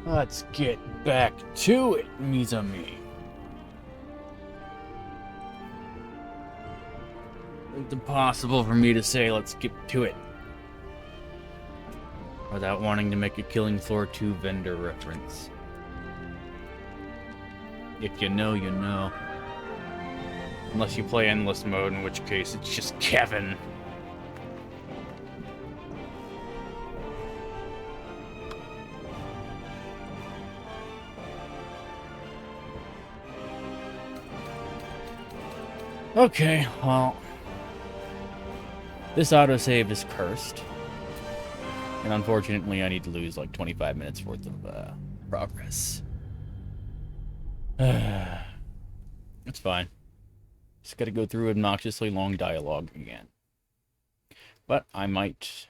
Let's get back to it, mes amis. It's impossible for me to say let's get to it without wanting to make a Killing Floor 2 vendor reference. If you know, you know. Unless you play endless mode, in which case it's just Kevin. Okay, well, this autosave is cursed. And unfortunately, I need to lose like 25 minutes worth of progress. It's fine. Just gotta go through obnoxiously long dialogue again. But I might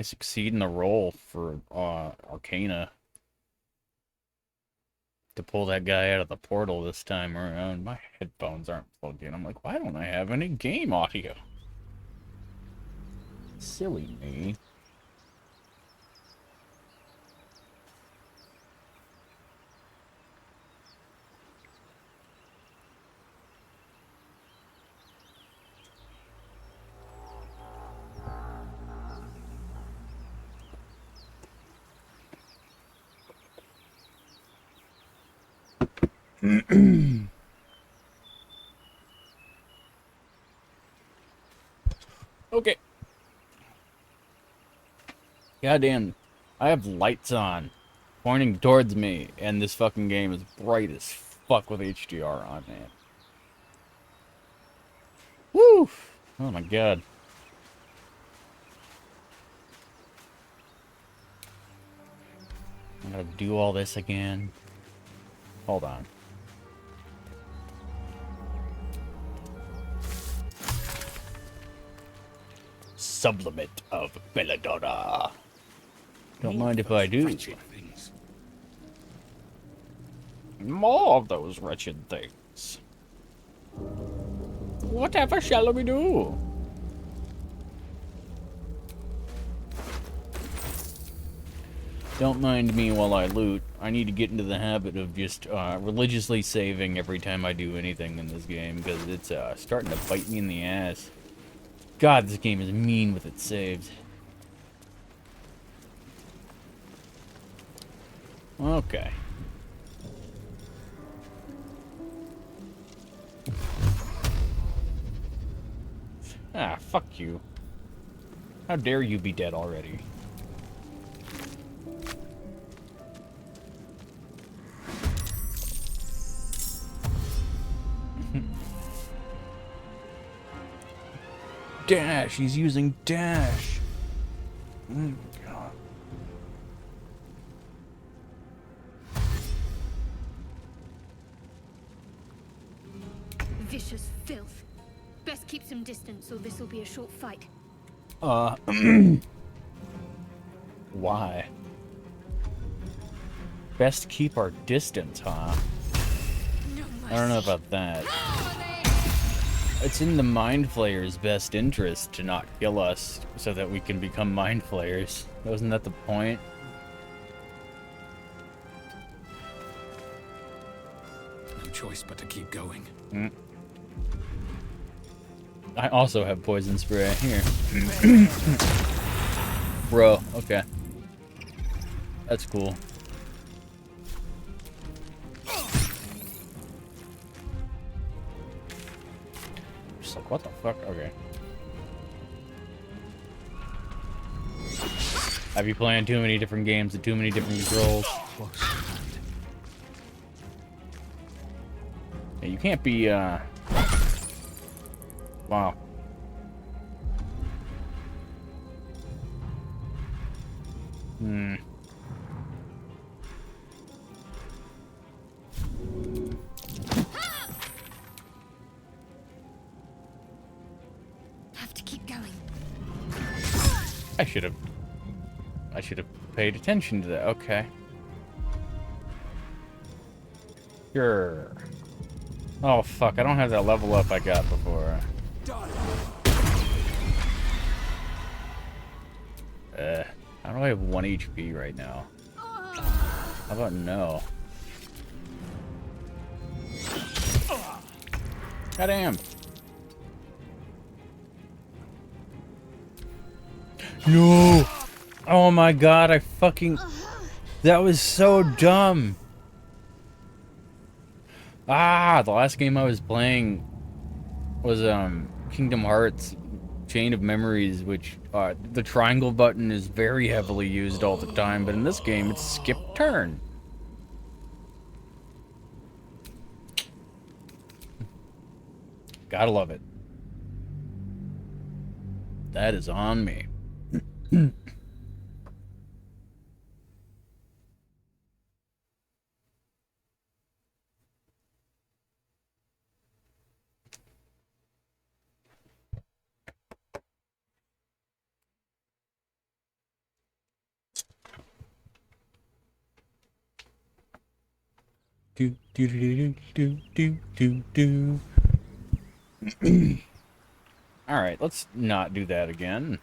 succeed in the role for Arcana. To pull that guy out of the portal this time around. My headphones aren't plugged in. I'm like, why don't I have any game audio? Silly me. Okay. Goddamn. I have lights on, pointing towards me, and this fucking game is bright as fuck with HDR on, man. Woo! Oh my god. I gotta do all this again. Hold on. Sublimate of Belladonna. Don't mind if I do. More of those wretched things. Whatever shall we do? Don't mind me while I loot. I need to get into the habit of just religiously saving every time I do anything in this game, because it's starting to bite me in the ass. God, this game is mean with its saves. Okay. Ah, fuck you. How dare you be dead already? Dash! He's using dash! God. Vicious filth. Best keep some distance, or this'll be a short fight. Why? Best keep our distance, huh? No I don't know about that. It's in the Mind Flayer's best interest to not kill us so that we can become Mind Flayers. Wasn't that the point? No choice but to keep going. I also have poison spray here. Bro, okay. That's cool. Just like, what the fuck? Okay. Have you playing too many different games and too many different controls? Yeah, you can't be, Wow. Have to keep going. I should have paid attention to that. Okay. Sure. Oh fuck, I don't have that level up I got before. How do I have 1 HP right now? How about no? Goddamn. No! Oh my god, I fucking... That was so dumb! Ah, the last game I was playing was, Kingdom Hearts Chain of Memories, which, the triangle button is very heavily used all the time, but in this game, it's skip turn. Gotta love it. That is on me. Do do do do do do do do. All right, let's not do that again.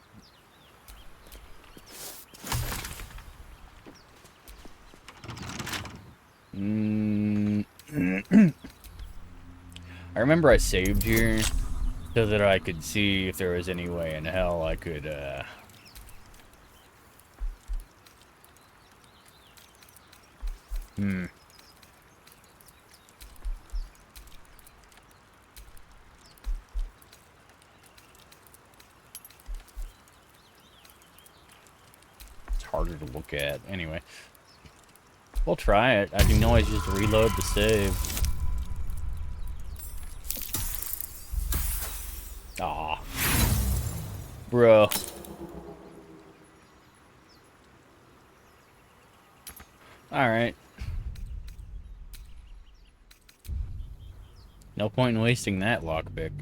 I remember I saved here so that I could see if there was any way in hell I could, It's harder to look at. Anyway. We'll try it. I can always just reload the save. Aw. Bro. Alright. No point in wasting that lockpick.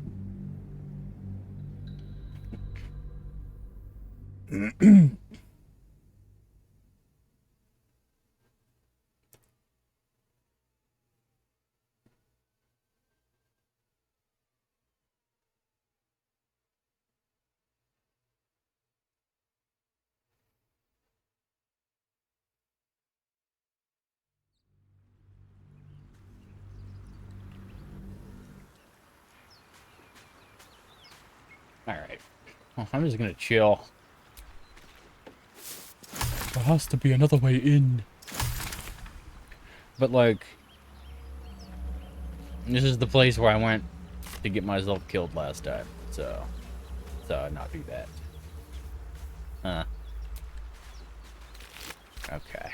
Alright. Well, I'm just gonna chill. There has to be another way in. But, like... This is the place where I went to get myself killed last time. So not do that. Huh. Okay.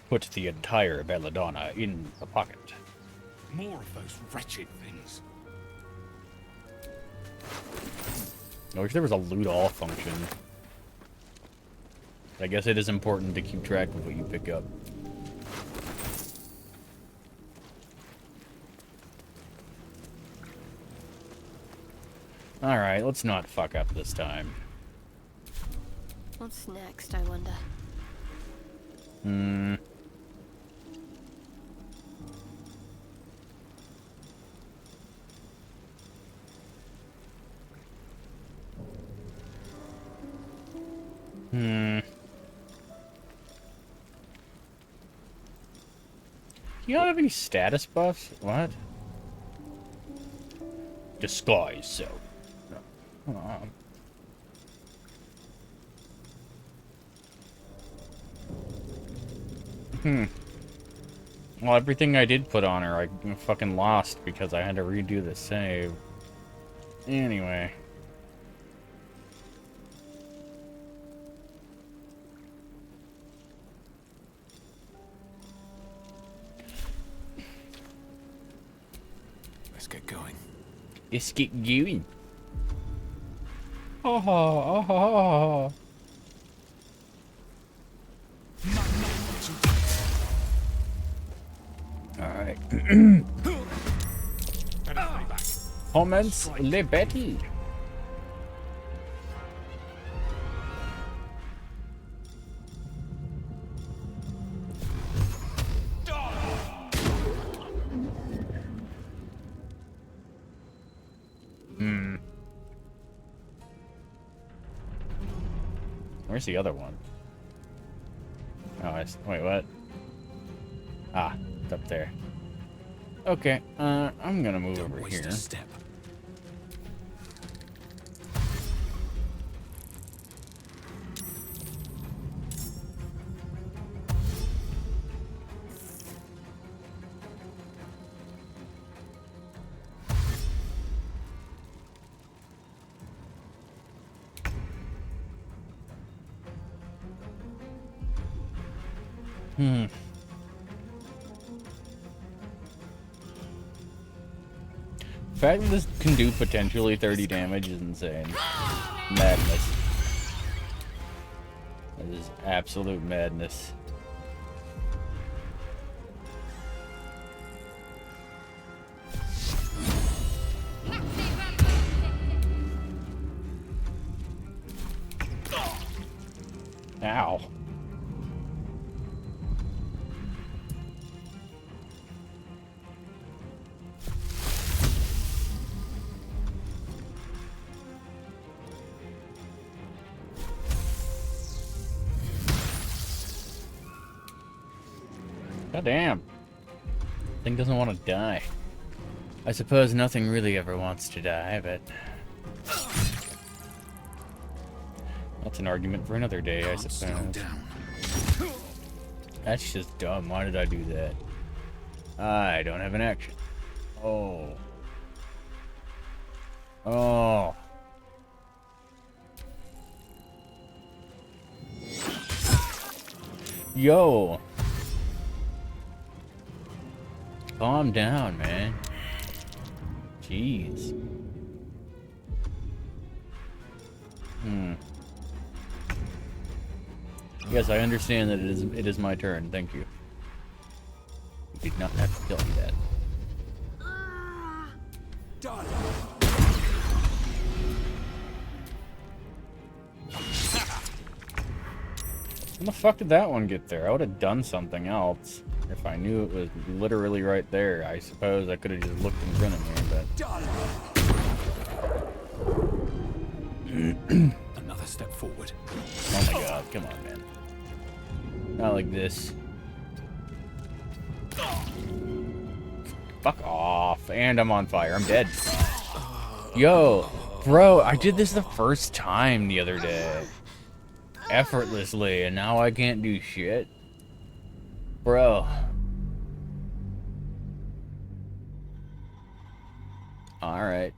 Put the entire belladonna in the pocket. More of those wretched things. I wish there was a loot all function. I guess it is important to keep track of what you pick up. Alright, let's not fuck up this time. What's next, I wonder? You don't have any status buffs? What? Disguise self. Well, everything I did put on her, I fucking lost because I had to redo the save. Anyway. Let's get going. Let's get going. Oh. Alright. Commence le battle. Where's the other one? Oh, wait, what? Ah, it's up there. Okay, I'm gonna move over Waste here. a step. Hmm. The fact that this can do potentially 30 damage is insane. Madness. That is absolute madness. Ow. God damn. Thing doesn't want to die. I suppose nothing really ever wants to die, but that's an argument for another day, I Can't slow suppose. down. That's just dumb. Why did I do that? I don't have an action. Oh. Oh. Yo. Calm down, man. Jeez. Yes, I understand that it is my turn. Thank you. You did not have to tell me that. Done. When the fuck did that one get there? I would have done something else if I knew it was literally right there. I suppose I could have just looked in front of me, but... Another step forward. Oh my god, come on, man. Not like this. Fuck off. And I'm on fire. I'm dead. Yo, bro, I did this the first time the other day. Effortlessly, and now I can't do shit. Bro. Alright.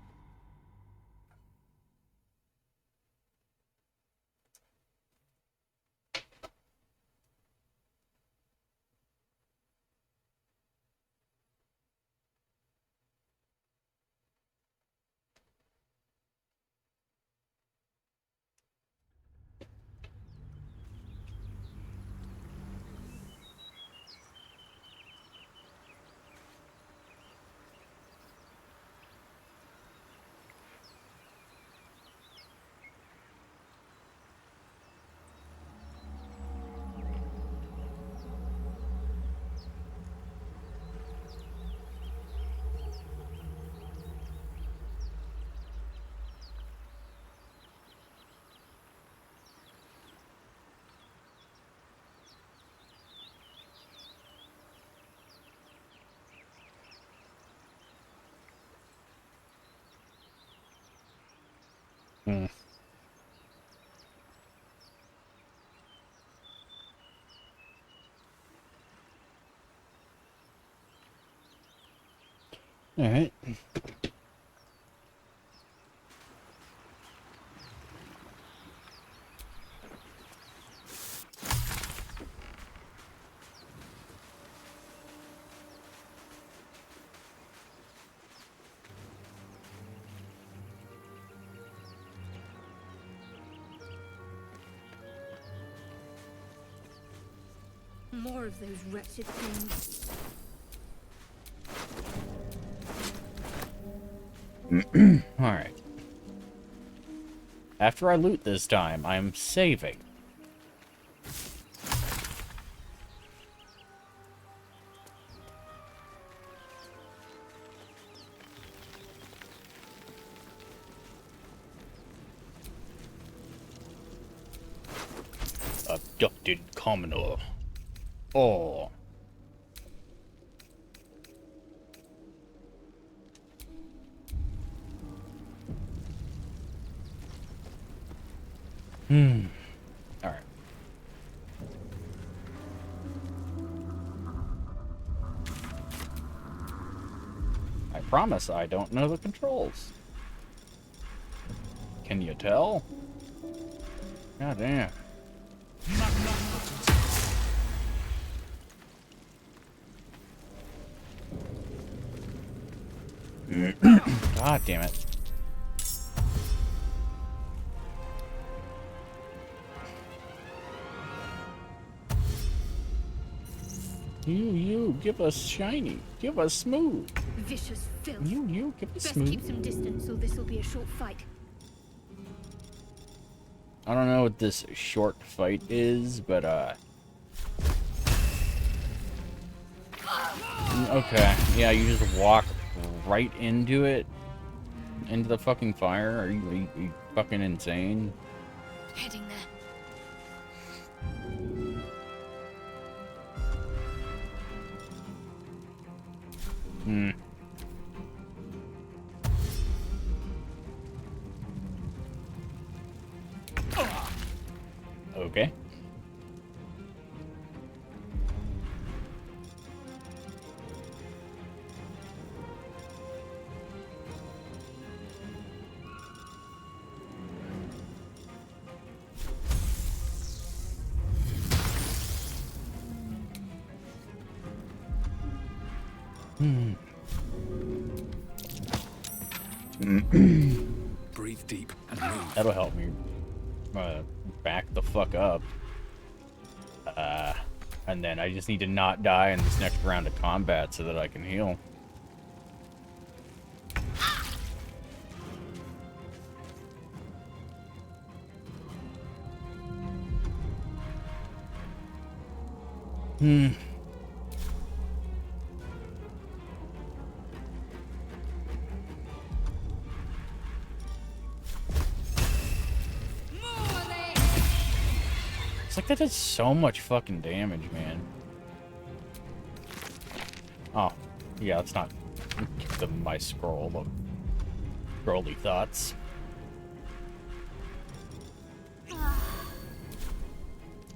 Alright. More of those wretched things. Alright. After I loot this time, I'm saving. Abducted commoner. Oh. Alright. I promise I don't know the controls. Can you tell? God damn. God damn it. You, give us shiny. Give us smooth. Vicious filth. You, give us Best smooth. keep some distance, or this'll be a short fight. I don't know what this short fight is, but, okay. Yeah, you just walk right into it. Into the fucking fire? Are you fucking insane? Heading there. Hmm. Okay. Breathe deep and move. That'll help me back the fuck up. And then I just need to not die in this next round of combat so that I can heal. It's like that does so much fucking damage, man. Oh, yeah, let's not give them my scroll of scrolly thoughts.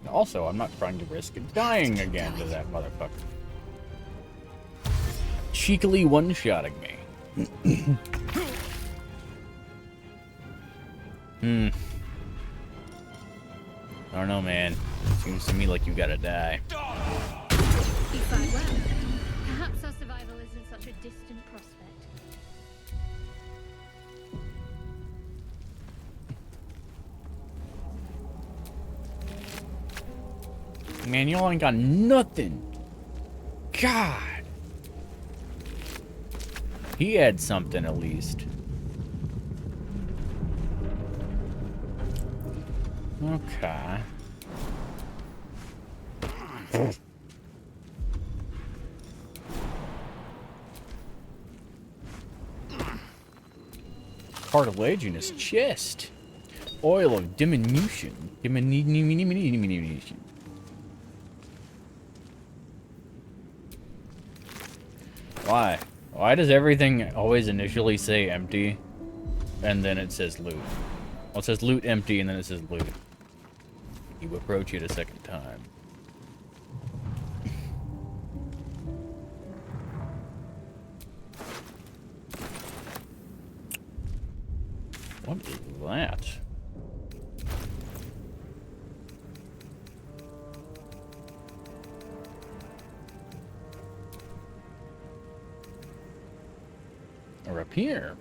Also, I'm not trying to risk dying again to that motherfucker. Cheekily one-shotting me. I don't know, man. Seems to me like you gotta die. You fight well. Perhaps our survival isn't such a distant prospect. Man, y'all ain't got nothing. God. He had something at least. Okay. Cartilaginous chest. Oil of diminution. Diminution. Why? Why does everything always initially say empty, and then it says loot? Well, it says loot empty, and then it says loot. You approach it a second time. What is that? Or up here.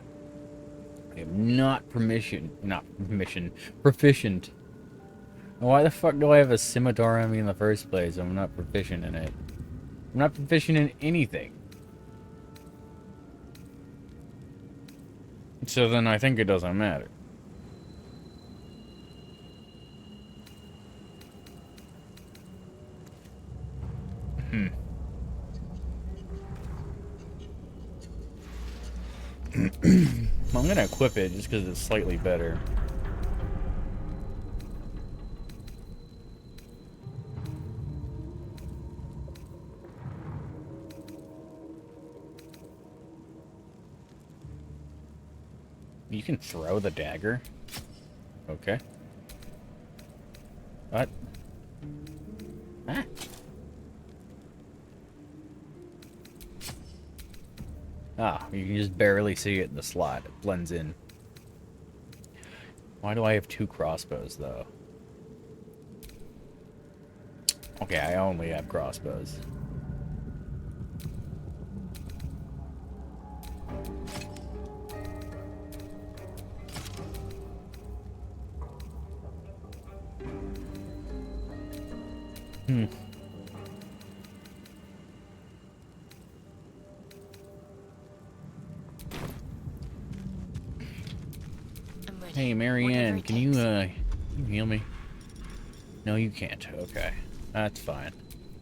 I am not proficient. Why the fuck do I have a scimitar on me in the first place? I'm not proficient in it. I'm not proficient in anything. So then I think it doesn't matter. I'm gonna equip it just because it's slightly better. You can throw the dagger? Okay. What? Huh? Ah, you can just barely see it in the slot. It blends in. Why do I have 2 crossbows, though? Okay, I only have crossbows. Hmm. I'm ready. Hey, Whatever Marianne, it can takes. you heal me? No, you can't. Okay. That's fine.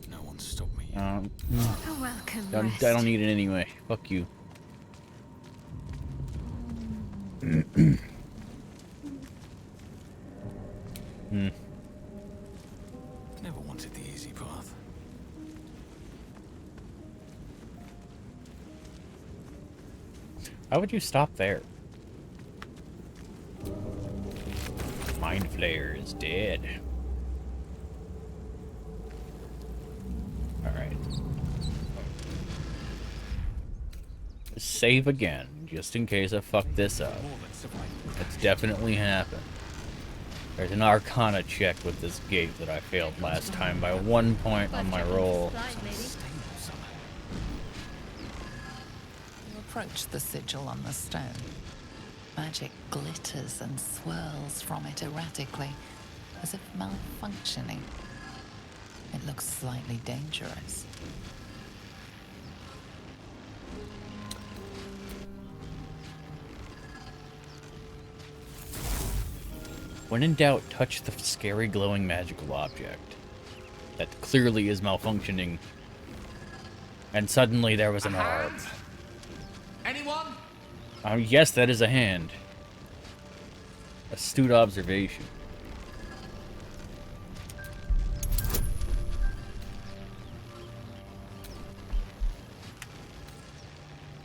No one stop me. A welcome I rest. don't need it anyway. Fuck you. Hmm. Never wanted the easy path. Why would you stop there? Mind Flayer is dead. Alright. Save again, just in case I fuck this up. More than survival. That's definitely happened. There's an Arcana check with this gate that I failed last time by 1 point on my roll. Slide, maybe. Stable somehow. You approach the sigil on the stone. Magic glitters and swirls from it erratically, as if malfunctioning. It looks slightly dangerous. When in doubt, touch the scary glowing magical object that clearly is malfunctioning. And suddenly there was an arm. Anyone? Yes, that is a hand. Astute observation.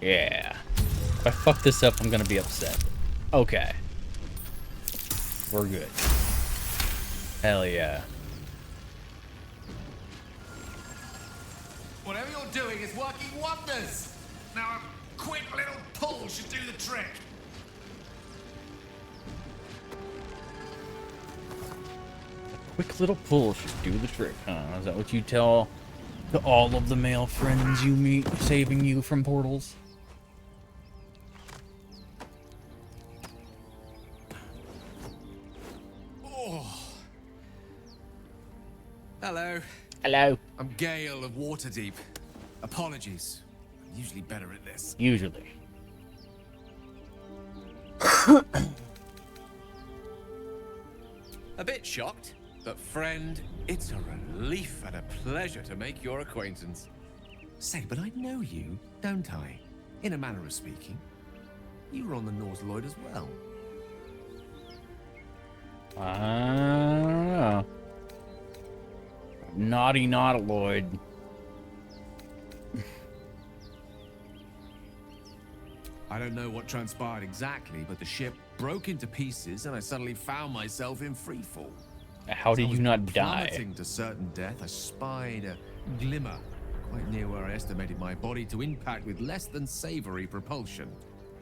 Yeah. If I fuck this up, I'm gonna be upset. Okay. We're good. Hell yeah. Whatever you're doing is working wonders. Now a quick little pull should do the trick. Quick little pull should do the trick, huh? Is that what you tell to all of the male friends you meet saving you from portals? Hello. Hello. I'm Gale of Waterdeep. Apologies. I'm usually better at this. Usually. A bit shocked, but friend, it's a relief and a pleasure to make your acquaintance. Say, but I know you, don't I? In a manner of speaking. You were on the Norse Lloyd as well. I don't know. Naughty Nautiloid. I don't know what transpired exactly, but the ship broke into pieces and I suddenly found myself in freefall. How did you not die? Plummeting to certain death, I spied a glimmer quite near where I estimated my body to impact with less than savory propulsion.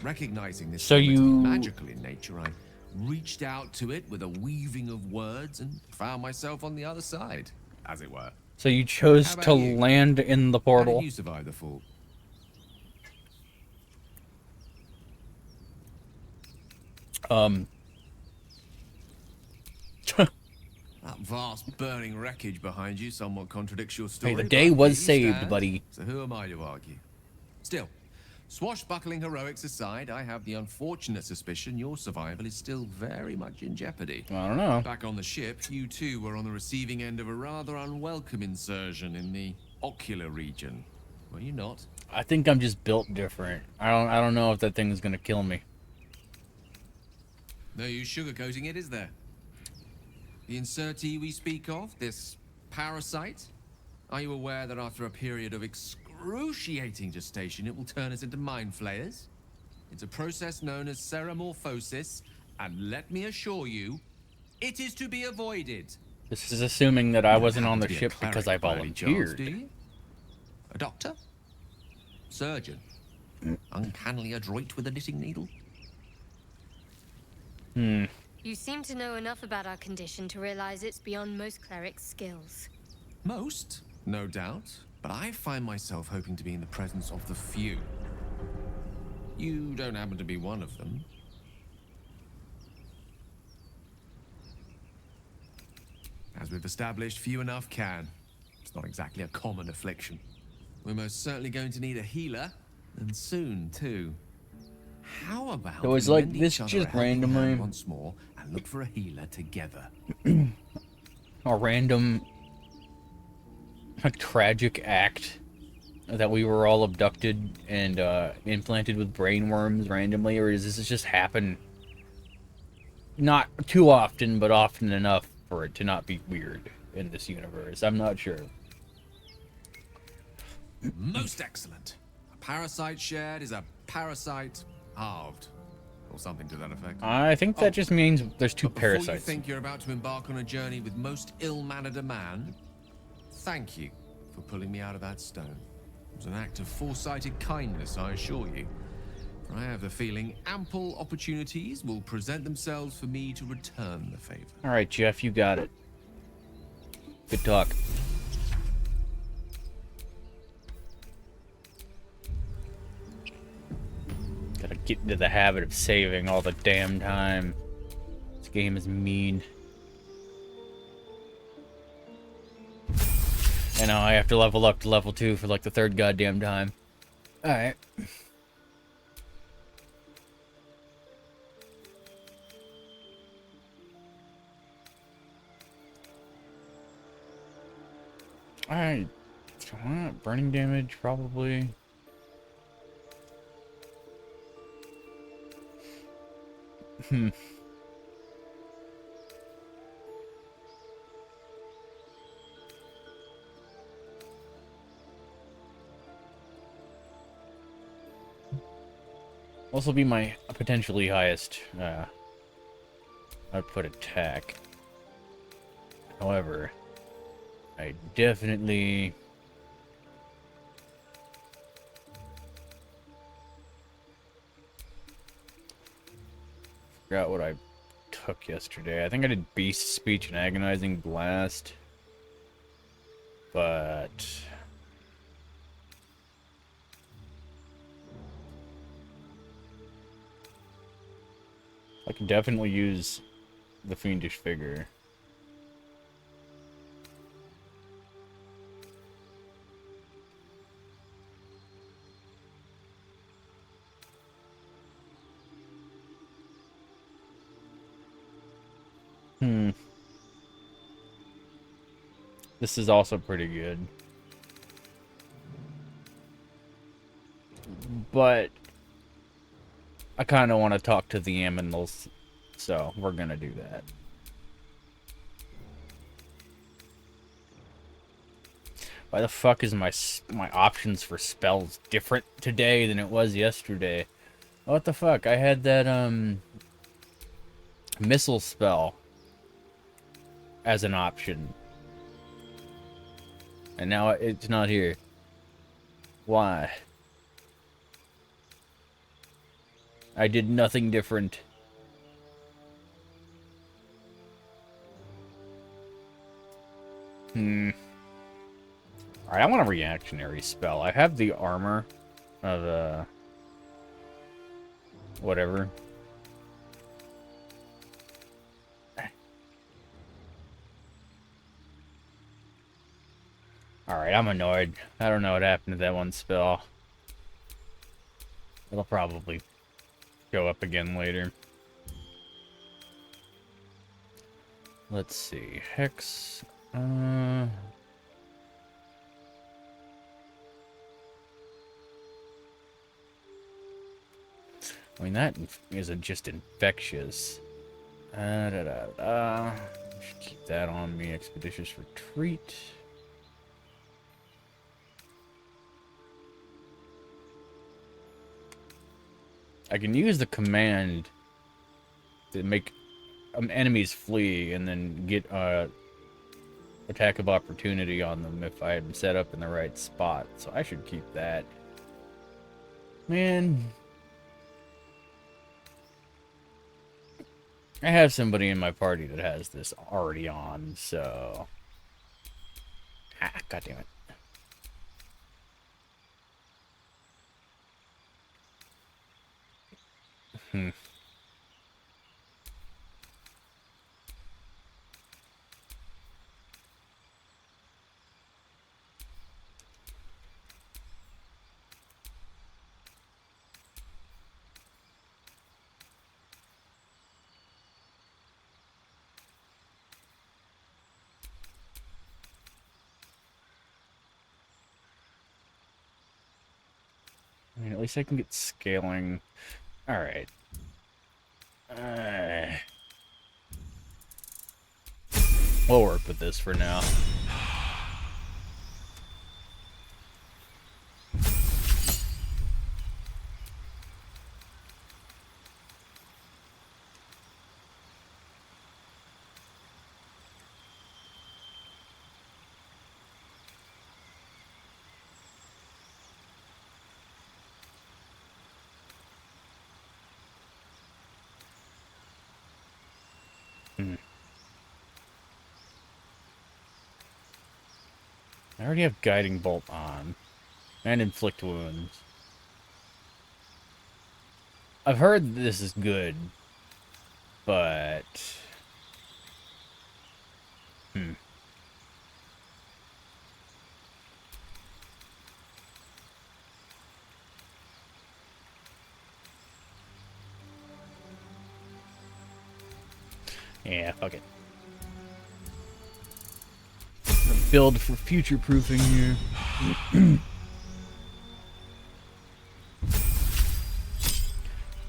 Recognizing this So glimmer to be you- magical in nature, I reached out to it with a weaving of words and found myself on the other side, as it were. So you chose How about to you? land in the How portal. did you survive the fall? That vast burning wreckage behind you somewhat contradicts your story. the day but was here you saved, stand. buddy. So who am I to argue? Still, swashbuckling heroics aside, I have the unfortunate suspicion your survival is still very much in jeopardy. I don't know. Back on the ship, you too were on the receiving end of a rather unwelcome insertion in the ocular region. Were you not? I think I'm just built different. I don't know if that thing is gonna kill me. No use sugarcoating it, is there? The insertee we speak of, this parasite, are you aware that after a period of excruciating gestation, it will turn us into mind flayers? It's a process known as ceramorphosis, and let me assure you, it is to be avoided. This is assuming that I You don't wasn't on happen the to be a ship because I cleric by any chance, do volunteered. you? A doctor? Surgeon? Uncannily adroit with a knitting needle? You seem to know enough about our condition to realize it's beyond most clerics' skills. Most, no doubt, but I find myself hoping to be in the presence of the few. You don't happen to be one of them. As we've established, few enough can. It's not exactly a common affliction. We're most certainly going to need a healer, and soon, too. How about So it's we like lend this each other just a helping hand randomly- once more and look for a healer together? A random, tragic act that we were all abducted and implanted with brain worms randomly, or does this just happen not too often, but often enough for it to not be weird in this universe? I'm not sure. Most excellent. A parasite shared is a parasite halved, or something to that effect. I think that just means there's two But before you parasites. think you're about to embark on a journey with most ill-mannered a man, thank you for pulling me out of that stone. It was an act of foresighted kindness, I assure you. For I have the feeling ample opportunities will present themselves for me to return the favor. All right, Jeff, you got it. Good talk. Gotta get into the habit of saving all the damn time. This game is mean. I know, I have to level up to level 2 for like the third goddamn time. Alright. Alright. Burning damage, probably. This will be my potentially highest output attack. However, I definitely forgot what I took yesterday. I think I did Beast Speech and Agonizing Blast. But I can definitely use the Fiendish Figure. This is also pretty good. But I kind of want to talk to the Aminals, so we're gonna do that. Why the fuck is my options for spells different today than it was yesterday? What the fuck? I had that missile spell as an option, and now it's not here. Why? I did nothing different. Alright, I want a reactionary spell. I have the armor of, whatever. Alright, I'm annoyed. I don't know what happened to that one spell. It'll probably show up again later. Let's see. Hex. I mean, that isn't just infectious. Should keep that on me. Expeditious Retreat. I can use the command to make enemies flee and then get attack of opportunity on them if I am set up in the right spot. So I should keep that. Man, I have somebody in my party that has this already on, so... Ah, God damn it. I mean, at least I can get scaling. Alright. We'll work with this for now. I already have Guiding Bolt on. And Inflict Wounds. I've heard this is good. But... Yeah, fuck it. Build for future-proofing here.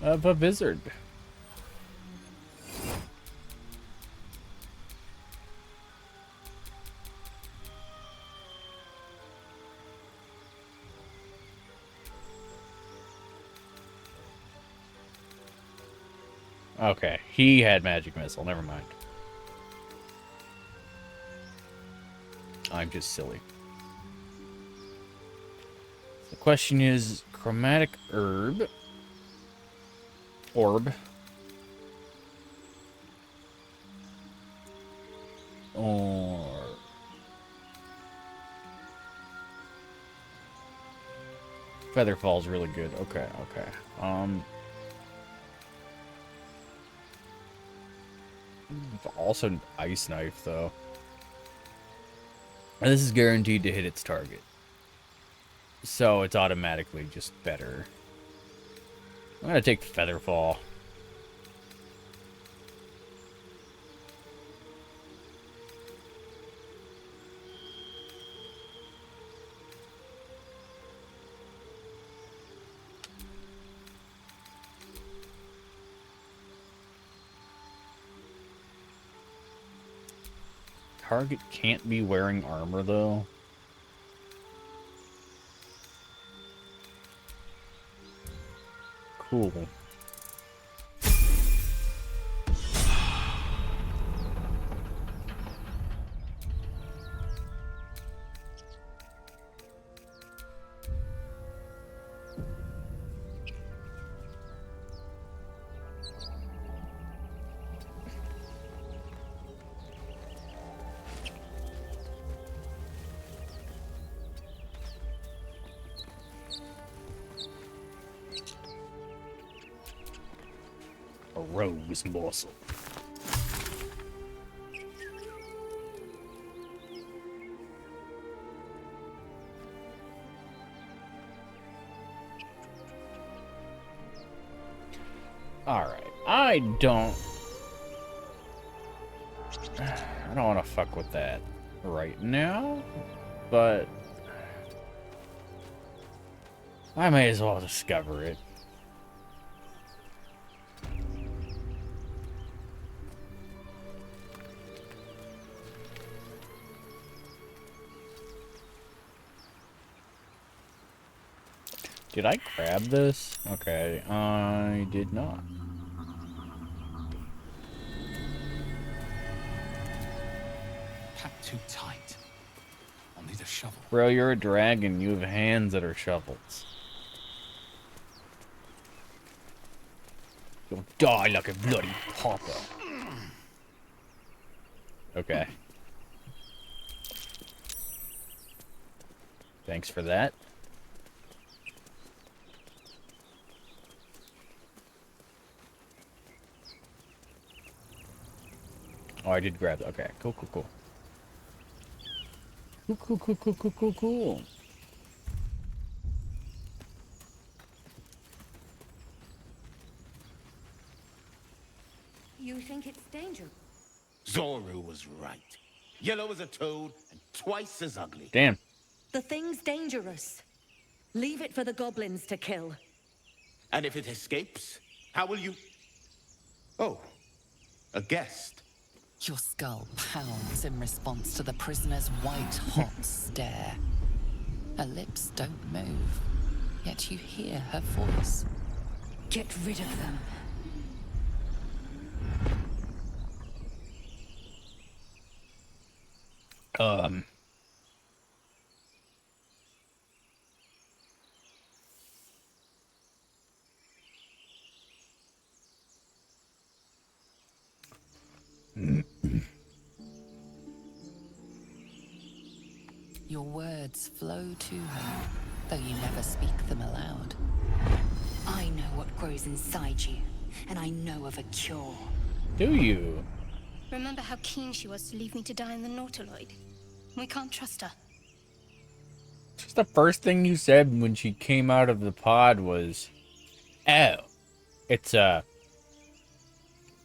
Of a Wizard. Okay, he had Magic Missile, never mind. I'm just silly. The question is, Chromatic Orb, or Featherfall's really good. Okay, okay. Also Ice Knife though. And this is guaranteed to hit its target. So it's automatically just better. I'm gonna take Featherfall. Target can't be wearing armor though. Cool. A rogue's morsel. Alright, I don't want to fuck with that right now, but I may as well discover it. Did I grab this? Okay, I did not. Packed too tight. I'll need a shovel. Bro, you're a dragon. You have hands that are shovels. You'll die like a bloody pauper. Okay. Thanks for that. Oh, I did grab that. Okay, cool, cool, cool. Cool, cool, cool, cool, cool, cool, cool. You think it's dangerous? Zoru was right. Yellow as a toad and twice as ugly. Damn. The thing's dangerous. Leave it for the goblins to kill. And if it escapes, how will you... Oh, a guest. Your skull pounds in response to the prisoner's white-hot stare. Her lips don't move, yet you hear her voice. Get rid of them. Your words flow to her, though you never speak them aloud. I know what grows inside you, and I know of a cure. Do you? Remember how keen she was to leave me to die in the Nautiloid? We can't trust her. Just the first thing you said when she came out of the pod was, "Oh, it's a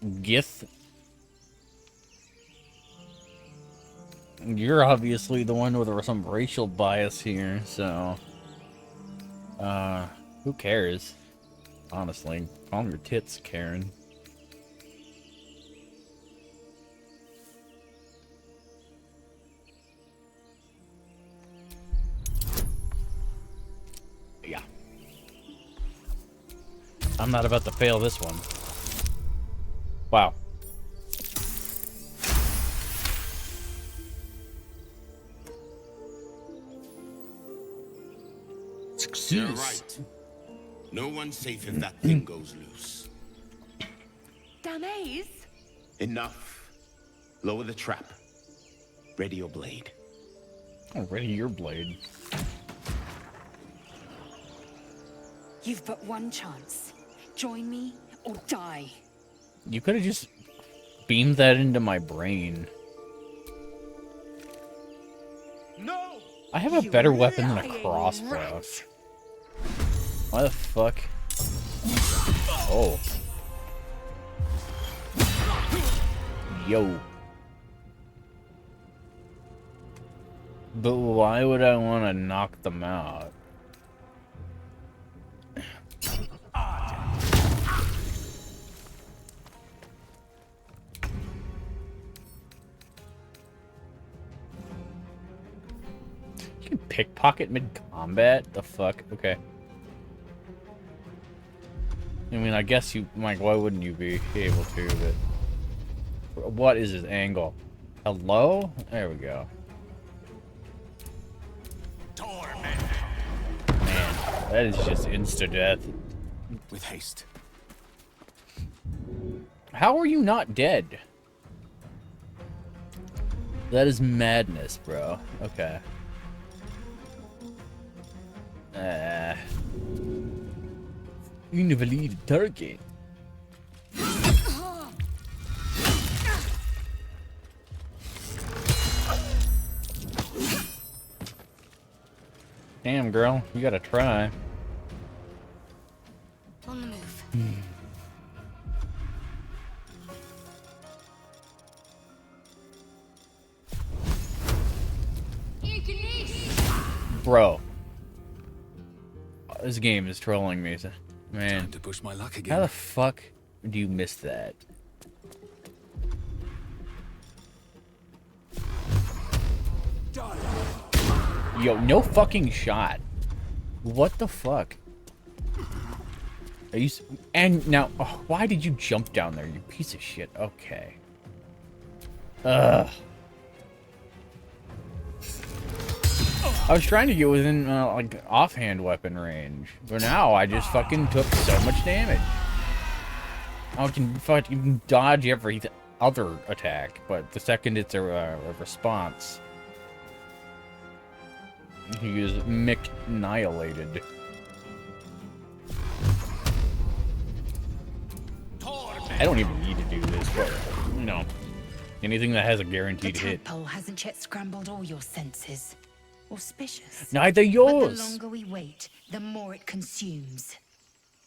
Gith." You're obviously the one with some racial bias here, so who cares? Honestly, calm your tits, Karen. Yeah. I'm not about to fail this one. Wow. You're right. No one's safe if that thing goes loose. Damaze? Enough. Lower the trap. Ready your blade. Oh, ready your blade. You've but one chance. Join me or die. You could have just beamed that into my brain. No! I have a You better weapon than a lying crossbow. rat. Why the fuck? Oh. Yo. But why would I want to knock them out? You can pickpocket mid-combat? The fuck? Okay. I mean, I guess you, Mike, why wouldn't you be able to, but... What is his angle? Hello? There we go. Man, that is just insta-death. With haste. How are you not dead? That is madness, bro. Okay. You never leave the target. Damn, girl, you gotta try. On the move. Bro. This game is trolling me, man. Time to push my luck How again. the fuck do you miss that? Yo, no fucking shot. What the fuck? Are you? And now, oh, why did you jump down there, you piece of shit? Okay. Ugh. I was trying to get within, like, offhand weapon range. But now I just fucking took so much damage. I can fucking dodge every other attack, but the second it's a response, he is annihilated. I don't even need to do this, but, you know, anything that has a The guaranteed hit. tadpole hasn't yet scrambled all your senses. Auspicious. Neither But yours. the longer we wait, the more it consumes.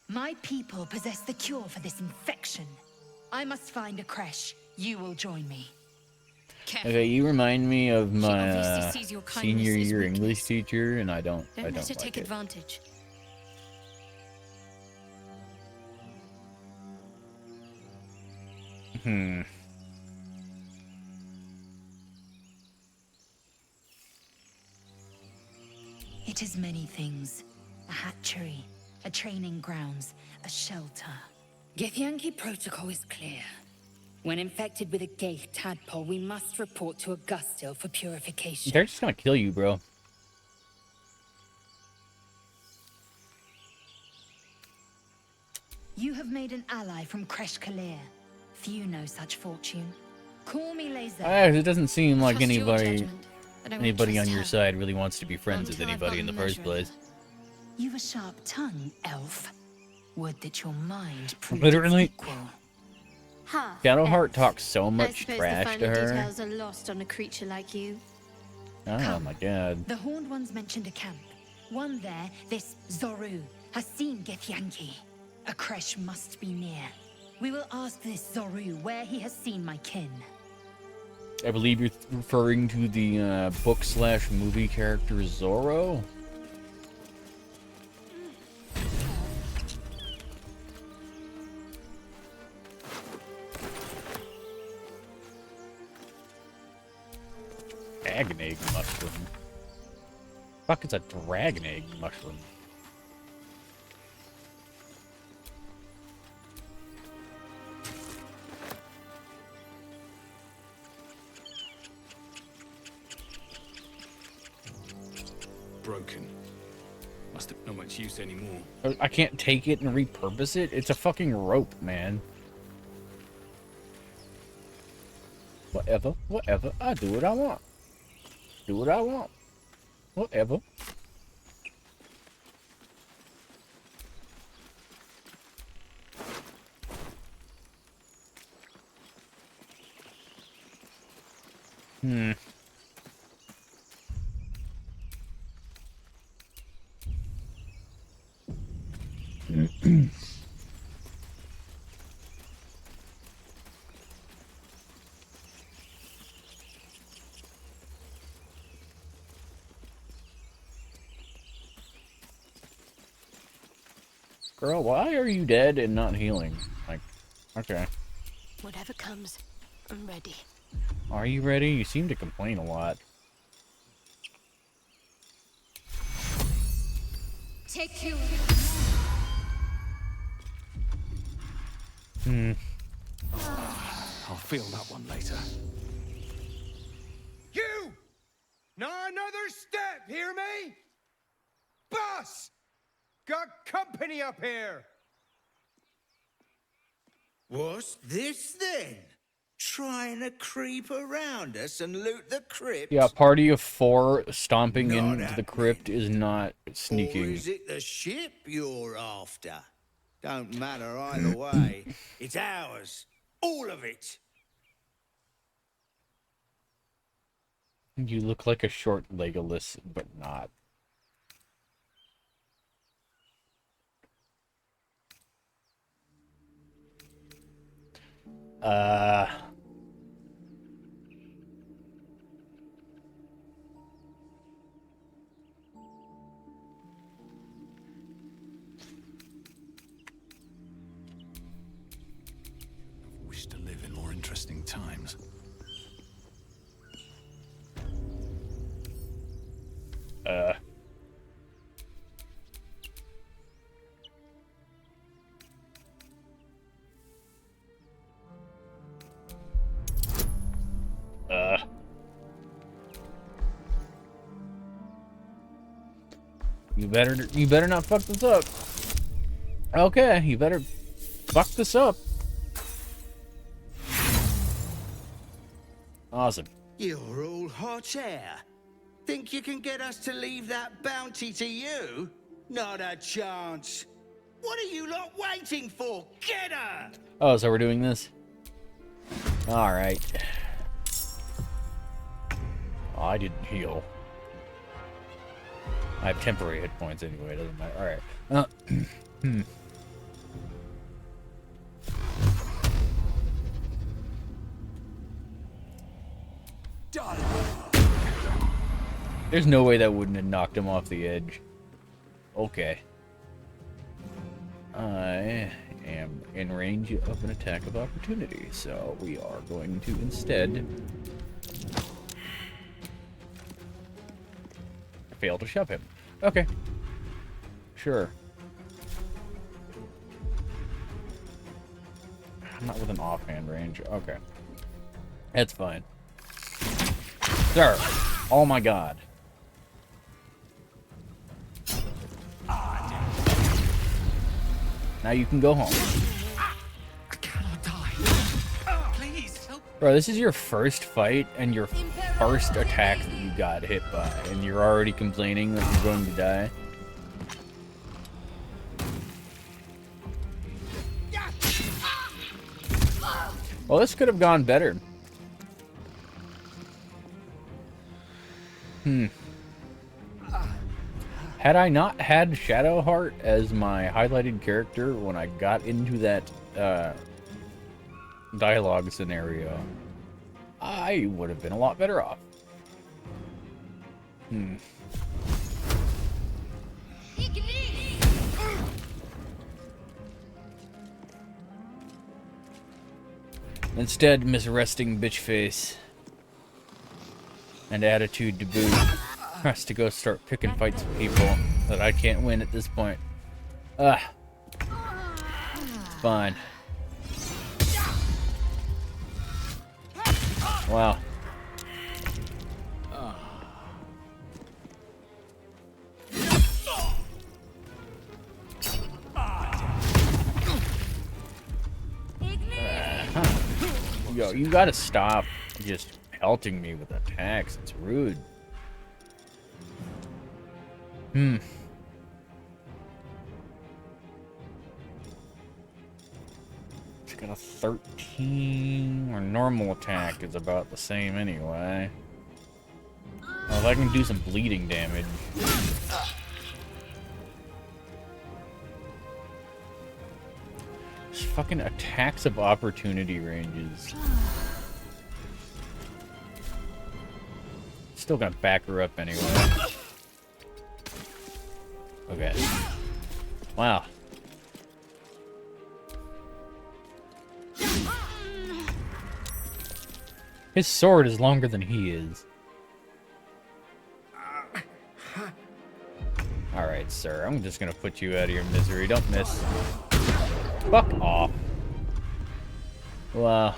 My people possess the cure for this infection. I must find a creche. You will join me. Okay, you remind me of my obviously sees your kindness senior as year weakness. English teacher, and I don't Don't let her like take it. advantage. It is many things. A hatchery, a training grounds, a shelter. Githyanki protocol is clear. When infected with a Gait tadpole, we must report to Augustil for purification. They're just gonna kill you, bro. You have made an ally from Kresh Kalir. Few know such fortune. Call me Laser. It doesn't seem like Trust your anybody judgment, but I won't on trust your her. side really wants to be friends with Until I've anybody in the gotten first measure of place. You've a sharp tongue, elf. Would that your mind proved Literally. its equal. Half Shadowheart elf. talks so I much suppose trash the to finer her. details are lost on a creature like you. Oh Come. my god. The Horned Ones mentioned a camp. One there, this Zoru, has seen Githyanki. A creche must be near. We will ask this Zoru where he has seen my kin. I believe you're referring to the book/movie character Zorro. Dragon egg mushroom. Fuck, it's a dragon egg mushroom. Broken. Must have not much use anymore. I can't take it and repurpose it? It's a fucking rope, man. Whatever, whatever. I do what I want. Do what I want. Whatever. Girl, why are you dead and not healing? Like, okay. Whatever comes, I'm ready. Are you ready? You seem to complain a lot. Take you. I'll feel that one later. You! Not another step, hear me? Boss! Got company up here! What's this then? Trying to creep around us and loot the crypt? Yeah, a party of 4 stomping Not into the happening. crypt is not Or sneaking. is it the ship you're after? Don't matter either way. It's ours. All of it. You look like a short Legolas, but not. Wish to live in more interesting times. You better not fuck this up. Okay, you better fuck this up. Awesome. You're all hot air. Think you can get us to leave that bounty to you? Not a chance. What are you lot waiting for? Get her! Oh, so we're doing this? Alright. Oh, I didn't heal. I have temporary hit points anyway, it doesn't matter. Alright. There's no way that wouldn't have knocked him off the edge. Okay. I am in range of an attack of opportunity, so we are going to instead fail to shove him. Okay. Sure. I'm not with an offhand range. Okay. That's fine. Sir! Oh my god. Now you can go home. I cannot die. Please help. Bro, this is your first fight and your first attack that you got hit by, and you're already complaining that you're going to die. Well, this could have gone better. Had I not had Shadowheart as my highlighted character when I got into that dialogue scenario, I would have been a lot better off. Instead, Miss Resting Bitch Face and attitude to boot has to go start picking fights with people that I can't win at this point. Fine. Wow. Yo, you gotta stop just pelting me with attacks. It's rude. It's got a 13, or normal attack is about the same anyway. Well, if I can do some bleeding damage. Just fucking attacks of opportunity ranges. Still gonna back her up anyway. Okay. Wow. His sword is longer than he is. Alright, sir. I'm just gonna put you out of your misery. Don't miss. Fuck off. Wow.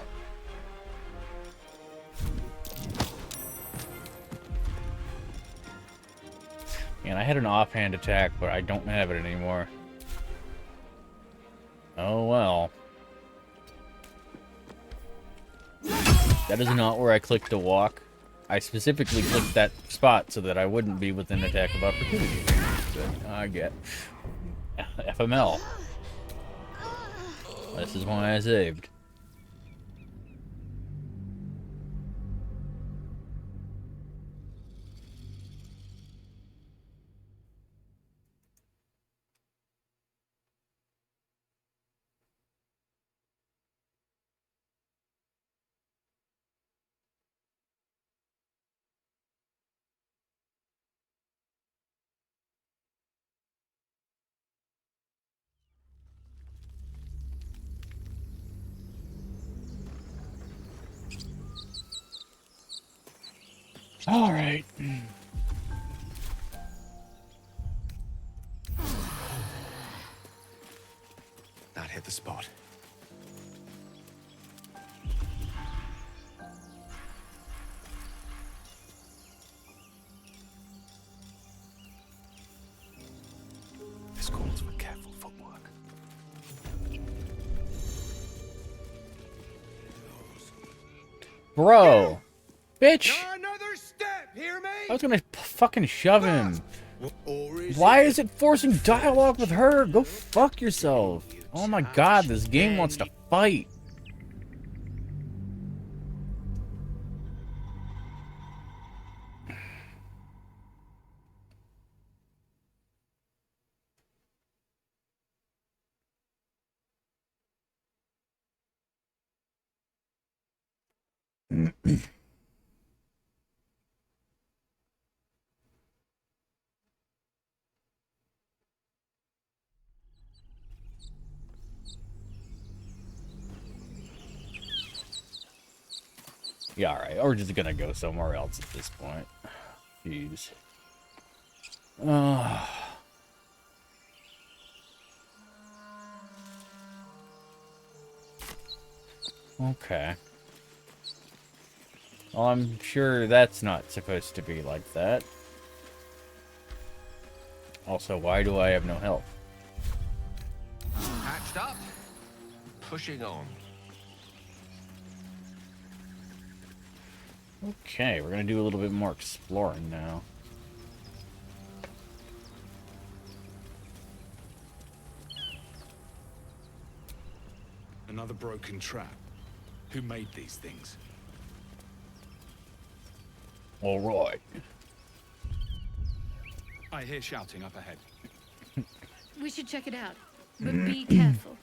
Man, I had an offhand attack, but I don't have it anymore. Oh well. That is not where I clicked to walk. I specifically clicked that spot so that I wouldn't be within attack of opportunity. But I get FML. This is why I saved. All right. That hit the spot. Bro. Bitch. Not another step, hear me? I was gonna fucking shove him. Or is Why it is it forcing dialogue with her? Go fuck yourself. Oh my god, this game wants to fight. Yeah, alright. We're just gonna go somewhere else at this point. Jeez. Okay. Well, I'm sure that's not supposed to be like that. Also, why do I have no health? Patched up, pushing on. Okay, we're gonna do a little bit more exploring now. Another broken trap. Who made these things? Alright. I hear shouting up ahead. We should check it out, but be careful.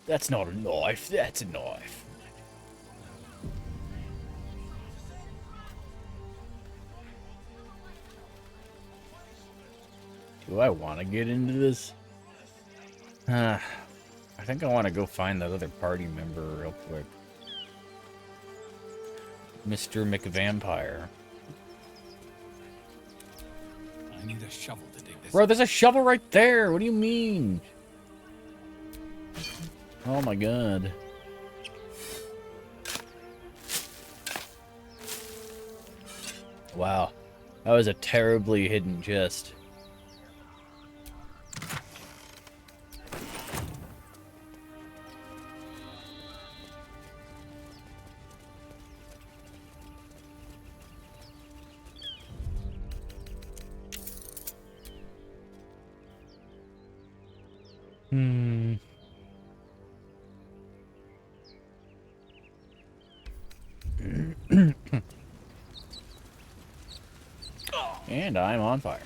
That's not a knife, that's a knife. Do I want to get into this? I think I want to go find that other party member real quick. Mr. McVampire. I need a shovel to dig this. Bro, there's a shovel right there! What do you mean? Oh my god. Wow. That was a terribly hidden chest. And I'm on fire.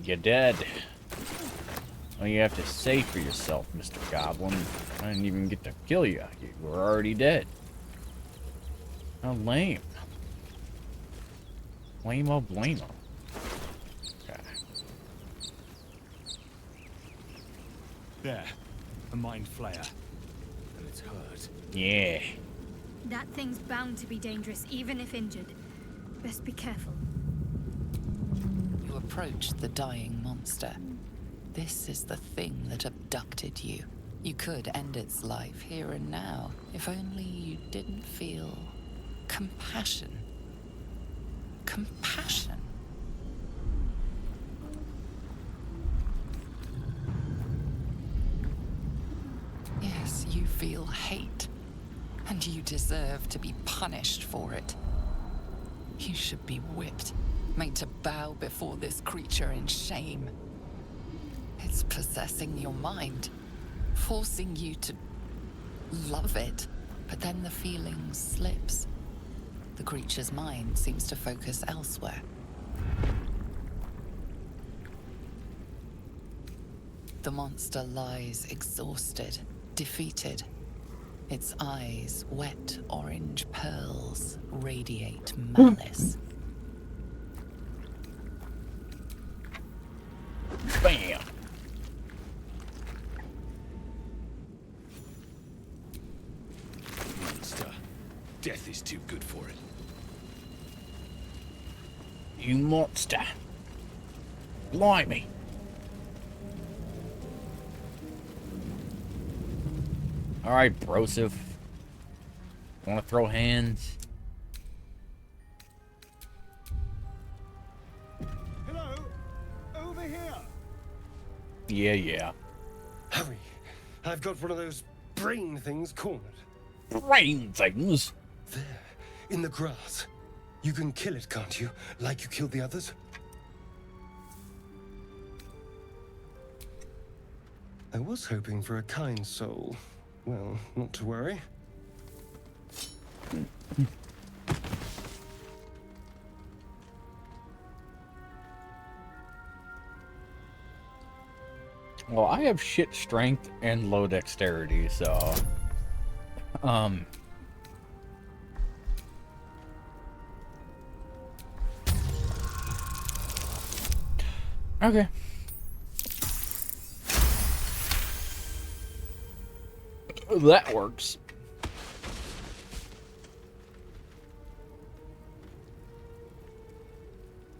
You're dead. Well, you have to say for yourself, Mr. Goblin. I didn't even get to kill you. You were already dead. How lame. Lame-o blame-o. Okay. There. A mind flayer. And it's hurt. Yeah. That thing's bound to be dangerous, even if injured. Best be careful. You approach the dying monster. This is the thing that abducted you. You could end its life here and now, if only you didn't feel compassion. Compassion. Yes, you feel hate, and you deserve to be punished for it. You should be whipped, made to bow before this creature in shame. It's possessing your mind, forcing you to love it, but then the feeling slips. The creature's mind seems to focus elsewhere. The monster lies exhausted, defeated. Its eyes, wet orange pearls, radiate malice. Bam! Monster. Death is too good for it. You monster. Blimey. Alright, brosif. Wanna throw hands? Hello? Over here! Yeah. Hurry! I've got one of those brain things cornered. Brain things? There, in the grass. You can kill it, can't you? Like you killed the others? I was hoping for a kind soul. Well, not to worry. Well, I have shit strength and low dexterity, so... Okay. That works.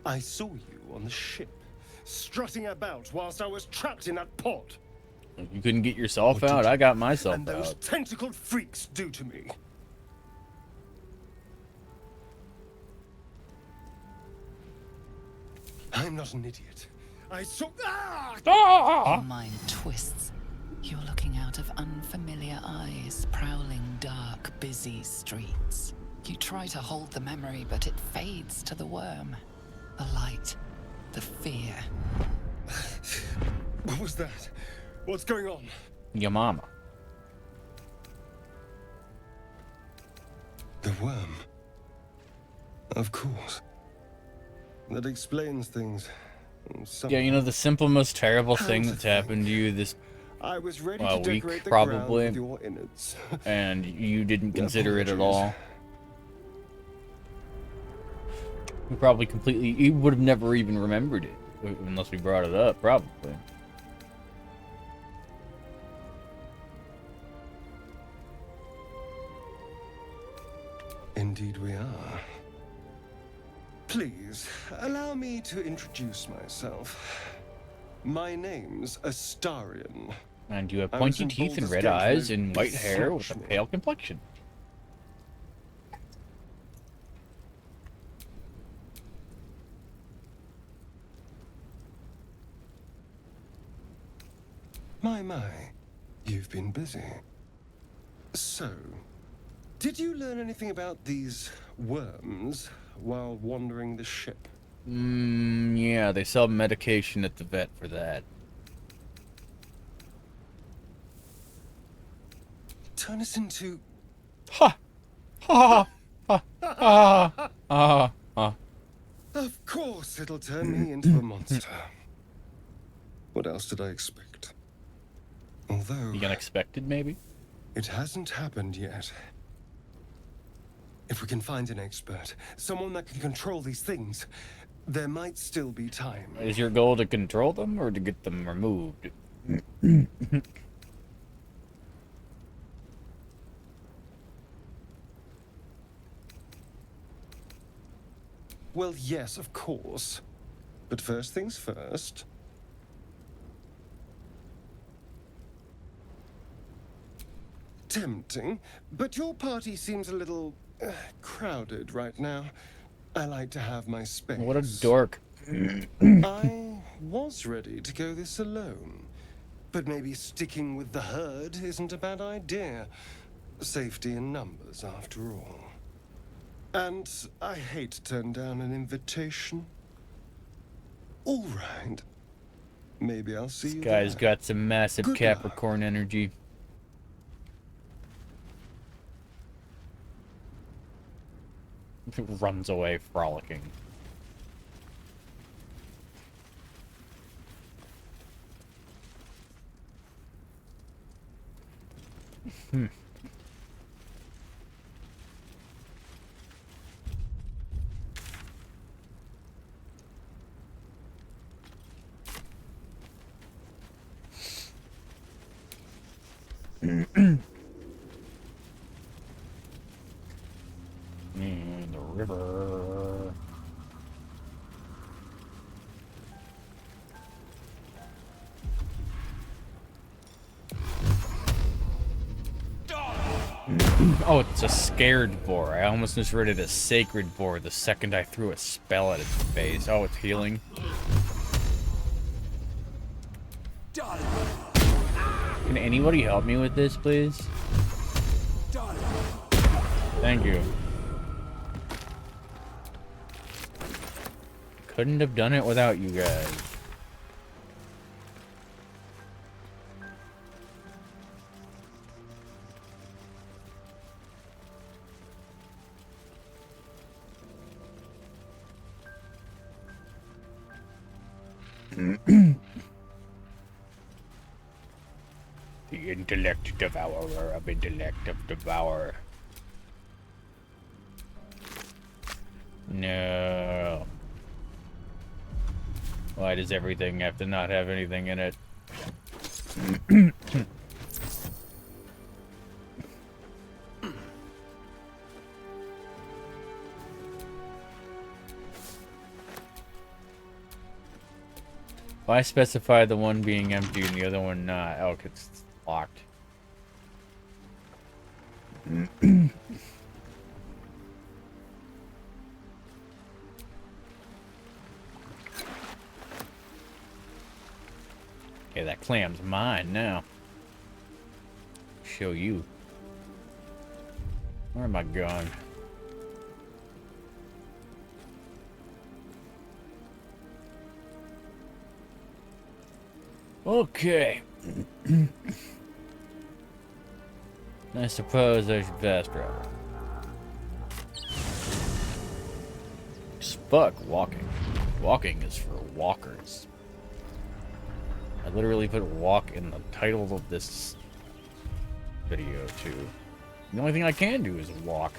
I saw you on the ship, strutting about whilst I was trapped in that pod. You couldn't get yourself What did out? you I got myself and those out. tentacled freaks do to me? I'm not an idiot. I saw... Ah! Your mind twists. You're looking out of unfamiliar eyes, prowling dark, busy streets. You try to hold the memory, but it fades to the worm. The light. The fear. What was that? What's going on? Your mama. The worm. Of course. That explains things. Yeah, you know the simple, most terrible How thing to that's happened to you this I was ready well, to week, decorate the probably. ground with your innards. and you didn't consider it at Apologies. all. You probably completely... You would have never even remembered it, unless we brought it up, probably. Indeed we are. Please, allow me to introduce myself. My name's Astarion. And you have I pointy was in teeth and Baldur's red Gate when eyes those and white beasts hair with a smashed me. pale complexion. My, you've been busy. So, did you learn anything about these worms while wandering the ship? Yeah, they sell medication at the vet for that. Turn us into... Ha! Ha! Ha! Ha! Ha! Ha! Of course it'll turn me into a monster. What else did I expect? Although... You unexpected, maybe? It hasn't happened yet. If we can find an expert, someone that can control these things, there might still be time. Is your goal to control them or to get them removed? Well, yes, of course. But first things first. Tempting, but your party seems a little crowded right now. I like to have my space. What a dork. I was ready to go this alone, but maybe sticking with the herd isn't a bad idea. Safety in numbers, after all. And I hate to turn down an invitation. All right. Maybe I'll see you Guy's there. got some massive Good Capricorn energy. Runs away frolicking. The river. Oh, it's a scared boar. I almost misread it as sacred boar the second I threw a spell at its face. Oh, it's healing. Can anybody help me with this, please? Thank you. Couldn't have done it without you guys. The intellect devourer of intellect of devourer. No. Why does everything have to not have anything in it? Why specify the one being empty and the other one not? Oh, 'cause it's locked. Okay, that clam's mine now. Show you. Where am I going? Okay. I suppose I should fast travel. Fuck walking. Walking is for walkers. I literally put walk in the title of this video too. The only thing I can do is walk.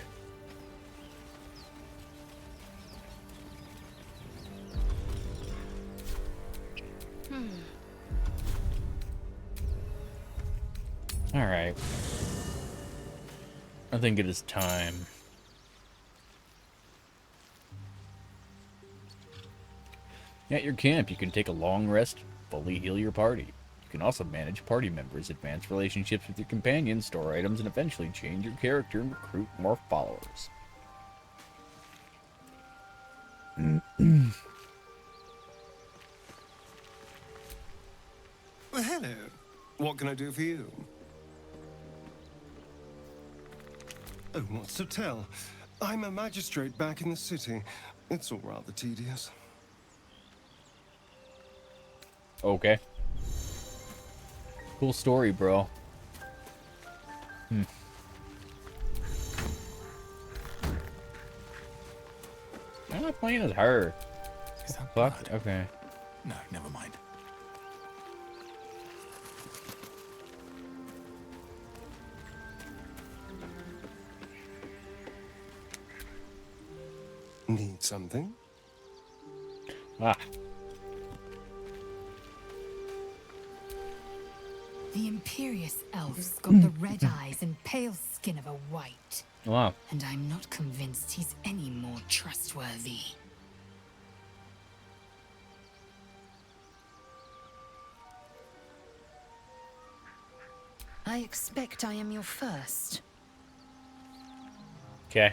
Alright. I think it is time. At your camp, you can take a long rest, fully heal your party. You can also manage party members, advance relationships with your companions, store items, and eventually change your character and recruit more followers. Well, hello. What can I do for you? Oh, what's to tell? I'm a magistrate back in the city. It's all rather tedious. Okay. Cool story, bro. I'm not playing as her. Is that Fuck? blood? Okay. No, never mind. Need something? Ah. The Imperious Elf's got the red eyes and pale skin of a white. Wow. And I'm not convinced he's any more trustworthy. I expect I am your first. Okay.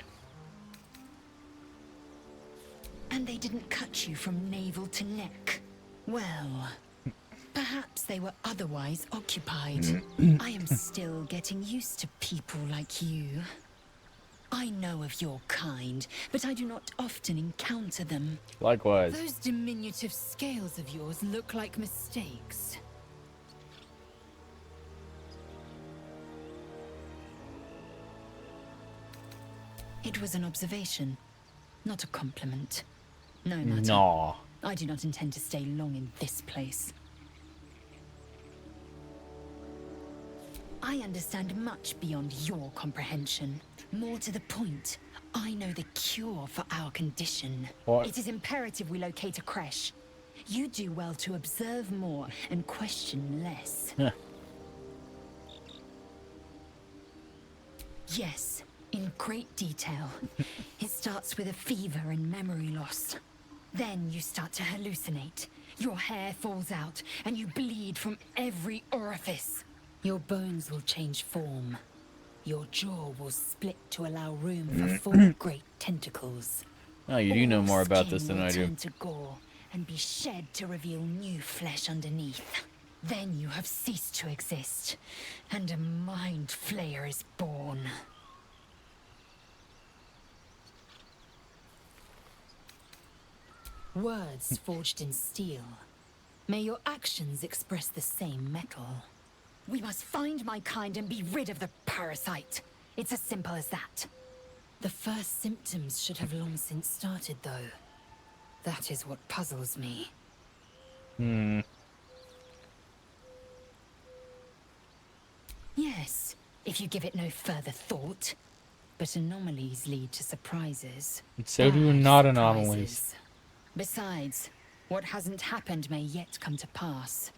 And they didn't cut you from navel to neck. Well, perhaps they were otherwise occupied. I am still getting used to people like you. I know of your kind, but I do not often encounter them. Likewise. Those diminutive scales of yours look like mistakes. It was an observation, not a compliment. No matter. No. I do not intend to stay long in this place. I understand much beyond your comprehension. More to the point, I know the cure for our condition. What? It is imperative we locate a creche. You do well to observe more and question less. Huh. Yes, in great detail. It starts with a fever and memory loss. Then you start to hallucinate. Your hair falls out and you bleed from every orifice. Your bones will change form. Your jaw will split to allow room for 4 great tentacles. Oh, you do know All more about skin this than will I do. turn to gore and be shed to reveal new flesh underneath. Then you have ceased to exist, and a mind flayer is born. Words forged in steel. May your actions express the same metal. We must find my kind and be rid of the parasite. It's as simple as that. The first symptoms should have long since started, though. That is what puzzles me. Yes, if you give it no further thought. But anomalies lead to surprises. And so do Bad not anomalies. surprises. Besides, what hasn't happened may yet come to pass.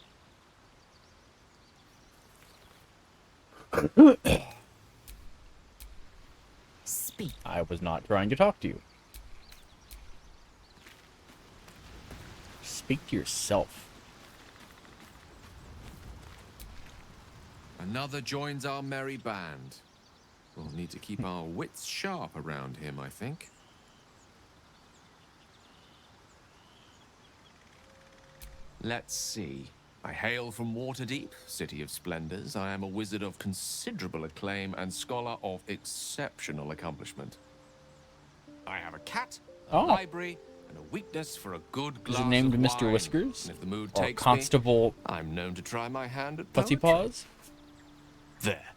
Speak. I was not trying to talk to you. Speak to yourself. Another joins our merry band. We'll need to keep our wits sharp around him, I think. Let's see. I hail from Waterdeep, city of splendors. I am a wizard of considerable acclaim and scholar of exceptional accomplishment. I have a cat, a library, and a weakness for a good glass Is it named of Mr. wine. Whiskers? And if the mood Or takes Constable me, I'm known to try my hand at Pussy poetry. Paws? There.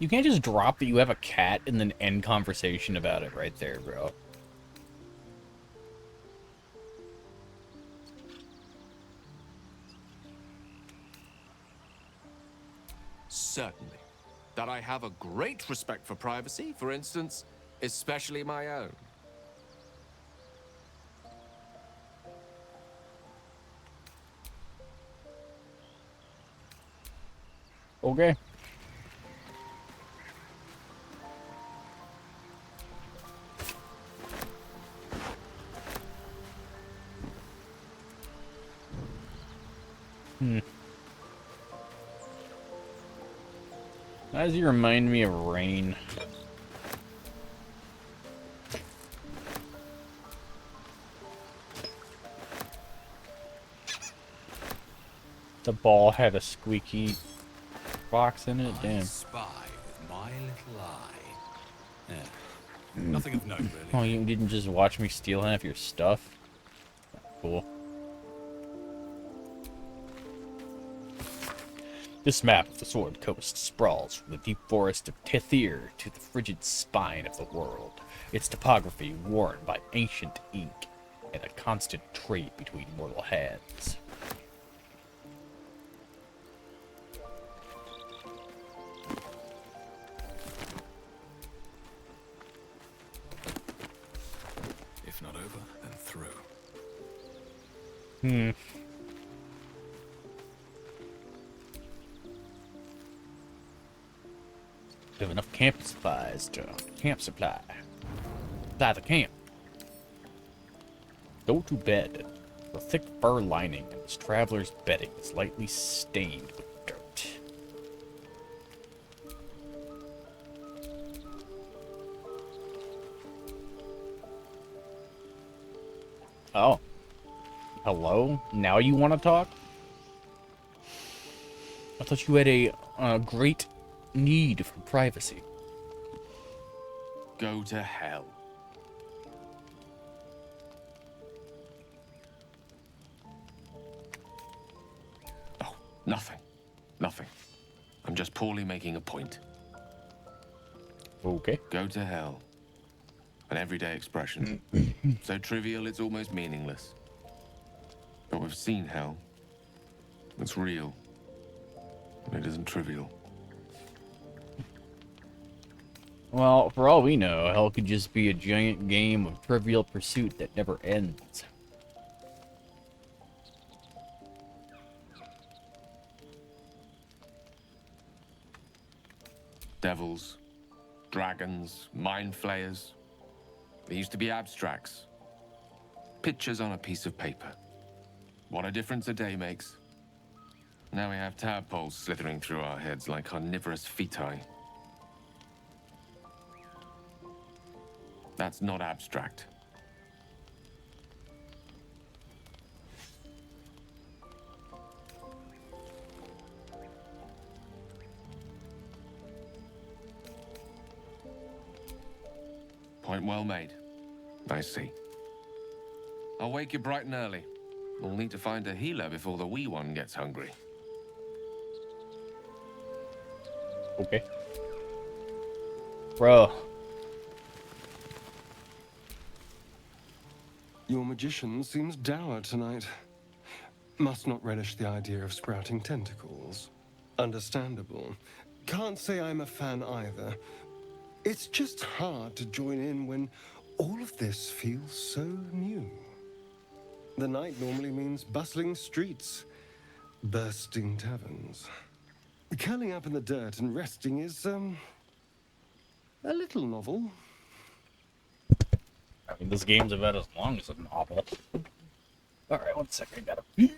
You can't just drop that you have a cat and then end conversation about it right there, bro. Certainly. That I have a great respect for privacy, for instance, especially my own. Okay. Why does he remind me of rain? The ball had a squeaky box in it. I Damn. spy with my little eye. Yeah. Nothing of note, really. Oh, you didn't just watch me steal half your stuff? Cool. This map of the Sword Coast sprawls from the deep forest of Tethir to the frigid spine of the world, its topography worn by ancient ink and a constant trade between mortal hands. If not over, then through. We have enough camp supplies to camp supply. Supply the camp. Go to bed. The thick fur lining of this traveler's bedding is lightly stained with dirt. Oh. Hello? Now you want to talk? I thought you had a great need for privacy. Go to hell. Oh, nothing. Nothing. I'm just poorly making a point. Okay. Go to hell. An everyday expression. So trivial it's almost meaningless. But we've seen hell. It's real. And it isn't trivial. Well, for all we know, hell could just be a giant game of Trivial Pursuit that never ends. Devils, dragons, mind flayers. They used to be abstracts. Pictures on a piece of paper. What a difference a day makes. Now we have tadpoles slithering through our heads like carnivorous feti. That's not abstract. Point well made. I see. I'll wake you bright and early. We'll need to find a healer before the wee one gets hungry. Okay. Bro. Your magician seems dour tonight. Must not relish the idea of sprouting tentacles. Understandable. Can't say I'm a fan either. It's just hard to join in when all of this feels so new. The night normally means bustling streets, bursting taverns. Curling up in the dirt and resting is, a little novel. I mean, this game's about as long as a novel. Alright, 1 second, I gotta pee.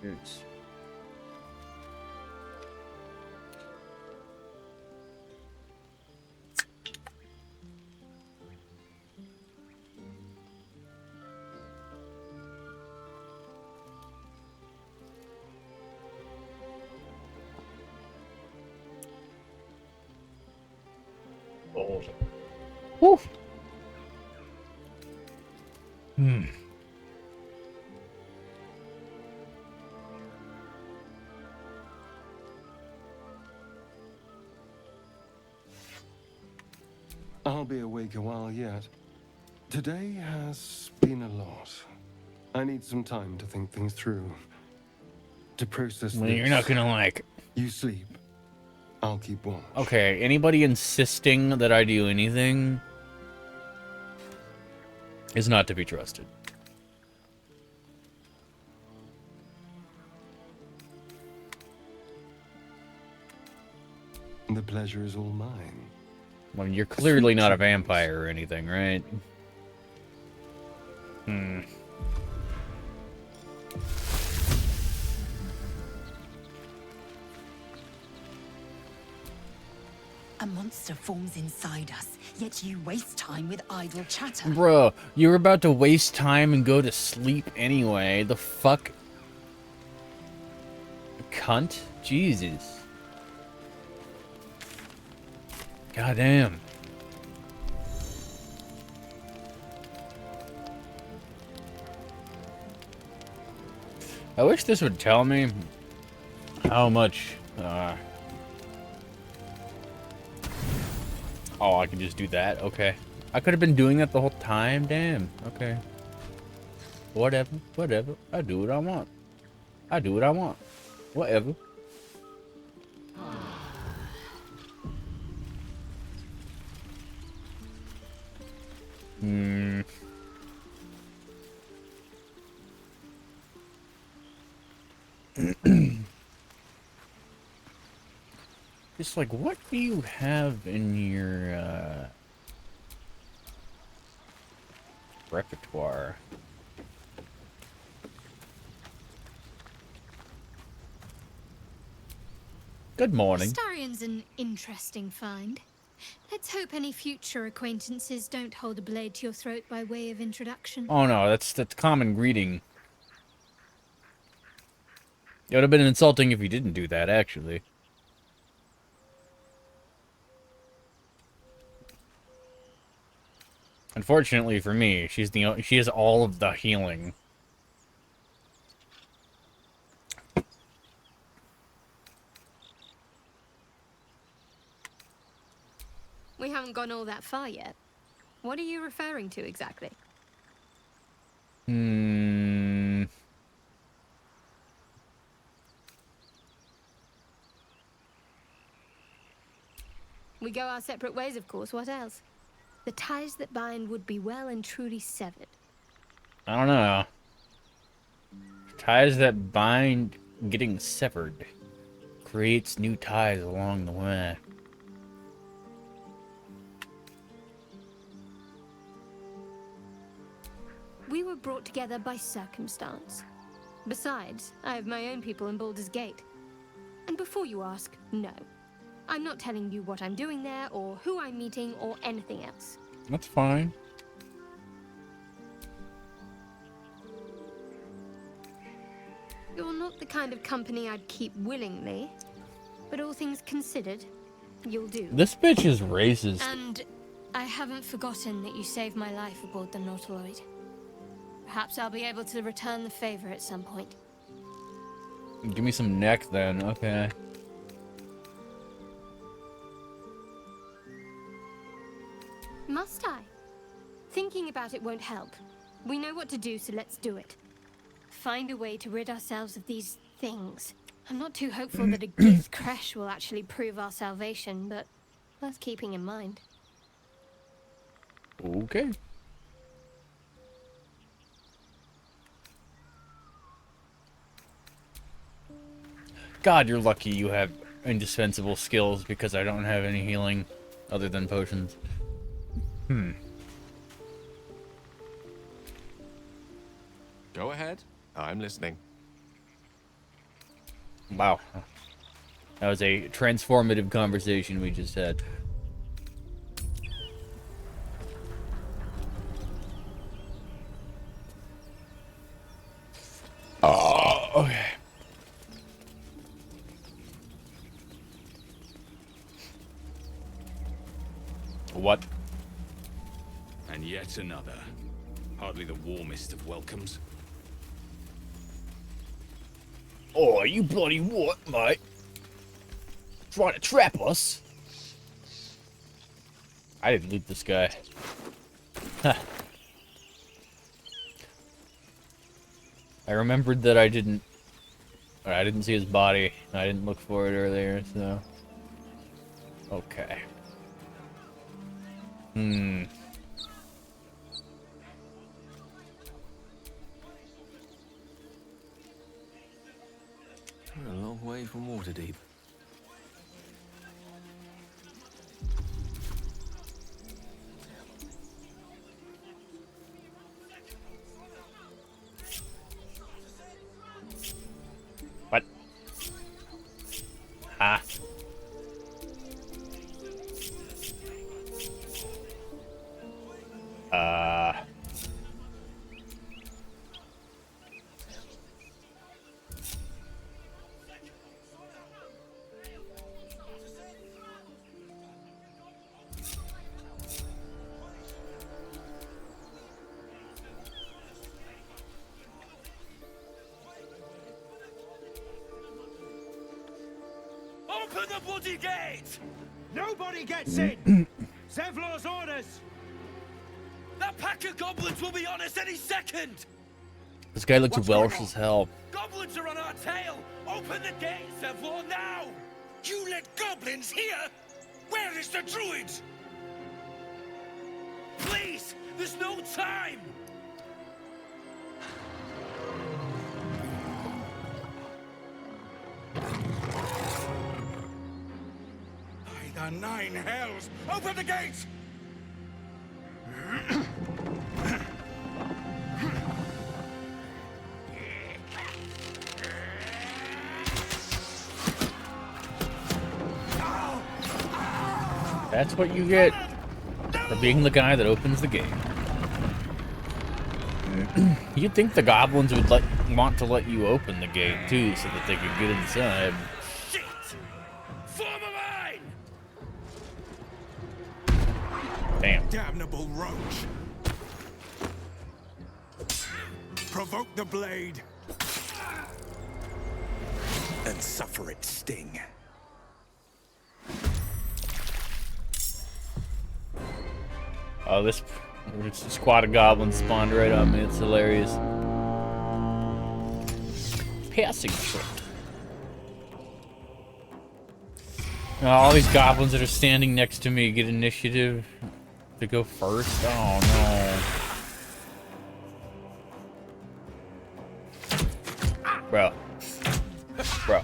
Yes. Oh. Woo. Hmm. I'll be awake a while yet. Today has been a lot. I need some time to think things through. To process Well, this. you're not gonna like it. You sleep. I'll keep watch. Okay, anybody insisting that I do anything is not to be trusted. The pleasure is all mine. Well, you're clearly not a vampire or anything, right? Hmm. A monster forms inside us, yet you waste time with idle chatter. Bro, you were about to waste time and go to sleep anyway. The fuck? Cunt? Jesus. Goddamn. I wish this would tell me how much, oh, I can just do that? Okay. I could have been doing that the whole time? Damn. Okay. Whatever. Whatever. I do what I want. I do what I want. Whatever. Hmm. Just like, what do you have in your repertoire? Good morning. Astarion's an interesting find. Let's hope any future acquaintances don't hold a blade to your throat by way of introduction. Oh no, that's common greeting. It would have been insulting if you didn't do that, actually. Unfortunately for me, she has all of the healing. We haven't gone all that far yet. What are you referring to exactly? Hmm. We go our separate ways, of course. What else? The ties that bind would be well and truly severed. I don't know. Ties that bind getting severed creates new ties along the way. We were brought together by circumstance. Besides, I have my own people in Baldur's Gate. And before you ask, no. I'm not telling you what I'm doing there, or who I'm meeting, or anything else. That's fine. You're not the kind of company I'd keep willingly, but all things considered, you'll do. This bitch is racist. And I haven't forgotten that you saved my life aboard the Nautiloid. Perhaps I'll be able to return the favor at some point. Give me some neck then, okay. Must I? Thinking about it won't help. We know what to do, so let's do it. Find a way to rid ourselves of these things. I'm not too hopeful that a gift crash will actually prove our salvation, but worth keeping in mind. Okay. God, you're lucky you have indispensable skills because I don't have any healing other than potions. Go ahead. I'm listening. Wow. That was a transformative conversation we just had. Oh, okay. What? And yet another. Hardly the warmest of welcomes. Oh, you bloody what, mate? Trying to trap us? I didn't loot this guy. Huh. I remembered that I didn't see his body. I didn't look for it earlier, so... Okay. We're a long way from Waterdeep. What? Ah. Open the bloody gate! Nobody gets in! Zevlor's orders! That pack of goblins will be on us any second! This guy looks Welsh as hell. Goblins are on our tail! Open the gate, Zevlor, now! You let goblins here? Where is the druid? Please! There's no time! By the 9 hells! Open the gates! That's what you get for being the guy that opens the gate. You'd think the goblins would want to let you open the gate too, so that they could get inside. Shit! Form a line! Damn. Damnable roach! Provoke the blade! And suffer its sting. Oh, this squad of goblins spawned right on me. It's hilarious. Passing shot. All these goblins that are standing next to me get initiative to go first. Oh no. Bro. Bro.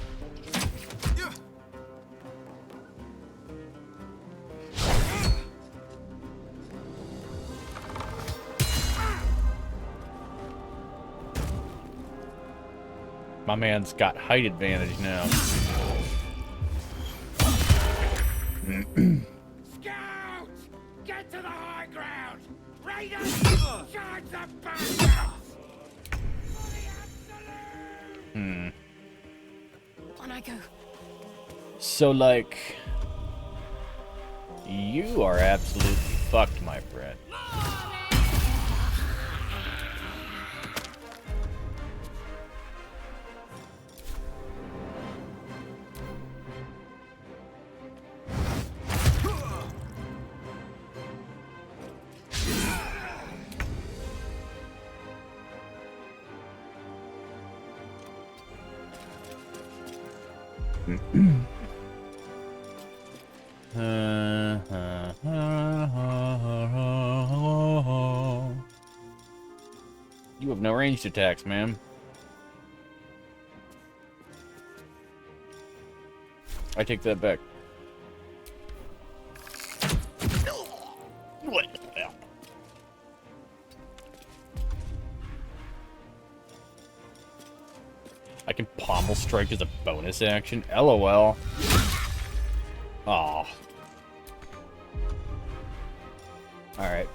My man's got height advantage now. Scouts! Get to the high ground! Raiders! Charge the bastards! On I go. So, like, you are absolutely fucked, my friend. You have no ranged attacks, man. I take that back. What the hell? I can pommel strike as a bonus action. LOL. Aw. Alright.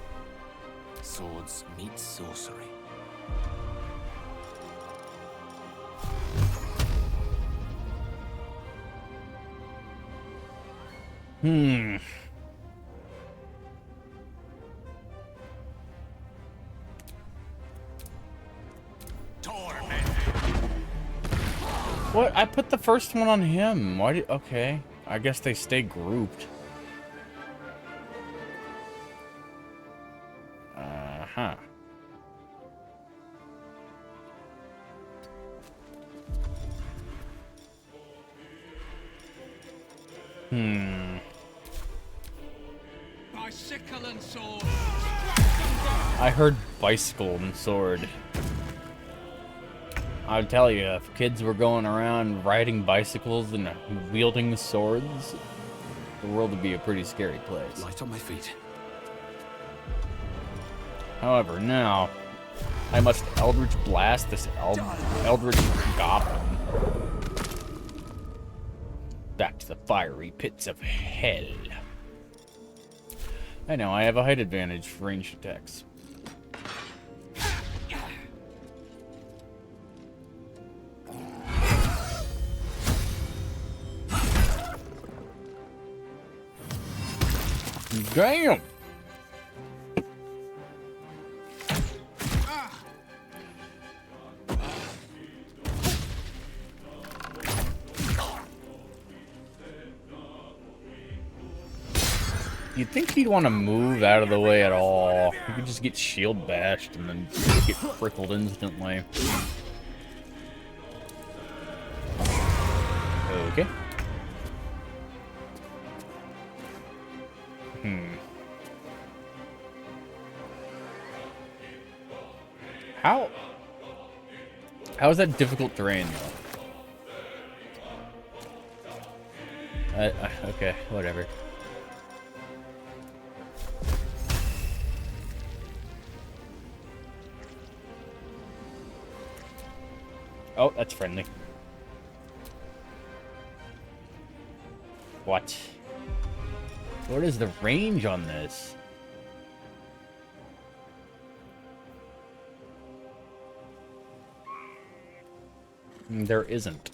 Swords meet sorcery. What? I put the first one on him. Why did... Okay. I guess they stay grouped. Uh-huh. Bicycle and sword! I heard bicycle and sword. I'll tell you, if kids were going around riding bicycles and wielding swords, the world would be a pretty scary place. Light on my feet. However, now, I must Eldritch Blast this Eldritch Goblin back to the fiery pits of hell. I know, I have a height advantage for ranged attacks. Damn! You'd think he'd want to move out of the way at all. He could just get shield bashed and then get frickled instantly. Okay. How is that difficult terrain, though? Okay, whatever. Oh, that's friendly. What? What is the range on this? There isn't.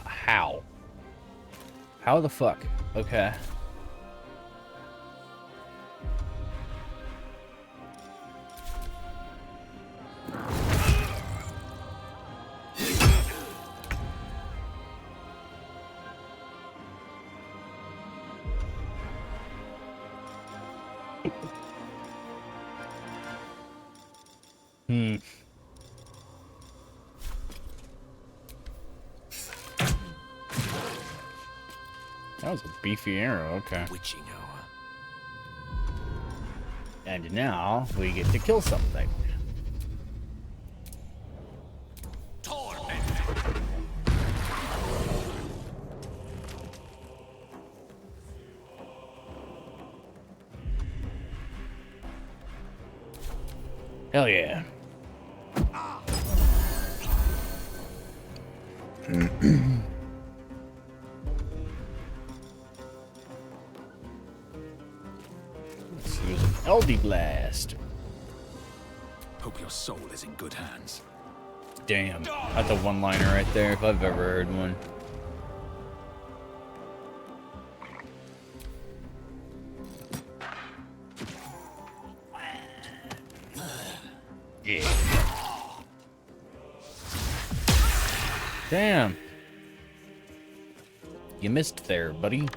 How? How the fuck? Okay. That was a beefy arrow, okay. Witching hour. And now we get to kill something. Hell yeah. Let's use an LD blast. Hope your soul is in good hands. Damn, that's a one-liner right there if I've ever heard one. Yeah. Damn. You missed there, buddy.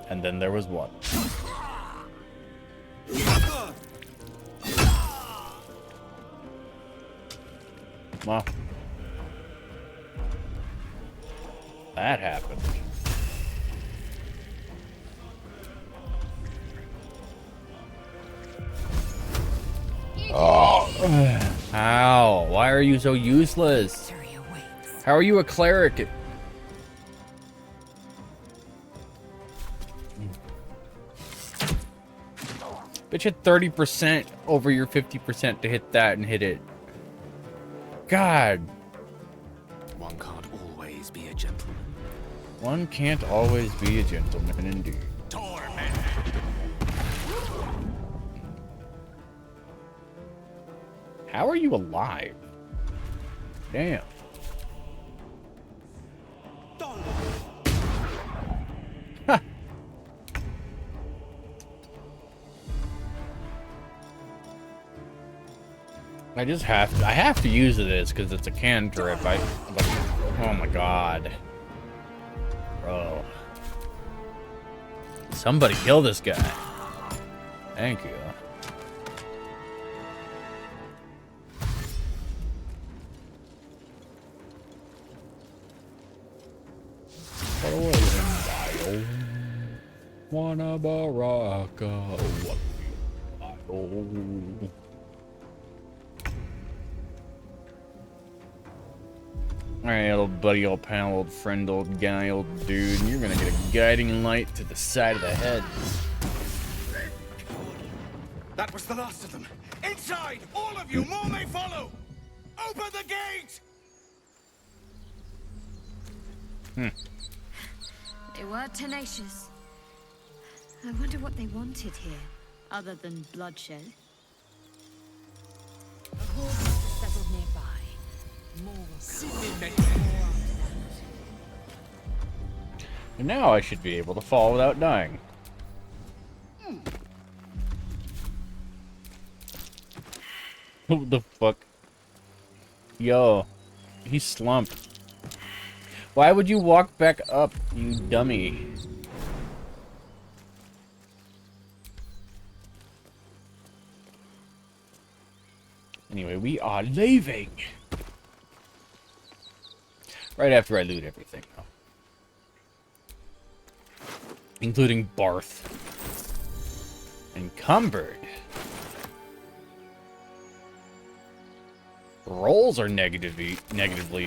And then there was one. Well, that happened. Oh. How? Why are you so useless? How are you a cleric? Bitch had 30% over your 50% to hit that and hit it. God. One can't always be a gentleman. One can't always be a gentleman, indeed. Torment. How are you alive? Damn. Ha. I have to use this because it's a cantrip. Oh my god. Bro. Somebody kill this guy. Thank you. Wanna baraka. Alright, old buddy, old pal, old friend, old guy, old dude, and you're gonna get a guiding light to the side of the head. That was the last of them. Inside! All of you! More may follow! Open the gate! They were tenacious. I wonder what they wanted here, other than bloodshed. A horde must have settled nearby. More will come. And now I should be able to fall without dying. What the fuck? Yo, he slumped. Why would you walk back up, you dummy? Anyway, we are leaving. Right after I loot everything, though. Including Barth. Encumbered. Rolls are negatively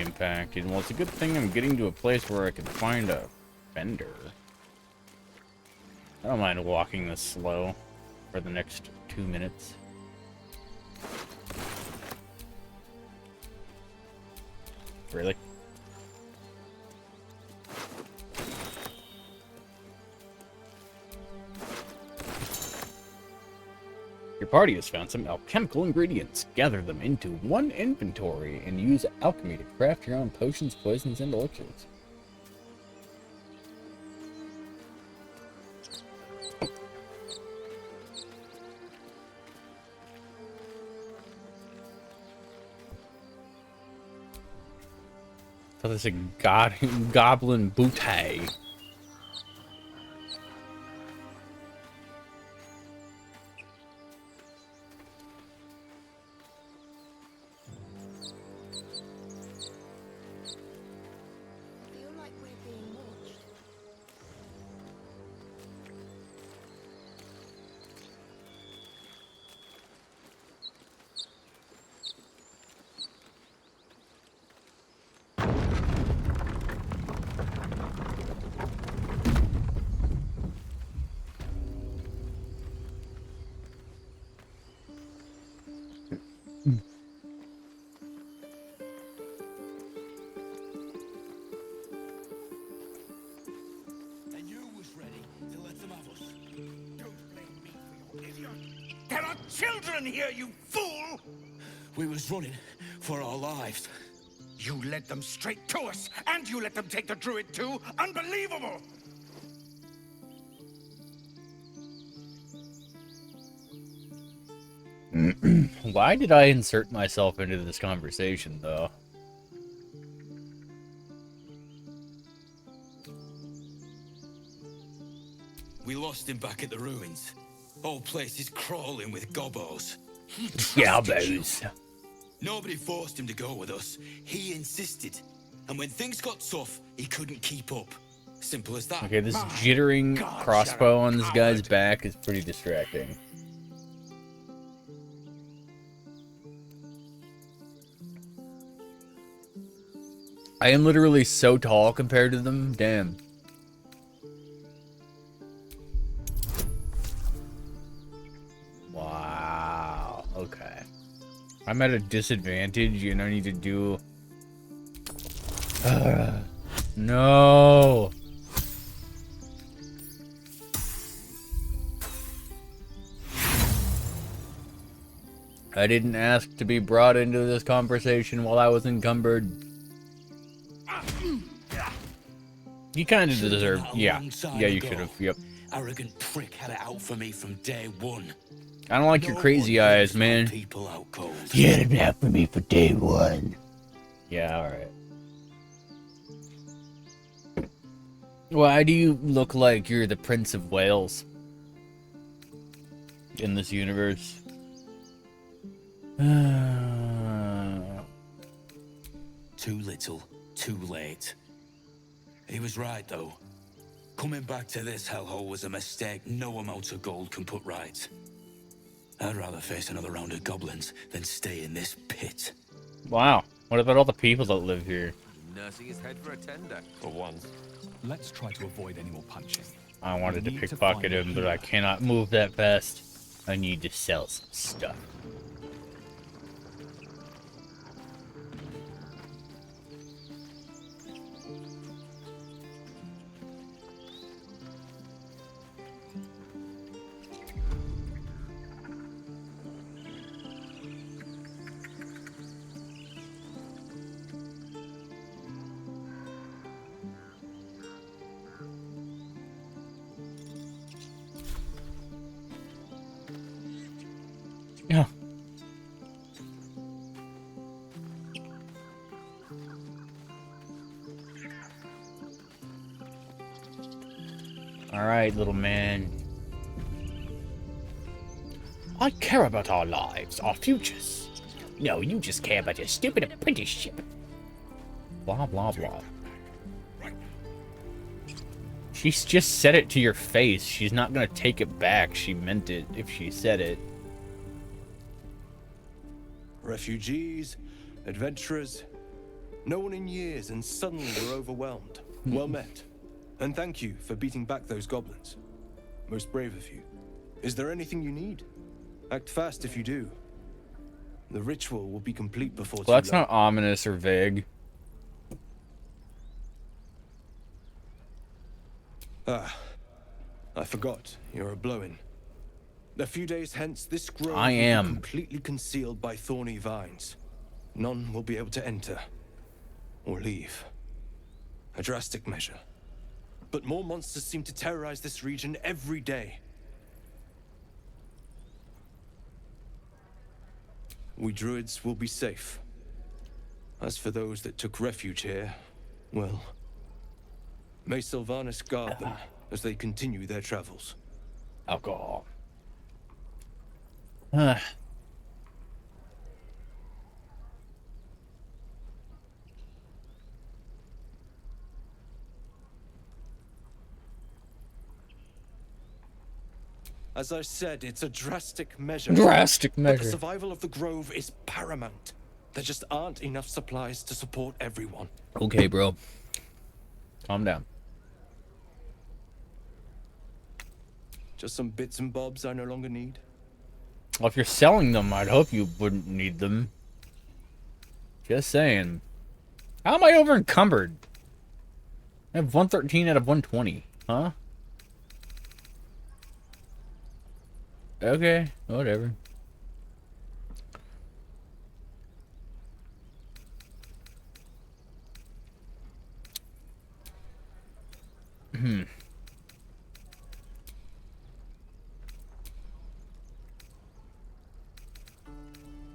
impacted. Well, it's a good thing I'm getting to a place where I can find a vendor. I don't mind walking this slow for the next 2 minutes. Really? Your party has found some alchemical ingredients. Gather them into one inventory and use alchemy to craft your own potions, poisons, and elixirs. So there's a goblin bootay. There are children here, you fool! We was running for our lives. You led them straight to us, and you let them take the druid too? Unbelievable! Why did I insert myself into this conversation, though? We lost him back at the ruins. Whole place is crawling with gobos. Gobos. Nobody forced him to go with us. He insisted. And when things got tough, he couldn't keep up. Simple as that. Okay, this jittering crossbow on this guy's back is pretty distracting. I am literally so tall compared to them. Damn. Wow. Okay. I'm at a disadvantage and I need to do... No. I didn't ask to be brought into this conversation while I was encumbered. You kind of deserve... Yeah. Yeah, you should have. Yep. Arrogant prick had it out for me from day one. I don't like your crazy eyes, man. People out cold. You had it out for me for day one. Yeah, alright. Why do you look like you're the Prince of Wales in this universe? Too little, too late. He was right, though. Coming back to this hellhole was a mistake no amount of gold can put right. I'd rather face another round of goblins than stay in this pit. Wow. What about all the people that live here? Nursing his head for a tender. For once. Let's try to avoid any more punching. I wanted to pickpocket him, but I cannot move that fast. I need to sell some stuff. Alright, little man. I care about our lives, our futures. No, you just care about your stupid apprenticeship. Blah, blah, blah. She's just said it to your face. She's not gonna take it back. She meant it if she said it. Refugees, adventurers, no one in years, and suddenly we're overwhelmed. Well met. And thank you for beating back those goblins. Most brave of you. Is there anything you need? Act fast if you do. The ritual will be complete before Well, that's too long. not ominous or vague. Ah, I forgot. You're a blow-in. A few days hence, this grove I will am. be completely concealed by thorny vines. None will be able to enter or leave. A drastic measure. But more monsters seem to terrorize this region every day. We druids will be safe. As for those that took refuge here, well, may Sylvanas guard them as they continue their travels. Alcohol. As I said, it's a drastic measure. Drastic But measure. the survival of the grove is paramount. There just aren't enough supplies to support everyone. Okay, bro. Calm down. Just some bits and bobs I no longer need. Well, if you're selling them, I'd hope you wouldn't need them. Just saying. How am I over encumbered? I have 113 out of 120. Huh? Okay, whatever.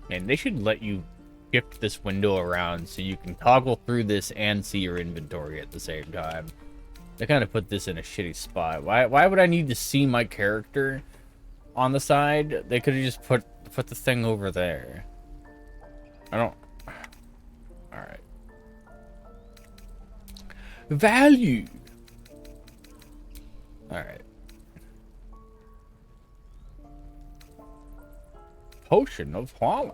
Man, they should let you shift this window around so you can toggle through this and see your inventory at the same time. They kind of put this in a shitty spot. Why would I need to see my character on the side? They could have just put the thing over there. I don't... Alright. Value! Alright. Potion of Falling.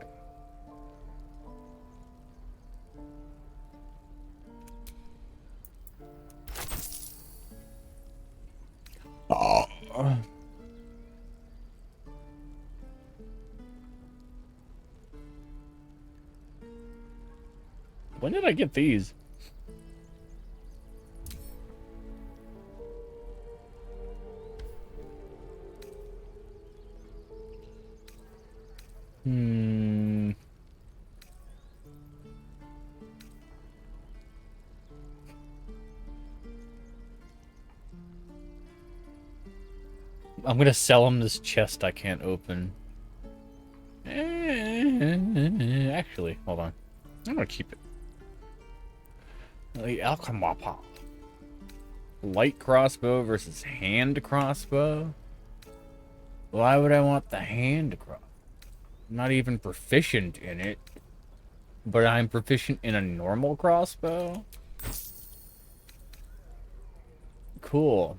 Oh. When did I get these? I'm gonna sell him this chest I can't open. Actually, hold on. I'm gonna keep it. The Alchemapa. Light crossbow versus hand crossbow? Why would I want the hand crossbow? I'm not even proficient in it. But I'm proficient in a normal crossbow? Cool.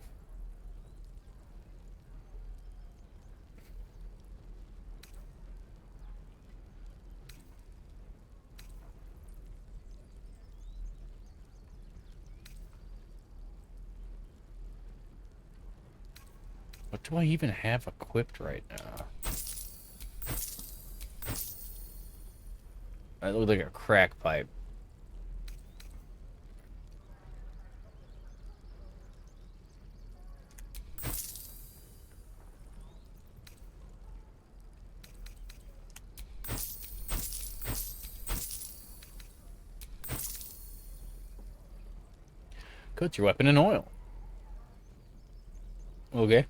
What do I even have equipped right now? That looks like a crack pipe. Coat your weapon in oil. Okay.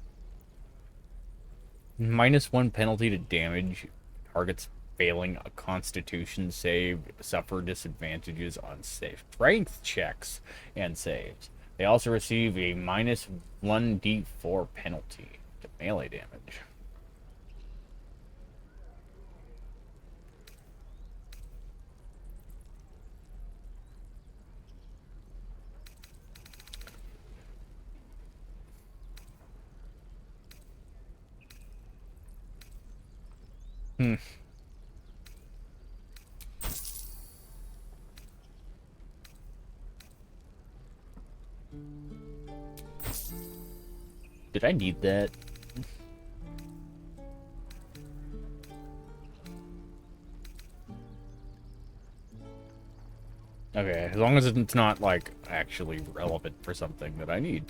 -1 penalty to damage. Targets failing a constitution save suffer disadvantages on safe strength checks and saves. They also receive a minus 1d4 penalty to melee damage. Hmm. Did I need that? Okay, as long as it's not, like, actually relevant for something that I need.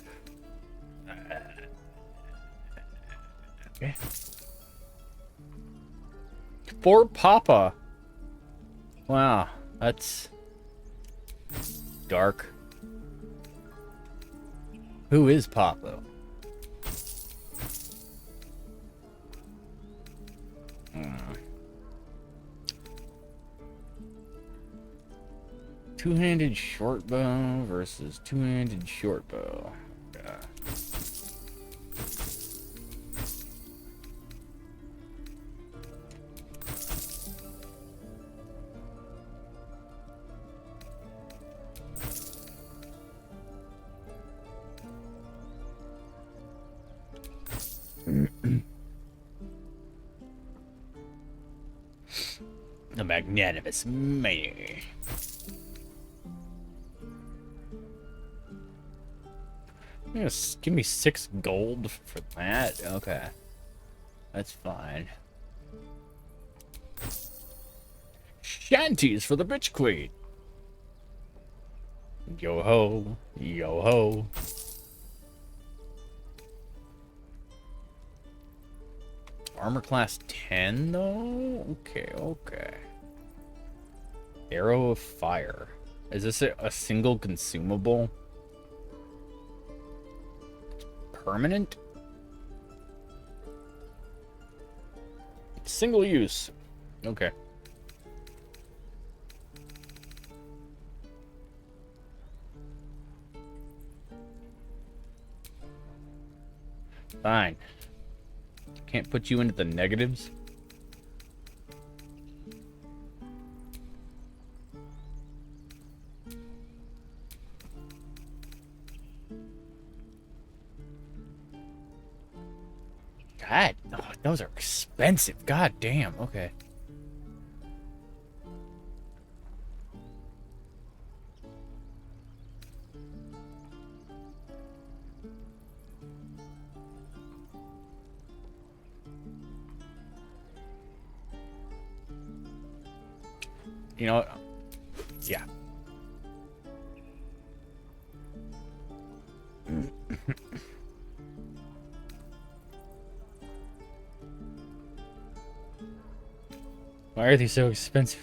Okay. For Papa! Wow, that's... dark. Who is Papa? Two-handed short bow versus two-handed short bow. Yeah. The magnanimous me. Yes, give me 6 gold for that. Okay, that's fine. Shanties for the bitch queen. Yo ho, yo ho. Armor class 10 though? Okay, okay. Arrow of fire. Is this a single consumable? Permanent? Single use. Okay. Fine. Can't put you into the negatives. God, oh, those are expensive. God damn. Okay. You know, yeah. Why are they so expensive?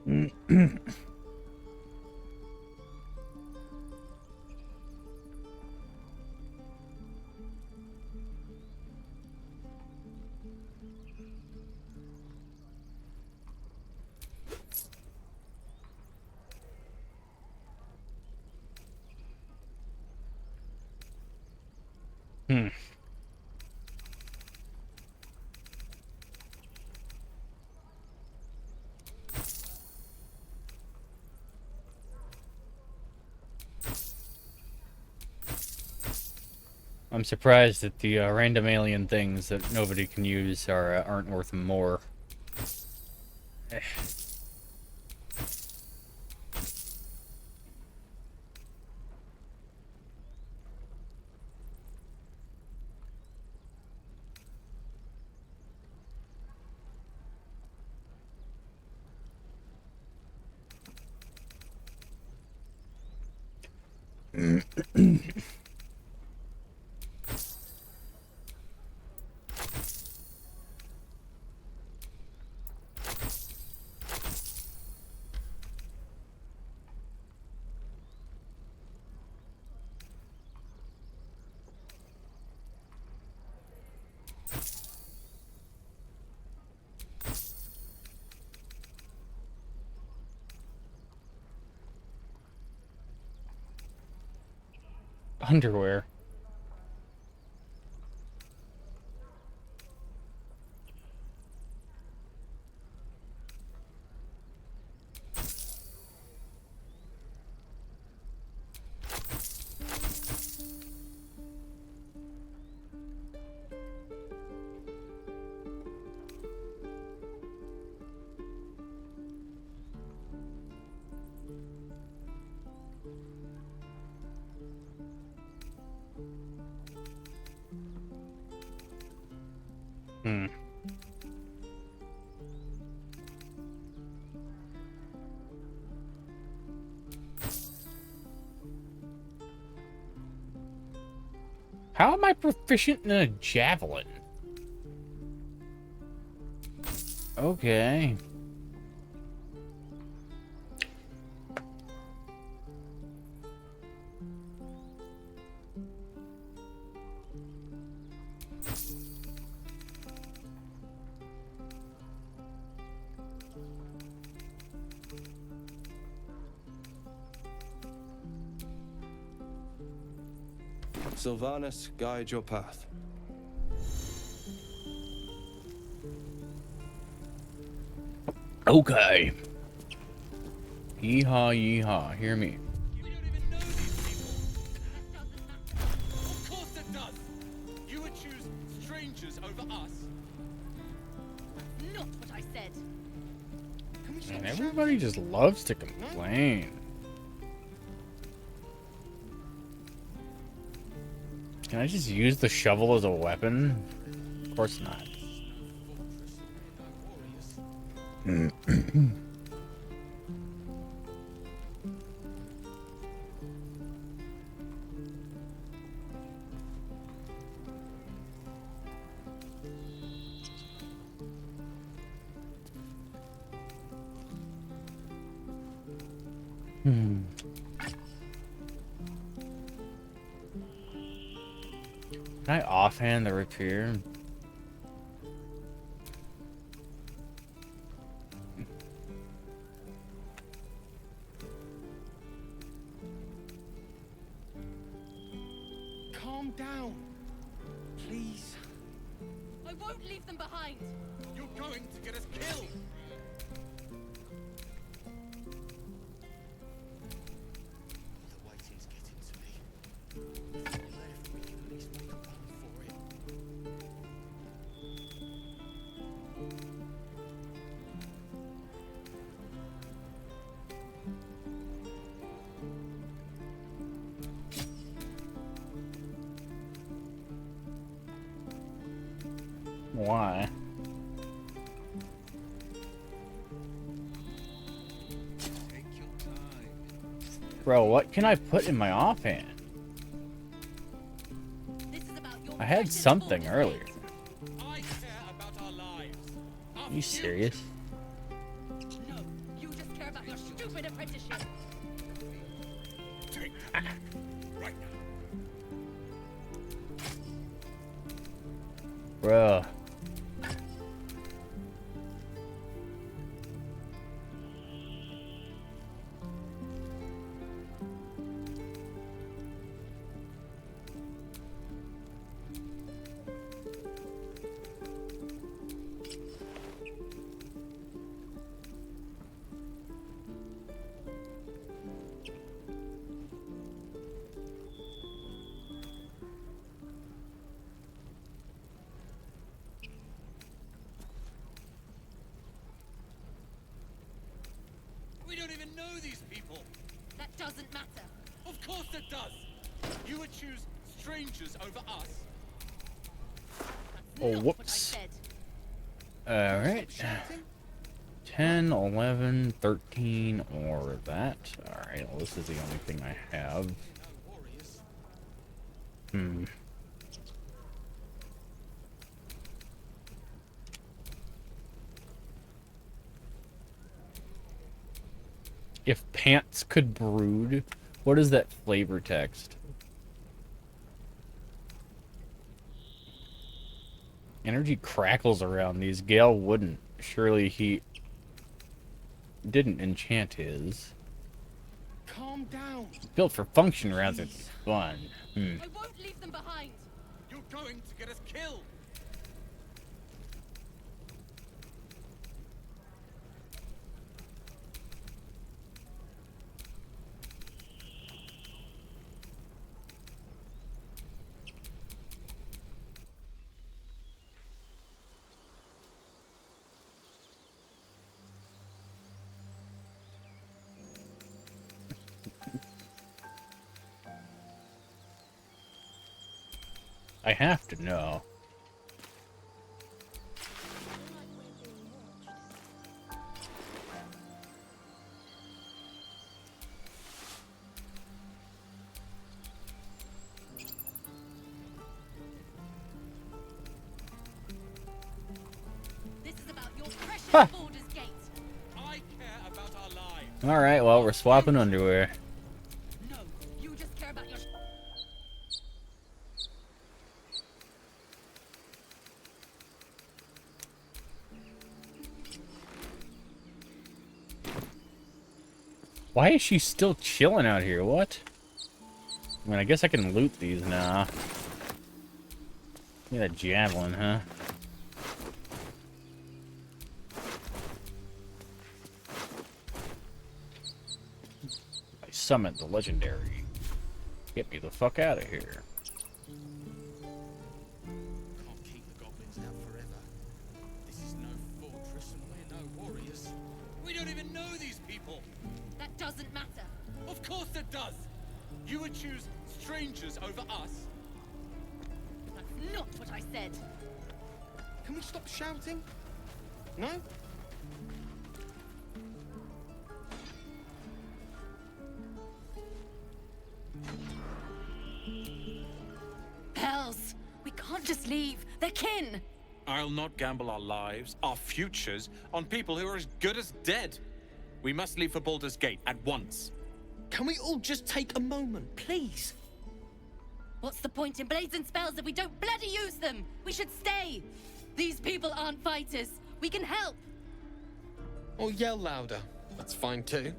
Hmm. I'm surprised that the random alien things that nobody can use aren't worth more. Eh. Underwear. Hmm. How am I proficient in a javelin? Okay. Sylvanus, guide your path. Okay. Yeehaw, yeehaw. Hear me. We don't even know these people. Of course it does. You would choose strangers over us. Not what I said. Can we stop And everybody just loves to complain. Can I just use the shovel as a weapon? Of course not. Can I offhand the repair? Calm down, please. I won't leave them behind. You're going to get us killed. The waiting's getting to me. If we can at least make a run for it. Why? Take your time. Bro, what can I put in my offhand? This is about your I had precious something fortune. earlier. I care about our lives. Are you serious? No, you just care about your stupid apprenticeship. Take that. Right now. Bruh. We don't even know these people. That doesn't matter. Of course it does. You would choose strangers over us. Oh, Not whoops. what I said. Alright. 10, 11, 13, or that. Alright, well, this is the only thing I have. If pants could brood, what is that flavor text? Energy crackles around these. Gale wouldn't. Surely he didn't enchant his. Calm down. Built for function rather than fun. I won't leave them behind. You're going to get us killed. I have to know. This is about your precious Ha! Baldur's Gate. I care about our lives. Alright, well, we're swapping underwear. No, you just care about your. Why is she still chilling out here? What? I mean, I guess I can loot these now. Look at that javelin, huh? I summoned the legendary. Get me the fuck out of here. Can't keep the goblins out forever. This is no fortress and we're no warriors. We don't even know these people. That doesn't matter. Of course it does. You would choose strangers over us. That's not what I said. Can we stop shouting? No? Hells! We can't just leave. They're kin. I'll not gamble our lives, our futures, on people who are as good as dead. We must leave for Baldur's Gate at once. Can we all just take a moment, please? What's the point in blades and spells if we don't bloody use them? We should stay. These people aren't fighters. We can help. Or yell louder. That's fine too.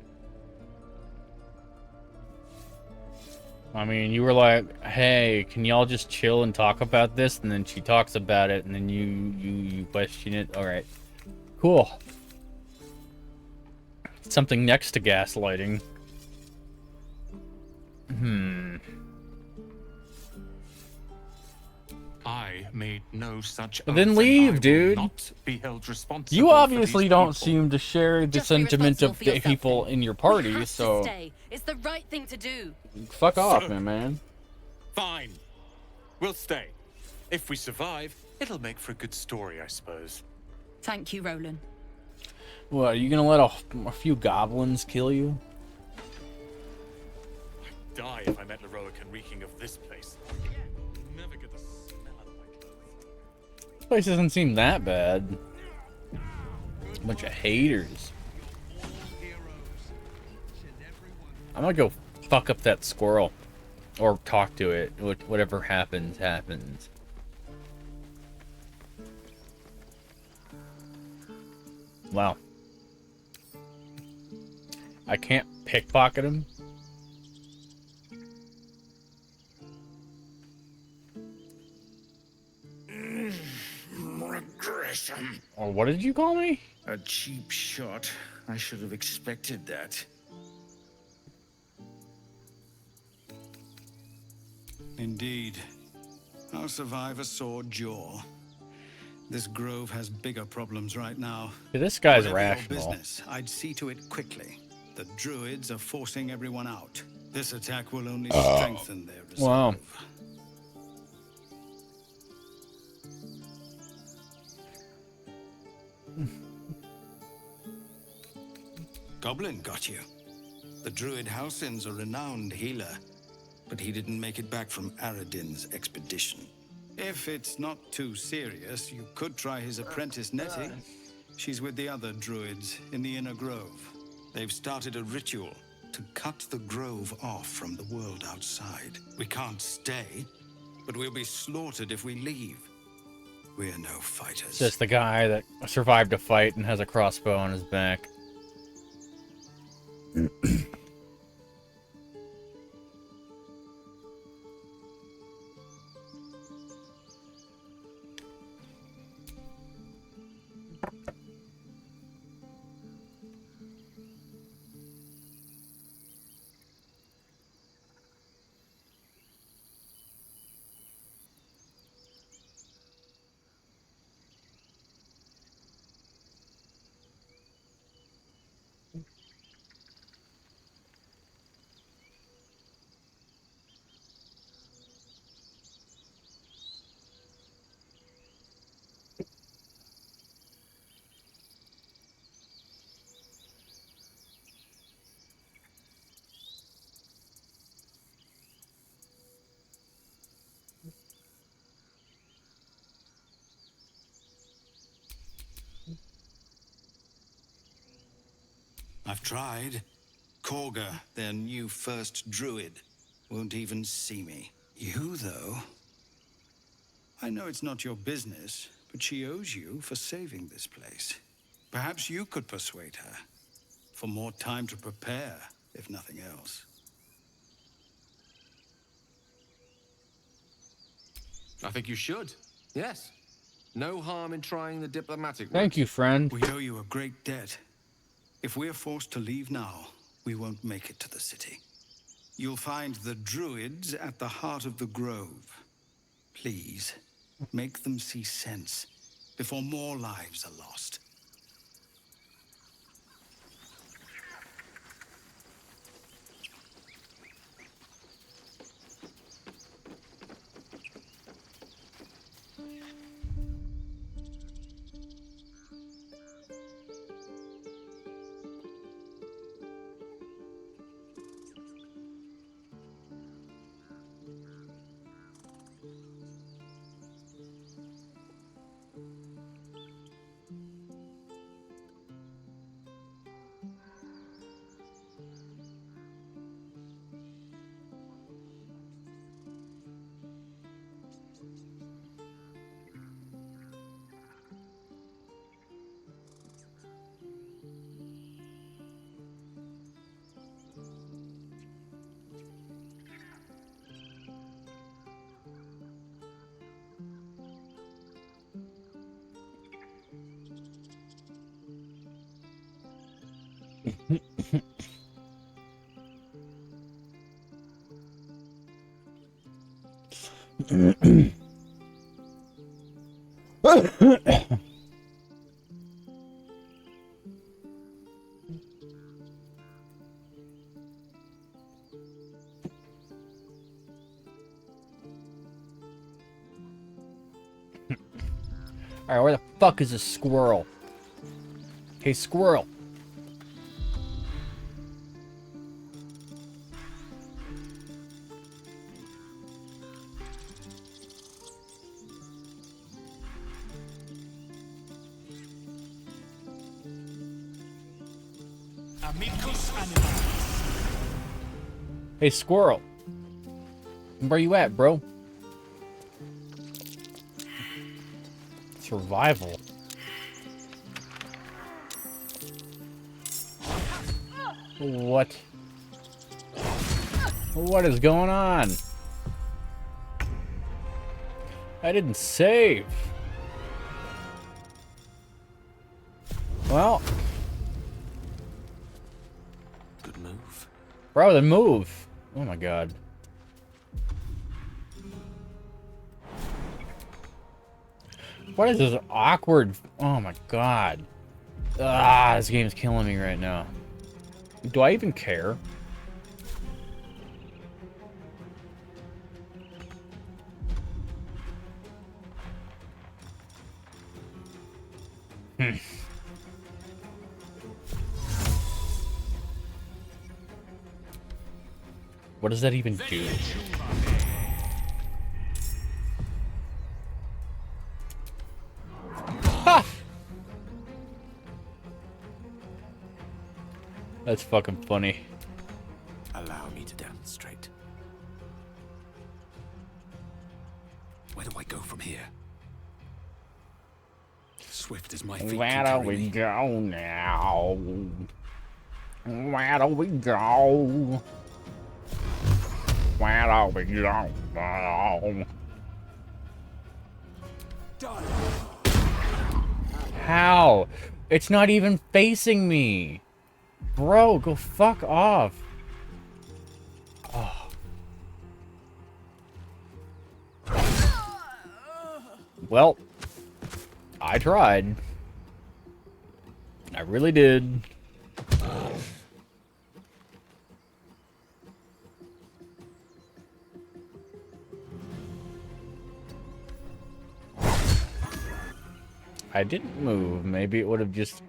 I mean, you were like, hey, can y'all just chill and talk about this? And then she talks about it, and then you question it. Alright. Cool. Something next to gaslighting. I made no such Well, then oath, and leave, I will dude. Not be held responsible You for obviously these don't people. seem to share the Just be sentiment of responsible for the yourself, people then. in your We party, have so to stay. It's the right thing to do. fuck off, So- man. Fine. We'll stay. If we survive, it'll make for a good story, I suppose. Thank you, Roland. What, are you gonna let a few goblins kill you? I'd die if I met Leroican reeking of this place. Never get the smell out of my clothes. This place doesn't seem that bad. A bunch of haters. I'm gonna go fuck up that squirrel. Or talk to it. Whatever happens, happens. Wow. I can't pickpocket him? Regression. Or what did you call me? A cheap shot. I should have expected that. Indeed. I'll survive a sore jaw. This grove has bigger problems right now. Yeah, this guy's Whatever your rational. business, I'd see to it quickly. The druids are forcing everyone out. This attack will only strengthen their resolve. Wow. Goblin got you. The druid Halsin's a renowned healer. but he didn't make it back from Aradin's expedition. If it's not too serious, you could try his apprentice Nettie. She's with the other druids in the Inner Grove. They've started a ritual to cut the grove off from the world outside. We can't stay, but we'll be slaughtered if we leave. We're no fighters. It's just the guy that survived a fight and has a crossbow on his back. I've tried. Korga, their new first druid, won't even see me. You, though? I know it's not your business, but she owes you for saving this place. Perhaps you could persuade her. For more time to prepare, if nothing else. I think you should. Yes. No harm in trying the diplomatic route. Thank you, friend. We owe you a great debt. If we're forced to leave now, we won't make it to the city. You'll find the druids at the heart of the grove. Please, make them see sense before more lives are lost. Alright, where the fuck is a squirrel? Hey, squirrel. Hey, squirrel. Where you at, bro? Survival. What? What is going on? I didn't save. Well. Good move. Bro, the move. Oh my god. What is this awkward? Oh my god. Ah, this game's killing me right now. Do I even care? What does that even do? Ha! That's fucking funny. Allow me to demonstrate. Where do I go from here? Swift as my feet Where can do carry we me. go now? Where do we go? Where do we go now? How? It's not even facing me. Bro, go fuck off. Oh. Well, I tried. I really did. I didn't move. Maybe it would have just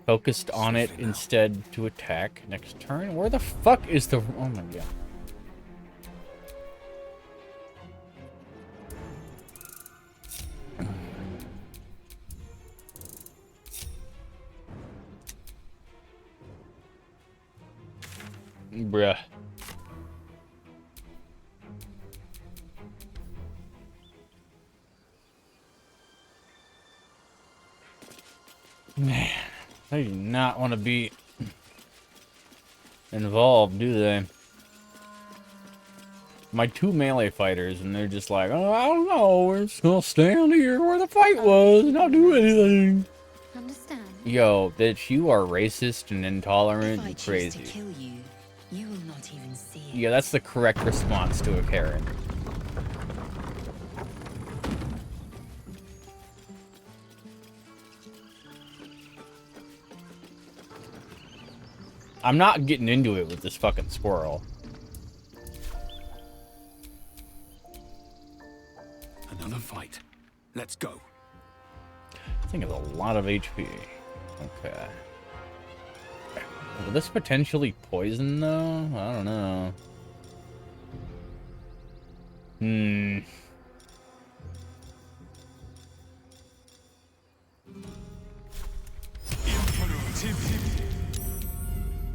focused on it instead to attack next turn. Where the fuck is the... Oh my god. Bruh. Man, they do not want to be involved, do they? My two melee fighters, and they're just like, oh, I don't know, we're just gonna stand here where the fight was and not do anything. Understand? Yo, bitch, you are racist and intolerant If I and choose crazy. to kill you, you will not even see it. Yeah, that's the correct response to a Karen. I'm not getting into it with this fucking squirrel. Another fight. Let's go. I think it's a lot of HP. Okay. Will this potentially poison, though? I don't know.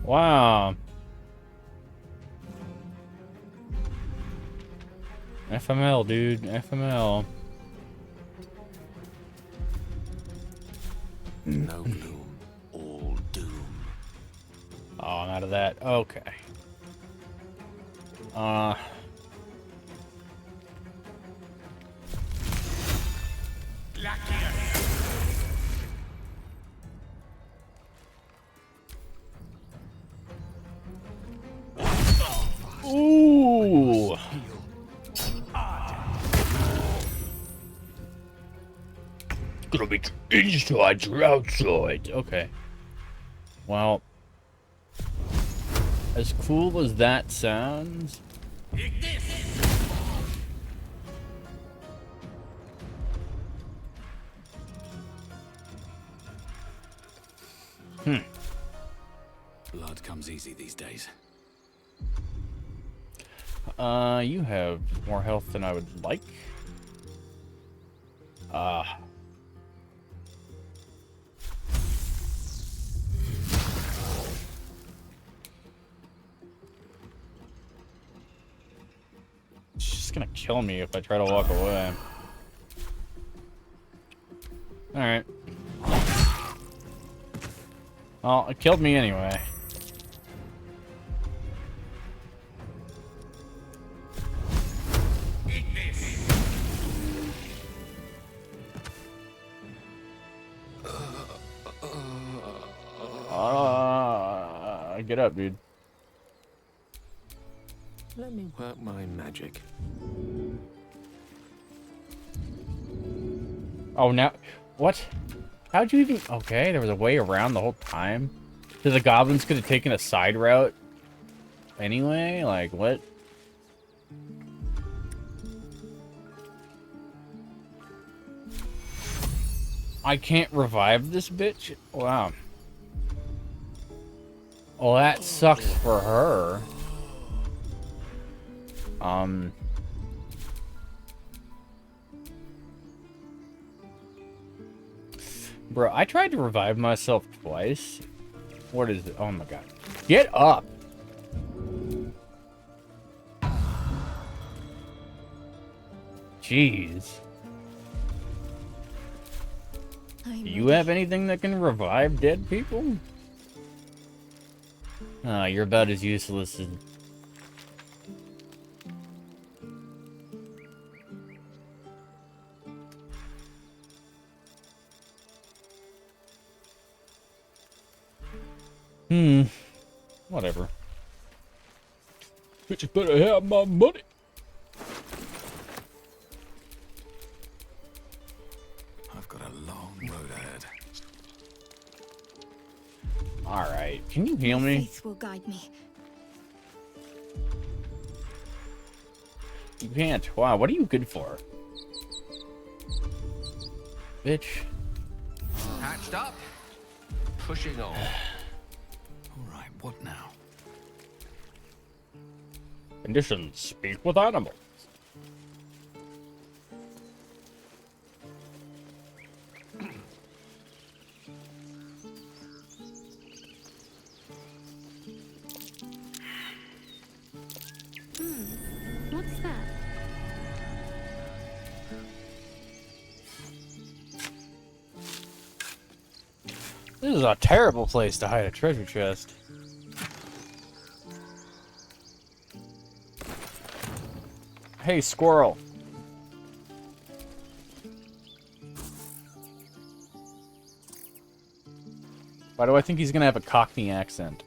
Wow. FML, dude. FML. No gloom, all doom. Oh, I'm out of that. Okay. Ooh. Gonna be inside or outside. Okay. Well, as cool as that sounds. Blood comes easy these days. You have more health than I would like. She's just gonna kill me if I try to walk away. Alright. Well, it killed me anyway. Get up, dude. Let me work my magic. Oh, now... What? How'd you even... Okay, there was a way around the whole time? So the goblins could have taken a side route anyway? Like, what? I can't revive this bitch? Wow. Well, that sucks for her. Bro, I tried to revive myself twice. What is it? Oh my god. Get up! Jeez. Do you have anything that can revive dead people? Ah, you're about as useless as... Whatever. But you better have my money. I've got a long road ahead. Alright, can you heal me? Faith will guide me. You can't. Wow, what are you good for? Bitch. Hatched up. Pushing on. All right, what now? Conditions. Speak with animals. What's that? This is a terrible place to hide a treasure chest. Hey, squirrel. Why do I think he's gonna have a Cockney accent?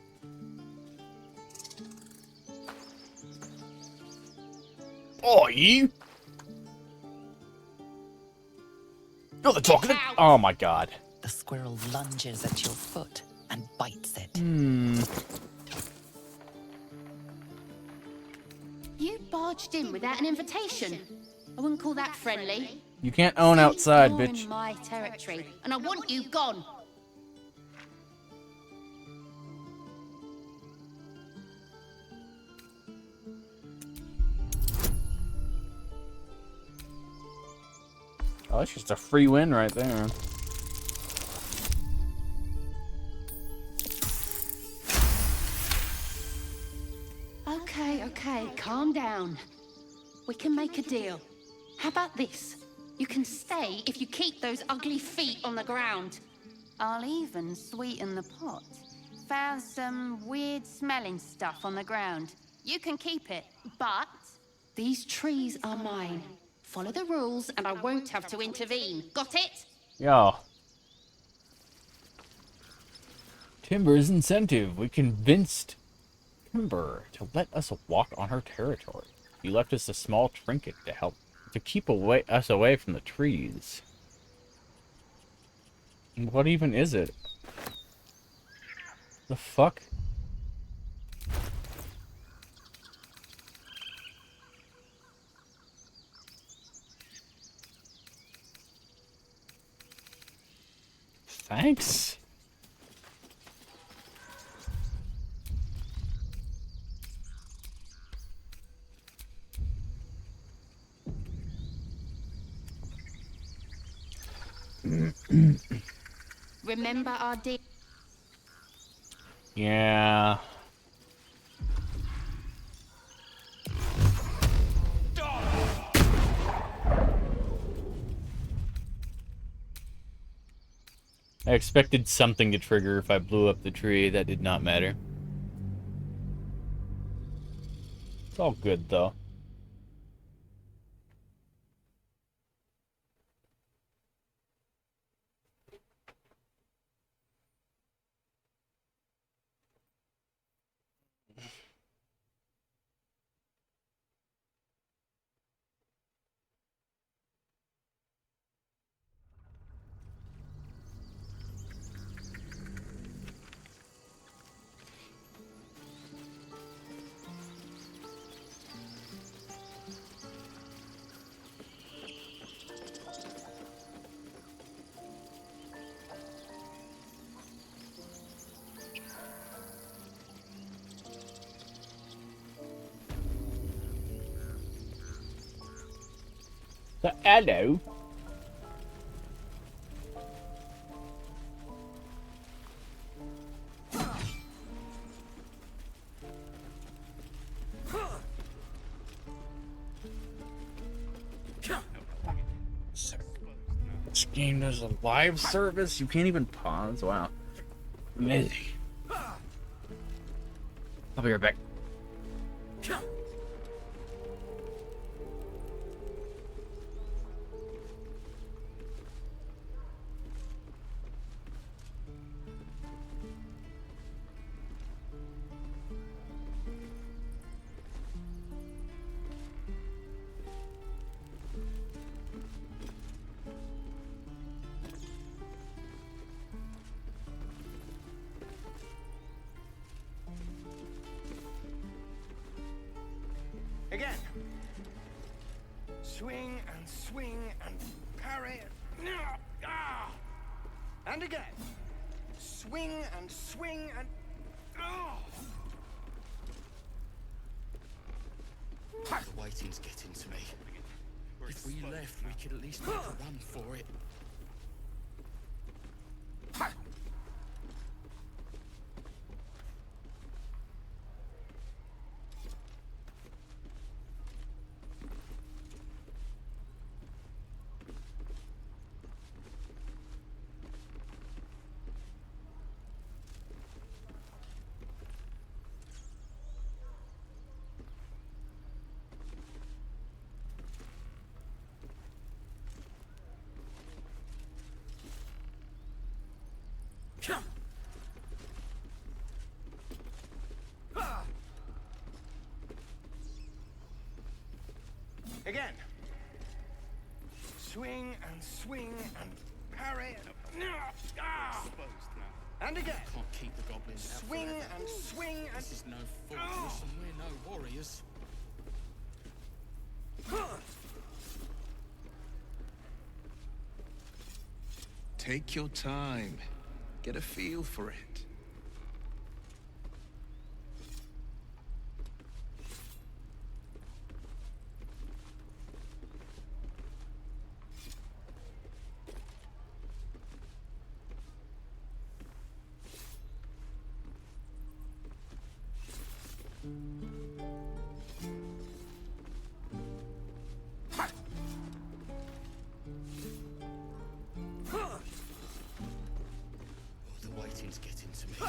Oh, you? You're the talk of the... Oh my god. The squirrel lunges at your foot and bites it. You barged in without an invitation. I wouldn't call that friendly. You can't own outside, You're bitch. in my territory, and I want you gone. Oh, that's just a free win right there. Okay, calm down. We can make a deal. How about this? You can stay if you keep those ugly feet on the ground. I'll even sweeten the pot. Found some weird smelling stuff on the ground. You can keep it, but these trees are mine. Follow the rules and I won't have to intervene. Got it? Yo. Timber's incentive. We convinced Timber to let us walk on her territory. You left us a small trinket to help to keep us away from the trees. What even is it? The fuck? Thanks. Remember our deal? Yeah. I expected something to trigger if I blew up the tree. That did not matter. It's all good, though. Hello. This game does a live service? You can't even pause? Wow. Amazing. I'll be right back. Again. Swing and swing and parry. Ah! And again. Swing and swing and. Oh! The waiting's getting to me. If we left, we could at least make a run for it. Again. Swing and swing and parry. Ah! And again. Can't keep the goblins out Swing forever. and swing and. This is no fortress and we're no warriors. Take your time. Get a feel for it. The waiting's getting to me.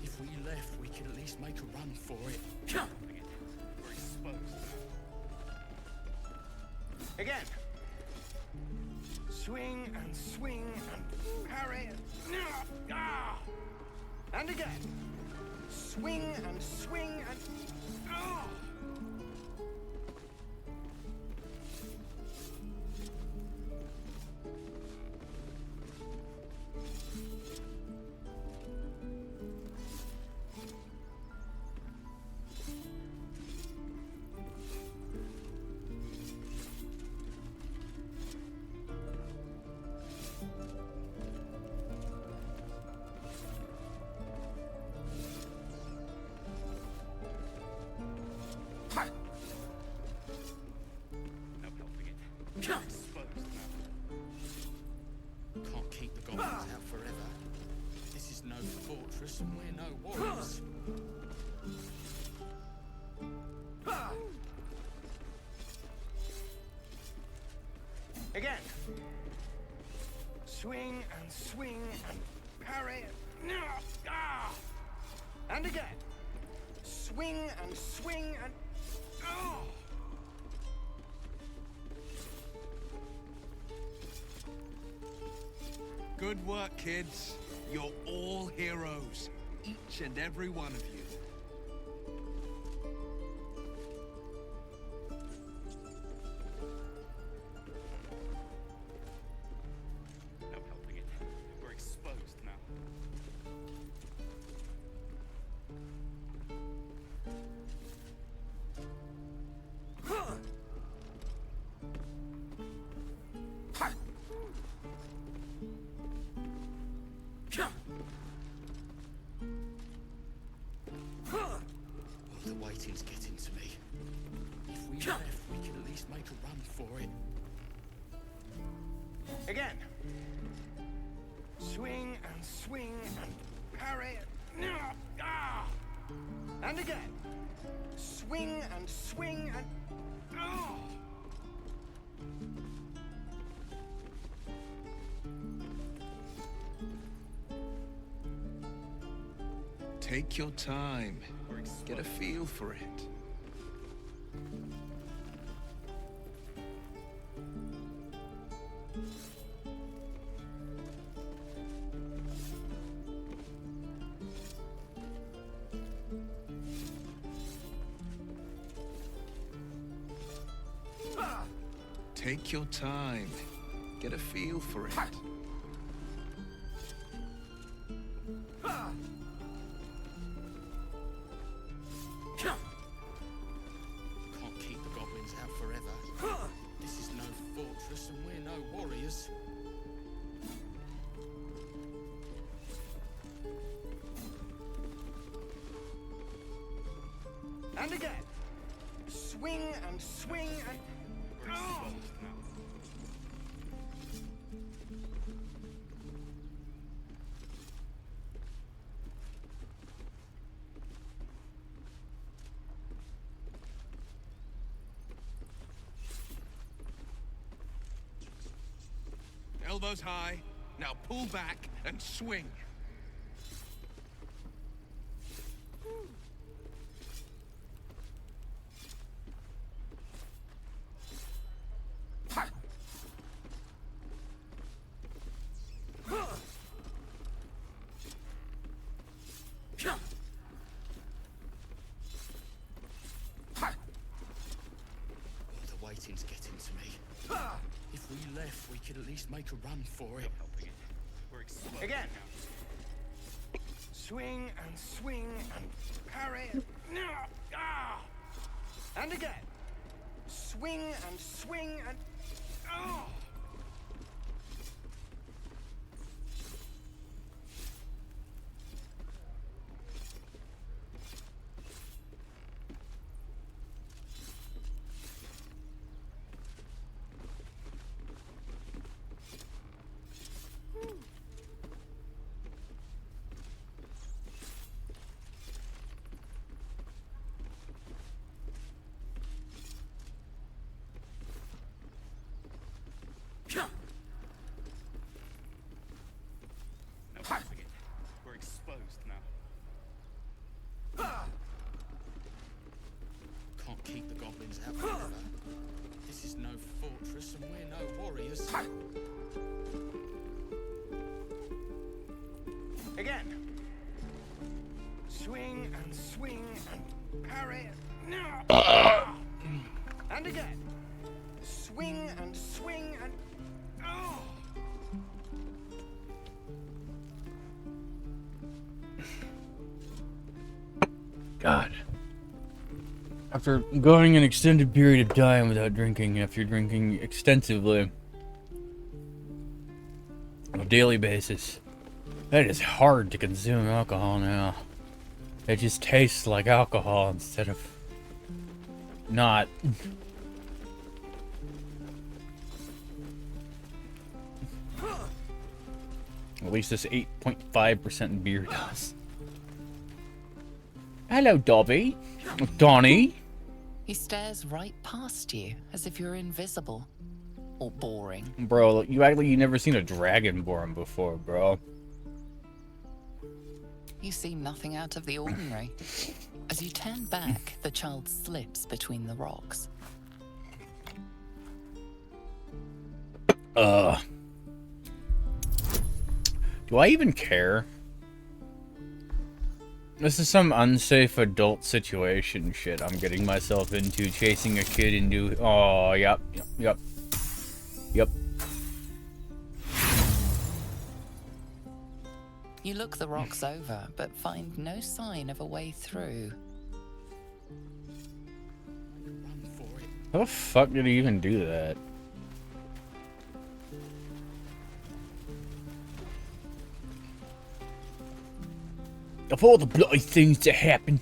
If we left, we could at least make a run for it. We're exposed. Again. Swing and swing and parry. Ah! And again. Swing and swing and. Ah! Can't keep the goblins out forever. This is no fortress and we're no warriors. Again. Swing and swing and parry. Ah! And again. Swing and swing and. Ah! Good work, kids. You're all heroes. Each and every one of you. No helping it. We're exposed now. The waiting's getting to me. If we left, we could at least make a run for it. Again. Swing and swing and parry. Ah! And again. Swing and swing and... Oh! Take your time. Get a feel for it. Take your time. Get a feel for it. Can't keep the goblins out forever. This is no fortress and we're no warriors. And again. Swing and swing and... Oh! Elbows high. Now pull back and swing. The waiting's getting to me. If we left, we could at least make a run for it. Again. Swing and swing and parry. Ah! And again. Swing and swing and... Oh! We're exposed now. Can't keep the goblins out forever. This is no fortress and we're no warriors. Again. Swing and swing and parry. And again. Swing and swing and... Oh! God. After going an extended period of time without drinking, after drinking extensively on a daily basis, it is hard to consume alcohol now. It just tastes like alcohol instead of not. At least this 8.5% beer does. Hello, Dobby. Donnie. He stares right past you, as if you're invisible. Or boring. Bro, you act like you never seen a dragonborn before, bro. You see nothing out of the ordinary. As you turn back, the child slips between the rocks. Do I even care? This is some unsafe adult situation shit I'm getting myself into, chasing a kid into... Oh, yep. You look the rocks over, but find no sign of a way through. How the fuck did he even do that? Of all the bloody things that happen.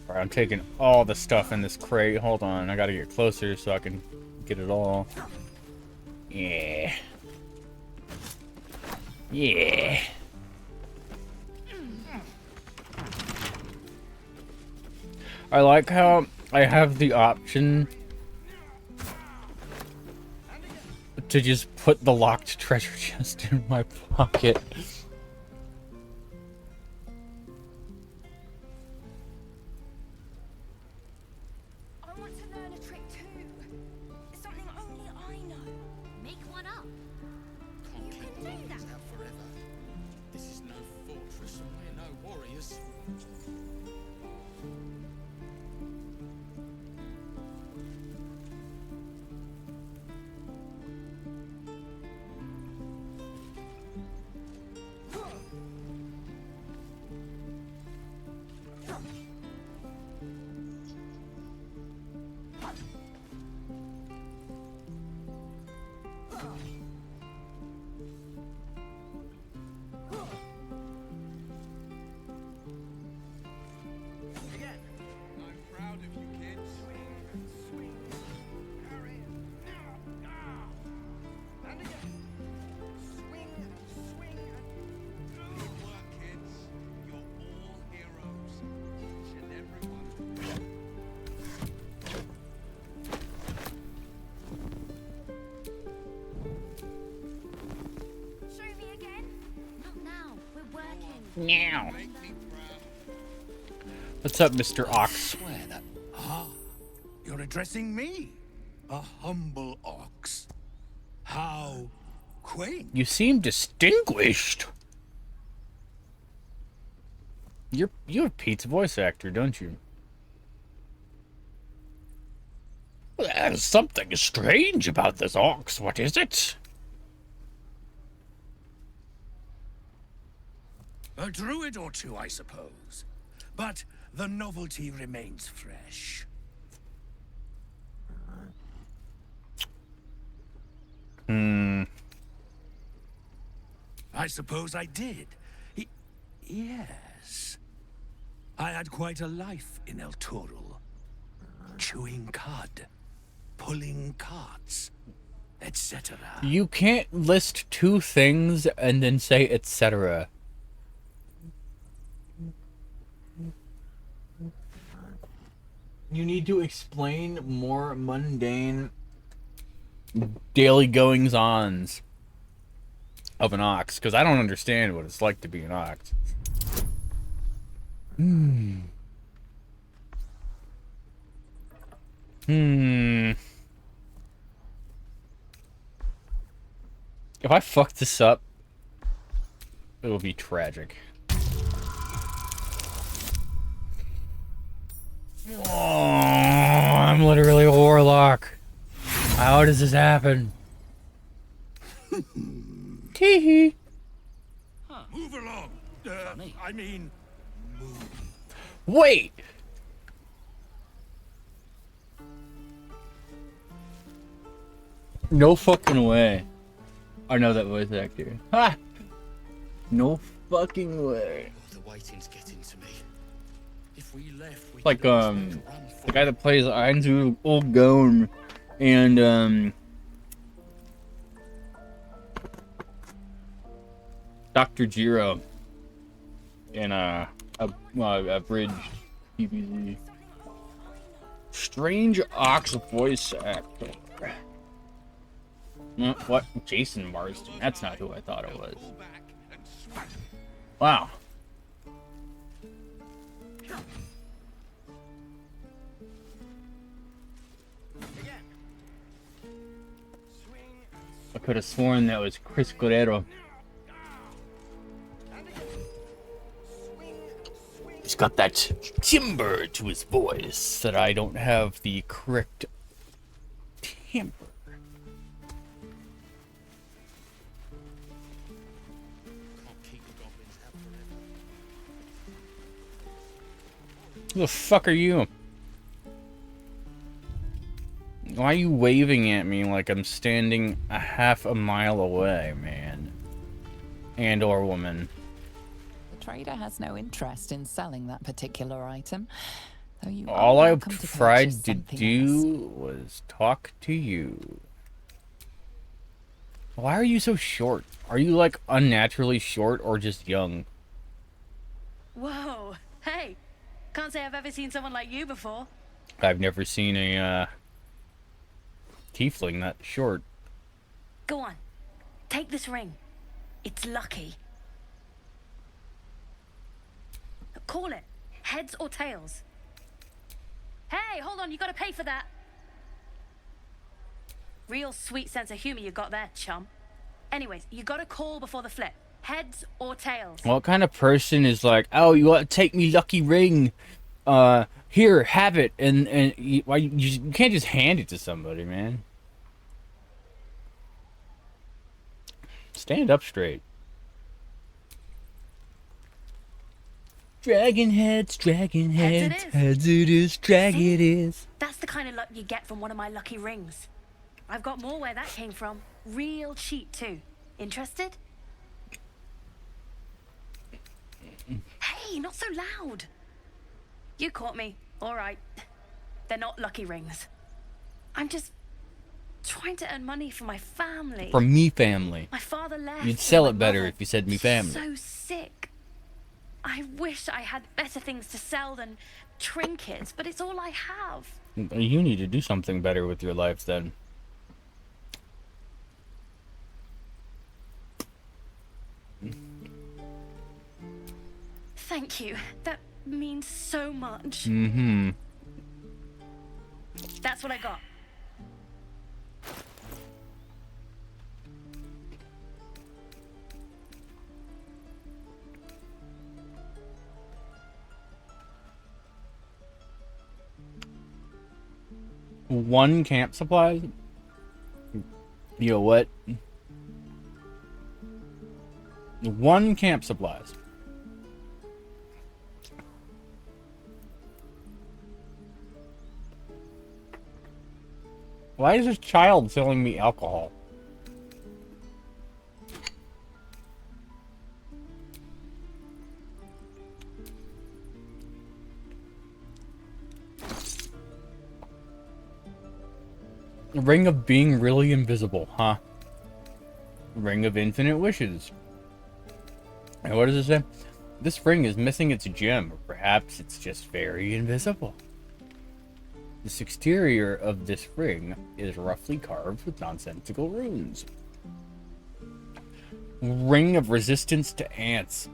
Alright, I'm taking all the stuff in this crate. Hold on, I gotta get closer so I can get it all. Yeah. Yeah. I like how I have the option to just put the locked treasure chest in my pocket. I want to learn a trick too. Something only I know. Make one up. You can do that. Forever. This is no fortress, and we're no warriors. I'm proud of you, kids. Swing, parry, and again. Swing, Good work, kids. You're all heroes. Each and every one. Show me again. Not now. We're working. Meow. What's up, Mr. Ox? Swear that. Ah, you're addressing me, a humble ox. How quaint. You seem distinguished. You're Pete's voice actor, don't you? There's something strange about this ox. What is it? A druid or two, I suppose. But the novelty remains fresh. I suppose I did. Yes. I had quite a life in El Turul. Chewing cud, pulling carts, etc. You can't list two things and then say etc. You need to explain more mundane daily goings-ons of an ox, because I don't understand what it's like to be an ox. If I fuck this up, it will be tragic. Oh, I'm literally a warlock. How does this happen? Tee-hee. Move along. I mean, move. Wait! No fucking way. I know that voice actor. Ha! No fucking way. The waiting's getting to me. If we left, we Like, the guy that plays Ainzu Ulgon and, Dr. Jiro in, a bridge TVZ. Strange Ox voice actor. What? Jason Marsden. That's not who I thought it was. Wow. I could have sworn that was Chris Guerrero. He's got that timbre to his voice that I don't have the correct timbre. Who the fuck are you? Why are you waving at me like I'm standing a half a mile away, man? And or woman. The trader has no interest in selling that particular item. Though you All are I welcome to tried purchase to something do else. was talk to you. Why are you so short? Are you, like, unnaturally short or just young? Whoa. Hey. Can't say I've ever seen someone like you before. I've never seen a, tiefling that short. Go on. Take this ring. It's lucky. Call it. Heads or tails? Hey, hold on. You gotta pay for that. Real sweet sense of humor you got there, chum. Anyways, you gotta call before the flip. Heads or tails? What kind of person is like, oh, you want to take me lucky ring? Here, have it. And you can't just hand it to somebody, man. Stand up straight. Dragon heads, heads it is, drag it is. That's the kind of luck you get from one of my lucky rings. I've got more where that came from. Real cheap, too. Interested? Hey, not so loud. You caught me. All right. They're not lucky rings. I'm just trying to earn money for my family. For me family. My father left. You'd sell it better if you said me family. So sick. I wish I had better things to sell than trinkets, but it's all I have. You need to do something better with your life then. Thank you. That means so much. Mm-hmm. That's what I got. One camp supplies? Yo, what? One camp supplies. Why is this child selling me alcohol? Ring of being really invisible, huh? Ring of infinite wishes. And what does it say? This ring is missing its gem, or perhaps it's just very invisible. The exterior of this ring is roughly carved with nonsensical runes. Ring of resistance to ants.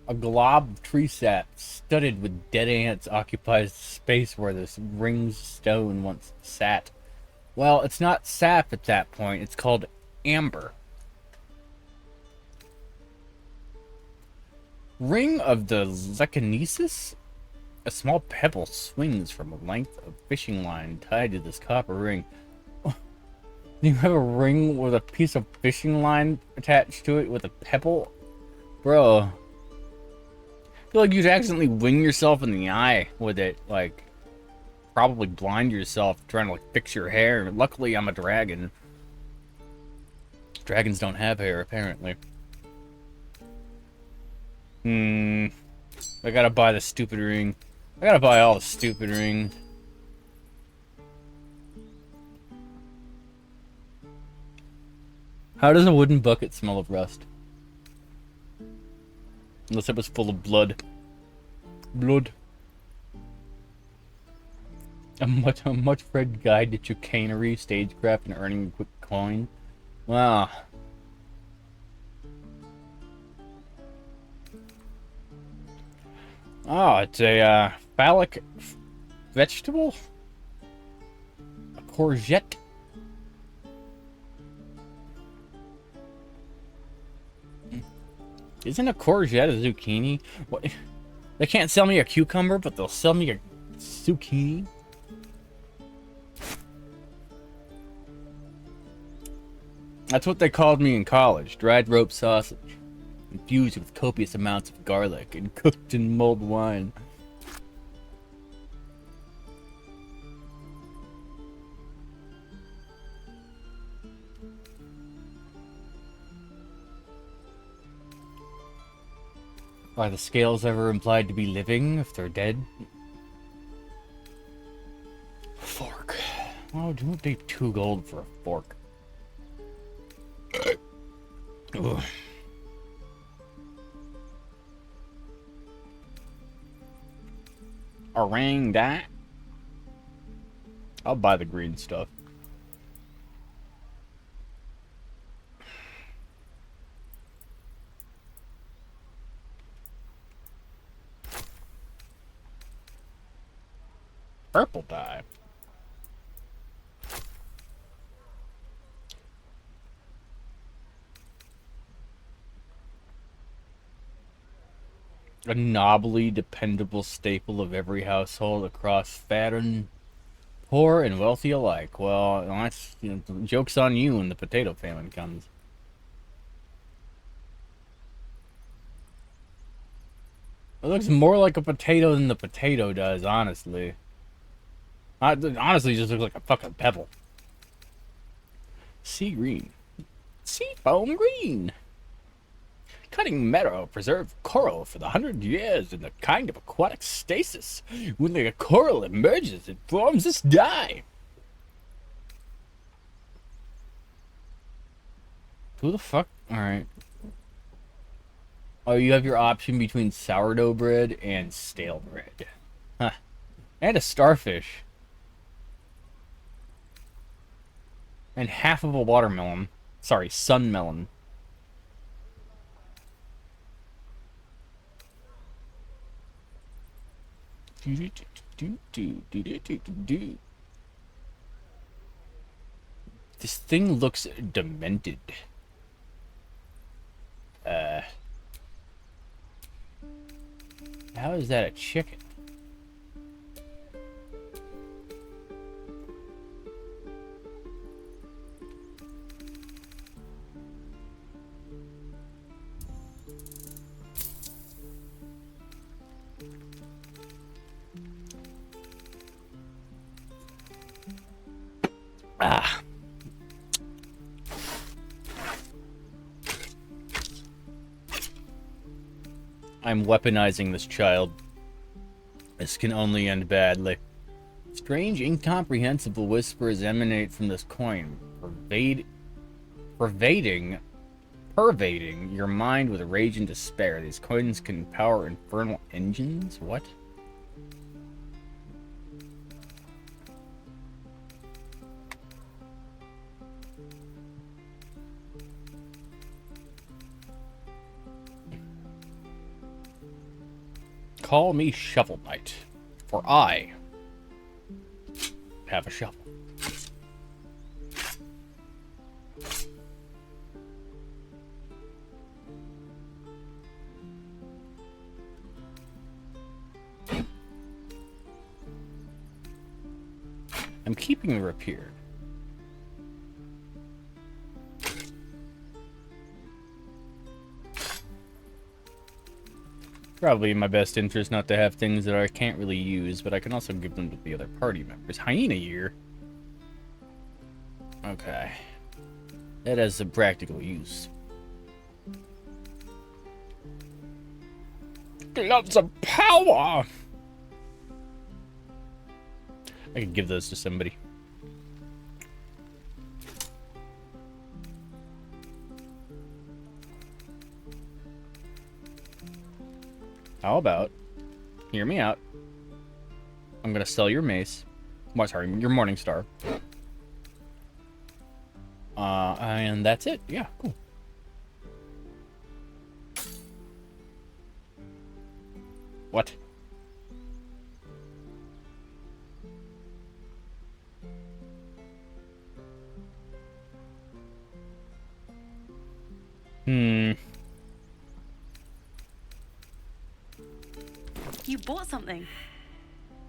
A glob of tree sap studded with dead ants occupies the space where this ring's stone once sat. Well, it's not sap at that point, it's called amber. Ring of the Lekinesis? A small pebble swings from a length of fishing line tied to this copper ring. You have a ring with a piece of fishing line attached to it with a pebble? Bro. I feel like you'd accidentally wing yourself in the eye with it, like... Probably blind yourself trying to like fix your hair. Luckily, I'm a dragon. Dragons don't have hair, apparently. I gotta buy the stupid ring. I gotta buy all the stupid rings. How does a wooden bucket smell of rust? Unless it was full of blood. Blood. A much read guide to chicanery, stagecraft, and earning a quick coin. Wow. Oh, it's a phallic vegetable? A courgette? Isn't a courgette a zucchini? What? They can't sell me a cucumber, but they'll sell me a zucchini? That's what they called me in college. Dried rope sausage. Infused with copious amounts of garlic and cooked in mulled wine. Are the scales ever implied to be living if they're dead? Fork. Oh, don't pay 2 gold for a fork. Ugh. Orang that. I'll buy the green stuff. Purple dye. A knobbly, dependable staple of every household across fat and poor and wealthy alike. Well, that's, you know, joke's on you when the potato famine comes. It looks more like a potato than the potato does, honestly. Honestly, it just looks like a fucking pebble. Sea green. Sea foam green. Cutting meadow preserved coral for the 100 years in a kind of aquatic stasis. When the coral emerges, it forms this dye. Who the fuck? Alright. Oh, you have your option between sourdough bread and stale bread. Huh. And a starfish. And half of a watermelon. Sorry, sunmelon. This thing looks demented. How is that a chicken? Ah. I'm weaponizing this child. This can only end badly. Strange, incomprehensible whispers emanate from this coin, pervading your mind with rage and despair. These coins can power infernal engines? What? Call me Shovel Knight, for I have a shovel. I'm keeping the rapier. Probably in my best interest not to have things that I can't really use, but I can also give them to the other party members. Hyena ear. Okay. That has a practical use. Gloves of power! I could give those to somebody. How about, hear me out. I'm gonna sell your mace. Well, sorry, your Morning Star. And that's it. Yeah, cool. What? You bought something.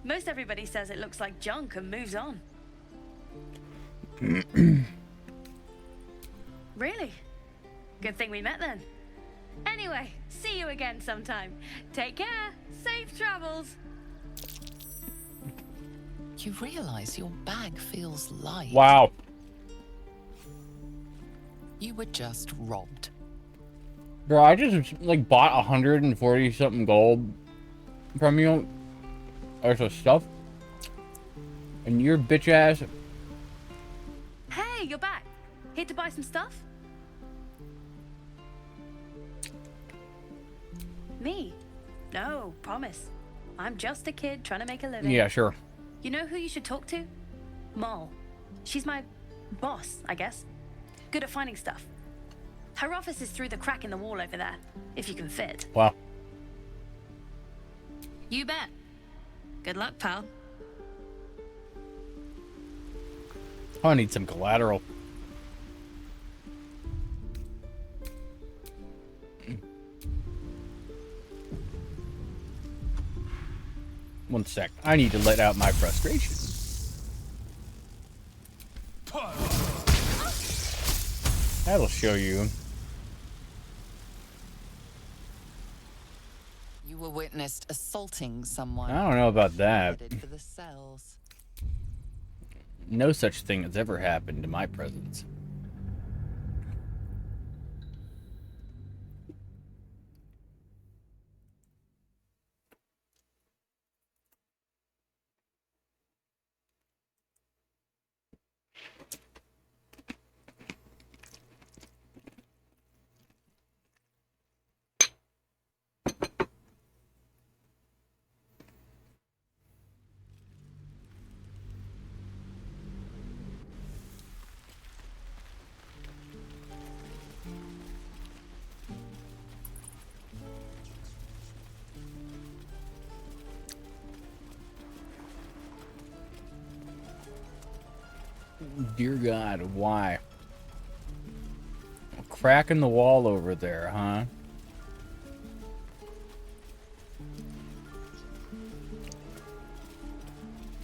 Most everybody says it looks like junk and moves on. Really? Good thing we met then. Anyway, see you again sometime. Take care. Safe travels. You realize your bag feels light. Wow. You were just robbed. Bro, I just, like, bought 140 something gold from you. Or some stuff. And your bitch ass. Hey, you're back. Here to buy some stuff? Me? No, promise. I'm just a kid trying to make a living. Yeah, sure. You know who you should talk to? Moll. She's my boss, I guess. Good at finding stuff. Her office is through the crack in the wall over there, if you can fit. Wow. You bet. Good luck, pal. I need some collateral. One sec. I need to let out my frustration. That'll show you. You were witnessed assaulting someone. I don't know about that. Headed for the cells. No such thing has ever happened in my presence. Dear God, why? A crack in the wall over there, huh?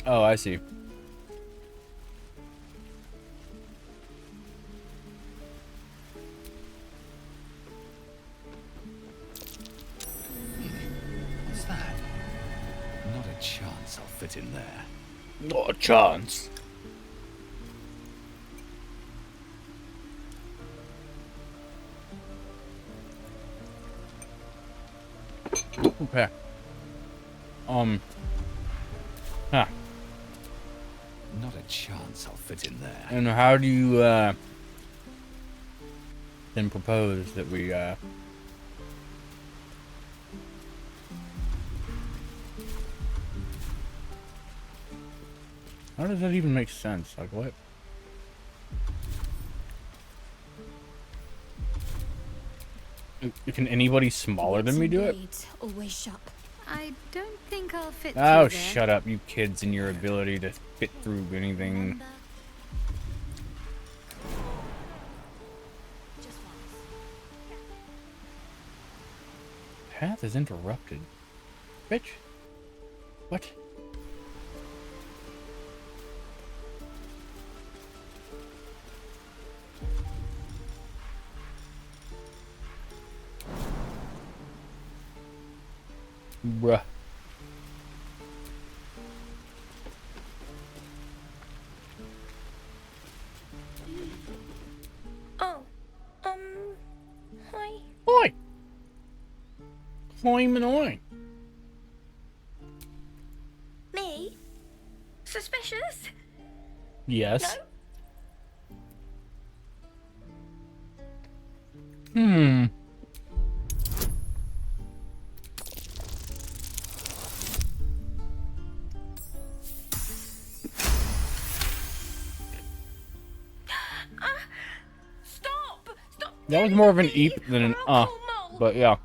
Oh, I see. What's that? Not a chance I'll fit in there. Not a chance. Okay. Huh. Not a chance I'll fit in there. And how do you, then propose that we, how does that even make sense? Like, what? Can anybody smaller than me do it? Always shop. I don't think I'll fit through Oh, there. shut up, you kids and your ability to fit through anything. Path is interrupted. Bitch. What? Bruh. Oh, hi. Oi! Climb and oi. Me? Suspicious? Yes. No? Hmm. Stop! Stop! That was more of an eep than an but yeah.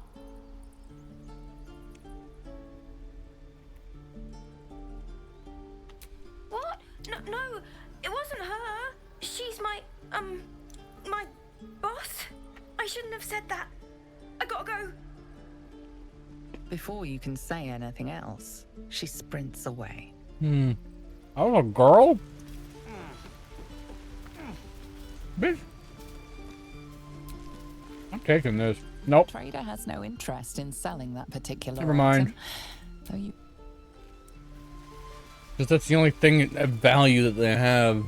What? No, no, it wasn't her. She's my boss. I shouldn't have said that. I gotta go. Before you can say anything else, she sprints away. Hmm. I was a girl? Bitch. I'm taking this. Nope. Trader has no interest in selling that particular Never mind. item, though you Because that's the only thing of value that they have.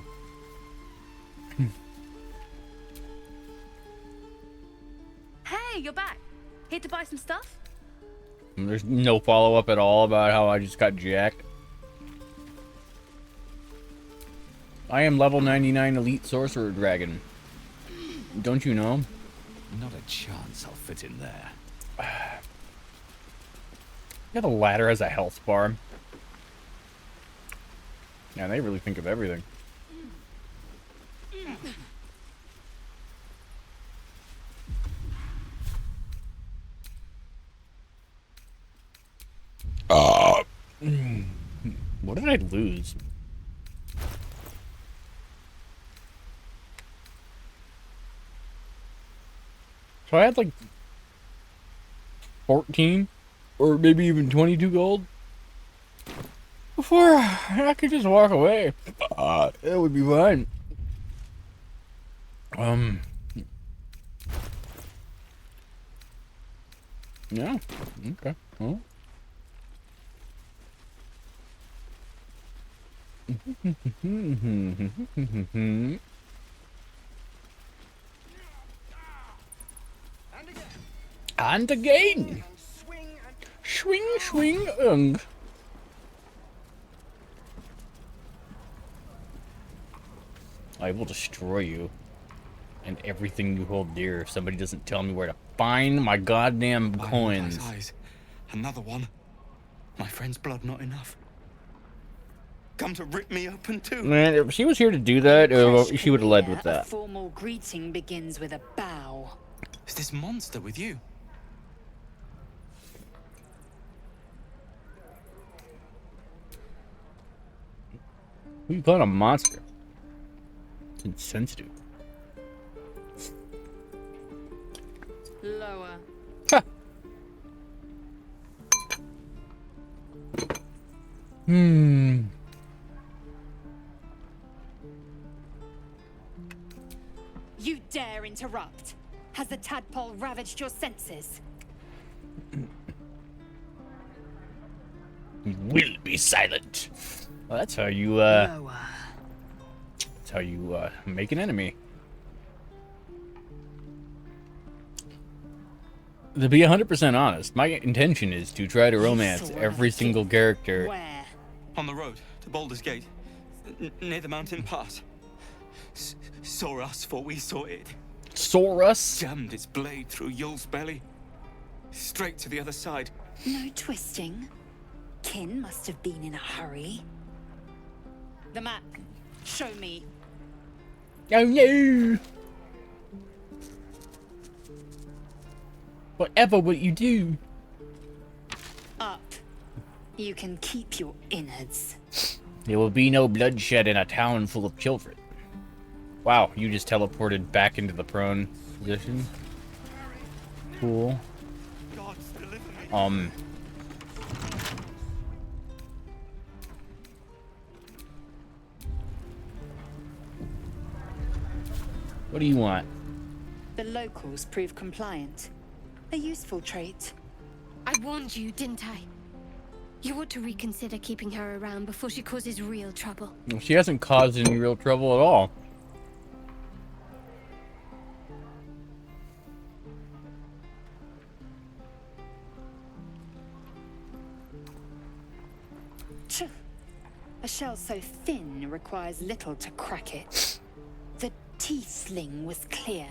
Hey, you're back. Here to buy some stuff? There's no follow-up at all about how I just got jacked. I am level 99 elite sorcerer dragon. Don't you know? Not a chance I'll fit in there. Yeah, the ladder has a health bar. Yeah, they really think of everything. What did I lose? So I had like 14 or maybe even 22 gold before I could just walk away. It would be fine. Yeah. Okay. Well. And again. Swing, swing, I will destroy you and everything you hold dear if somebody doesn't tell me where to find my goddamn coins. Eyes. Another one. My friend's blood not enough. Come to rip me open too. Man, if she was here to do that, she would have led with A that. formal greeting begins with a bow. Is this monster with you? Who you calling a monster? It's insensitive. Lower. Ha! You dare interrupt? Has the tadpole ravaged your senses? You will be silent. Well, that's how you, that's how you, make an enemy. To be 100% honest, my intention is to try to romance every single character. Where? On the road to Baldur's Gate, near the mountain pass. Saw us, thought we saw it. Saw us? Jammed its blade through Yul's belly. Straight to the other side. No twisting. Kin must have been in a hurry. The map. Show me. Oh no! Whatever will you do? Up. You can keep your innards. There will be no bloodshed in a town full of children. Wow, you just teleported back into the prone position. Cool. What do you want? The locals prove compliant. A useful trait. I warned you, didn't I? You ought to reconsider keeping her around before she causes real trouble. Well, she hasn't caused any real trouble at all. A shell so thin requires little to crack it. The teethling was clear.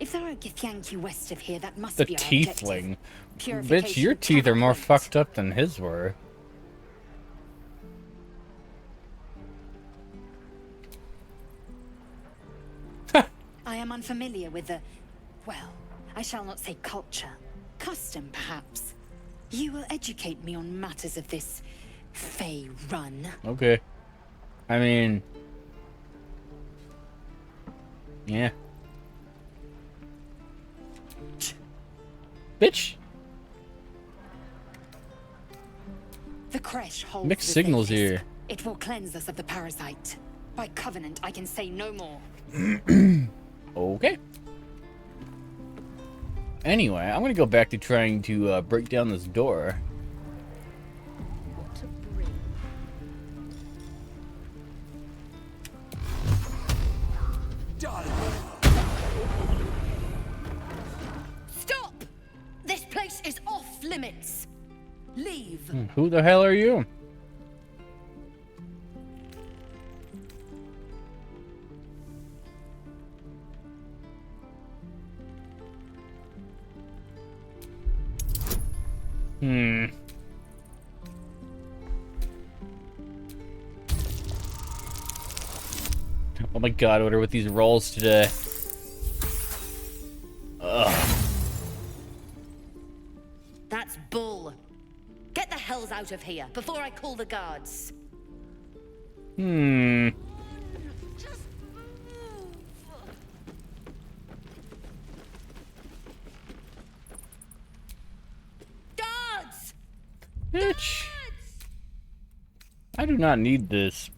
If there are a Githyanki west of here, that must The be our teethling? objective. Bitch, your teeth are more fucked up than his were. I am unfamiliar with the, well, I shall not say culture. Custom, perhaps. You will educate me on matters of this Fey run. Okay. I mean... yeah. Bitch! The Kresh holds Mixed the signals Zephyr. here. It will cleanse us of the parasite. By covenant, I can say no more. Okay. Anyway, I'm gonna go back to trying to break down this door. Stop! This place is off limits. Leave. Who the hell are you? Oh my god, what are with these rolls today? Ugh. That's bull. Get the hells out of here before I call the guards. Hmm. Guards! Bitch. I do not need this.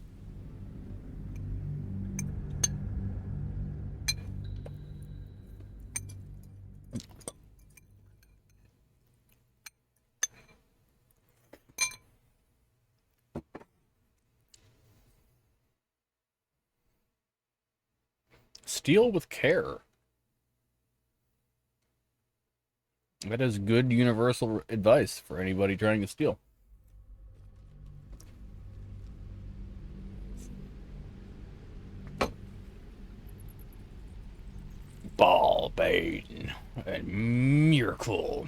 Steal with care. That is good universal advice for anybody trying to steal. Bane and miracle.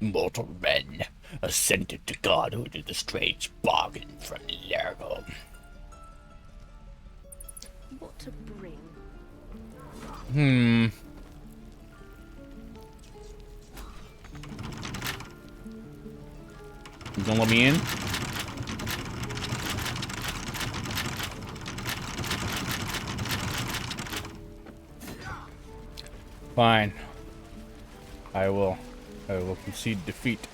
Mortal men ascended to godhood in the strange bargain from Largo. What to bring? Hmm. You gonna let me in? Fine. I will concede defeat.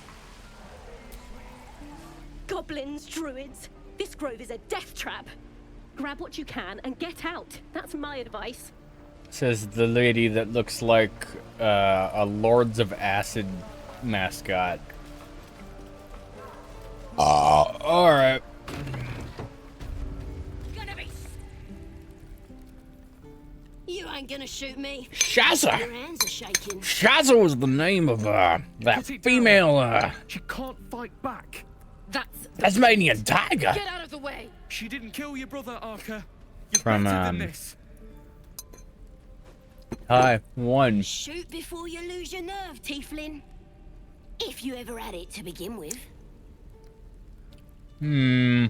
Goblins, druids. This grove is a death trap. Grab what you can and get out. That's my advice. Says the lady that looks like a Lords of Acid mascot. Alright. You ain't gonna shoot me. Shazza! Your hands are shaking. Shazza was the name of that female She can't fight back. That's Tasmanian tiger. Get out of the way. She didn't kill your brother, Arca. You're From, better than this. Hi, one. Shoot before you lose your nerve, Tiefling. If you ever had it to begin with. Hmm.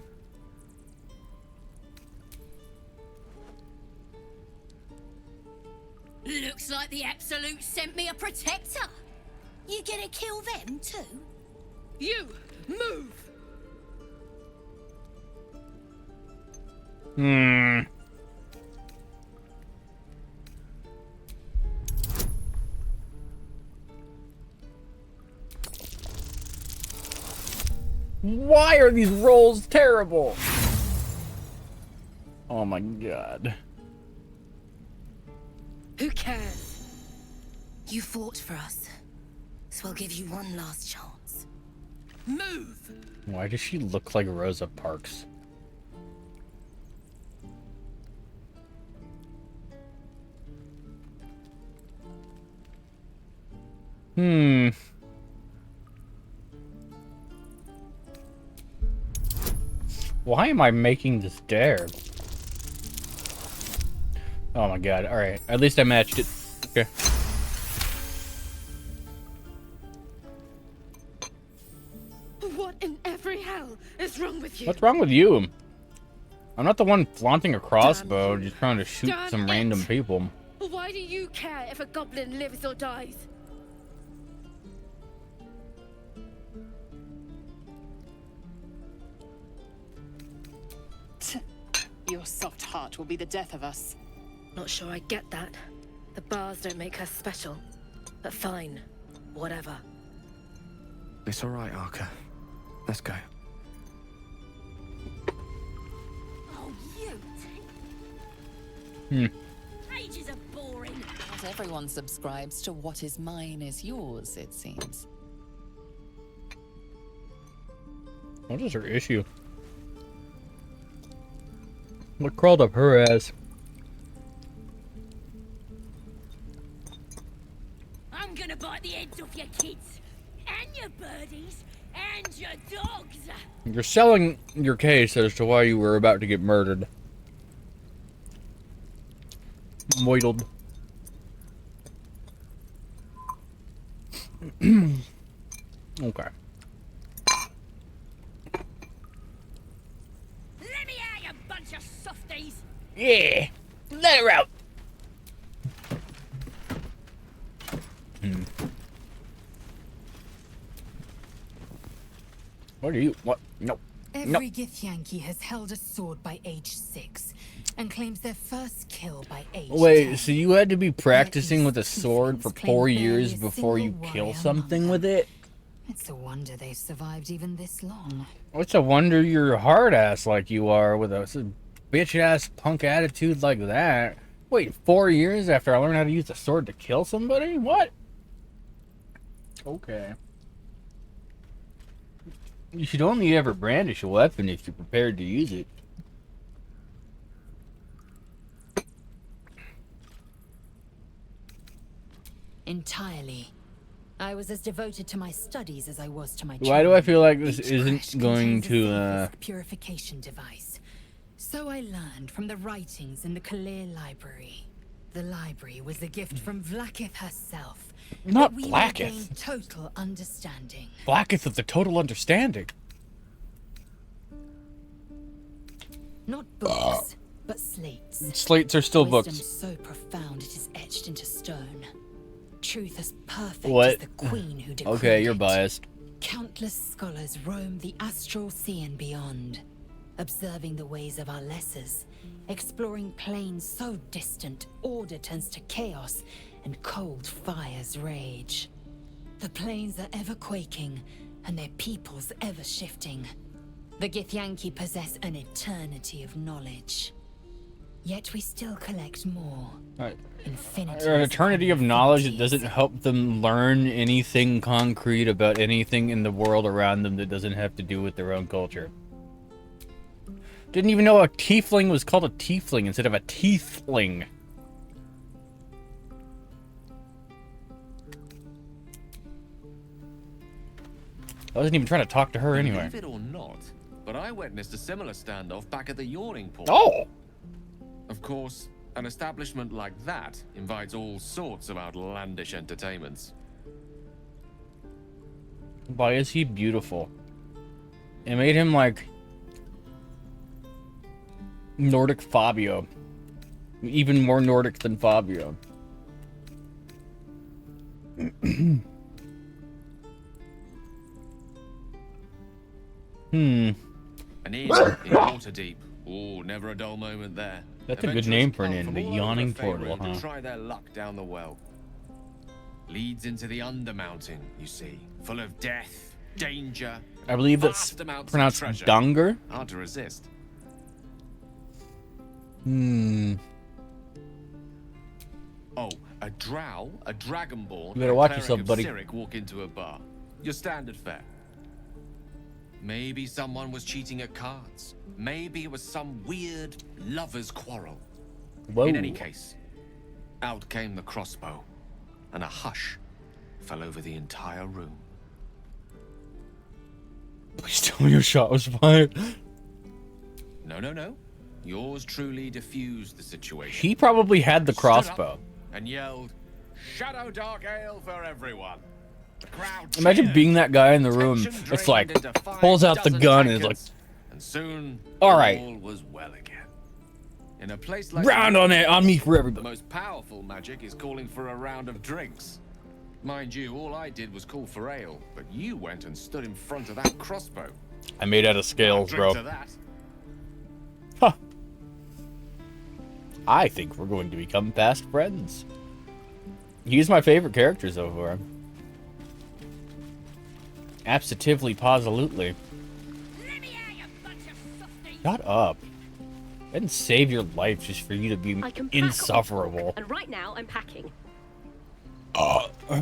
Looks like the Absolute sent me a protector. You gonna kill them too? You, move! Hmm. Why are these rolls terrible? Oh my god. Who cares? You fought for us, so I'll give you one last chance. Move! Why does she look like Rosa Parks? Hmm. Why am I making this dare? Oh my god, alright. At least I matched it. Okay. What in every hell is wrong with you? What's wrong with you? I'm not the one flaunting a crossbow, just trying to shoot Damn some it. random people. Why do you care if a goblin lives or dies? Your soft heart will be the death of us. Not sure I get that. The bars don't make her special. But fine. Whatever. It's all right, Arca. Let's go. Oh, you! Hmm. Pages are boring. Not everyone subscribes to what is mine is yours, it seems. What is her issue? What crawled up her ass? I'm gonna bite the heads off your kids, and your birdies, and your dogs. You're selling your case as to why you were about to get murdered. Moidled. Okay. Let me out, you bunch of softies! Yeah! Let her out! What are you? What? No. Every Githyanki has held a sword by age 6 and claims their first kill by age 10. So you had to be practicing with a sword for 4 years before you kill something with it? It's a wonder they've survived even this long. It's a wonder you're a hard ass like you are with a bitch ass punk attitude like that. Wait, 4 years after I learned how to use a sword to kill somebody? What? Okay. You should only ever brandish a weapon if you're prepared to use it. Entirely. I was as devoted to my studies as I was to my Why do I feel like this Each isn't crash going contains to, a safest purification device. So I learned from the writings in the Kalir library. The library was a gift from Vlaakith herself. Not that we may Vlaakith. gain total understanding. Blacketh of the total understanding. Not books, but slates. Slates are still Wisdom books. so profound it is etched into stone. Truth as perfect What? as the queen who decreed Okay, you're it. biased. Countless scholars roam the astral sea and beyond, observing the ways of our lessers, exploring planes so distant order turns to chaos and cold fires rage. The planes are ever quaking and their peoples ever shifting. The Githyanki possess an eternity of knowledge. Yet we still collect more. Infinity. An eternity of knowledge that doesn't help them learn anything concrete about anything in the world around them that doesn't have to do with their own culture. Didn't even know a tiefling was called a tiefling instead of a teethling. I wasn't even trying to talk to her anyway. Believe it or not, but I witnessed a similar standoff back at the Yawning Pool. Oh! Of course, an establishment like that invites all sorts of outlandish entertainments. Why is he beautiful? It made him like Nordic Fabio. Even more Nordic than Fabio. An inn in Waterdeep. Oh, never a dull moment there. That's a good Adventurers name for an come inn, from the all over Yawning Faerun Portal, huh? to try their luck down the well. Leads into the Undermountain, you see, full of death, danger. I believe that's vast amounts of pronounced treasure. Dunger. Hard to resist. Oh, a drow, a dragonborn, You better and a watch cleric yourself, of buddy. Cyric walk into a bar. Your standard fare. Maybe someone was cheating at cards. Maybe it was some weird lover's quarrel. Whoa. In any case, out came the crossbow, and a hush fell over the entire room. Please tell me your shot was fired. No, no, no. Yours truly diffused the situation. He probably had the Stood crossbow. up and yelled, "Shadow Dark Ale for everyone." The crowd Imagine cheered. being that guy in the room. Tension It's drained like, into 5 pulls out the dozen gun and is like, tankards, and soon all right. all was well again. In a place like round on it, on me for the everybody. most powerful magic is calling for a round of drinks. Mind you, all I did was call for ale, but you went and stood in front of that crossbow. I made out of scales, Drink bro. to that. Huh. I think we're going to become fast friends. He's my favorite character so far. Absolutely, positively. Shut up. I didn't save your life just for you to be I can pack insufferable. And right now I'm packing.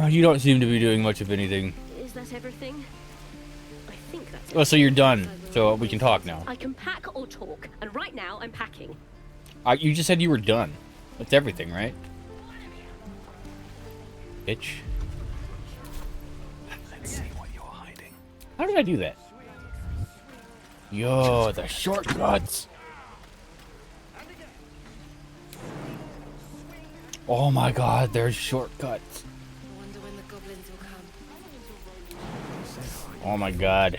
You don't seem to be doing much of anything. Is that everything? I think that's Oh, so you're done. So we can talk now. I can pack or talk, and right now I'm packing. You just said you were done. That's everything, right? Bitch. Let's see what you're hiding. How did I do that? Yo, the shortcuts. Oh my god, there's shortcuts. Oh my god.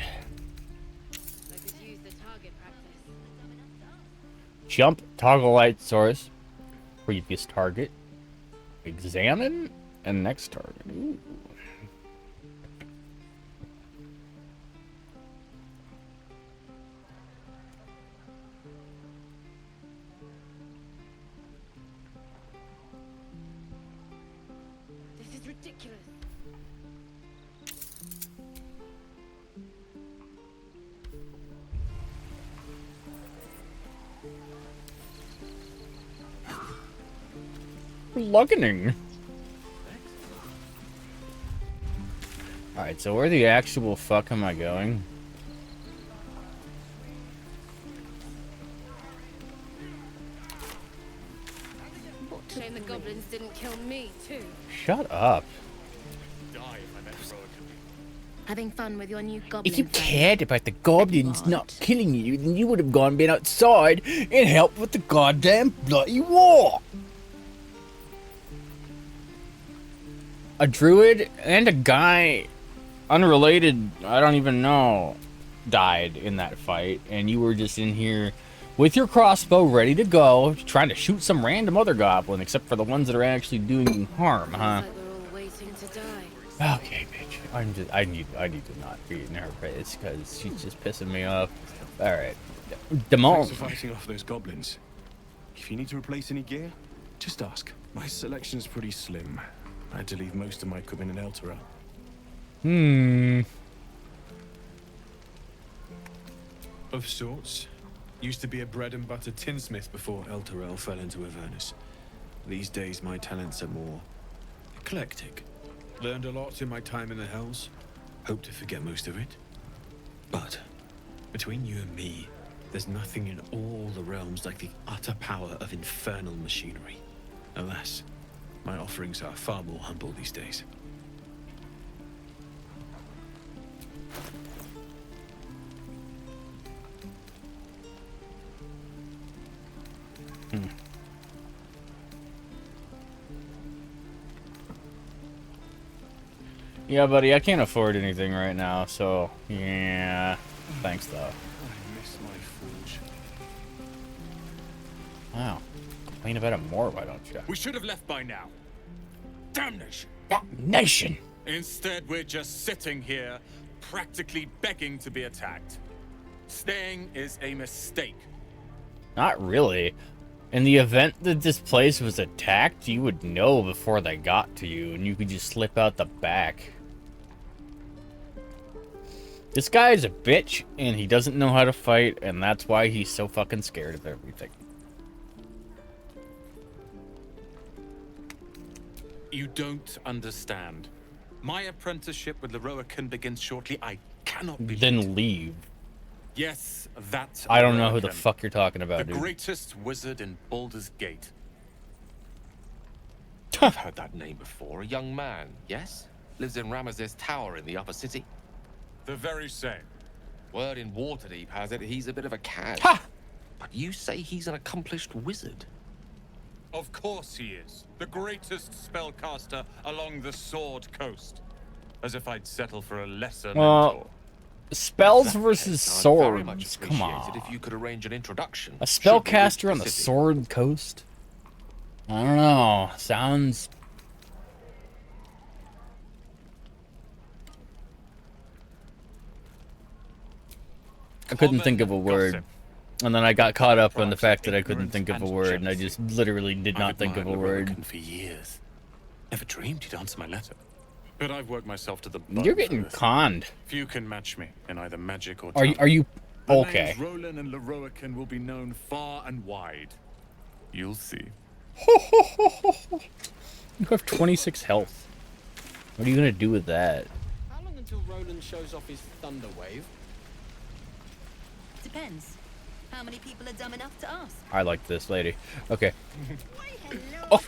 Jump, toggle light source, previous target, examine, and next target. Ooh. This is ridiculous. Walkening. Alright, so where the actual fuck am I going? Shame the goblins didn't kill me, too. Shut up. Having fun with your new goblin If you friend. cared about the goblins not killing you, then you would have been outside and helped with the goddamn bloody war. A druid and a guy, unrelated, I don't even know, died in that fight, and you were just in here with your crossbow ready to go, trying to shoot some random other goblin, except for the ones that are actually doing you harm, huh? Looks like we're all waiting to die. Okay, bitch. I need to not be in her face because she's just pissing me off. All right, Demon. Thanks for fighting off those goblins. If you need to replace any gear, just ask. My selection's pretty slim. I had to leave most of my equipment in Elturel. Of sorts. Used to be a bread and butter tinsmith before Elturel fell into Avernus. These days my talents are more eclectic. Learned a lot in my time in the Hells. Hope to forget most of it. But between you and me, there's nothing in all the realms like the utter power of infernal machinery. Alas, my offerings are far more humble these days. Yeah, buddy, I can't afford anything right now, so yeah. Thanks, though. I miss my forge. Wow. Complain about it more, why don't you? We should have left by now. Damnation. Nation. Instead, we're just sitting here, practically begging to be attacked. Staying is a mistake. Not really. In the event that this place was attacked, you would know before they got to you, and you could just slip out the back. This guy is a bitch, and he doesn't know how to fight, and that's why he's so fucking scared of everything. You don't understand. My apprenticeship with Leroican begins shortly. I cannot be. Then leave. Yes, that's. I don't know who the Leroican, fuck you're talking about, the dude. greatest wizard in Baldur's Gate. I've heard that name before. A young man, yes? Lives in Ramesses Tower in the upper city. The very same. Word in Waterdeep has it he's a bit of a cad. But you say he's an accomplished wizard. Of course he is. The greatest spellcaster along the Sword Coast. As if I'd settle for a lesser mentor. Well, spells versus I'd very much swords. Come appreciate it on. if you could arrange an introduction. A Should we reach spellcaster on the city? Sword Coast? I don't know. Sounds... I couldn't think of a word. And then I got caught up on the fact that I couldn't think of a word, and I just literally did not think of a word. For years. Never dreamed he'd answer my letter. But I've worked myself to the bone. You're getting conned. Few can match me in either magic or Are you... talent. The Okay. names Roland and Leroican will be known far and wide. You'll see. You have 26 health. What are you gonna do with that? How long until Roland shows off his thunder wave? Depends. How many people are dumb enough to ask? I like this lady. Okay. Oh,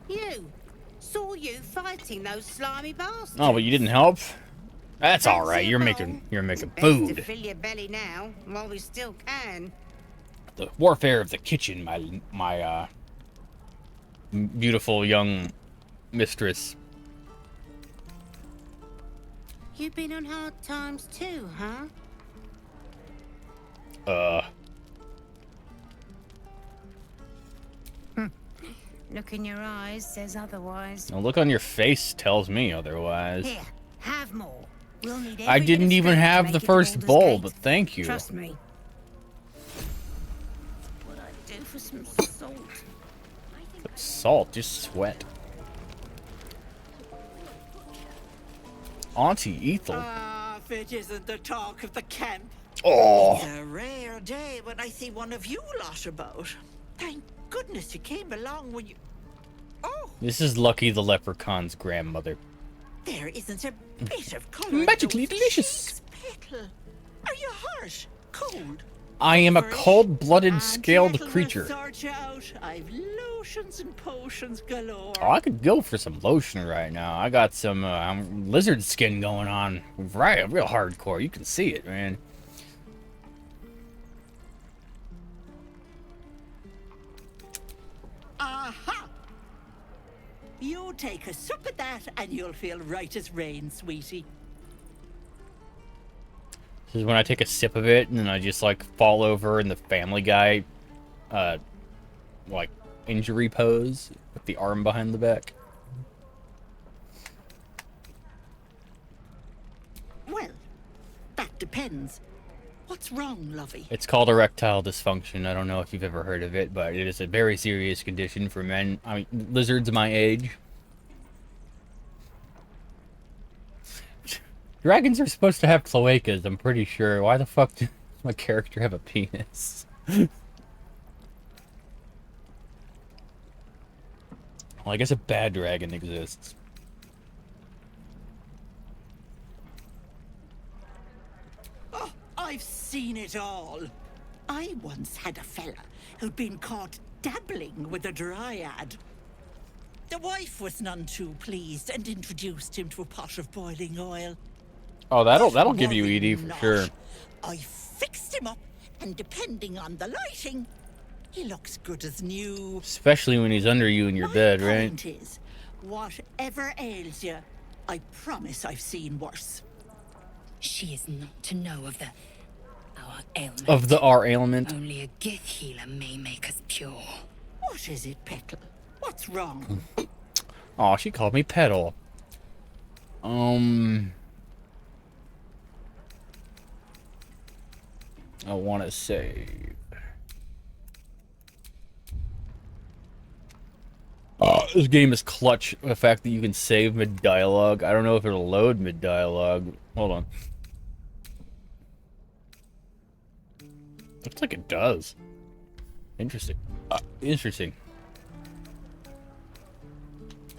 You! Saw you fighting those slimy bastards. oh, but you didn't help? That's all right. You're making Best to food. fill your belly now, while we still can. The warfare of the kitchen, my beautiful young mistress. You've been on hard times too, huh? Look in your eyes says otherwise. The look on your face tells me otherwise. Here, have more. We'll need every I bit didn't of even strength to have make the it to first Baldur's bowl, Gate. but thank you. Trust me. What I'd do for some salt. Salt, just sweat. Auntie Ethel. Ah, if it isn't the talk of the camp. Oh. It's a rare day when I see one of you lot about. Thank goodness you came along when you... Oh, This is Lucky the Leprechaun's grandmother. there isn't a bit of colour in Magically those delicious. cheeks, Petal. Are you hurt? Cold? I am a cold-blooded, And scaled Petal will creature. sort you out. I've lotions and potions galore. Oh, I could go for some lotion right now. I got some lizard skin going on. Right, real hardcore. You can see it, man. Aha! You take a sup of that and you'll feel right as rain, sweetie. This is when I take a sip of it and then I just like fall over in the Family Guy, like injury pose with the arm behind the back. Well, that depends. What's wrong, lovey? It's called erectile dysfunction. I don't know if you've ever heard of it, but it is a very serious condition for men. I mean, lizards my age. Dragons are supposed to have cloacas, I'm pretty sure. Why the fuck does my character have a penis? Well, I guess a bad dragon exists. Oh, I've seen it all. I once had a fella who'd been caught dabbling with a dryad. The wife was none too pleased and introduced him to a pot of boiling oil. Oh, that'll give you ED for Not. sure. I fixed him up, and depending on the lighting, he looks good as new. Especially when he's under you in your bed, right? Point is, whatever ails you, I promise I've seen worse. She is not to know of our ailment. Of our ailment. Only a Gith healer may make us pure. What is it, Petal? What's wrong? Oh, she called me Petal. I want to save. This game is clutch. The fact that you can save mid-dialogue. I don't know if it'll load mid-dialogue. Hold on. Looks like it does. Interesting. Interesting.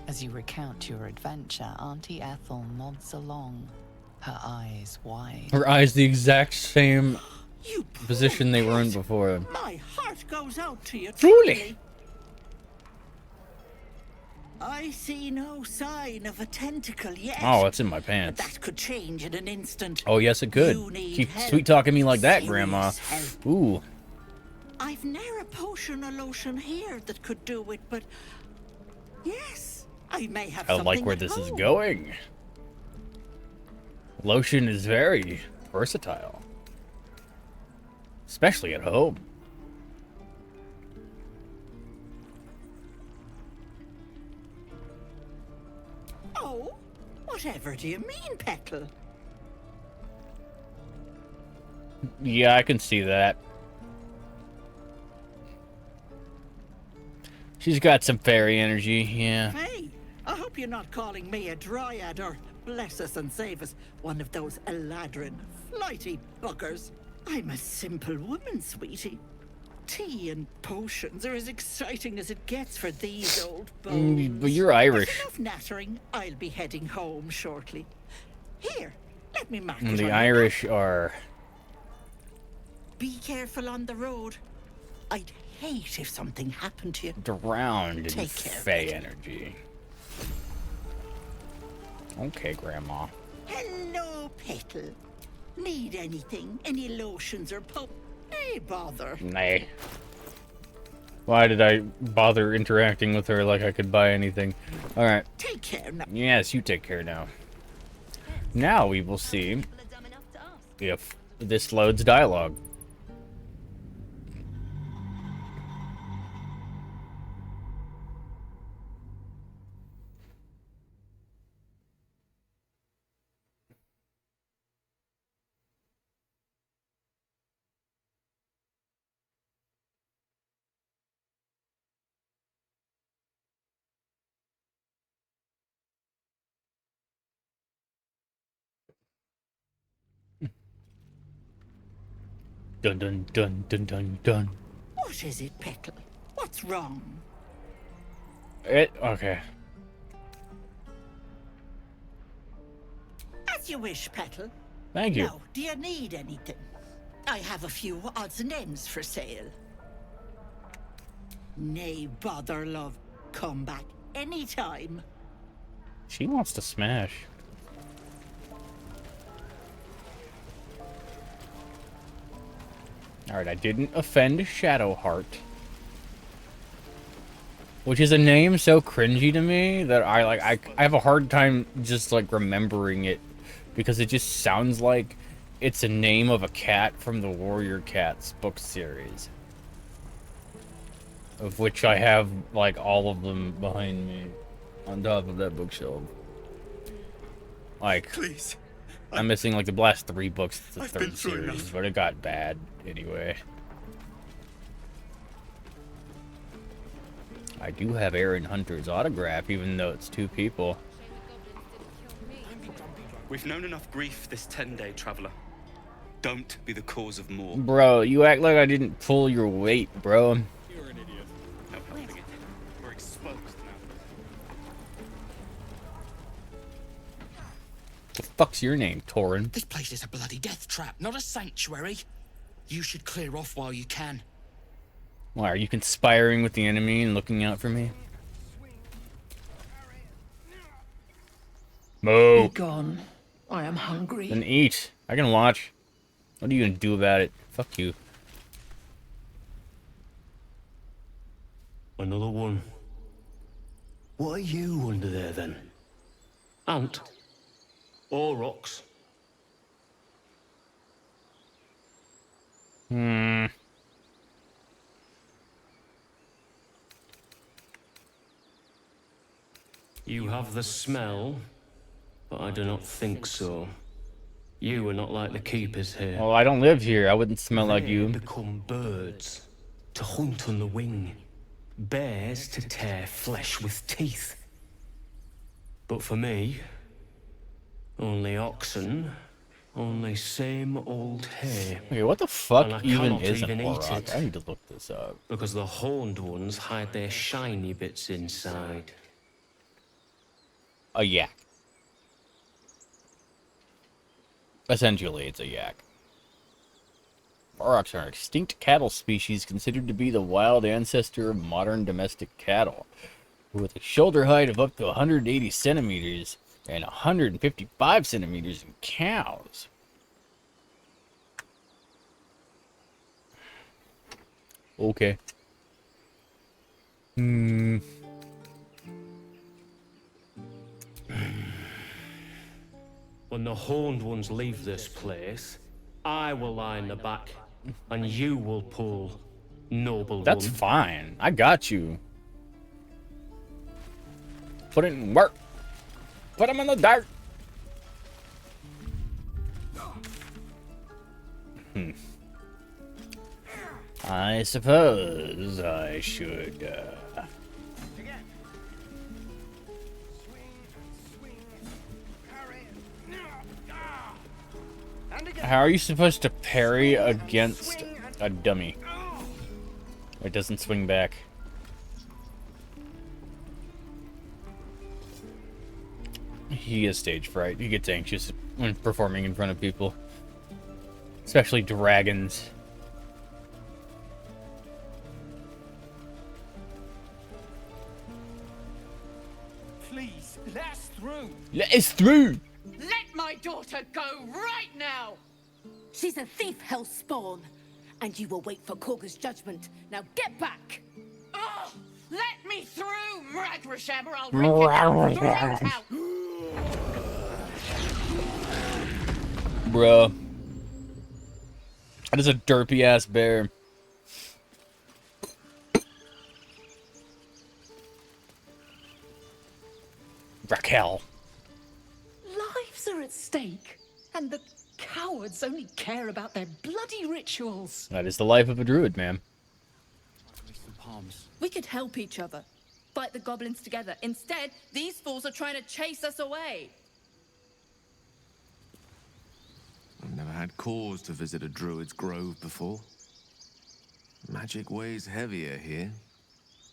As you recount your adventure, Auntie Ethel nods along, her eyes wide. Her eyes the exact same position they were in before. My heart goes out to you. Truly. I see no sign of a tentacle yet. Oh, it's in my But pants. that could change in an instant. Oh, yes, it could. You need Keep help. sweet-talking me like that, Serious Grandma. help. Ooh. I've ne'er a potion or lotion here that could do it, but yes, I may have I something like where at this is home. going. Lotion is very versatile. Especially at home. Oh, whatever do you mean, Petal? Yeah, I can see that. She's got some fairy energy, yeah. Hey, I hope you're not calling me a dryad or, bless us and save us, one of those Eladrin flighty buggers. I'm a simple woman, sweetie. Tea and potions are as exciting as it gets for these old bones. But you're Irish. There's enough nattering. I'll be heading home shortly. Here, let me mark it The on your Irish are... Be careful on the road. I'd hate if something happened to you. drowned in Take care, fey energy. Okay, Grandma. Hello, Petal. Need anything? Any lotions or Hey, bother. Nay. Why did I bother interacting with her like I could buy anything? Alright. Take care now. Yes, you take care now. Now we will see if this loads dialogue. Dun dun dun dun dun dun. What is it, Petal? What's wrong? Okay. As you wish, Petal. Thank you. Now, do you need anything? I have a few odds and ends for sale. Nay, bother, love. Come back anytime. She wants to smash. Alright, I didn't offend Shadowheart. Which is a name so cringy to me that I have a hard time just like remembering it. Because it just sounds like it's a name of a cat from the Warrior Cats book series. Of which I have like all of them behind me. On top of that bookshelf. Like, please. I'm missing like the last 3 books of the I've been third through series, enough. but it got bad anyway. I do have Aaron Hunter's autograph, even though it's 2 people. We've known enough grief this 10-day traveler. Don't be the cause of more. Bro, you act like I didn't pull your weight, bro. You're an idiot. No helping it. We're exposed now. The fuck's your name, Torin? This place is a bloody death trap, not a sanctuary. You should clear off while you can. Why, are you conspiring with the enemy and looking out for me? Moo! Be gone. I am hungry. Then eat. I can watch. What are you gonna do about it? Fuck you. Another one. What are you under there then? Ant? Or rocks? Hmm. You have the smell, but I do not think so. You are not like the keepers here. Well, I don't live here. I wouldn't smell like They you. become birds, to hunt on the wing. Bears to tear flesh with teeth. But for me, only oxen, only same old hay. Okay, what the fuck And I even cannot is even an eat Auroch? it. I need to look this up. Because the horned ones hide their shiny bits inside. A yak. Essentially, it's a yak. Aurochs are an extinct cattle species considered to be the wild ancestor of modern domestic cattle, with a shoulder height of up to 180 centimeters and 155 centimeters in cows. Okay. Hmm. When the horned ones leave this place, I will lie in the back, and you will pull, noble That's one. fine. I got you. Put it in work. Put him in the dirt. I suppose I should, How are you supposed to parry against a dummy? It doesn't swing back. He has stage fright. He gets anxious when performing in front of people. Especially dragons. Please, let us through. Let us through! Let my daughter go right now! She's a thief, hellspawn, and you will wait for Korga's judgment. Now get back! Oh, let me through, Mragrasham, or I'll rip your throat out. Bruh. That is a derpy ass bear. Raquel. Lives are at stake, and the cowards only care about their bloody rituals. That is the life of a druid, ma'am. We could help each other. Fight the goblins together. Instead, these fools are trying to chase us away. I've never had cause to visit a druid's grove before. Magic weighs heavier here,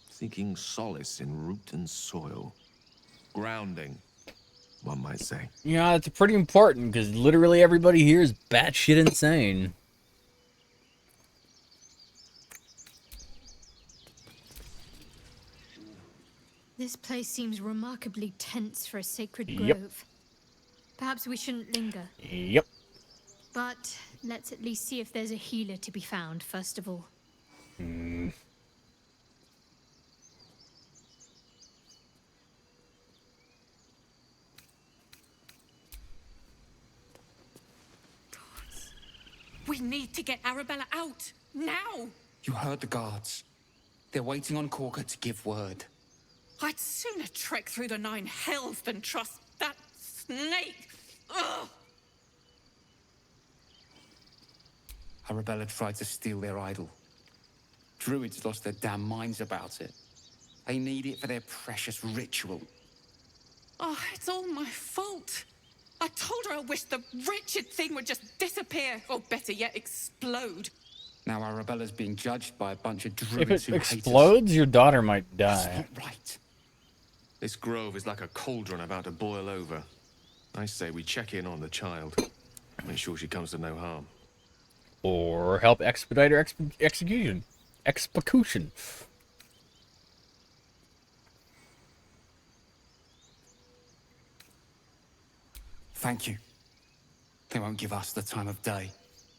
seeking solace in root and soil. Grounding, one might say. Yeah, it's pretty important, because literally everybody here is batshit insane. This place seems remarkably tense for a sacred Yep. grove. Perhaps we shouldn't linger. Yep. But let's at least see if there's a healer to be found, first of all. We need to get Arabella out. Now! You heard the guards. They're waiting on Corker to give word. I'd sooner trek through the 9 hells than trust that snake. Ugh! Arabella tried to steal their idol. Druids lost their damn minds about it. They need it for their precious ritual. Oh, it's all my fault. I told her I wished the wretched thing would just disappear, or better yet, explode. Now Arabella's being judged by a bunch of If druids it who hate us. explodes, your daughter might die. Right. This grove is like a cauldron about to boil over. I say we check in on the child. Make sure she comes to no harm. Or help expedite her execution. Execution. Thank you. They won't give us the time of day.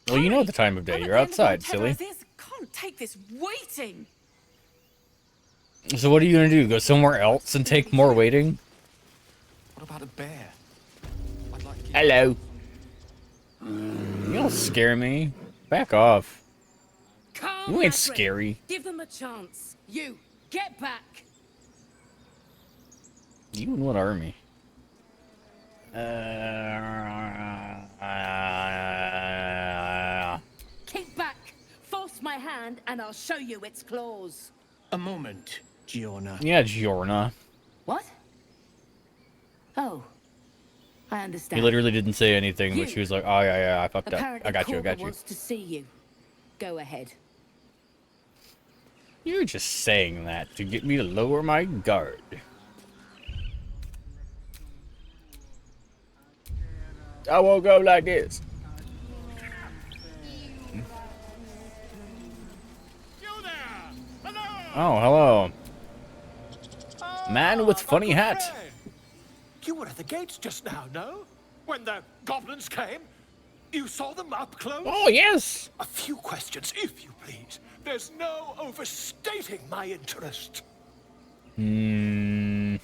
Well, you know the time of day. You're outside, silly. Can't take this waiting. So what are you gonna do? Go somewhere else and take more waiting? What about a bear? Hello. You don't scare me. Back off. Calm, You ain't Adric. scary. Give them a chance. You, get back. You in what army? Keep back. Force my hand and I'll show you its claws. A moment, Giorna. Yeah, Giorna. What? Oh, I He understand. literally didn't say anything, but she was like, "Oh yeah, I fucked up. Apparently I got you. I Corker got you." wants to see you. Go ahead. You're just saying that to get me to lower my guard. I won't go like this. Oh, hello. Man with funny hat. You were at the gates just now, no? When the goblins came? You saw them up close? Oh, yes. A few questions, if you please. There's no overstating my interest. Hmm.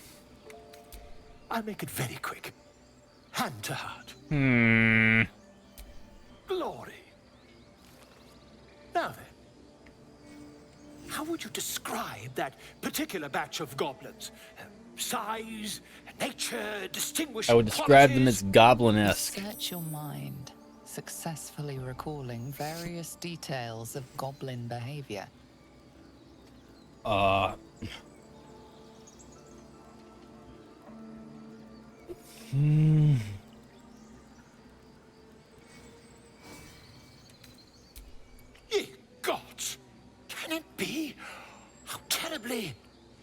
I'll make it very quick. Hand to heart. Hmm. Glory. Now then, how would you describe that particular batch of goblins? Size, nature, distinguishing I would describe them as goblin-esque. Search your mind, successfully recalling various details of goblin behavior. Ye gods! Can it be? How terribly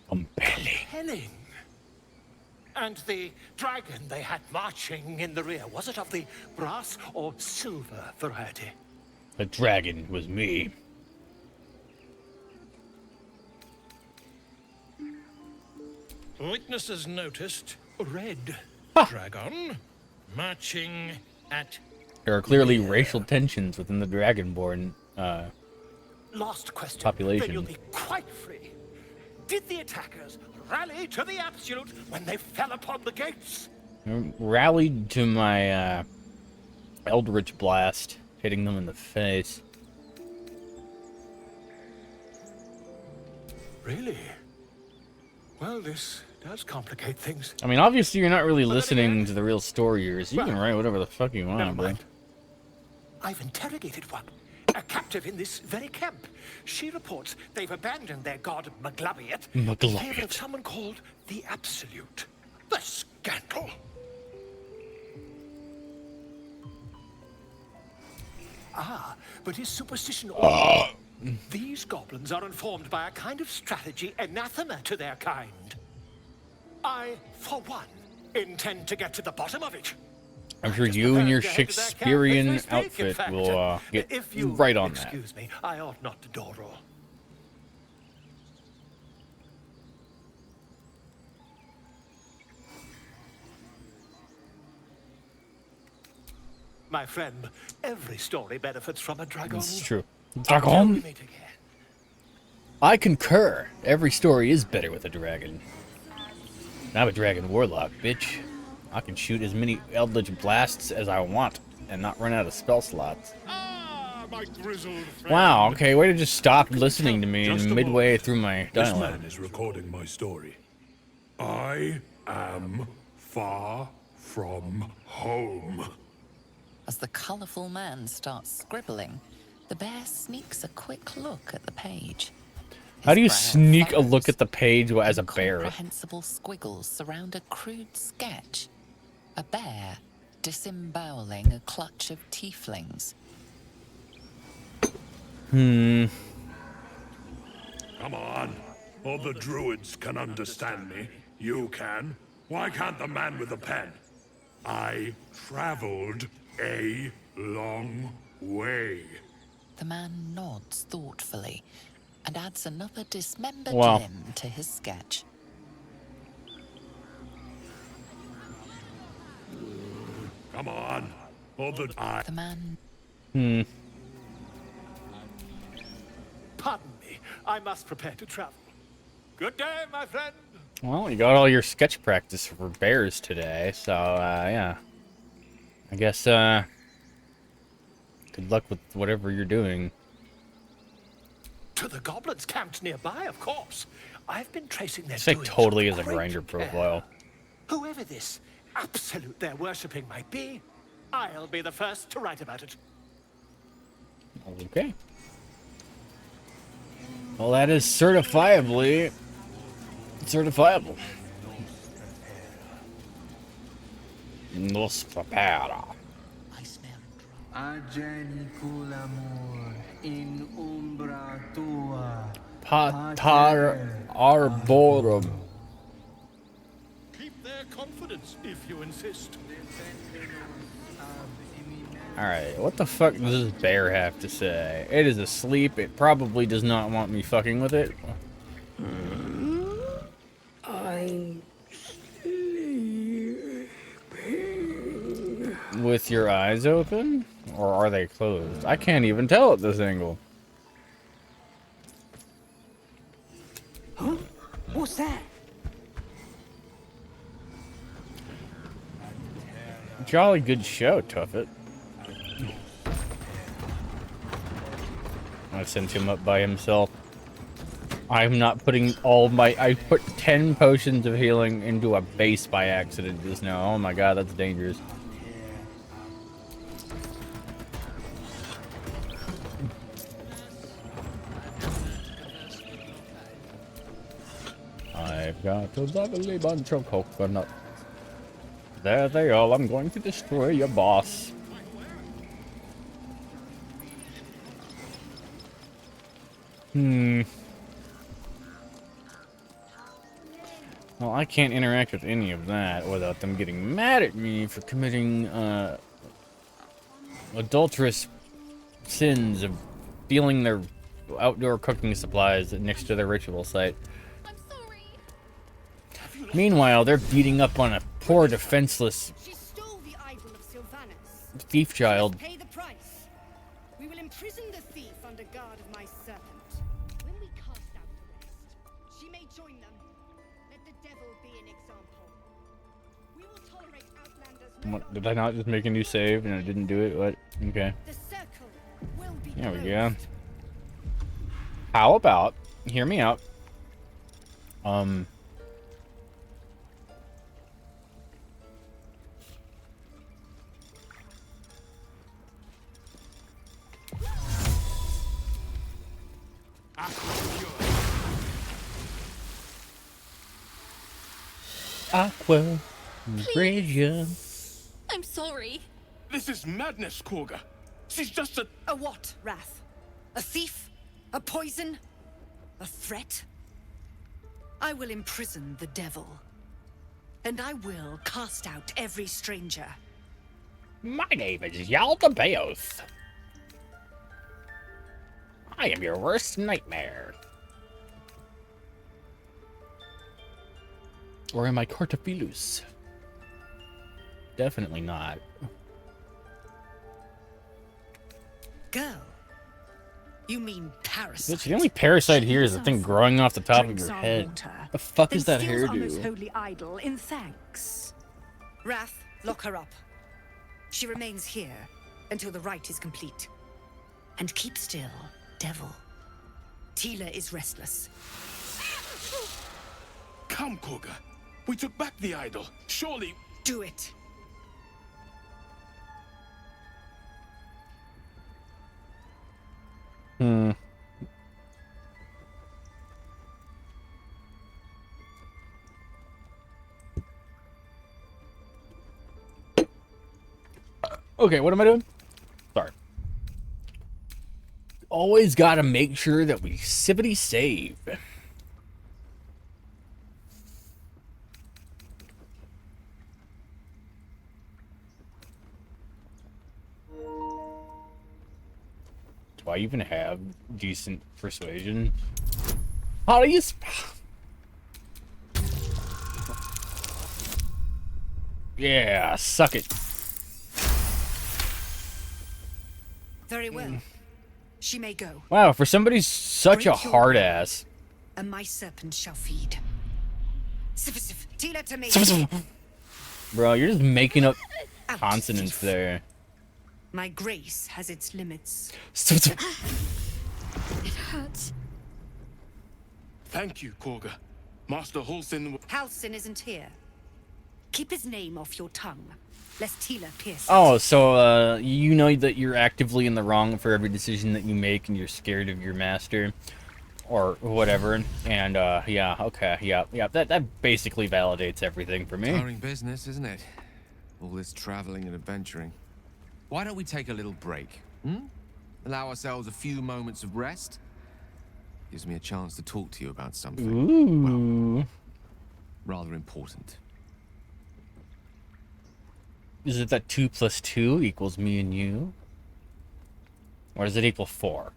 compelling. And the dragon they had marching in the rear, was it of the brass or silver variety? The dragon was me. Witnesses noticed a red dragon marching at... There are clearly racial tensions within the Dragonborn Last question. population. Then you'll be quite free. Did the attackers rally to the absolute when they fell upon the gates? Rallied to my Eldritch Blast, hitting them in the face. Really? Well, this does complicate things. I mean, obviously you're not really listening to the real story here, so you can write whatever the fuck you want, bro. I've interrogated one, a captive in this very camp. She reports they've abandoned their god Maglabiet in favor of someone called the Absolute. The scandal! Ah, but is superstition These goblins are informed by a kind of strategy anathema to their kind. I, for one, intend to get to the bottom of it. I'm sure you and your Shakespearean outfit will get If you right on that. excuse me, I ought not to dawdle. My friend, every story benefits from a dragon. This is true. Until we Dragon? meet again. I concur. Every story is better with a dragon. I'm a dragon warlock, bitch. I can shoot as many eldritch blasts as I want and not run out of spell slots. My grizzled friend. Wow, okay, way to just stop listening to me in midway through my This dialogue. man is recording my story. I am far from home. As the colourful man starts scribbling, the bear sneaks a quick look at the page. How do you sneak a look at the page as a bear? Incomprehensible squiggles surround a crude sketch. A bear disemboweling a clutch of tieflings. Hmm. Come on. All the druids can understand me. You can. Why can't the man with the pen? I traveled a long way. The man nods thoughtfully and adds another dismembered Wow. limb to his sketch. Come on. All the The man. Hmm. Pardon me, I must prepare to travel. Good day, my friend. Well, you got all your sketch practice for bears today, so, yeah. I guess, good luck with whatever you're doing. To the goblins camped nearby, of course. I've been tracing their This like doings totally with is a great grinder care. profile. Whoever this absolute they're worshipping might be, I'll be the first to write about it. Okay. Well, that is certifiably certifiable. Nos prepara. in umbra tua. Patar arborum. Keep their confidence if you insist. Alright, what the fuck does this bear have to say? It is asleep. It probably does not want me fucking with it. I'm sleeping. With your eyes open? Or are they closed? I can't even tell at this angle. Huh? What's that? Jolly good show, Tuffet. I sent him up by himself. I'm not putting all my... I put 10 potions of healing into a base by accident just now. Oh my god, that's dangerous. I've got a lovely bunch of coconuts. There they are. I'm going to destroy your boss. Well, I can't interact with any of that without them getting mad at me for committing, adulterous sins of stealing their outdoor cooking supplies next to their ritual site. Meanwhile, they're beating up on a poor, defenseless She stole the idol of Sylvanus. thief child. Pay the price. We will imprison the thief under guard of my servant. When we cast out the rest, she may join them. Let the devil be an example. We will tolerate outlanders no What, did I not just make a new save and I didn't do it? What? Okay. The circle will be There we closed. go. How about, hear me out, Aqua Bridge. I'm sorry. This is madness, Korga. She's just a... A what, Wrath? A thief? A poison? A threat? I will imprison the devil. And I will cast out every stranger. My name is Yaldabaoth. I am your worst nightmare. Or am I Cortophilus? Definitely not. Girl. You mean parasite? Bitch, the only parasite here is the thing growing off the top of Drinks your our head. water, The fuck then is that steals our most hairdo? holy idol in thanks. Wrath, lock her up. She remains here until the rite is complete. And keep still, devil. Tila is restless. Come, Koga. We took back the idol. Surely... Do it. Hmm. Okay, what am I doing? Sorry. Always gotta make sure that we sippity save. Do I even have decent persuasion? How do you... Yeah, suck it. Very well. She may go. Wow, for somebody such a Break your hard will, ass. And my serpent shall feed. Sif, Tila to me. Bro, you're just making up consonants there. My grace has its limits. It hurts. Thank you, Koga. Master Halsin... Halsin isn't here. Keep his name off your tongue, lest Tila pierce it. Oh, so you know that you're actively in the wrong for every decision that you make, and you're scared of your master, or whatever. And yeah, okay, yeah, that basically validates everything for me. Tiring business, isn't it? All this traveling and adventuring. Why don't we take a little break? Allow ourselves a few moments of rest. Gives me a chance to talk to you about something. Ooh. Well, rather important. Is it that 2 + 2 equals me and you? Or does it equal 4?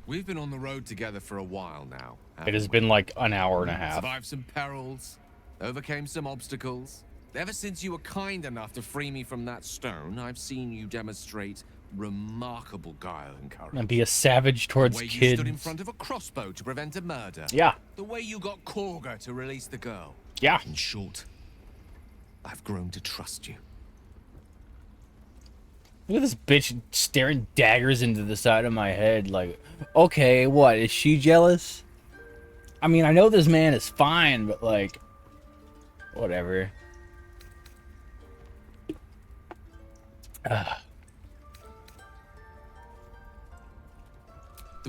We've been on the road together for a while now. It has been like an hour and a half. Survived some perils, overcame some obstacles. Ever since you were kind enough to free me from that stone, I've seen you demonstrate remarkable guile and courage. And be a savage towards The way you kids. stood in front of a crossbow to prevent a murder. Yeah. The way you got Korga to release the girl. Yeah. In short, I've grown to trust you. Look at this bitch staring daggers into the side of my head. Like, okay, what? Is she jealous? I mean, I know this man is fine, but like, whatever. The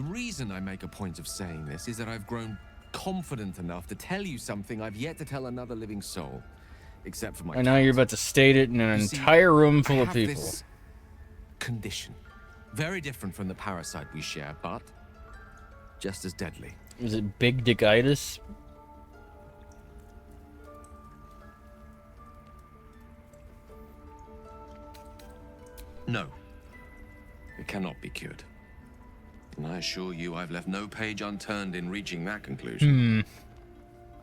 reason I make a point of saying this is that I've grown confident enough to tell you something I've yet to tell another living soul. Except for my... I know you're about to state it in an You see, entire room full I of have people. this condition. Very different from the parasite we share, but just as deadly. Is it big dickitis? No. It cannot be cured. And I assure you I've left no page unturned in reaching that conclusion.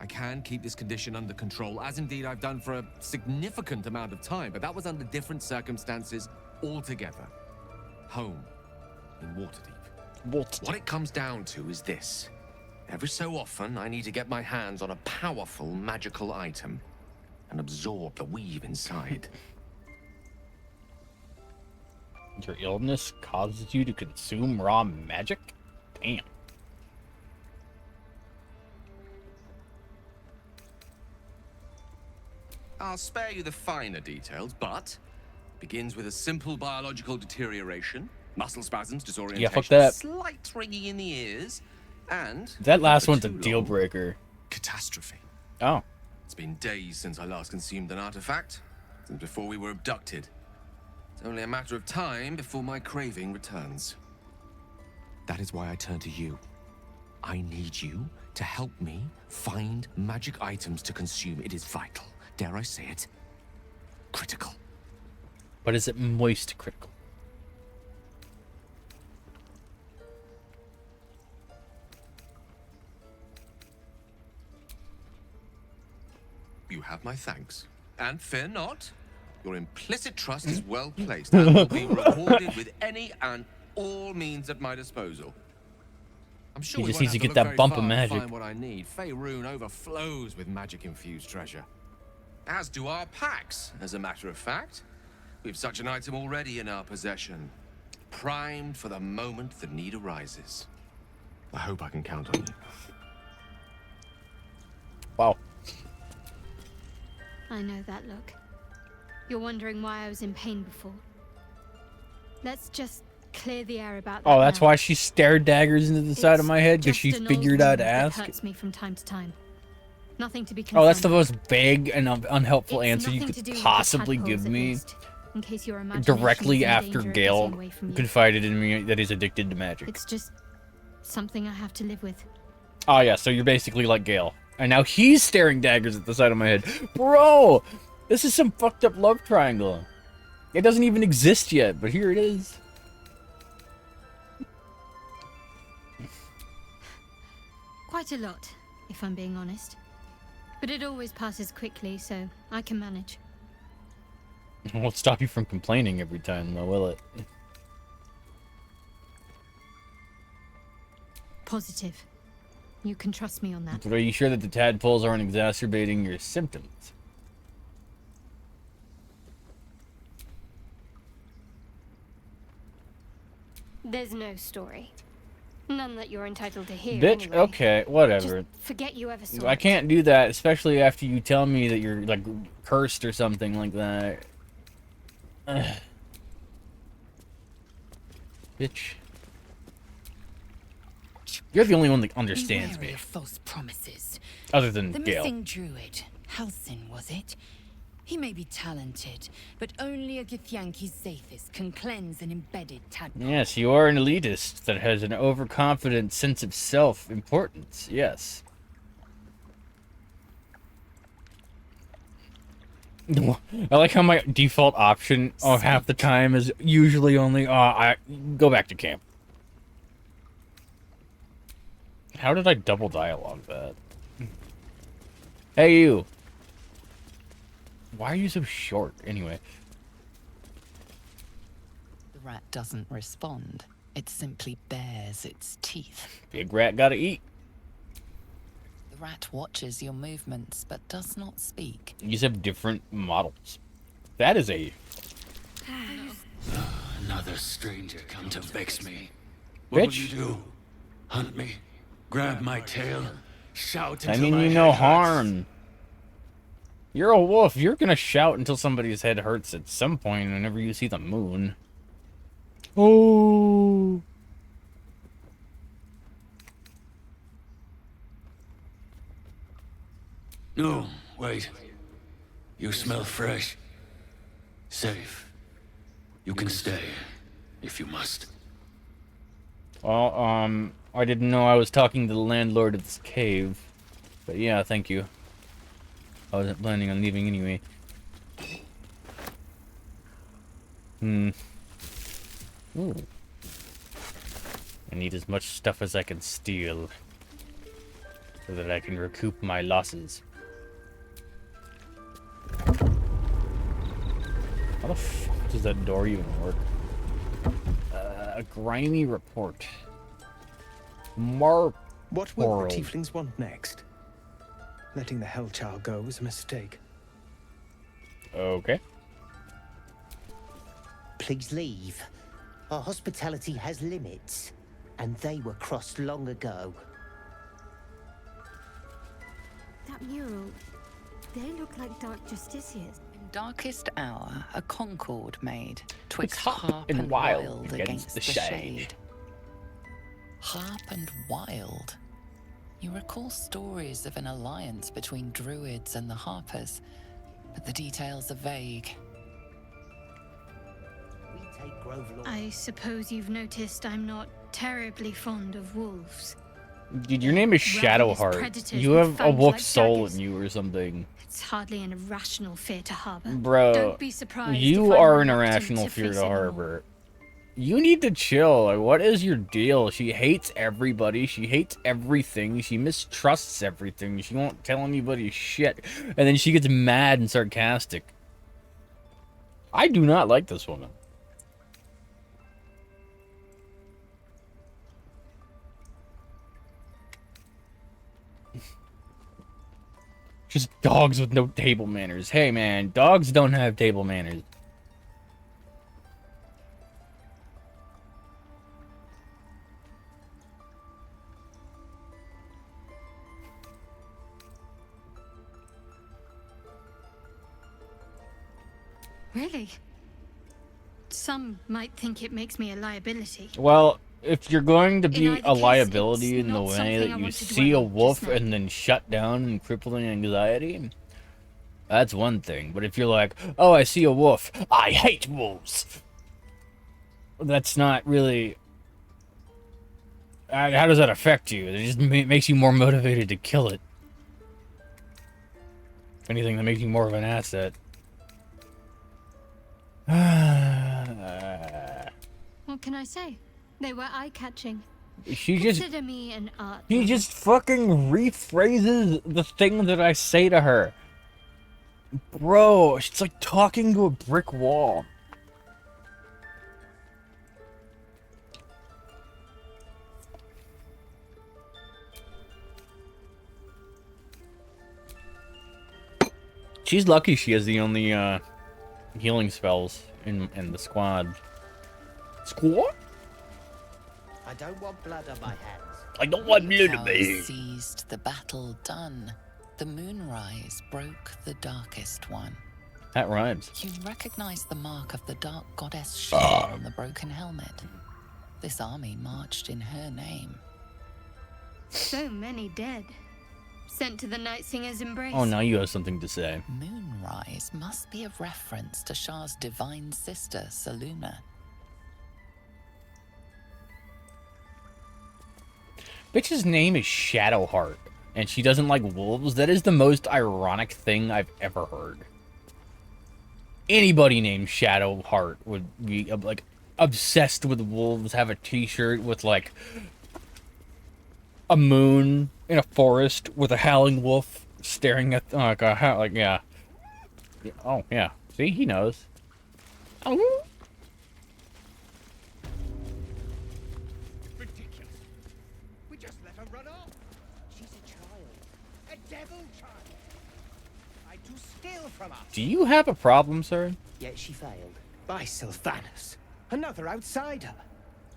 I can keep this condition under control, as indeed I've done for a significant amount of time, but that was under different circumstances altogether. Home, in Waterdeep. What it comes down to is this. Every so often, I need to get my hands on a powerful magical item and absorb the weave inside. Your illness causes you to consume raw magic? Damn. I'll spare you the finer details, but begins with a simple biological deterioration, muscle spasms, disorientation, Yeah, fuck that. slight ringing in the ears, and That last for one's a too deal long, breaker. catastrophe. Oh. It's been days since I last consumed an artifact, since before we were abducted. It's only a matter of time before my craving returns. That is why I turn to you. I need you to help me find magic items to consume. It is vital. Dare I say it? Critical. But is it moist critical? You have my thanks. And fear not, your implicit trust is well placed and will be rewarded with any and all means at my disposal. I'm sure He we just won't needs have to get look that very bump of far to magic. Find what I need. Faerun overflows with magic-infused treasure. As do our packs, as a matter of fact. We've such an item already in our possession. Primed for the moment the need arises. I hope I can count on you. Wow. I know that look. You're wondering why I was in pain before. Let's just clear the air about that. Oh, that's now. why she stared daggers into the side of my head, because Just she an old figured out to wound that ask. hurts me from time to time. Nothing to be Oh, that's the concerned most vague and unhelpful It's answer you nothing to could do with the possibly tadpoles, give at me. least, in case your imagination Directly is in after danger of getting Gale away from you. confided in me that he's addicted to magic. It's just something I have to live with. Oh yeah, so you're basically like Gale. And now he's staring daggers at the side of my head. Bro! This is some fucked up love triangle. It doesn't even exist yet, but here it is. Quite a lot, if I'm being honest. But it always passes quickly, so I can manage. It won't stop you from complaining every time, though, will it? Positive. You can trust me on that. But are you sure that the tadpoles aren't exacerbating your symptoms? There's no story. None that you're entitled to hear. Bitch, anyway. okay, whatever. Just forget you ever saw I it. can't do that, especially after you tell me that you're, like, cursed or something like that. Ugh. Bitch. You're the only one that understands Beware me. of false promises. Other than the Gale. missing druid, Halsin, was it? He may be talented, but only a Githyanki Zathis can cleanse an embedded tadpole. Yes, you are an elitist that has an overconfident sense of self-importance. Yes. I like how my default option of half the time is usually only, I go back to camp. How did I double dialogue that? Hey, you. Why are you so short, anyway? The rat doesn't respond. It simply bares its teeth. Big rat gotta eat. The rat watches your movements, but does not speak. You have different models. That is a... Another stranger come to vex me. What will Bitch. you do? Hunt me? Grab my tail? Shout I until mean my you no head hurts? harm. You're a wolf. You're gonna shout until somebody's head hurts at some point whenever you see the moon. Oh. No, wait. You smell fresh. Safe. You can stay, if you must. Well, I didn't know I was talking to the landlord of this cave. But yeah, thank you. I wasn't planning on leaving anyway. Ooh. I need as much stuff as I can steal. So that I can recoup my losses. How the fuck does that door even work? A grimy report. What will the tieflings want next? Letting the Hellchild go was a mistake. Okay. Please leave. Our hospitality has limits, and they were crossed long ago. That mural, they look like dark justiciars. In darkest hour, a concord made, twixt hot harp and and wild wild against against the the shade. shade. Harp and wild. You recall stories of an alliance between druids and the Harpers, but the details are vague. I suppose you've noticed I'm not terribly fond of wolves. Dude, your name is Shadowheart. predators You with have a fangs wolf like soul daggers. in you or something. It's hardly an irrational fear to harbor. Bro, Don't be surprised you if I'm are an reluctant irrational to fear face to it more. harbor. You need to chill. Like, what is your deal? She hates everybody. She hates everything. She mistrusts everything. She won't tell anybody shit. And then she gets mad and sarcastic. I do not like this woman. Just dogs with no table manners. Hey, man, dogs don't have table manners. Really? Some might think it makes me a liability. Well, if you're going to In be either a case, liability it's in the not way something that I you want to see a dwell on wolf just now. and then shut down and crippling anxiety, that's one thing. But if you're like, oh, I see a wolf, I hate wolves, that's not really... How does that affect you? It just makes you more motivated to kill it. If anything, that makes you more of an asset. What can I say? They were eye-catching. She just... Consider me an art. He just fucking rephrases the thing that I say to her. Bro, it's like talking to a brick wall. She's lucky she has the only healing spells in the squad. Squad? I don't want blood on my hands. I don't want blood on my Powers hands. seized the battle done. The moonrise broke the darkest one. That rhymes. You recognize the mark of the dark goddess shield on the broken helmet. This army marched in her name. So many dead. Sent to the Night Singer's embrace. Oh, now you have something to say. Moonrise must be a reference to Shah's divine sister, Saluna. Bitch's name is Shadowheart, and she doesn't like wolves. That is the most ironic thing I've ever heard. Anybody named Shadowheart would be like obsessed with wolves, have a t-shirt with like a moon in a forest with a howling wolf staring at yeah. Oh yeah. See, he knows. Oh. Ridiculous. We just let her run off. She's a child. A devil child. Tried to steal from us. Do you have a problem, sir? Yet she failed. By Sylvanus, another outsider.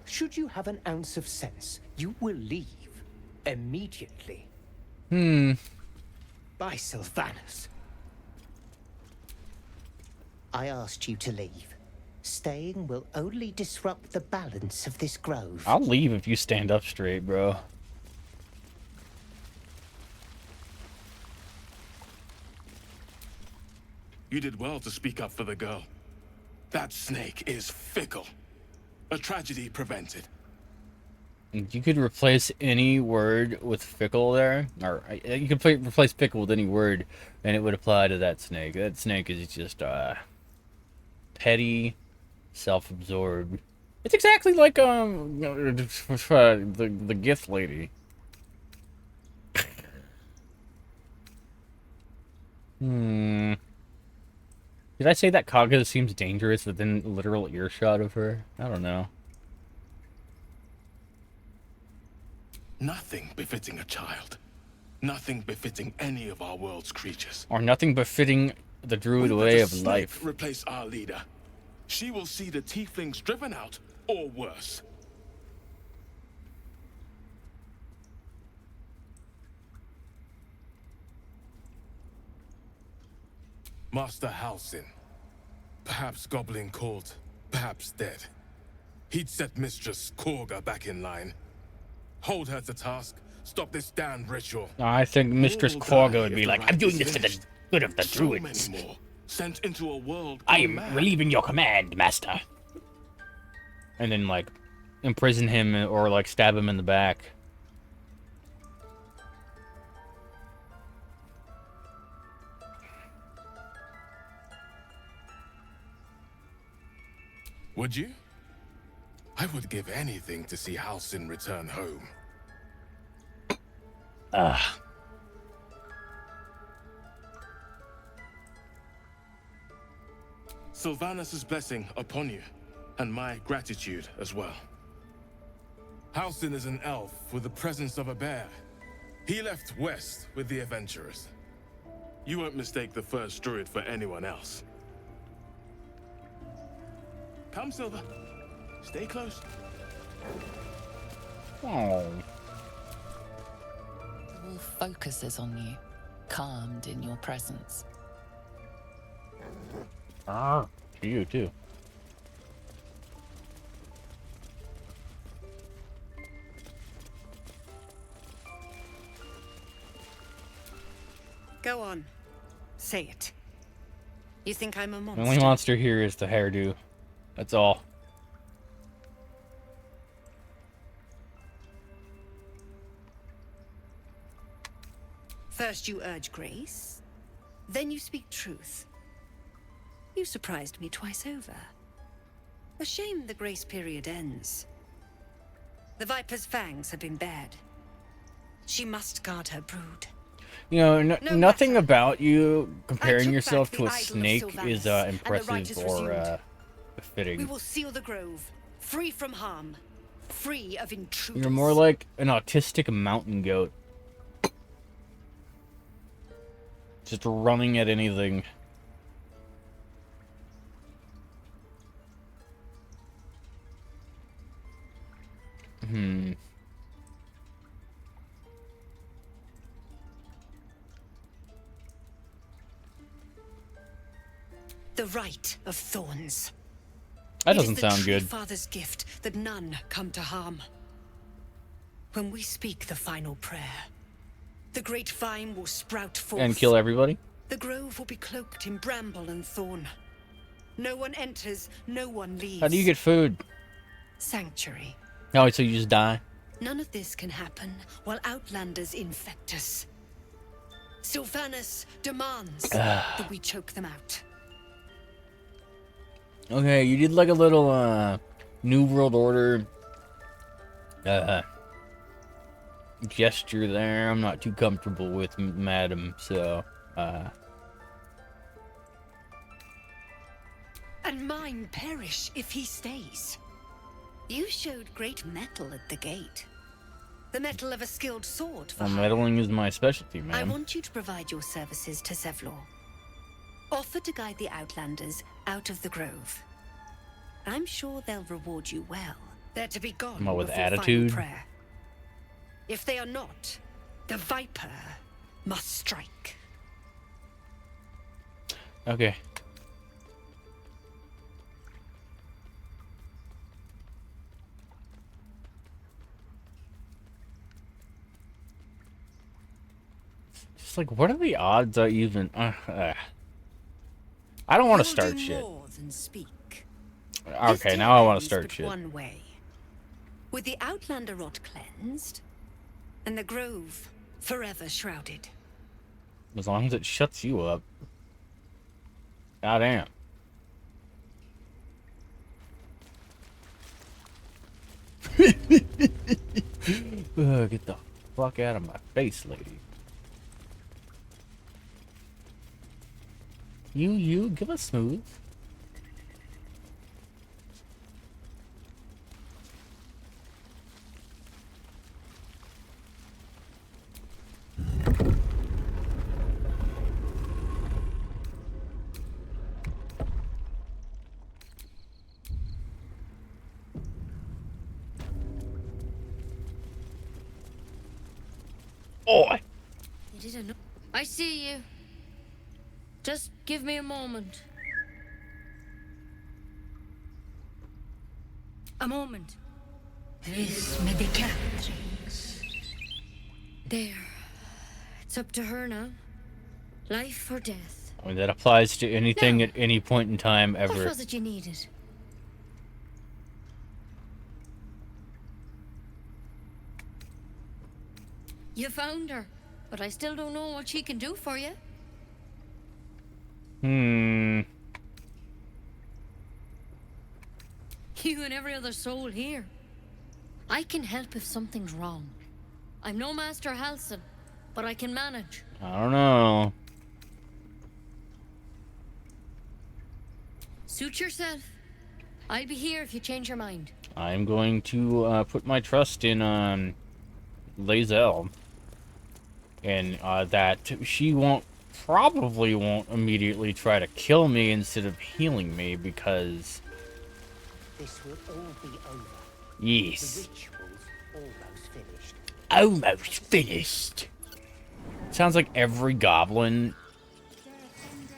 Should you have an ounce of sense, you will leave. Immediately. By Sylvanus. I asked you to leave. Staying will only disrupt the balance of this grove. I'll leave if you stand up straight, bro. You did well to speak up for the girl. That snake is fickle. A tragedy prevented. You could replace any word with fickle there, or you could replace fickle with any word, and it would apply to that snake. That snake is just petty, self-absorbed. It's exactly like the gift lady. Did I say that Kaga seems dangerous within literal earshot of her? I don't know. Nothing befitting a child. Nothing befitting any of our world's creatures. Or nothing befitting the druid We let way the of snake life. replace our leader. She will see the tieflings driven out, or worse. Master Halsin. Perhaps goblin called, perhaps dead. He'd set Mistress Korga back in line. Hold her to task, stop this damned ritual. I think Mistress All will Korga die would if be the like, rite I'm doing is this for the finished. good of the So druids. many more, sent into a world I gone am mad. relieving your command, master. And then, like, imprison him or, like, stab him in the back. Would you? I would give anything to see Halsin return home. Ah. Sylvanus' blessing upon you, and my gratitude as well. Halsin is an elf with the presence of a bear. He left west with the adventurers. You won't mistake the first druid for anyone else. Come, Silver. Stay close. Oh. The wolf focuses on you, calmed in your presence. Ah, to you too. Go on. Say it. You think I'm a The monster? only monster here is the hairdo. That's all. First you urge grace, then you speak truth. You surprised me twice over. A shame the grace period ends. The Viper's fangs have been bared. She must guard her brood. You know, No nothing matter. about you comparing took yourself back to the a idol of snake is Sylvanus, and the impressive rite is or resumed. befitting. We will seal the grove, free from harm, free of intruders. You're more like an autistic mountain goat. Just running at anything. Hmm. The rite of thorns. That doesn't sound It is the good. Tree Father's gift that none come to harm. When we speak the final prayer, the great vine will sprout forth. And kill everybody? The grove will be cloaked in bramble and thorn. No one enters, no one leaves. How do you get food? Sanctuary. No, so you just die? None of this can happen while Outlanders infect us. Sylvanus demands that we choke them out. Okay, you did like a little, New World Order, gesture there. I'm not too comfortable with, madam, so, And mine perish if he stays. You showed great mettle at the gate. The mettle of a skilled sword for well, hire. meddling is my specialty, I man. want you to provide your services to Zevlor. Offer to guide the Outlanders out of the grove. I'm sure they'll reward you well. They're to be gone What, with before attitude? final prayer. If they are not, the Viper must strike. Okay. Just like, what are the odds I even... I don't want to You'll start do shit. more than speak. Okay, now I want to start But shit. one way. With the Outlander rot cleansed, and the grove forever shrouded. As long as it shuts you up. Goddamn. Get the fuck out of my face, lady. You, give us smooth. Oi! You didn't. I see you. Just give me a moment. A moment. This medicatrix. There. It's up to her now. Life or death. I mean, that applies to anything Now, at any point in time What ever. was it you needed? You found her, but I still don't know what she can do for you. You and every other soul here. I can help if something's wrong. I'm no Master Halsin, but I can manage. I don't know. Suit yourself. I'll be here if you change your mind. I'm going to put my trust in Lae'zel, and that she probably won't immediately try to kill me instead of healing me, because This will all be over. yes, The ritual's almost finished. almost finished. Sounds like every goblin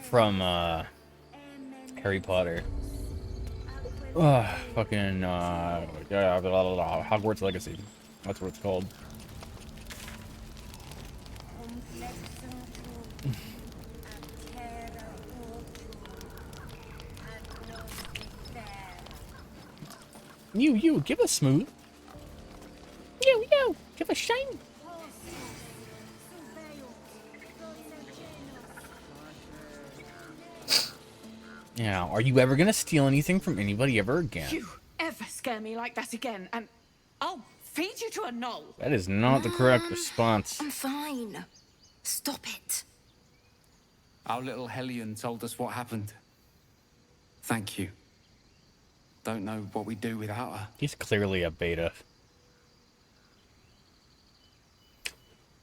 from Harry Potter. Fucking Hogwarts Legacy. That's what it's called. You, give us smooth. You, give us shine. Now, are you ever gonna steal anything from anybody ever again? You ever scare me like that again, and I'll feed you to a knoll. That is not the correct response. I'm fine. Stop it. Our little Hellion told us what happened. Thank you. Don't know what we'd do without her. He's clearly a beta.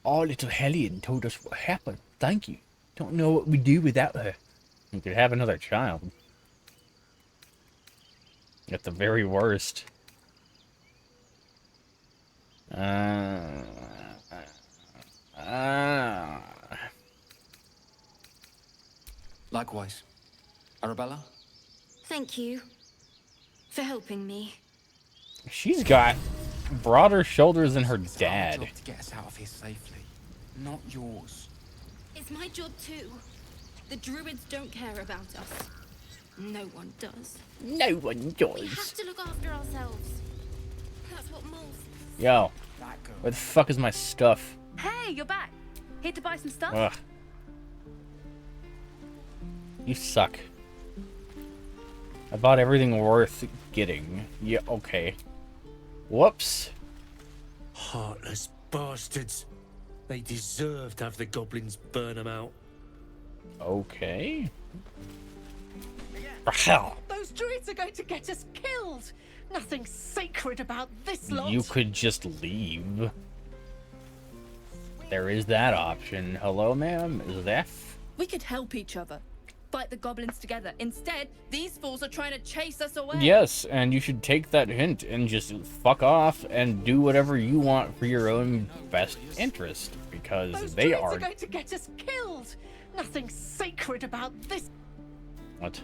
Our little Hellion told us what happened. Thank you. Don't know what we'd do without her. We could have another child. At the very worst. Likewise. Arabella? Thank you for helping me. She's got broader shoulders than her It's our dad. job to get us out of here safely, not yours. It's my job too. The druids don't care about us. No one does. No one We does. have to look after ourselves. That's what most. Yo, where the fuck is my stuff? Hey, you're back. Here to buy some stuff? Ugh. You suck. I bought everything worth getting. Yeah, okay. Whoops. Heartless bastards. They deserve to have the goblins burn them out. Okay. For hell. Those druids are going to get us killed. Nothing sacred about this lot. You could just leave. There is that option. Hello, ma'am. Is that? We could help each other. Fight the goblins together. Instead, these fools are trying to chase us away. Yes, and you should take that hint and just fuck off and do whatever you want for your own best interest, because Those they druids are. are going to get us killed. Nothing sacred about this. What?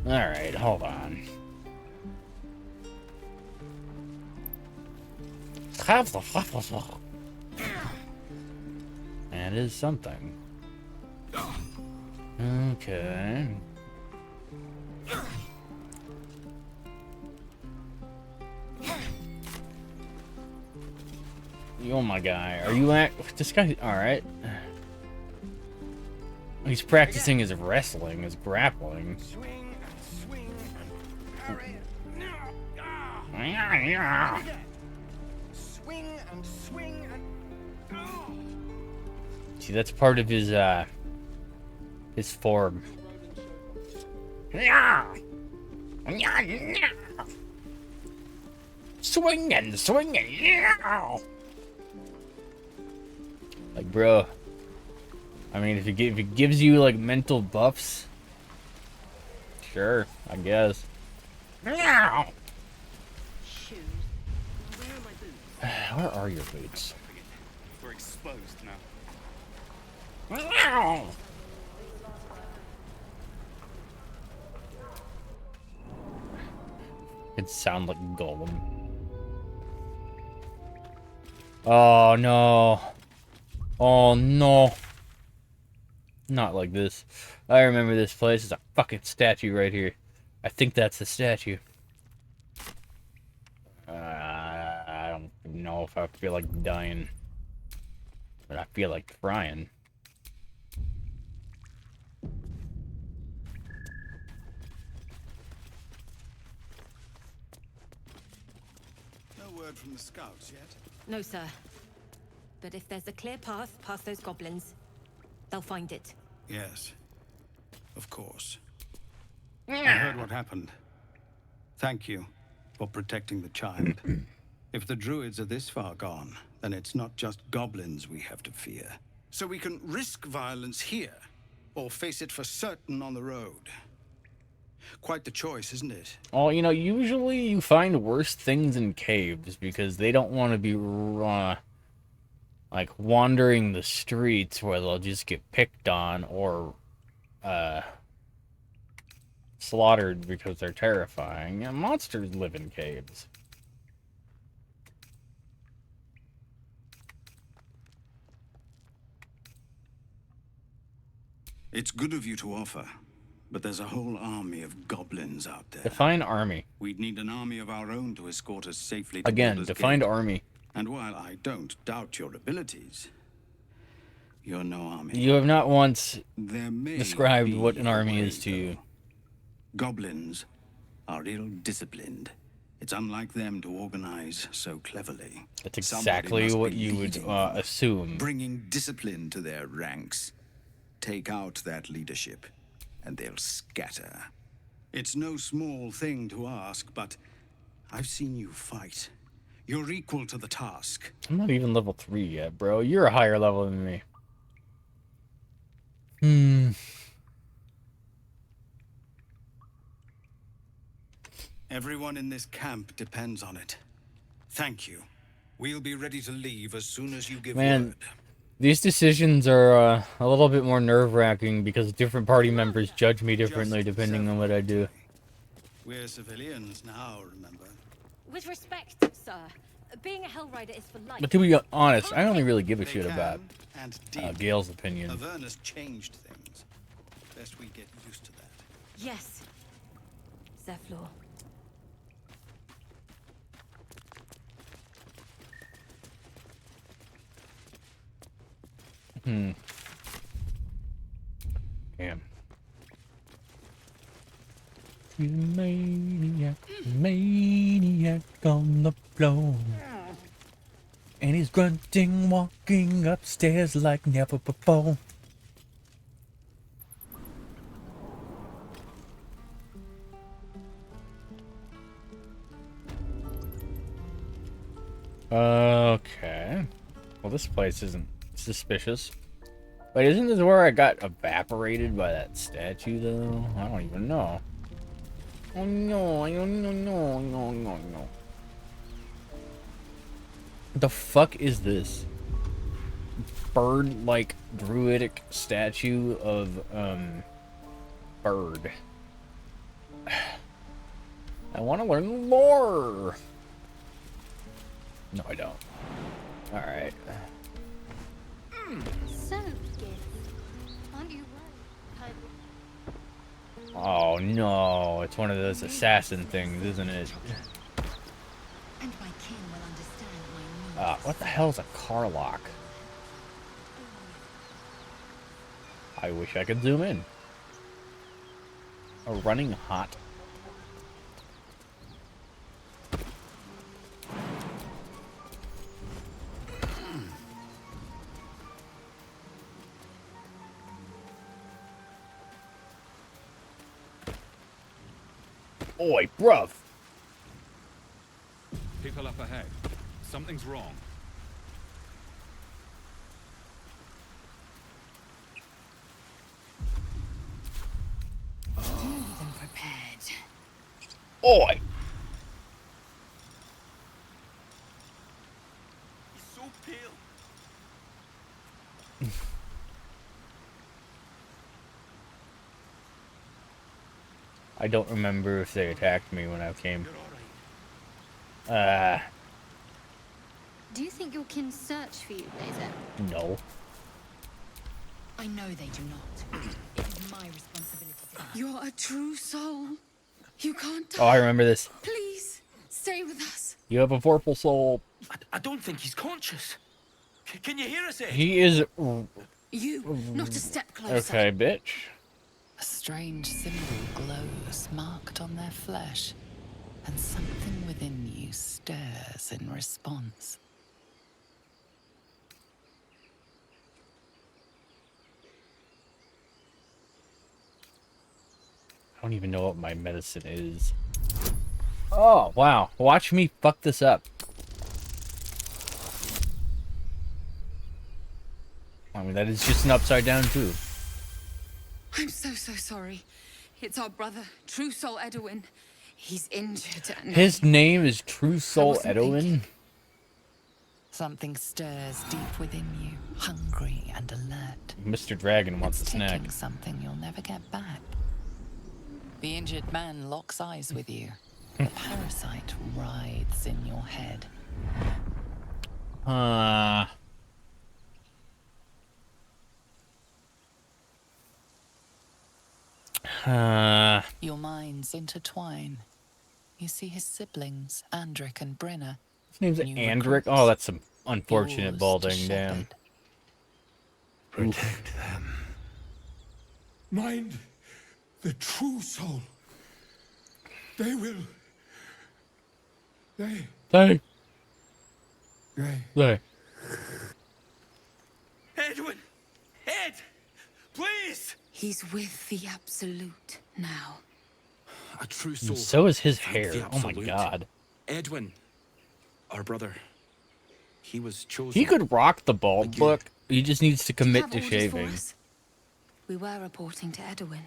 Alright, hold on. That is something. Okay. Oh my guy, are you this guy? Alright. He's practicing his wrestling, his grappling. Swing and swing and parry. Swing and swing and. See, that's part of his form. Swing and swing and. Like, bro. I mean, if it gives you like mental buffs, sure, I guess. Shoes. Where are my boots? Where are your boots? We're exposed now. It sound like Golem. Oh no. Oh no. Not like this. I remember this place. There's a fucking statue right here. I think that's the statue. I don't know if I feel like dying. But I feel like crying. No word from the scouts yet? No, sir. But if there's a clear path past those goblins, they'll find it. Yes. Of course. I heard what happened. Thank you for protecting the child. If the druids are this far gone, then it's not just goblins we have to fear. So we can risk violence here, or face it for certain on the road. Quite the choice, isn't it? Well, you know, usually you find worse things in caves because they don't want to be, like, wandering the streets where they'll just get picked on or, slaughtered because they're terrifying. And monsters live in caves. It's good of you to offer, but there's a whole army of goblins out there. Define army. We'd need an army of our own to escort us safely to Again, Baldur's defined Gate. army. And while I don't doubt your abilities, you're no army. You have not once There may described be what an a army way, is to you. Goblins are ill-disciplined. It's unlike them to organize so cleverly. That's Somebody exactly must what be you would leading them, assume. bringing discipline to their ranks. Take out that leadership, and they'll scatter. It's no small thing to ask, but I've seen you fight. You're equal to the task. I'm not even level 3 yet, bro. You're a higher level than me. Everyone in this camp depends on it. Thank you. We'll be ready to leave as soon as you give Man, word. these decisions are a little bit more nerve-wracking because different party members judge me differently depending on what I do. We're civilians now, remember? With respect, sir, being a Hellrider is for life. But to be honest, I only really give a shit They about can and did. Gale's opinion. Avernus changed things. Best we get used to that. Yes. Zephlor. Damn. You maniac, maniac on the floor. And he's grunting, walking upstairs like never before. Okay. Well, this place isn't suspicious. Wait, isn't this where I got evaporated by that statue, though? I don't even know. Oh no, I don't know, no. What the fuck is this? Bird-like druidic statue of, bird. I want to learn lore! No, I don't. Alright. So, Gait, aren't you worried? Oh no, it's one of those assassin things, isn't it? And my kin will understand my needs. What the hell's a car lock? I wish I could zoom in. A running hot. Oi, bruv! People up ahead. Something's wrong. Duly them prepared. Oi! He's so pale. I don't remember if they attacked me when I came. Do you think your kin search for you, Blazer? No. I know they do not. It is my responsibility to... You're a true soul. You can't die. Oh, I remember this. Please, stay with us. You have a vorpal soul. I don't think he's conscious. Can you hear us, Ed? He is... You, not a step closer. Okay, bitch. A strange symbol glows, marked on their flesh, and something within you stirs in response. I don't even know what my medicine is. Oh, wow. Watch me fuck this up. I mean, that is just an upside down too. I'm so sorry. It's our brother, True Soul Edwin. He's injured and... His name is True Soul Edwin. Something stirs deep within you, hungry and alert. Mr. Dragon wants a snack. Taking something you'll never get back. The injured man locks eyes with you. The parasite writhes in your head. Your minds intertwine. You see his siblings, Andric and Brenna. His name's Andric? Oh, that's some unfortunate balding, damn. Protect them. Mind the true soul. They will. They. Edwin! Ed! Please! He's with the Absolute now. A true soul. So is his Thank hair. the Oh my Absolute. god. Edwin, our brother. He was chosen. He could rock the bald look. He just needs to commit to shaving. We were reporting to Edwin.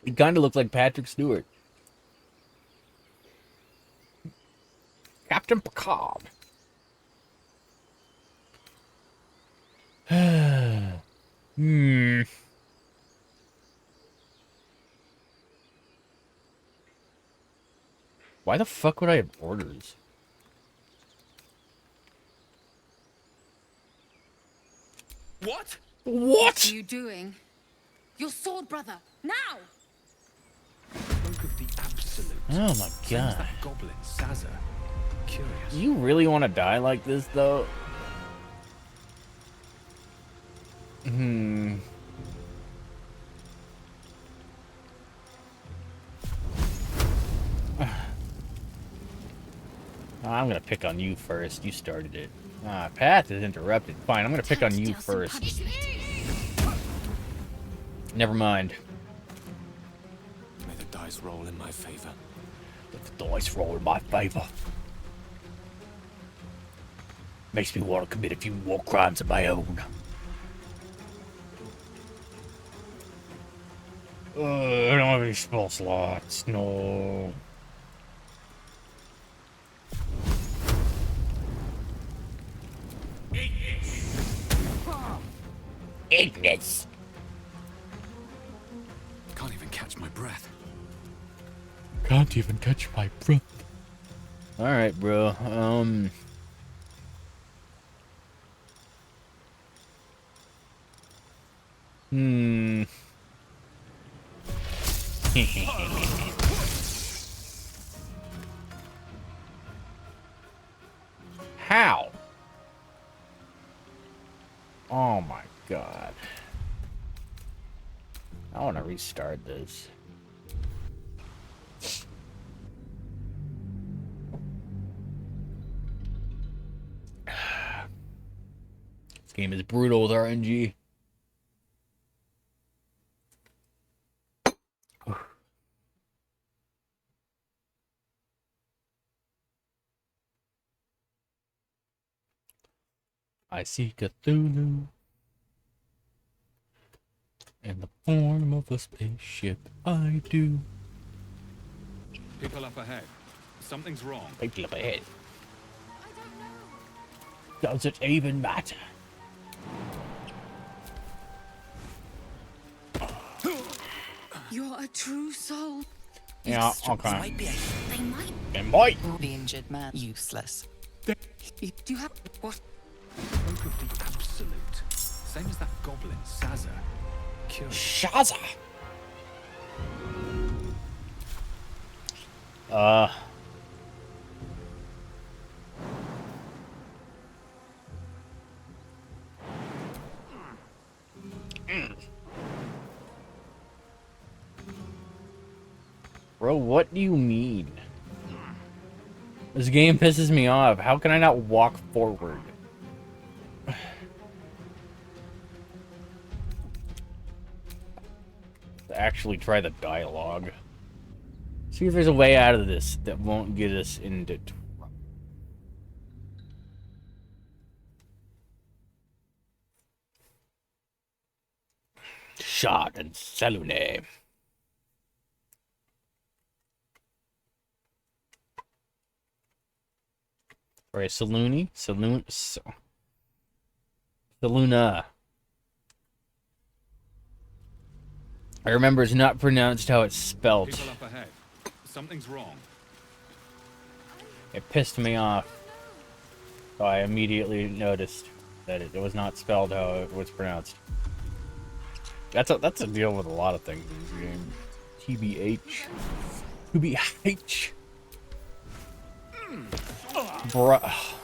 He kind of looks like Patrick Stewart. Captain Picard. Why the fuck would I have orders? What? What are you doing? Your sword, brother! Now! Spoke of the Absolute. Oh my god. That goblin, Sazza. Curious. You really want to die like this, though? I'm gonna pick on you first. You started it. Path is interrupted. Fine, I'm gonna pick on you first. Never mind. May the dice roll in my favor. Let the dice roll in my favor. Makes me want to commit a few war crimes of my own. I don't have any spell slots. No. Ignis. Can't even catch my breath. Can't even catch my breath. All right, bro. How? Oh my god. I want to restart this. This game is brutal with RNG. I see Cthulhu in the form of a spaceship. I do. People up ahead. Something's wrong. People up ahead. Does it even matter? You're a true soul. Yeah, okay. They might And might. The injured man useless. Do you have what? Spoke of the absolute. Same as that goblin, Sazza. Curious. Shaza. Bro, what do you mean? This game pisses me off. How can I not walk forward? Actually try the dialogue. See if there's a way out of this that won't get us into trouble. Shot and Salune. Alright, Saluni? Saluna. I remember it's not pronounced how it's spelled. People up ahead. Something's wrong. It pissed me off. So I immediately noticed that it was not spelled how it was pronounced. That's a deal with a lot of things in this game. TBH. TBH. Bruh.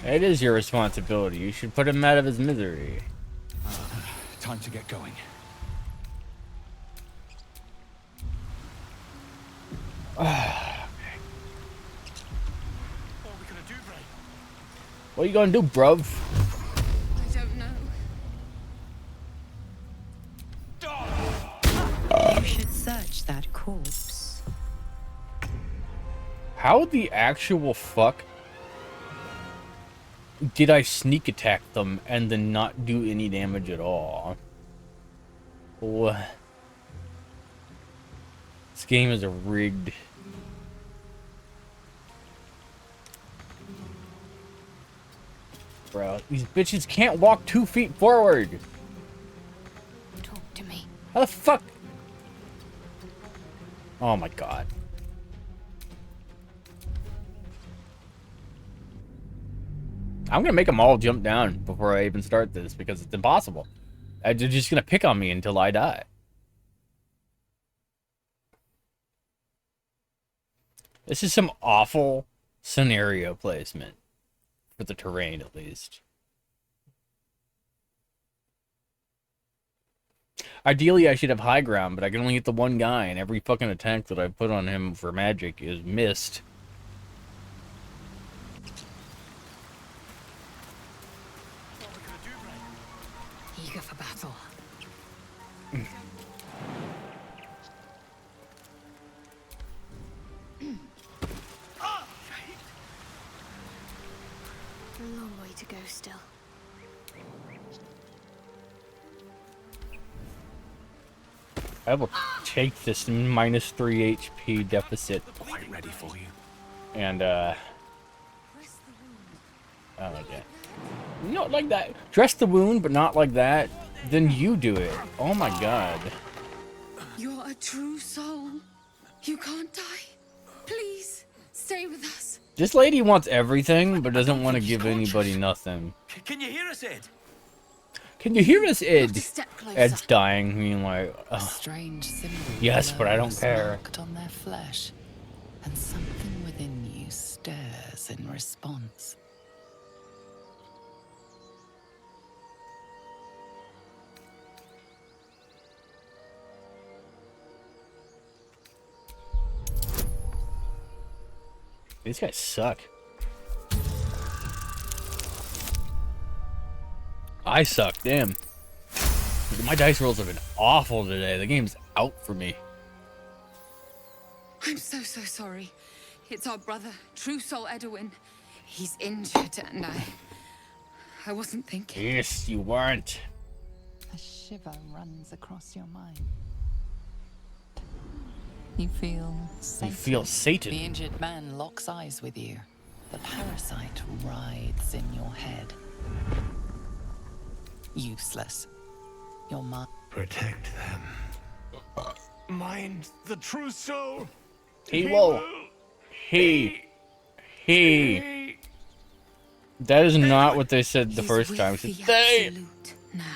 It is your responsibility. You should put him out of his misery. Time to get going. What are you gonna do, bruv? I don't know. You should search that corpse. How the actual fuck did I sneak attack them and then not do any damage at all? What? This game is rigged. Bro, these bitches can't walk 2 feet forward. Talk to me. How the fuck? Oh my god. I'm gonna make them all jump down before I even start this because it's impossible. They're just gonna pick on me until I die. This is some awful scenario placement. For the terrain, at least. Ideally, I should have high ground, but I can only hit the one guy, and every fucking attack that I put on him for magic is missed. Eager for battle. A long way to go still. I will take this -3 HP deficit. Quite ready for you. And, I don't like that. Not like that. Dress the wound, but not like that. Then you do it. Oh my god. You're a true soul. You can't die. Please, stay with us. This lady wants everything, but doesn't want to give anybody nothing. Can you hear us, Ed? Can you hear us, Ed? Step closer. Ed's dying, being like, A strange symbol. yes, but I don't glows care. marked on their flesh, and something within you stirs in response. These guys suck. I suck, damn. My dice rolls have been awful today. The game's out for me. I'm so sorry. It's our brother, True Soul Edwin. He's injured and I wasn't thinking. Yes, you weren't. A shiver runs across your mind. You feel Satan. You feel Satan. The injured man locks eyes with you. The parasite writhes in your head. Useless. Your mind. Protect them. Mind the true soul. He will. That is not what they said the first time. They said,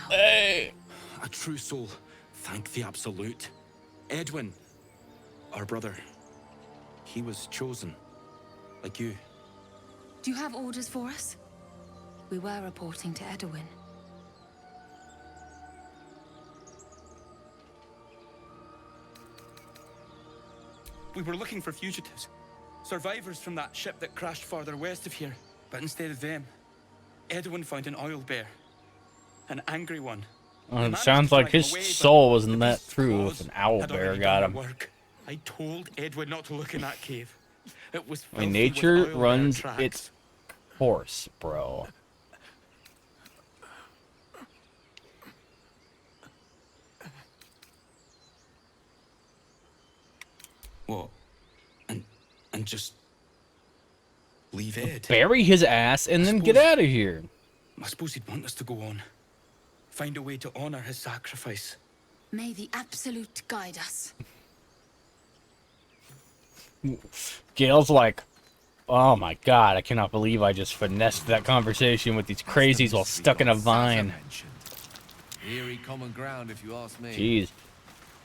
they. A true soul. Thank the Absolute. Edwin, our brother. He was chosen. Like you. Do you have orders for us? We were reporting to Edwin. We were looking for fugitives. Survivors from that ship that crashed farther west of here. But instead of them, Edwin found an oil bear. An angry one. It sounds like his soul wasn't that true if an owl bear got him. I told Edwin not to look in that cave. It was I mean, nature runs its course, bro. What? And just leave Ed? Bury his ass and then get out of here. I suppose he'd want us to go on. Find a way to honor his sacrifice. May the Absolute guide us. Gail's like, oh my god, I cannot believe I just finessed that conversation with these crazies while stuck in a vine. Eerie common ground, if you ask me. Jeez.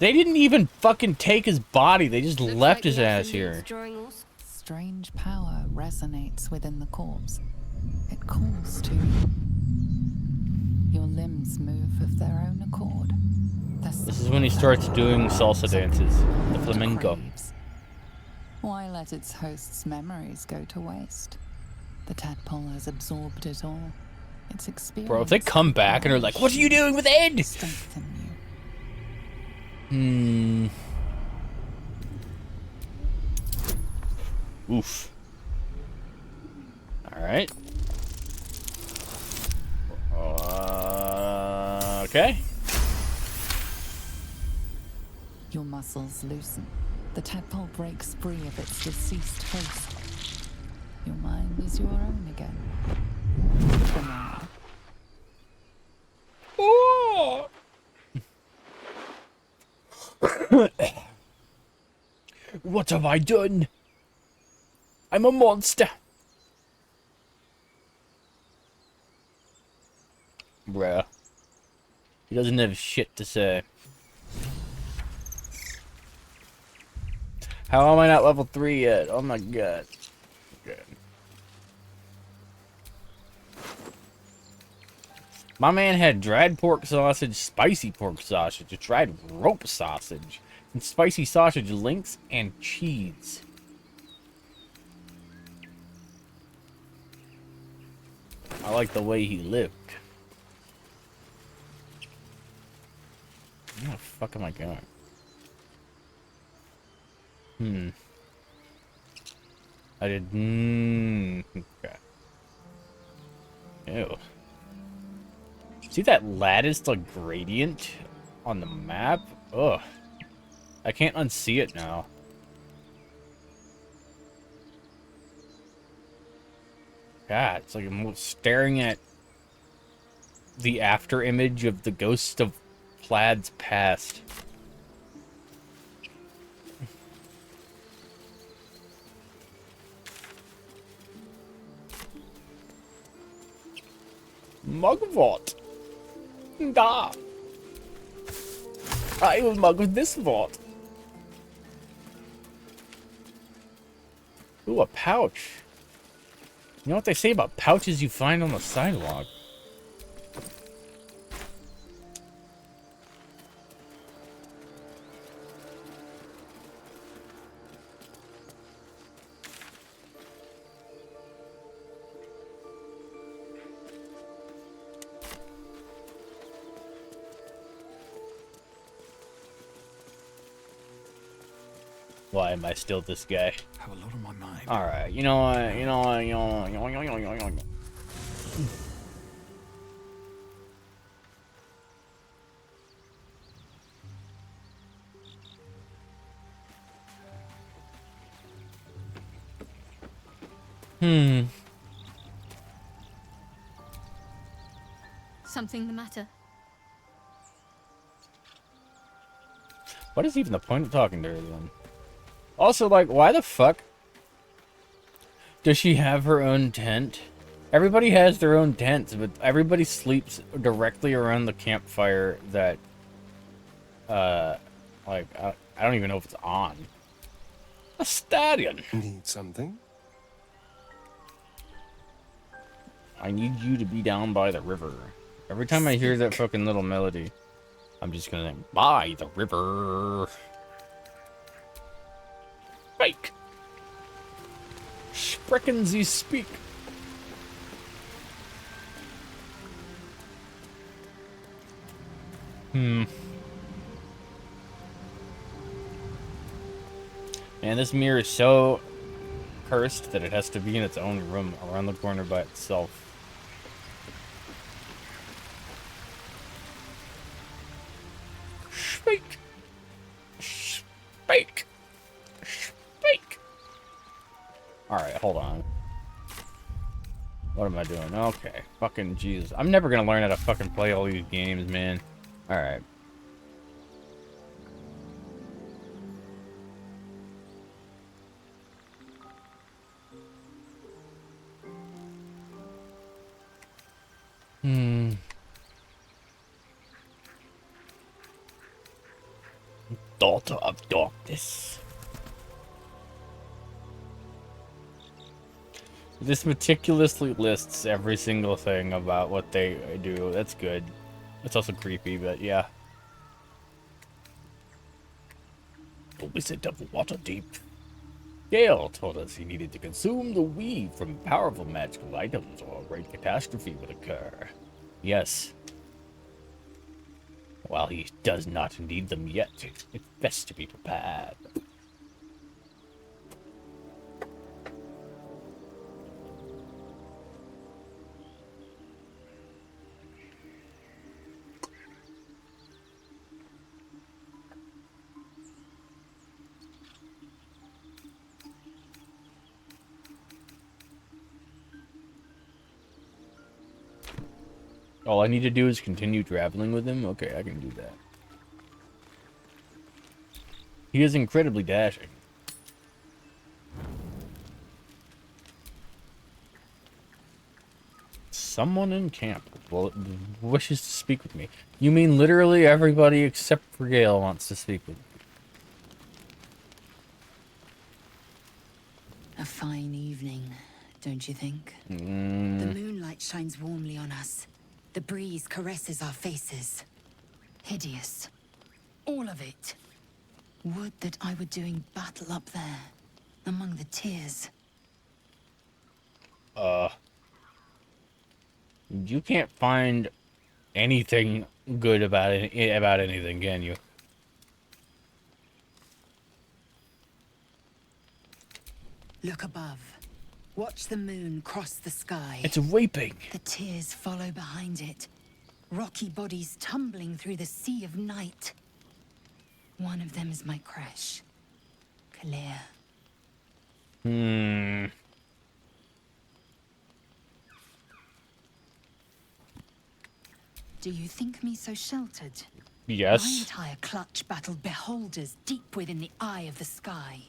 They didn't even fucking take his body, they just left his ass here. Strange power resonates within the corpse. It calls to you. Your limbs move of their own accord. This is when he starts doing salsa dances, the flamenco. Why let its host's memories go to waste? The tadpole has absorbed it all. Its experience. Bro, if they come back and are like, what are you doing with Ed? Strengthen you. Oof. Alright. Okay. Your muscles loosen. The tadpole breaks free of its deceased host. Your mind is your own again. For now. Oh! What have I done? I'm a monster. Bruh. He doesn't have shit to say. How am I not level 3 yet? Oh my god. Okay. My man had dried pork sausage, spicy pork sausage, a dried rope sausage, and spicy sausage links and cheese. I like the way he lived. Where the fuck am I going? I did. Okay. Ew. See that lattice, like, gradient on the map? Ugh. I can't unsee it now. God, it's like I'm staring at the after image of the ghost of Plaid's past. Mugwort. Da. I will mug with this vort. Ooh, a pouch. You know what they say about pouches you find on the sidewalk? Why am I still this guy? Have a lot on my mind. Alright, you know what? something the matter? What is even the point of talking to her then? Also, like, why the fuck does she have her own tent? Everybody has their own tents, but everybody sleeps directly around the campfire that, like, I don't even know if it's on. A stallion. Need something? I need you to be down by the river. Every time I hear that fucking little melody, I'm just gonna think, by the river. Spike. Sprechen Sie speak. Man, this mirror is so cursed that it has to be in its own room around the corner by itself. Speak. Speak. Speak. Alright, hold on. What am I doing? Okay. Fucking Jesus. I'm never gonna learn how to fucking play all these games, man. Alright. Daughter of Darkness. This meticulously lists every single thing about what they do. That's good. It's also creepy, but yeah. The Wizard of Waterdeep. Gale told us he needed to consume the weave from powerful magical items or a great catastrophe would occur. Yes. While he does not need them yet, it's best to be prepared. All I need to do is continue traveling with him? Okay, I can do that. He is incredibly dashing. Someone in camp wishes to speak with me. You mean literally everybody except for Gale wants to speak with me? A fine evening, don't you think? The moonlight shines warmly on us. The breeze caresses our faces. Hideous. All of it. Would that I were doing battle up there, among the tears. You can't find anything good about anything, can you? Look above. Watch the moon cross the sky. It's weeping. The tears follow behind it. Rocky bodies tumbling through the sea of night. One of them is my crush. Clear. Do you think me so sheltered? Yes. My entire clutch battled beholders deep within the eye of the sky.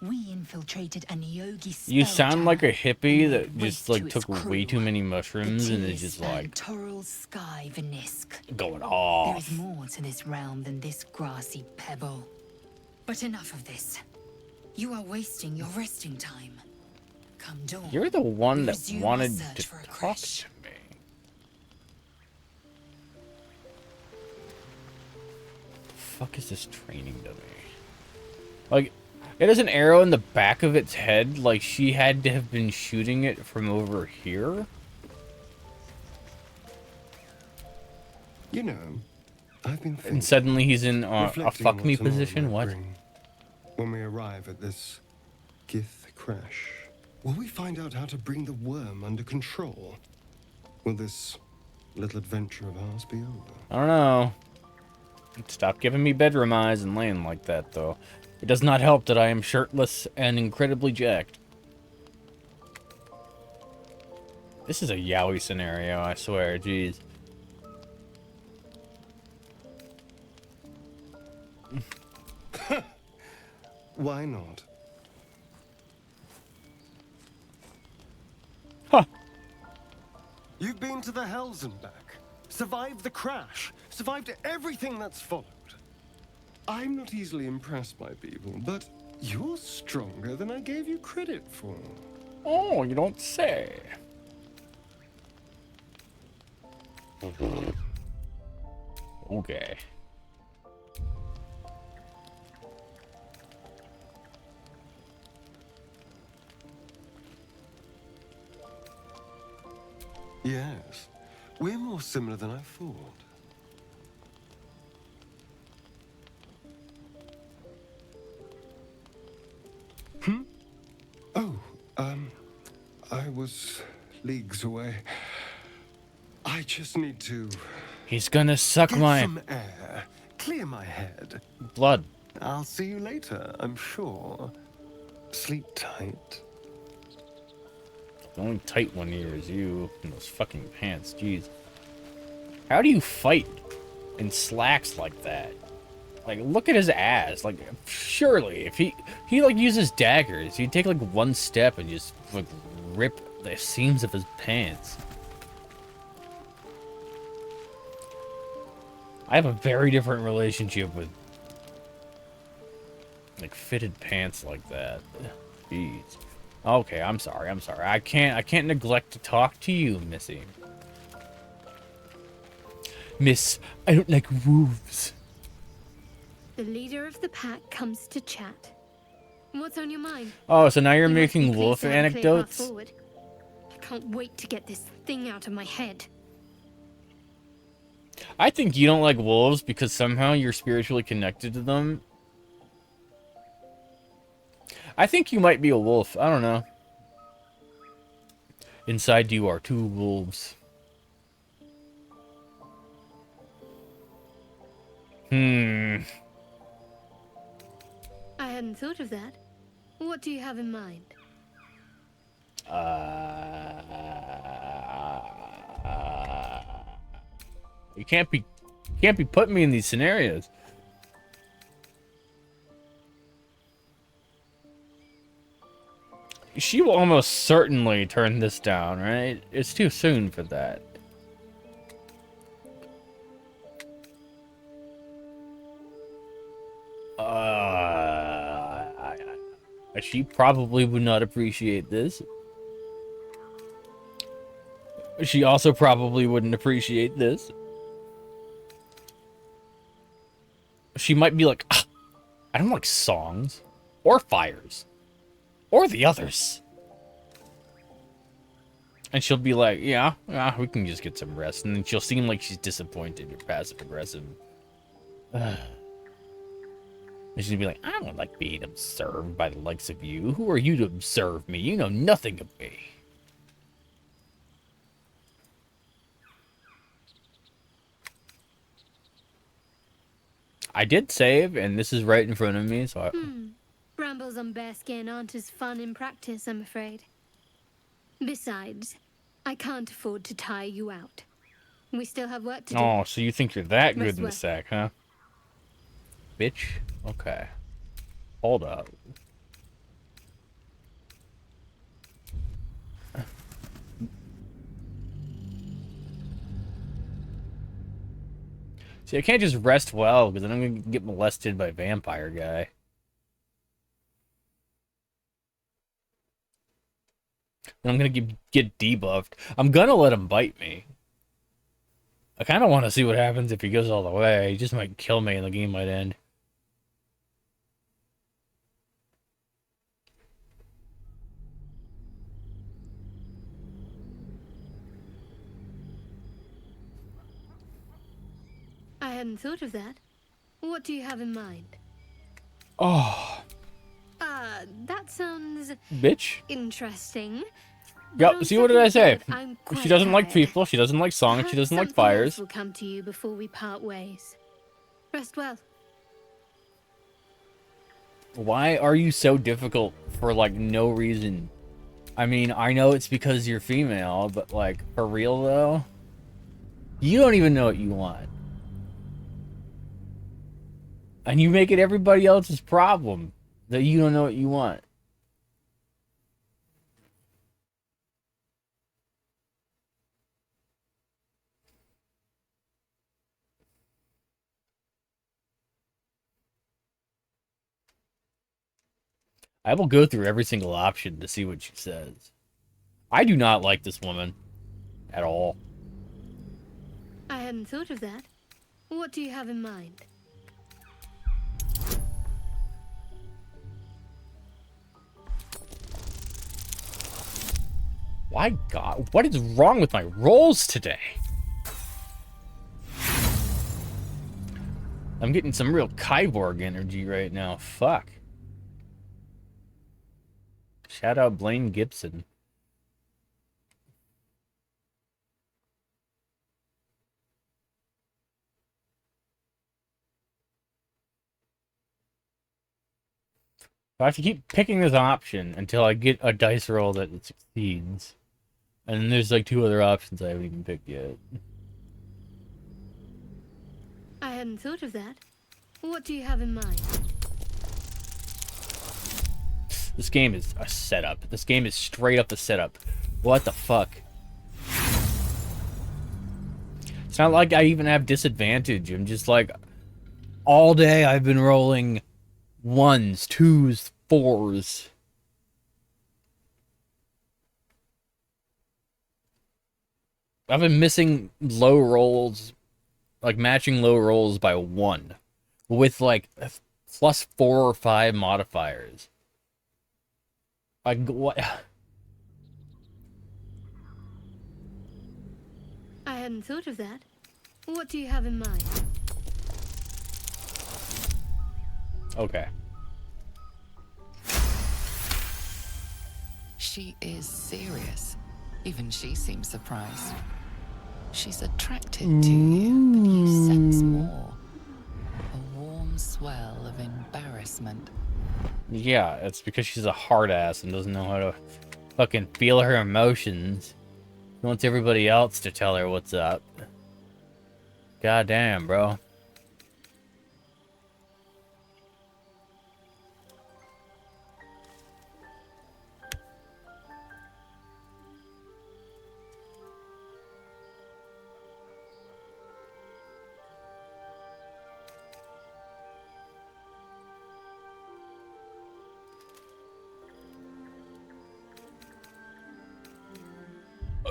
We infiltrated a Yogi spell. You sound like a hippie that just like took way too many mushrooms and is just like sky Venisk. Going off. There is more to this realm than this grassy pebble. But enough of this. You are wasting your resting time. Come dawn. You're the one that resume wanted our search to for a talk to me. The fuck is this training to me? Like, it has an arrow in the back of its head, like she had to have been shooting it from over here. You know, I've been thinking. And suddenly he's in a reflecting fuck on me what tomorrow position. might What? bring. When we arrive at this Gith crash, will we find out how to bring the worm under control? Will this little adventure of ours be over? I don't know. Stop giving me bedroom eyes and laying like that, though. It does not help that I am shirtless and incredibly jacked. This is a yaoi scenario, I swear, jeez. Why not? Huh. You've been to the Hells and back, survived the crash, survived everything that's followed. I'm not easily impressed by people, but you're stronger than I gave you credit for. Oh, you don't say. Okay. Yes, we're more similar than I thought. Oh, I was leagues away. I just need to... He's gonna suck get my... some air, clear my head. Blood. I'll see you later, I'm sure. Sleep tight. The only tight one here is you in those fucking pants, jeez. How do you fight in slacks like that? Like, look at his ass. Like, surely, if he like, uses daggers, he'd take, like, one step and just, like, rip the seams of his pants. I have a very different relationship with, like, fitted pants like that. Jeez. Okay, I'm sorry. I can't neglect to talk to you, Missy. Miss, I don't like wolves. The leader of the pack comes to chat. What's on your mind? Oh, so now you're You must be making pleased wolf to have a clear path anecdotes? forward. I can't wait to get this thing out of my head. I think you don't like wolves because somehow you're spiritually connected to them. I think you might be a wolf. I don't know. Inside you are two wolves. I hadn't thought of that. What do you have in mind? You can't be putting me in these scenarios. She will almost certainly turn this down, right? It's too soon for that. She probably would not appreciate this. She also probably wouldn't appreciate this. She might be like, "Ah, I don't like songs or fires or the others." And she'll be like, yeah, we can just get some rest. And then she'll seem like she's disappointed or passive aggressive. And she'll be like, I don't like being observed by the likes of you. Who are you to observe me? You know nothing of me. I did save, and this is right in front of me, so Brambles on bearskin aren't as fun in practice, I'm afraid. Besides, I can't afford to tire you out. We still have work to do. Oh, so you think you're that good Rest in the well. sack, huh? Bitch? Okay. Hold up. See, I can't just rest well, because then I'm going to get molested by a vampire guy. Then I'm going to get debuffed. I'm going to let him bite me. I kind of want to see what happens if he goes all the way. He just might kill me and the game might end. I hadn't thought of that. What do you have in mind? Oh, That sounds bitch. interesting. Yep, see, what did I say? I'm She quite doesn't like tired. people, she doesn't like songs, she doesn't like Something else fires. will come to you before we part ways. Rest well. Why are you so difficult for, like, no reason? I mean, I know it's because you're female, but, like, for real, though? You don't even know what you want. And you make it everybody else's problem that you don't know what you want. I will go through every single option to see what she says. I do not like this woman at all. I hadn't thought of that. What do you have in mind? My God, what is wrong with my rolls today? I'm getting some real Kyborg energy right now. Fuck. Shout out Blaine Gibson. I have to keep picking this option until I get a dice roll that it succeeds. And then there's like 2 other options I haven't even picked yet. I hadn't thought of that. What do you have in mind? This game is a setup. This game is straight up a setup. What the fuck? It's not like I even have disadvantage. I'm just like, all day I've been rolling 1s, 2s, 4s. I've been missing low rolls, like matching low rolls by 1, with like plus 4 or 5 modifiers. Like, what? I hadn't thought of that. What do you have in mind? Okay. She is serious. Even she seems surprised. She's attracted to you, but you sense more. A warm swell of embarrassment. Yeah, it's because she's a hard ass and doesn't know how to fucking feel her emotions. She wants everybody else to tell her what's up. God damn, bro.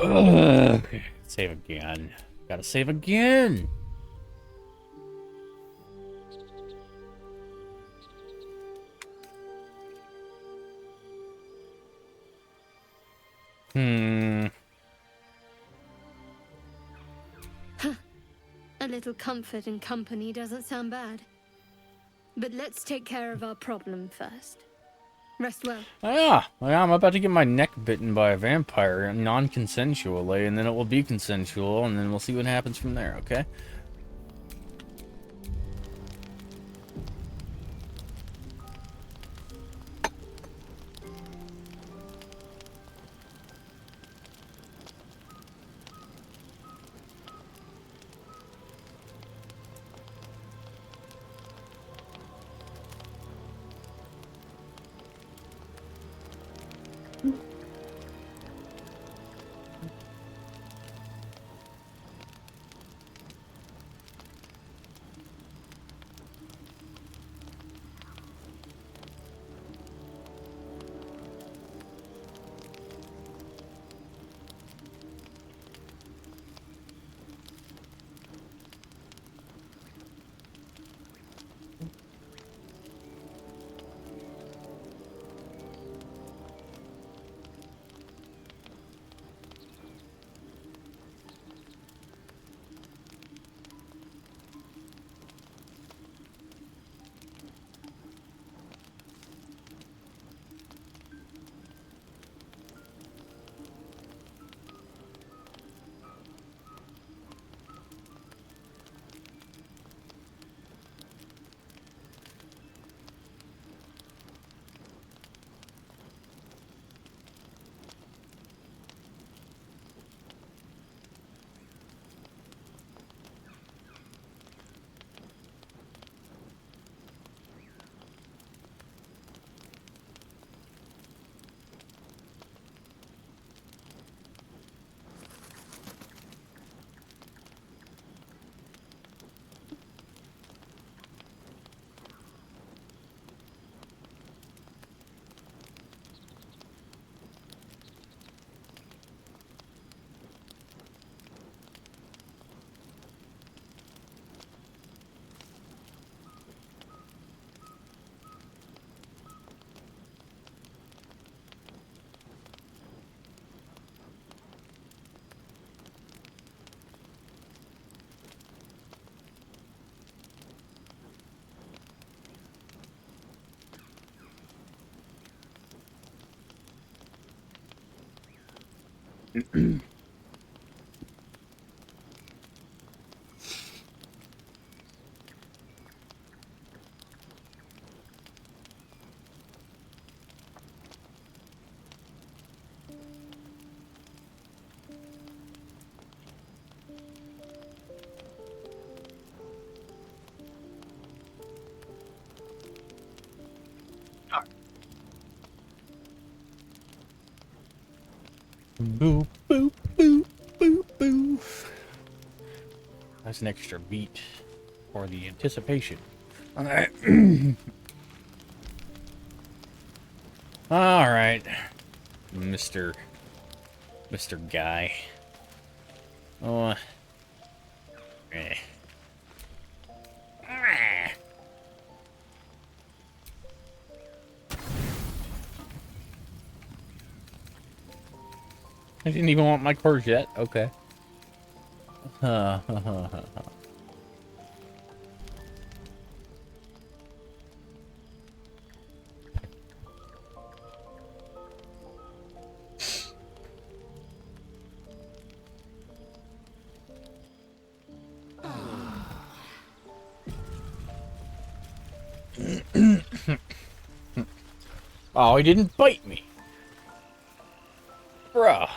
Ugh. Save again. Gotta save again. Huh. A little comfort and company doesn't sound bad. But let's take care of our problem first. Rest well. Yeah, I'm about to get my neck bitten by a vampire non-consensually, and then it will be consensual, and then we'll see what happens from there, okay? Boop, boop, boop, boop, boop. That's an extra beat for the anticipation. Alright. Alright. Mr. Guy. Oh. Eh. Ah. I didn't even want my courgette. Okay. Oh, he didn't bite me. Bruh.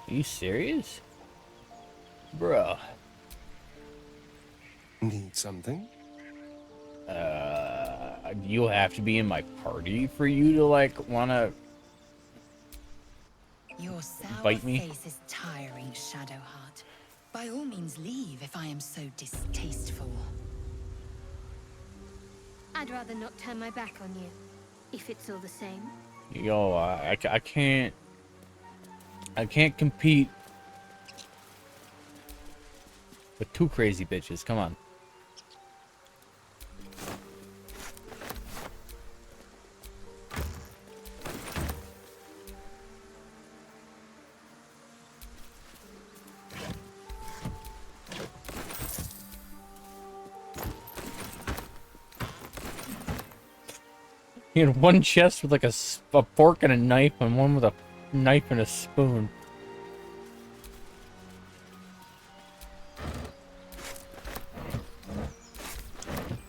Are you serious? Bruh. Need something? You'll have to be in my party for you to, like, wanna Your sour bite me? face is tiring, Shadowheart. By all means leave if I am so distasteful. I'd rather not turn my back on you, if it's all the same. Yo, I can't compete with two crazy bitches. Come on. He had one chest with like a fork and a knife, and one with a knife and a spoon.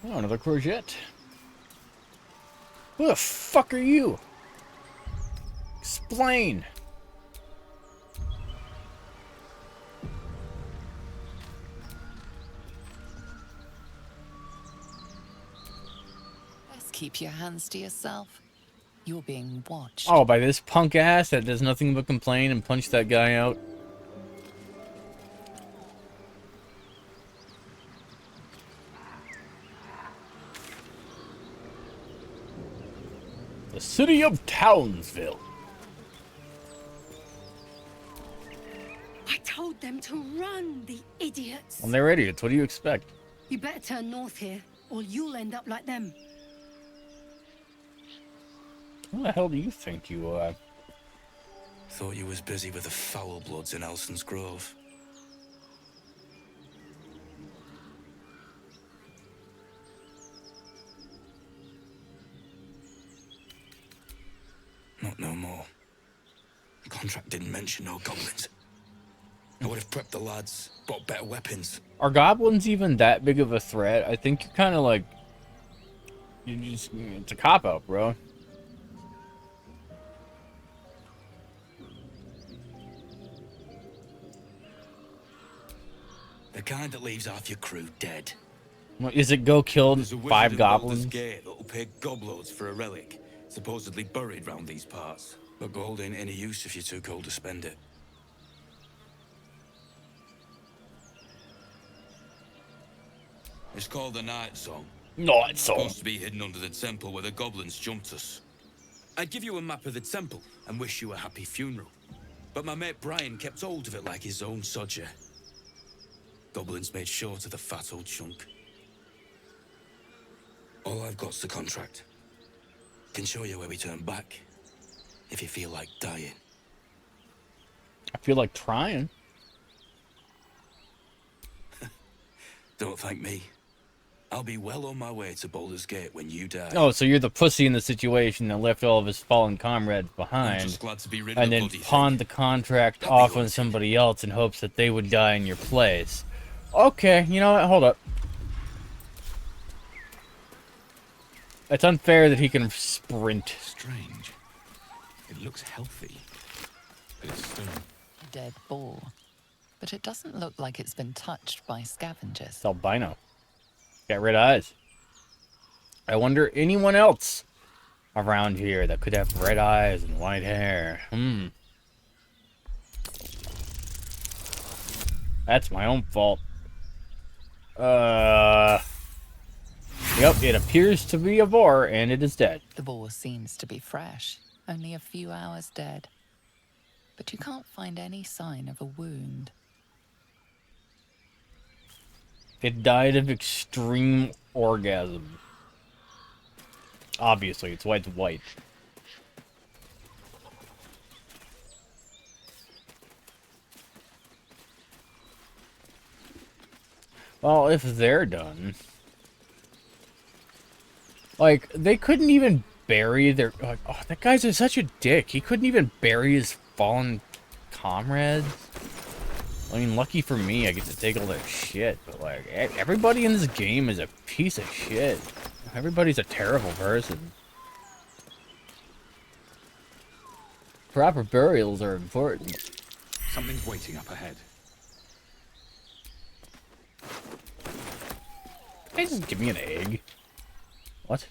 Oh, another courgette. Who the fuck are you? Explain. Best keep your hands to yourself. You're being watched. Oh, by this punk ass that does nothing but complain and punch that guy out. The city of Townsville. I told them to run, the idiots. Well, they're idiots. What do you expect? You better turn north here, or you'll end up like them. Who the hell do you think you are? Thought you was busy with the foul bloods in Elson's Grove. Not no more. The contract didn't mention no goblins. I would have prepped the lads, bought better weapons. Are goblins even that big of a threat? I think you're kind of like... it's a cop-out, bro. The kind that leaves half your crew dead. Is it go kill There's a wizard 5 in goblins? Baldur's Gait that'll pay gobloads for a relic, supposedly buried round these parts. But gold ain't any use if you're too cold to spend it. It's called the Night Song. Night Song. Supposed to be hidden under the temple where the goblins jumped us. I'd give you a map of the temple and wish you a happy funeral. But my mate Brian kept hold of it like his own sodger. Goblins made short of the fat old chunk. All I've got's the contract. Can show you where we turn back, if you feel like dying. I feel like trying. Don't thank me. I'll be well on my way to Baldur's Gate when you die. Oh, so you're the pussy in the situation that left all of his fallen comrades behind, I'm just glad to be rid of and the then bloody pawned the contract off on somebody else in hopes that they would die in your place. Okay, you know what? Hold up. It's unfair that he can sprint. Strange. It looks healthy, but it's still... Dead boar. But it doesn't look like it's been touched by scavengers. It's albino. Got red eyes. I wonder anyone else around here that could have red eyes and white hair. That's my own fault. Yep, it appears to be a boar, and it is dead. The boar seems to be fresh, only a few hours dead. But you can't find any sign of a wound. It died of extreme orgasm. Obviously, it's why it's white. Well, if they're done... Like, they couldn't even bury their... Like, oh, that guy's such a dick. He couldn't even bury his fallen comrades. I mean, lucky for me, I get to take all their shit. But, like, everybody in this game is a piece of shit. Everybody's a terrible person. Proper burials are important. Something's waiting up ahead. Hey, just give me an egg. What?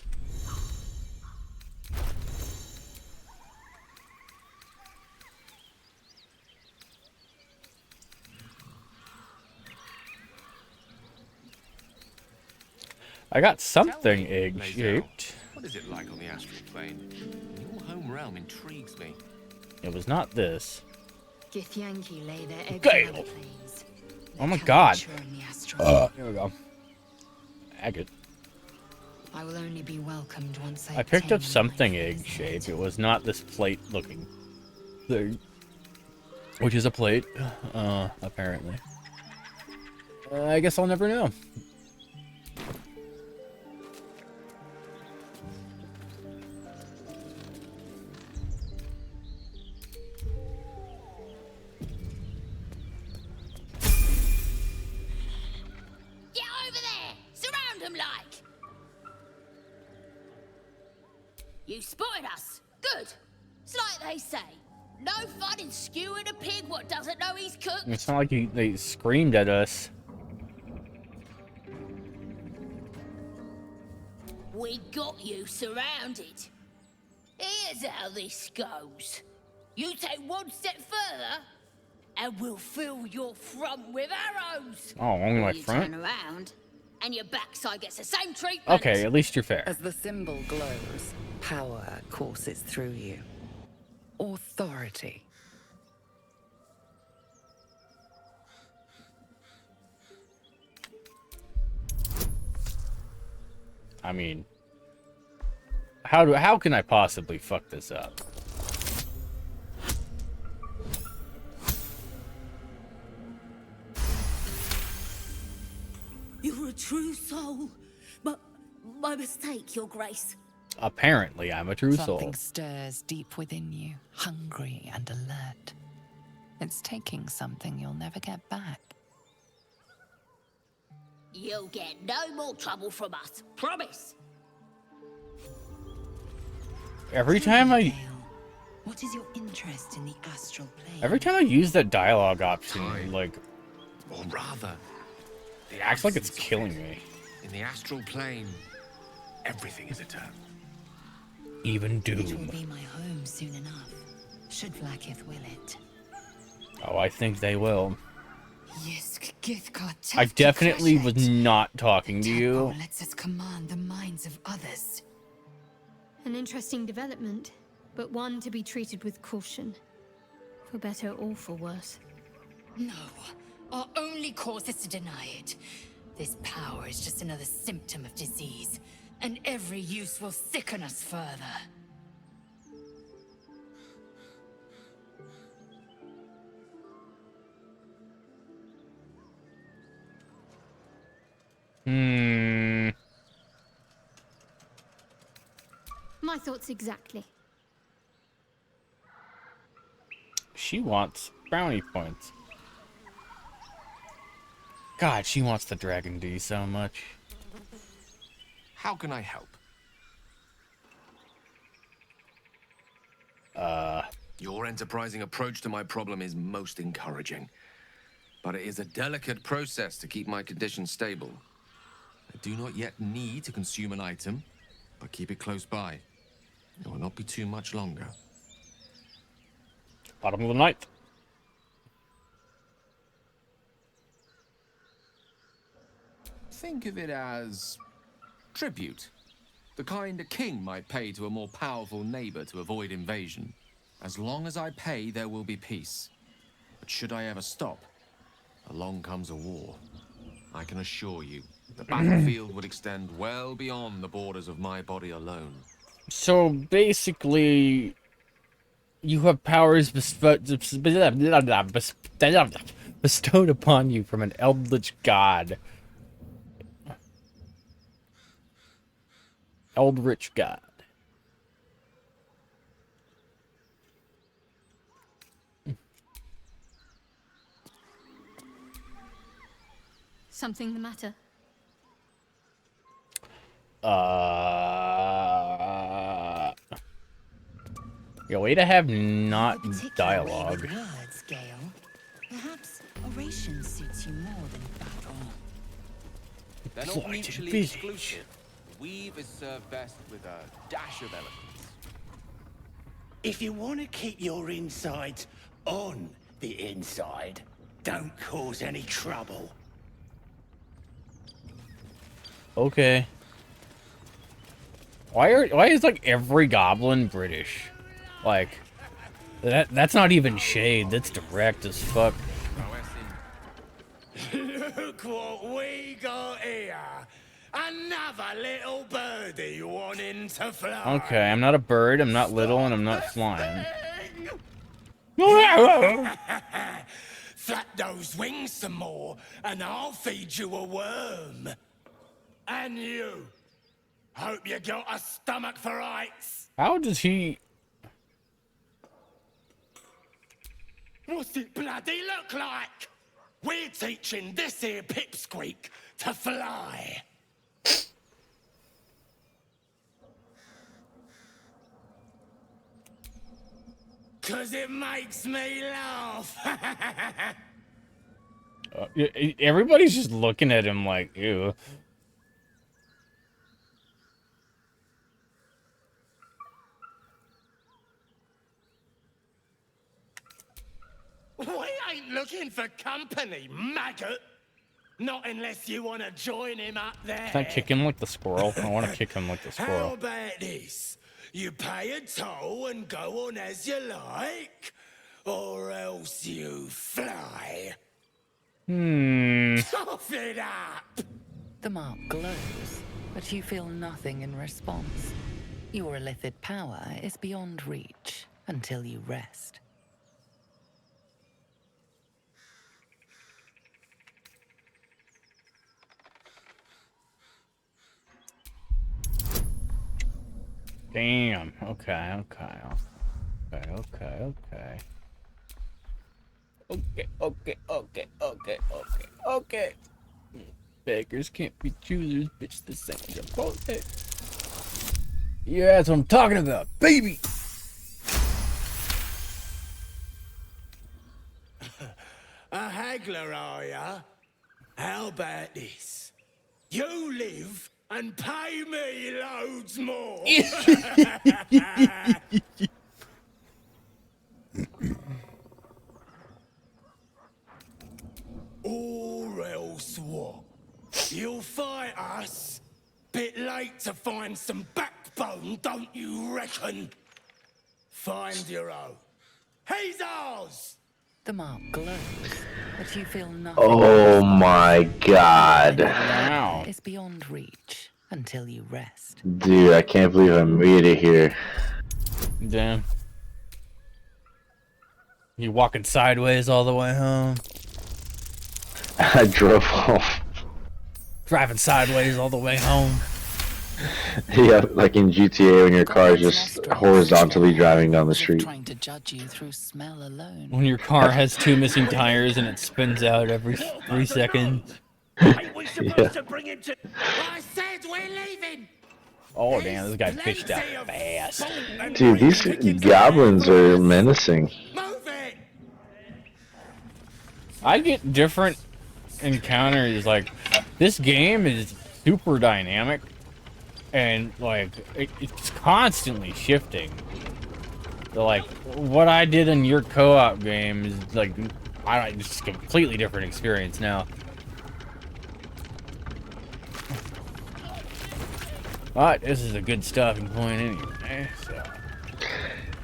I got something egg-shaped. What is it like on the astral plane? Your home realm intrigues me. It was not this. Githyanki lay their eggs Gale. on other planes. Oh my god. Mature in the astral. Here we go. Agate. I will only be welcomed once I picked up something egg-shaped. It was not this plate-looking thing. Which is a plate, apparently. I guess I'll never know. Get over there! Surround them like! You spotted us. Good. It's like they say. No fun in skewing a pig what doesn't know he's cooked. It's not like they screamed at us. We got you surrounded. Here's how this goes. You take one step further, and we'll fill your front with arrows. Oh, only my You front? turn around, and your backside gets the same treatment. Okay, at least you're fair. As the symbol glows, power courses through you. Authority. I mean, how can I possibly fuck this up? You're a true soul. But my mistake, Your Grace. Apparently, I'm a true soul. Something stirs deep within you, hungry and alert. It's taking something you'll never get back. You'll get no more trouble from us. Promise. Every time I What is your interest in the astral plane? Every time I use that dialogue option, like, Or rather, it acts like it's killing me. in the astral plane, everything is eternal. Even It will Doom. be my home soon enough, should Vlaakith will it. Oh, I think they will. Yisk Githkar I definitely was not talking to you. lets us command the minds of others. An interesting development, but one to be treated with caution. For better or for worse. No, our only course is to deny it. This power is just another symptom of disease, and every use will sicken us further. My thoughts exactly. She wants brownie points. God, she wants the Dragon D so much. How can I help? Your enterprising approach to my problem is most encouraging. But it is a delicate process to keep my condition stable. I do not yet need to consume an item, but keep it close by. It will not be too much longer. Bottom of the ninth. Think of it as tribute. The kind a king might pay to a more powerful neighbor to avoid invasion. As long as I pay, there will be peace. But should I ever stop, along comes a war. I can assure you, the battlefield would extend well beyond the borders of my body alone. So basically, you have powers bestowed upon you from an eldritch god. Eldritch god. Something the matter? Your way to have not dialogue. Words, Gale. Perhaps oration suits you more than battle. They're not mutually exclusive. Weave is served best with a dash of eloquence. If you want to keep your insides on the inside, don't cause any trouble. Okay. Why is like every goblin British? Like that's not even shade, that's direct as fuck. Look what we got here. Another little birdie wanting to fly. Okay, I'm not a bird, I'm not little, and I'm not flying. Flap those wings some more, and I'll feed you a worm. And you. Hope you got a stomach for ice. How does he... What's it bloody look like? We're teaching this here pipsqueak to fly. 'Cause it makes me laugh. Everybody's just looking at him like, ew. We ain't looking for company, maggot. Not unless you want to join him up there. Can I kick him like the squirrel? I want to kick him like the How squirrel. about this? You pay a toll and go on as you like, or else you fly. Tough it up! The mark glows, but you feel nothing in response. Your illithid power is beyond reach until you rest. Damn. Okay. Okay. Beggars can't be choosers, bitch. This ain't Chipotle. Yeah, that's what I'm talking about, baby. A haggler, are ya? How about this? You live and pay me loads more. Or else what? You'll fight us? Bit late to find some backbone, don't you reckon? Find your own. He's ours! The mark glows, but you feel nothing. Oh my god. Wow. It's beyond reach until you rest. Dude, I can't believe I made it here. Damn. You walking sideways all the way home? I drove home. Driving sideways all the way home. Yeah, like in GTA when your car is just horizontally driving down the street. Trying to judge you through smell alone. When your car has 2 missing tires and it spins out every 3 seconds. Yeah. to bring him to... I said we're leaving! Oh damn, this guy pitched out fast. Dude, these goblins are menacing. I get different encounters. Like, this game is super dynamic, and like it's constantly shifting. So, like, what I did in your co-op game is like, it's a completely different experience now. But this is a good stopping point anyway. So.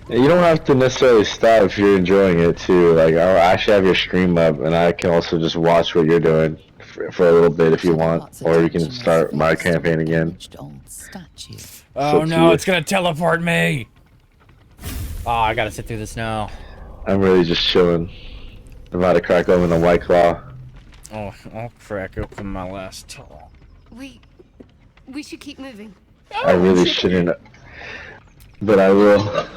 You don't have to necessarily stop if you're enjoying it too. Like, I'll actually have your stream up, and I can also just watch what you're doing for a little bit if you want, or you can start my campaign again. Oh no, it's gonna teleport me! Oh, I gotta sit through this now. I'm really just chilling. I'm about to crack open a White Claw. Oh, I'll crack open my last tall. We should keep moving. I really shouldn't, but I will.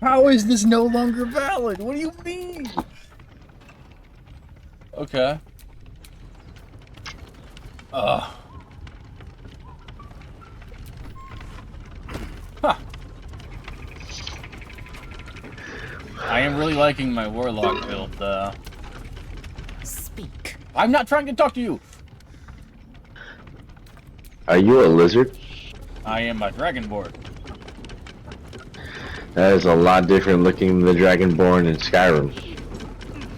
How is this no longer valid? What do you mean? Okay. Huh. I am really liking my warlock build, though. Speak. I'm not trying to talk to you. Are you a lizard? I am a dragonborn. That is a lot different looking than the Dragonborn in Skyrim.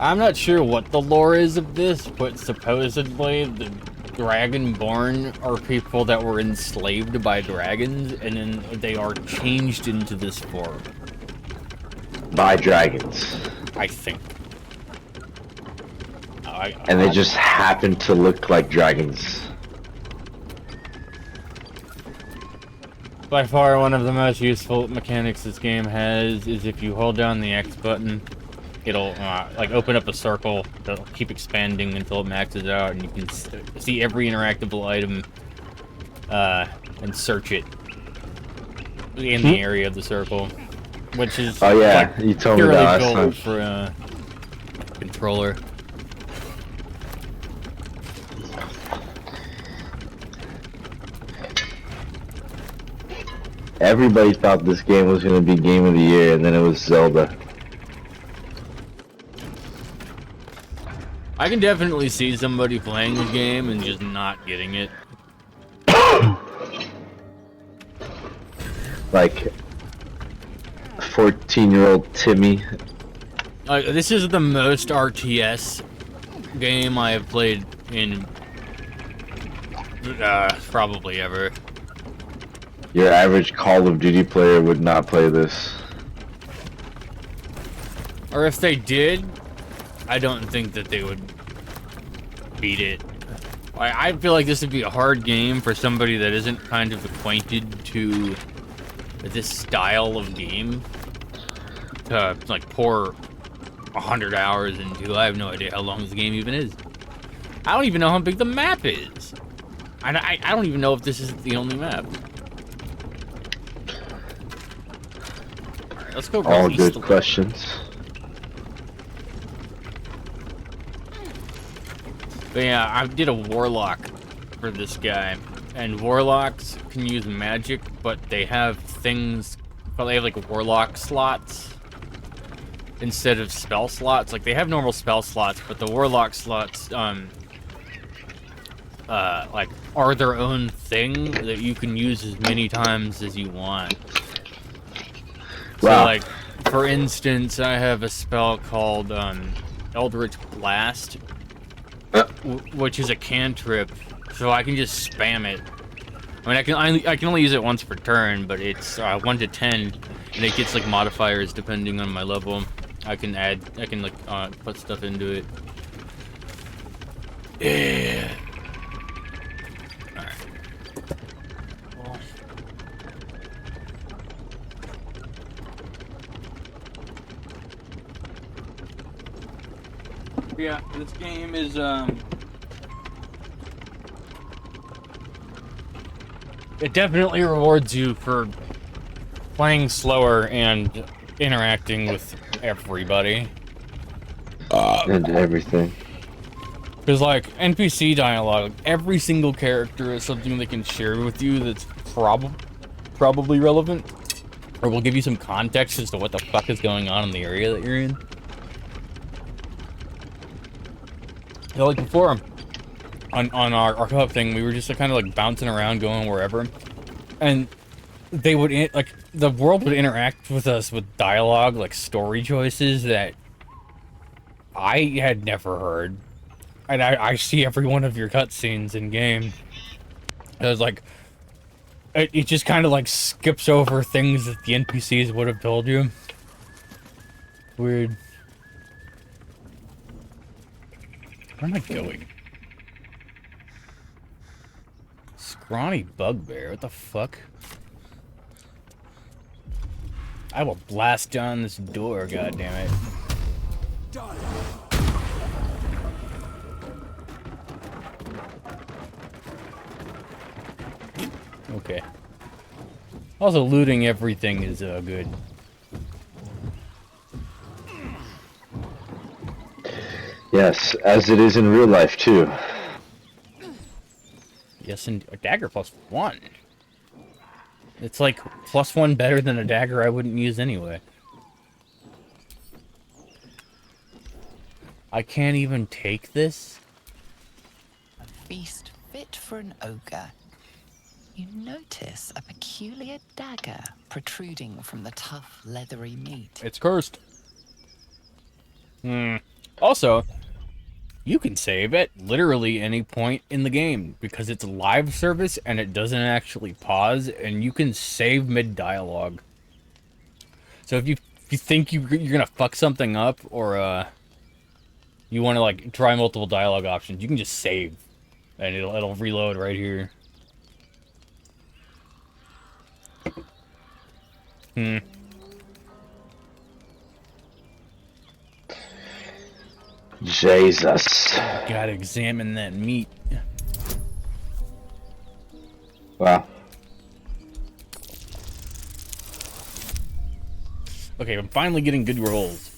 I'm not sure what the lore is of this, but supposedly the Dragonborn are people that were enslaved by dragons, and then they are changed into this form. By dragons. I think. And they just happen to look like dragons. By far, one of the most useful mechanics this game has is if you hold down the X button, it'll like open up a circle that'll keep expanding until it maxes out, and you can see every interactable item and search it in the area of the circle, which is like, you told me that last gold time. For controller. Everybody thought this game was going to be Game of the Year, and then it was Zelda. I can definitely see somebody playing the game and just not getting it. Like 14-year-old Timmy. This is the most RTS game I have played in probably ever. Your average Call of Duty player would not play this. Or if they did, I don't think that they would beat it. I feel like this would be a hard game for somebody that isn't kind of acquainted to this style of game to like pour 100 hours into. I have no idea how long this game even is. I don't even know how big the map is. I don't even know if this is the only map. Let's go. All good questions. But yeah, I did a warlock for this guy, and warlocks can use magic, but they have things. Well, they have like warlock slots instead of spell slots. Like they have normal spell slots, but the warlock slots, like are their own thing that you can use as many times as you want. So, like, for instance, I have a spell called Eldritch Blast, which is a cantrip, so I can just spam it. I mean, I can only use it once per turn, but it's 1 to 10, and it gets like modifiers depending on my level. I can put stuff into it. Yeah. Yeah, this game is it definitely rewards you for playing slower and interacting with everybody. And everything. Because, like, NPC dialogue, every single character is something they can share with you that's probably relevant. Or will give you some context as to what the fuck is going on in the area that you're in. You know, like before, on our co-op thing, we were just kind of like bouncing around, going wherever. And they would, like, the world would interact with us with dialogue, like story choices that I had never heard. And I see every one of your cutscenes in game. It was like, it just kind of like skips over things that the NPCs would have told you. Weird. Where am I going? Scrawny bugbear, what the fuck? I will blast down this door, goddammit. Okay. Also, looting everything is good. Yes, as it is in real life too. Yes, and a dagger +1. It's like +1 better than a dagger I wouldn't use anyway. I can't even take this? A feast fit for an ogre. You notice a peculiar dagger protruding from the tough, leathery meat. It's cursed. Also, you can save at literally any point in the game because it's a live service and it doesn't actually pause, and you can save mid-dialogue. So if you think you're gonna fuck something up, or you want to like try multiple dialogue options, you can just save, and it'll reload right here. Jesus. Gotta examine that meat. Wow. Okay, I'm finally getting good rolls.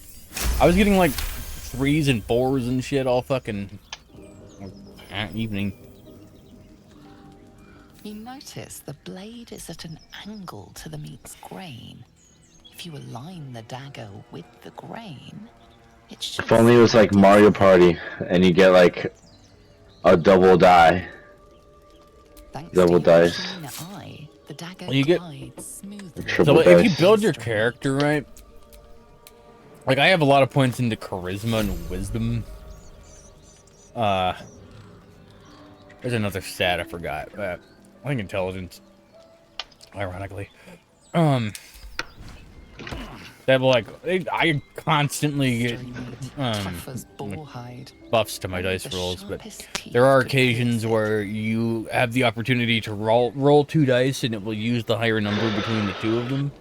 I was getting like 3s and 4s and shit all fucking evening. You notice the blade is at an angle to the meat's grain. If you align the dagger with the grain, it should... If only it was like Mario Party and you get like a double die. Double dice. The dagger You get triple so dice. if you build your character right, like I have a lot of points into charisma and wisdom. There's another stat I forgot. I think intelligence. Ironically, that like I constantly get buffs to my dice rolls, but there are occasions where you have the opportunity to roll 2 dice and it will use the higher number between the 2 of them.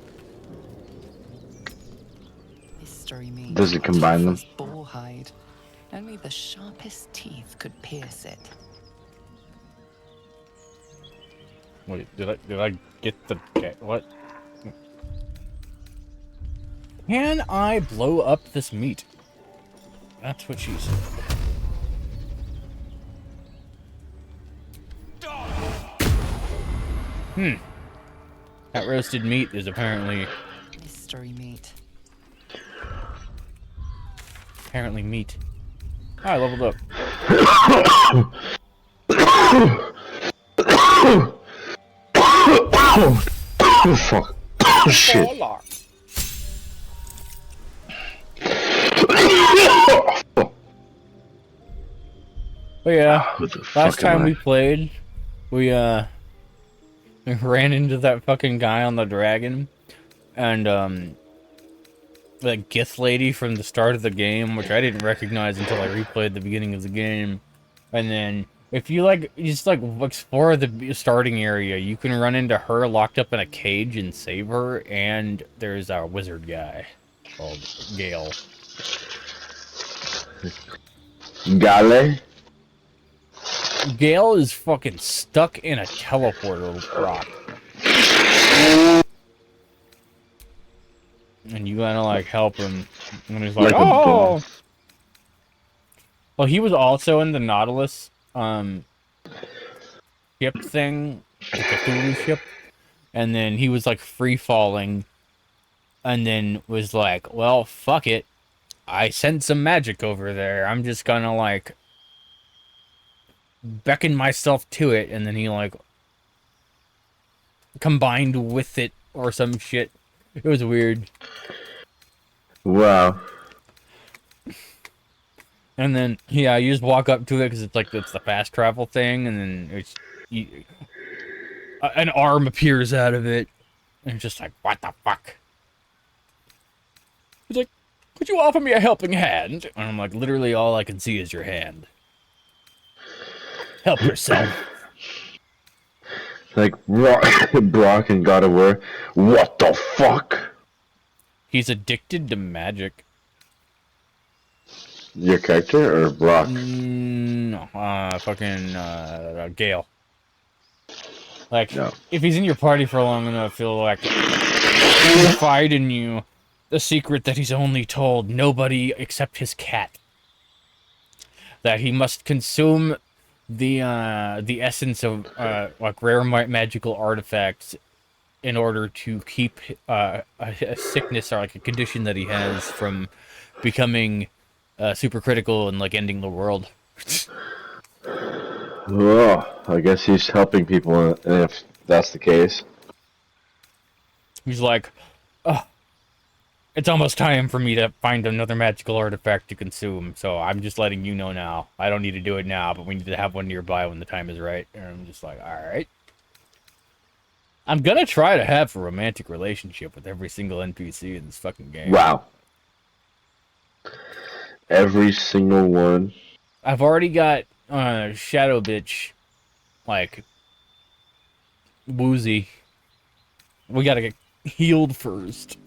Does it combine them? Boarhide. Only the sharpest teeth could pierce it. Wait, did I get the what? Can I blow up this meat? That's what she said. That roasted meat is apparently Mystery meat. Apparently meat. Oh, I leveled up. Oh, fuck. Oh, shit. Oh yeah, last time am I? we played, we ran into that fucking guy on the dragon, and that Gith lady from the start of the game, which I didn't recognize until I replayed the beginning of the game. And then if you just explore the starting area, you can run into her locked up in a cage and save her. And there's a wizard guy called Gale. Gale? Gale is fucking stuck in a teleporter rock. And you gotta, like, help him. And he's like, Like a oh! boss. Well, he was also in the Nautilus, ship thing, the Cthulhu ship. And then he was, like, free-falling. And then was like, well, fuck it. I sense some magic over there. I'm just gonna, like, beckon myself to it. And then he, like, combined with it or some shit. It was weird. Wow. And then, yeah, you just walk up to it because it's like it's the fast travel thing, and then it's an arm appears out of it, and it's just like, what the fuck? He's like, could you offer me a helping hand? And I'm like, literally all I can see is your hand. Help yourself. Like Brock and God of War. What the fuck? He's addicted to magic. Your character or Brock? No, Gale. Like, if he's in your party for long enough, he'll, like, confide in you the secret that he's only told nobody except his cat. That he must consume the essence of, like, rare magical artifacts in order to keep, a sickness or, like, a condition that he has from becoming super critical and, like, ending the world. Oh, I guess he's helping people if that's the case. He's like, oh, it's almost time for me to find another magical artifact to consume, so I'm just letting you know now. I don't need to do it now, but we need to have one nearby when the time is right. And I'm just like, alright. I'm gonna try to have a romantic relationship with every single NPC in this fucking game. Wow. Every single one. I've already got Shadow Bitch, like, woozy. We gotta get healed first.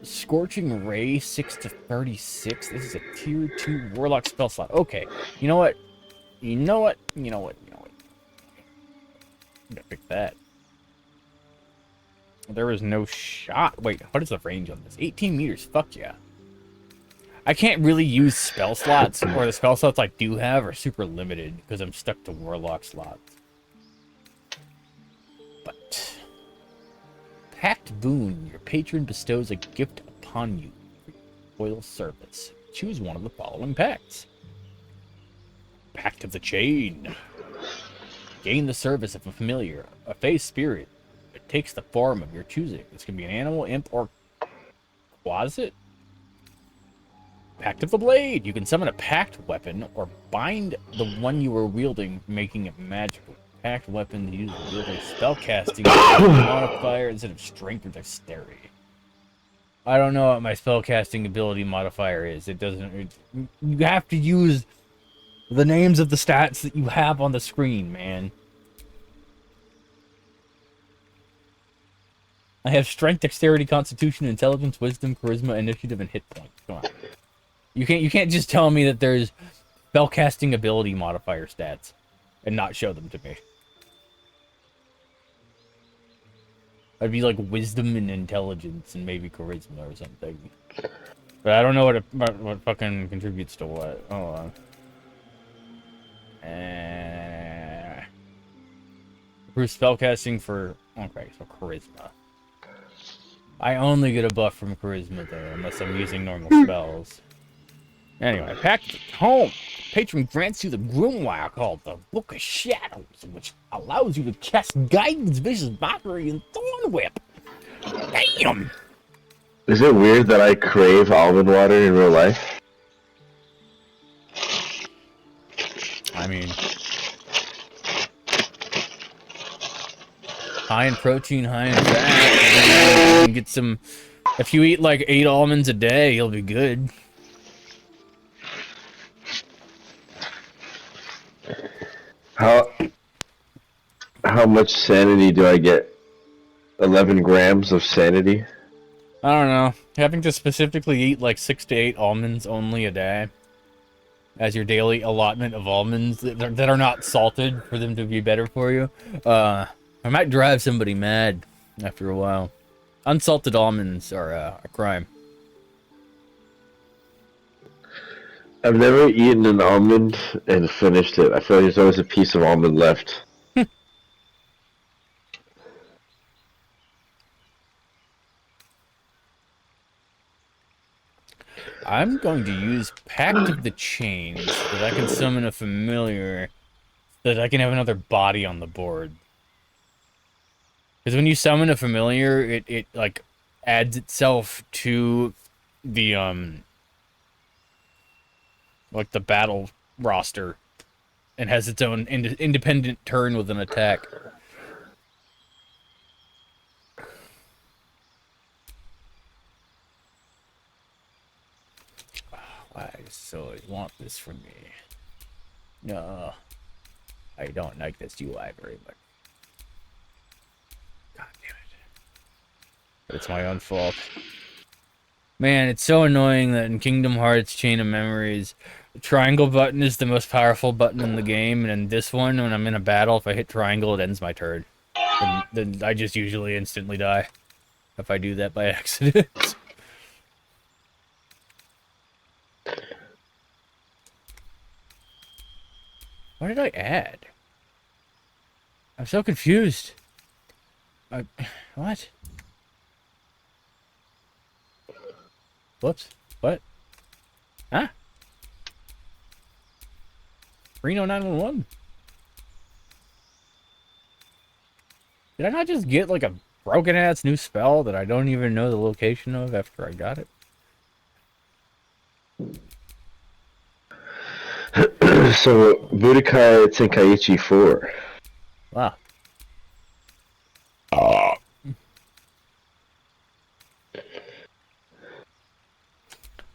Scorching Ray, 6 to 36. This is a tier 2 Warlock spell slot. Okay, you know what? You know what? You know what? You know what? I'm gonna pick that. There is no shot. Wait, what is the range on this? 18 meters. Fuck yeah. I can't really use spell slots, or the spell slots I do have are super limited because I'm stuck to Warlock slots. But Pact Boon, your patron bestows a gift upon you for your loyal service. Choose one of the following pacts. Pact of the Chain. Gain the service of a familiar, a fey spirit. It takes the form of your choosing. This can be an animal, imp, or quasit. Pact of the Blade. You can summon a pact weapon or bind the one you are wielding, making it magical. Pact weapon use wielding spellcasting modifier instead of strength or dexterity. I don't know what my spellcasting ability modifier is. It doesn't. You have to use the names of the stats that you have on the screen, man. I have strength, dexterity, constitution, intelligence, wisdom, charisma, initiative, and hit points. Come on. You can't just tell me that there's spellcasting ability modifier stats and not show them to me. I'd be like wisdom and intelligence and maybe charisma or something. But I don't know what fucking contributes to what. Hold on. Improve spellcasting for... Okay, so charisma. I only get a buff from charisma there unless I'm using normal spells. Anyway, Pact Home. Patron grants you the grimoire called the Book of Shadows, which allows you to cast Guidance, Vicious Mockery, and Thorn Whip. Damn! Is it weird that I crave almond water in real life? I mean... high in protein, high in fat. You can get some... If you eat like 8 almonds a day, you'll be good. How much sanity do I get? 11 grams of sanity? I don't know. Having to specifically eat like 6 to 8 almonds only a day. as your daily allotment of almonds that are not salted for them to be better for you. I might drive somebody mad after a while. Unsalted almonds are a crime. I've never eaten an almond and finished it. I feel like there's always a piece of almond left. I'm going to use Pact of the Chains so that I can summon a familiar, so that I can have another body on the board. Because when you summon a familiar, it like adds itself to the like the battle roster and has its own independent turn with an attack. Why so you want this from me? No, I don't like this UI very much. God damn it! But it's my own fault. Man, it's so annoying that in Kingdom Hearts Chain of Memories, the triangle button is the most powerful button in the game, and in this one, when I'm in a battle, if I hit triangle, it ends my turn. And then I just usually instantly die if I do that by accident. What did I add? I'm so confused. What? Whoops. What? Huh? Reno 911? Did I not just get like a broken-ass new spell that I don't even know the location of after I got it? So, Budokai Tenkaichi 4. Wow.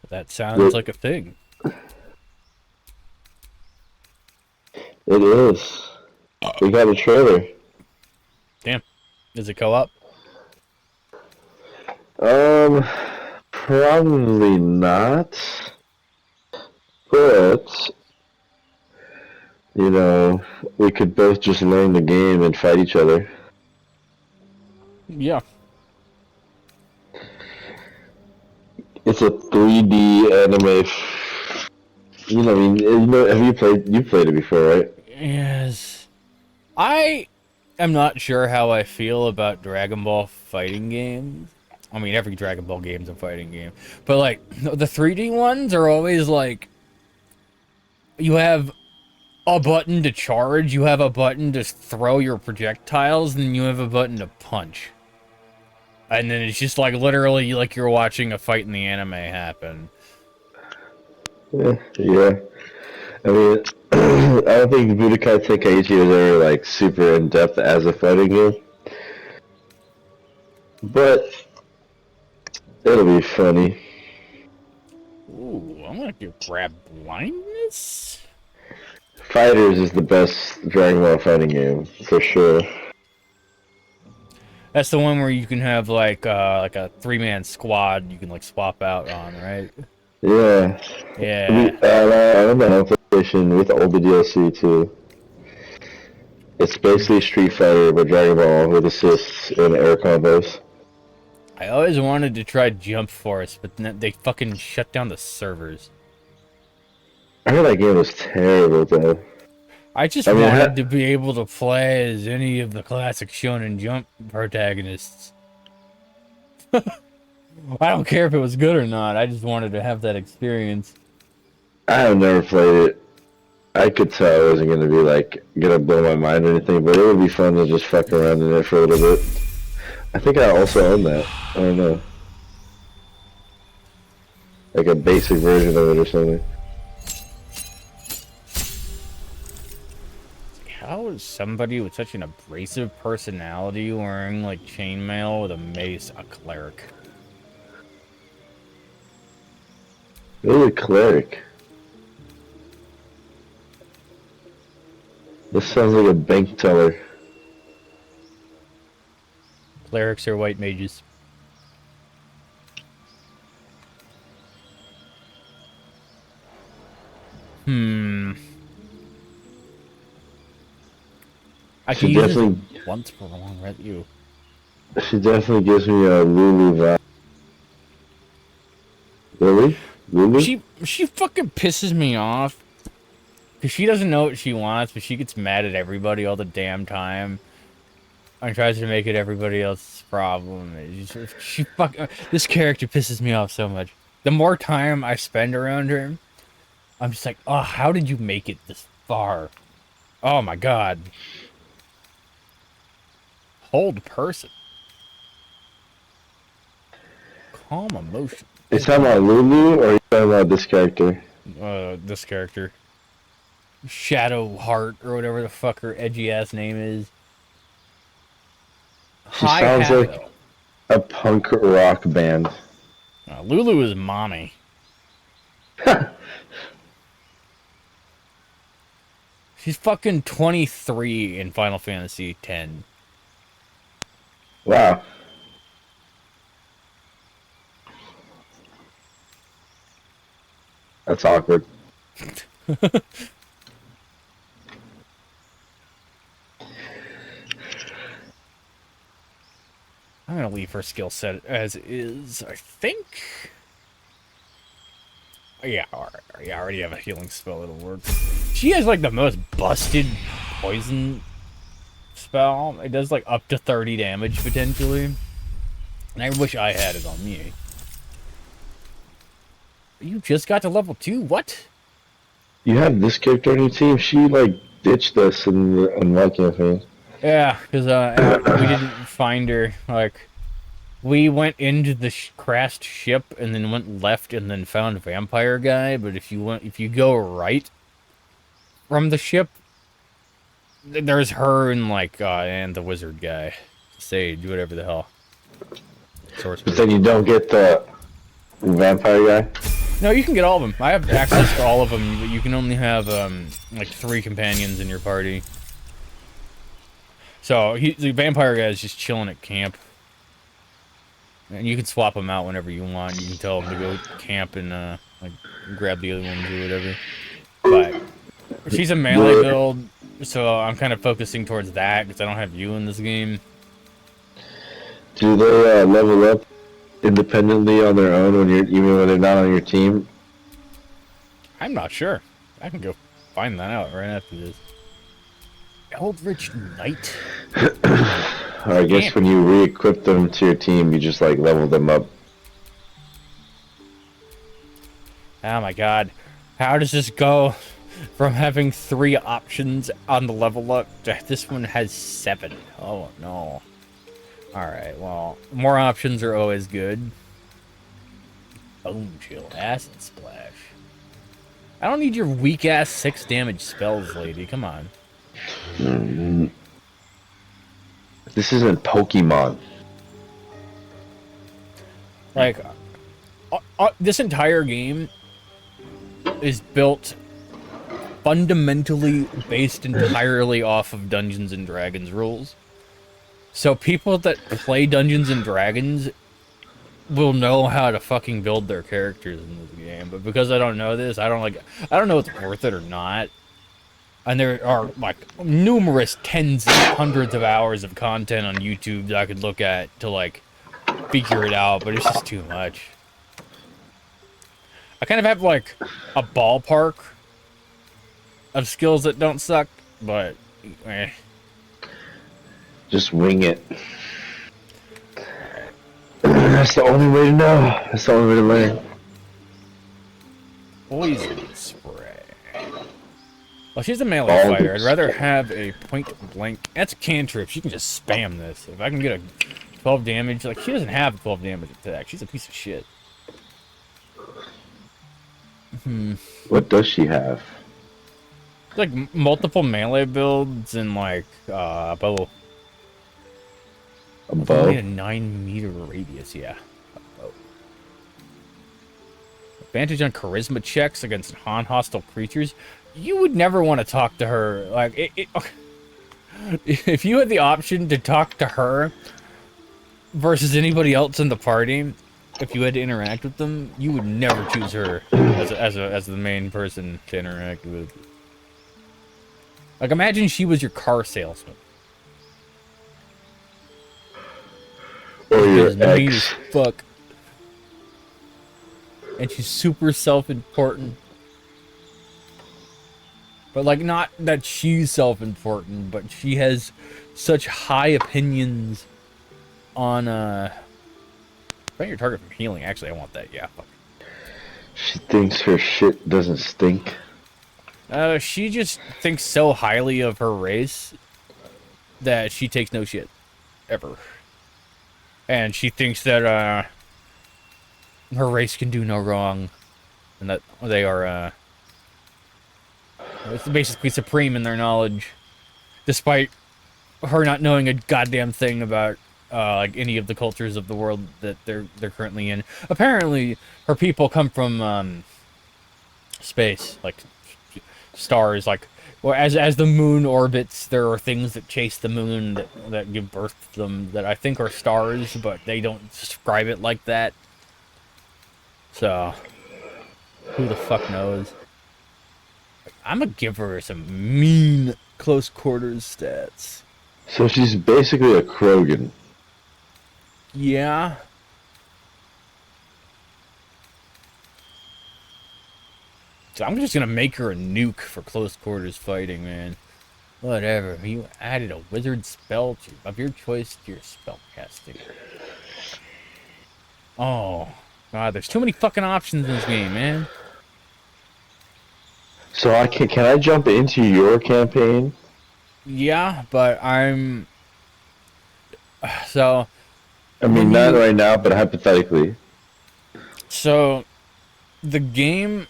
That sounds like a thing. It is. We got a trailer. Damn. Is it co-op? Probably not. But, you know, we could both just learn the game and fight each other. Yeah. It's a 3D anime. You know, I mean, you know, you played it before, right? Yes. I am not sure how I feel about Dragon Ball fighting games. I mean, every Dragon Ball game's a fighting game. But, like, the 3D ones are always, like, you have a button to charge, you have a button to throw your projectiles, and you have a button to punch. And then it's just, like, literally like you're watching a fight in the anime happen. Yeah. I mean, I don't think Budokai Tenkaichi was ever, like, super in-depth as a fighting game. But, it'll be funny. Ooh, I'm gonna grab blindness? Fighters is the best Dragon Ball fighting game, for sure. That's the one where you can have, like a 3-man squad you can, like, swap out on, right? Yeah. Yeah. I remember on PlayStation with all the DLC, too. It's basically Street Fighter, but Dragon Ball with assists and air combos. I always wanted to try Jump Force, but they fucking shut down the servers. I heard that game was terrible, though. I just wanted to be able to play as any of the classic Shonen Jump protagonists. I don't care if it was good or not, I just wanted to have that experience. I have never played it. I could tell it wasn't going to be, like, going to blow my mind or anything, but it would be fun to just fuck around in it for a little bit. I think I also own that. I don't know. Like a basic version of it or something. How is somebody with such an abrasive personality wearing, like, chainmail with a mace a cleric? Who's a cleric? This sounds like a bank teller. Clerics are white mages. I She can use definitely, this once for a long rest. You. she definitely gives me a Lulu vibe. Lily? Lulu? She fucking pisses me off. Because she doesn't know what she wants, but she gets mad at everybody all the damn time. And tries to make it everybody else's problem. This character pisses me off so much. The more time I spend around her, I'm just like, oh, how did you make it this far? Oh my god. Hold person. Calm emotion. You talking about Lulu, or are you talking about this character? This character. Shadow Heart, or whatever the fuck her edgy ass name is. She sounds like a punk rock band. Lulu is mommy. She's fucking 23 in Final Fantasy X. Wow. That's awkward. I'm gonna leave her skill set as is, I think. Yeah, alright. Yeah, I already have a healing spell that'll work. She has like the most busted poison spell. It does like up to 30 damage potentially. And I wish I had it on me. You just got to level 2? What? You have this character on your team? She like ditched us in Walkening. Yeah, because we didn't find her. Like, we went into the crashed ship and then went left and then found a vampire guy. But if you go right from the ship, there's her and like and the wizard guy, Sage, whatever the hell. But then you don't get the vampire guy. No, you can get all of them. I have access to all of them, but you can only have like 3 companions in your party. So the vampire guy is just chilling at camp, and you can swap him out whenever you want. You can tell him to go camp and like grab the other ones or whatever. But she's a melee build, so I'm kind of focusing towards that because I don't have you in this game. Do they level up independently on their own even when they're not on your team? I'm not sure. I can go find that out right after this. Eldritch Knight? I guess when you re-equip them to your team, you just like level them up. Oh my god. How does this go from having 3 options on the level up to this one has 7? Oh no. Alright, well, more options are always good. Bone Chill, Acid Splash. I don't need your weak-ass 6 damage spells, lady. Come on. This isn't Pokemon. Like, this entire game is built fundamentally based entirely off of Dungeons and Dragons rules. So people that play Dungeons and Dragons will know how to fucking build their characters in this game. But because I don't know this, I don't know if it's worth it or not. And there are like numerous tens and hundreds of hours of content on YouTube that I could look at to like figure it out, but it's just too much. I kind of have like a ballpark of skills that don't suck, but eh. Just wing it. That's the only way to know. That's the only way to learn. Poison spray. Well, she's a melee fighter. I'd rather have a point blank. That's a cantrip. She can just spam this. If I can get a 12 damage, like she doesn't have a 12 damage attack. She's a piece of shit. What does she have? Like multiple melee builds and like a bow. A bow? Only a 9-meter radius, yeah. A bow. Advantage on charisma checks against non-hostile creatures. You would never want to talk to her. Like, if you had the option to talk to her versus anybody else in the party, if you had to interact with them, you would never choose her as the main person to interact with. Like, imagine she was your car salesman. Or This your bitch is mean as ex. fuck. And she's super self-important. But, like, not that she's self-important, but she has such high opinions on, Prevent your target from healing. Actually, I want that. Yeah, fuck. She thinks her shit doesn't stink. She just thinks so highly of her race that she takes no shit. Ever. And she thinks that, her race can do no wrong. And that they are, it's basically supreme in their knowledge. Despite her not knowing a goddamn thing about, like, any of the cultures of the world that they're currently in. Apparently, her people come from, space. Like, stars, like, well, as the moon orbits, there are things that chase the moon that give birth to them that I think are stars, but they don't describe it like that. So, who the fuck knows? I'm gonna give her some mean close quarters stats. So she's basically a Krogan. Yeah. So I'm just gonna make her a nuke for close quarters fighting, man. Whatever. You added a wizard spell of your choice to your spell casting. Oh, God, there's too many fucking options in this game, man. So can I jump into your campaign? Yeah, but I'm... So... I mean, not right now, but hypothetically. So, the game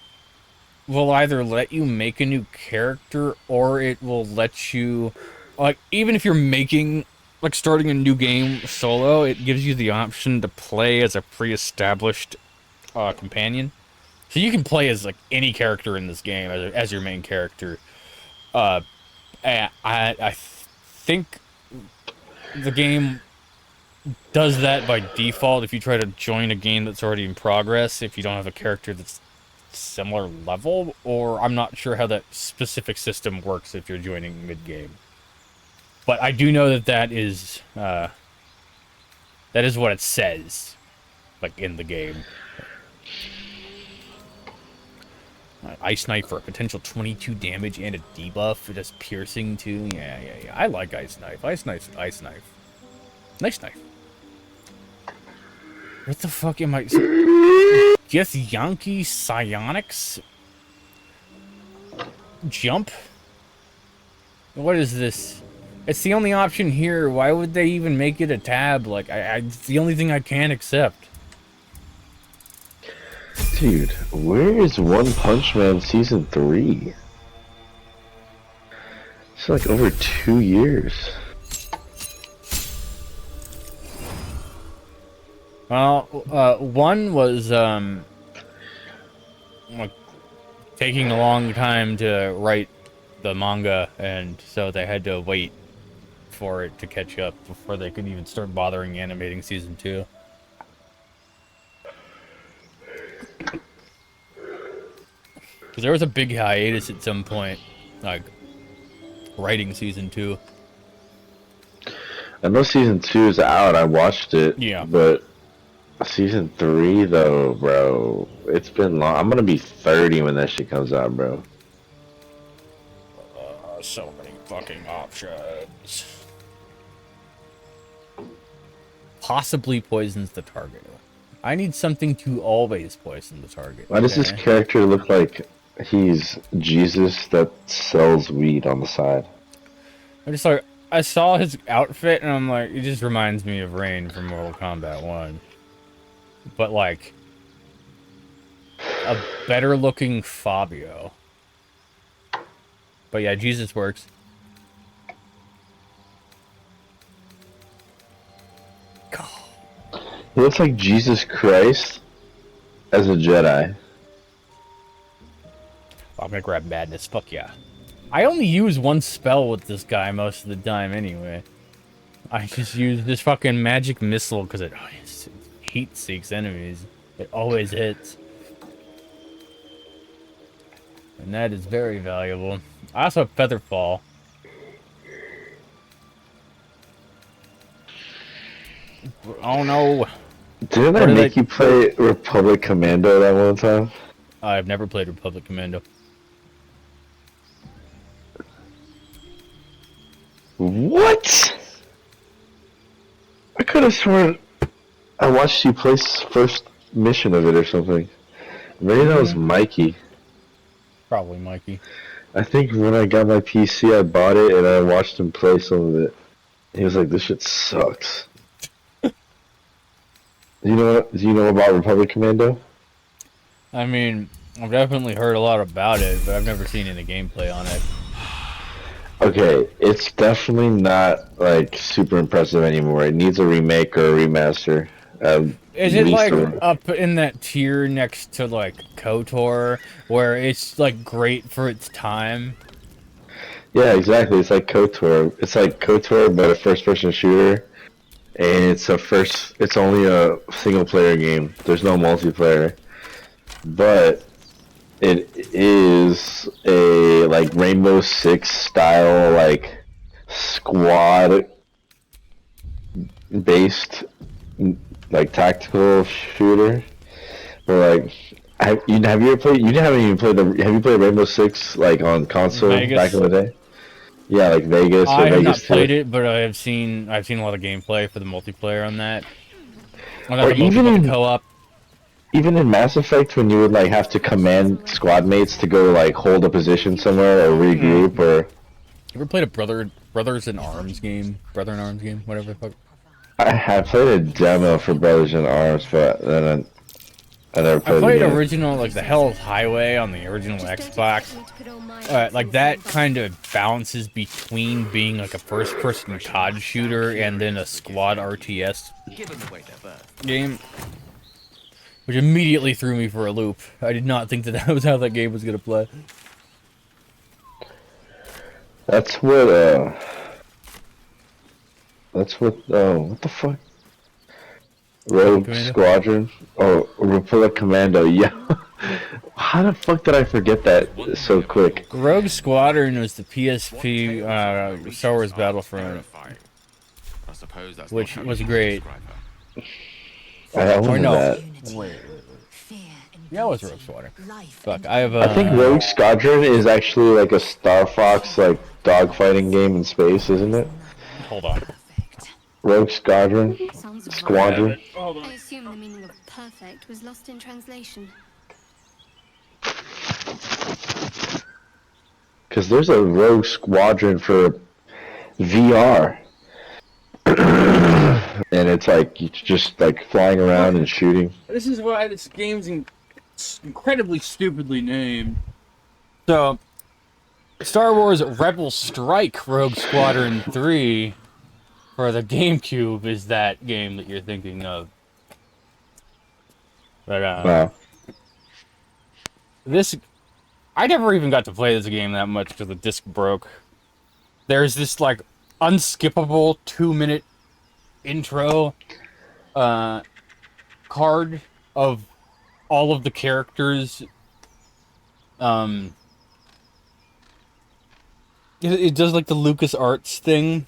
will either let you make a new character, or it will let you... Like, even if you're making... Like, starting a new game solo, it gives you the option to play as a pre-established companion. So you can play as, like, any character in this game as your main character. I think the game does that by default if you try to join a game that's already in progress, if you don't have a character that's similar level, or I'm not sure how that specific system works if you're joining mid-game. But I do know that that is what it says, like, in the game. Ice Knife for a potential 22 damage and a debuff. It does piercing too. Yeah. I like Ice Knife. Ice Knife. Nice knife. What the fuck am I... Guess Yankee Psionics? Jump? What is this? It's the only option here. Why would they even make it a tab? Like, it's the only thing I can't accept. Dude, where is One Punch Man Season 3? It's like over 2 years. Well, one was, like, taking a long time to write the manga, and so they had to wait for it to catch up before they could even start bothering animating Season 2. Because there was a big hiatus at some point, like, writing Season 2. I know Season 2 is out, I watched it. Yeah. But Season 3, though, bro, it's been long. I'm gonna be 30 when that shit comes out, bro. So many fucking options. Possibly poisons the target. I need something to always poison the target. Why does this character look like he's Jesus that sells weed on the side? I'm just like, I saw his outfit and I'm like, it just reminds me of Rain from Mortal Kombat 1. But like, a better looking Fabio. But yeah, Jesus works. He looks like Jesus Christ as a Jedi. I'm gonna grab Madness, fuck yeah. I only use one spell with this guy most of the time anyway. I just use this fucking magic missile because it heat seeks enemies. It always hits. And that is very valuable. I also have Featherfall. Oh no. Didn't I make you play Republic Commando that one time? I've never played Republic Commando. What? I could have sworn I watched you play first mission of it or something. Maybe that was Mikey. Probably Mikey. I think when I got my PC, I bought it and I watched him play some of it. He was like, "This shit sucks." Do you know about Republic Commando? I mean, I've definitely heard a lot about it, but I've never seen any gameplay on it. Okay, it's definitely not like super impressive anymore. It needs a remake or a remaster. Is it like up in that tier next to like KOTOR, where it's like great for its time? Yeah, exactly. It's like KOTOR. It's like KOTOR, but a first-person shooter, and it's only a single-player game. There's no multiplayer, but it is a like Rainbow Six style like squad based like tactical shooter. Where like have you ever played? You haven't even played have you played Rainbow Six like on console back in the day? Yeah, like Vegas. I have not Vegas played it, but I've seen a lot of gameplay for the multiplayer on that. Or even in co-op. Even in Mass Effect, when you would like have to command squad mates to go like hold a position somewhere or regroup, or you ever played a Brothers in Arms game? Brother in Arms game, whatever the fuck. I have played a demo for Brothers in Arms, but then I never played. I played the game. original like the Hell's Highway on the original Xbox. Like that kind of balances between being like a first-person COD shooter and then a squad RTS game, which immediately threw me for a loop. I did not think that was how that game was gonna play. That's what what the fuck? Rogue Squadron? Oh, Republic Commando, yeah. How the fuck did I forget that so quick? Rogue Squadron was the PSP Star Wars Battlefront, which was great. I own that. Wait. Yeah, it was Rogue Squadron. Fuck, I have I think Rogue Squadron is actually like a Star Fox like dogfighting game in space, isn't it? Hold on. Rogue Squadron? Squadron? I assume the meaning of perfect was lost in translation. Because there's a Rogue Squadron for VR. And it's like, you're just like flying around and shooting. This is why this game's incredibly stupidly named. So, Star Wars Rebel Strike Rogue Squadron 3 for the GameCube is that game that you're thinking of. But, wow. I never even got to play this game that much because the disc broke. There's this, like, unskippable 2-minute intro card of all of the characters. It does, like, the LucasArts thing.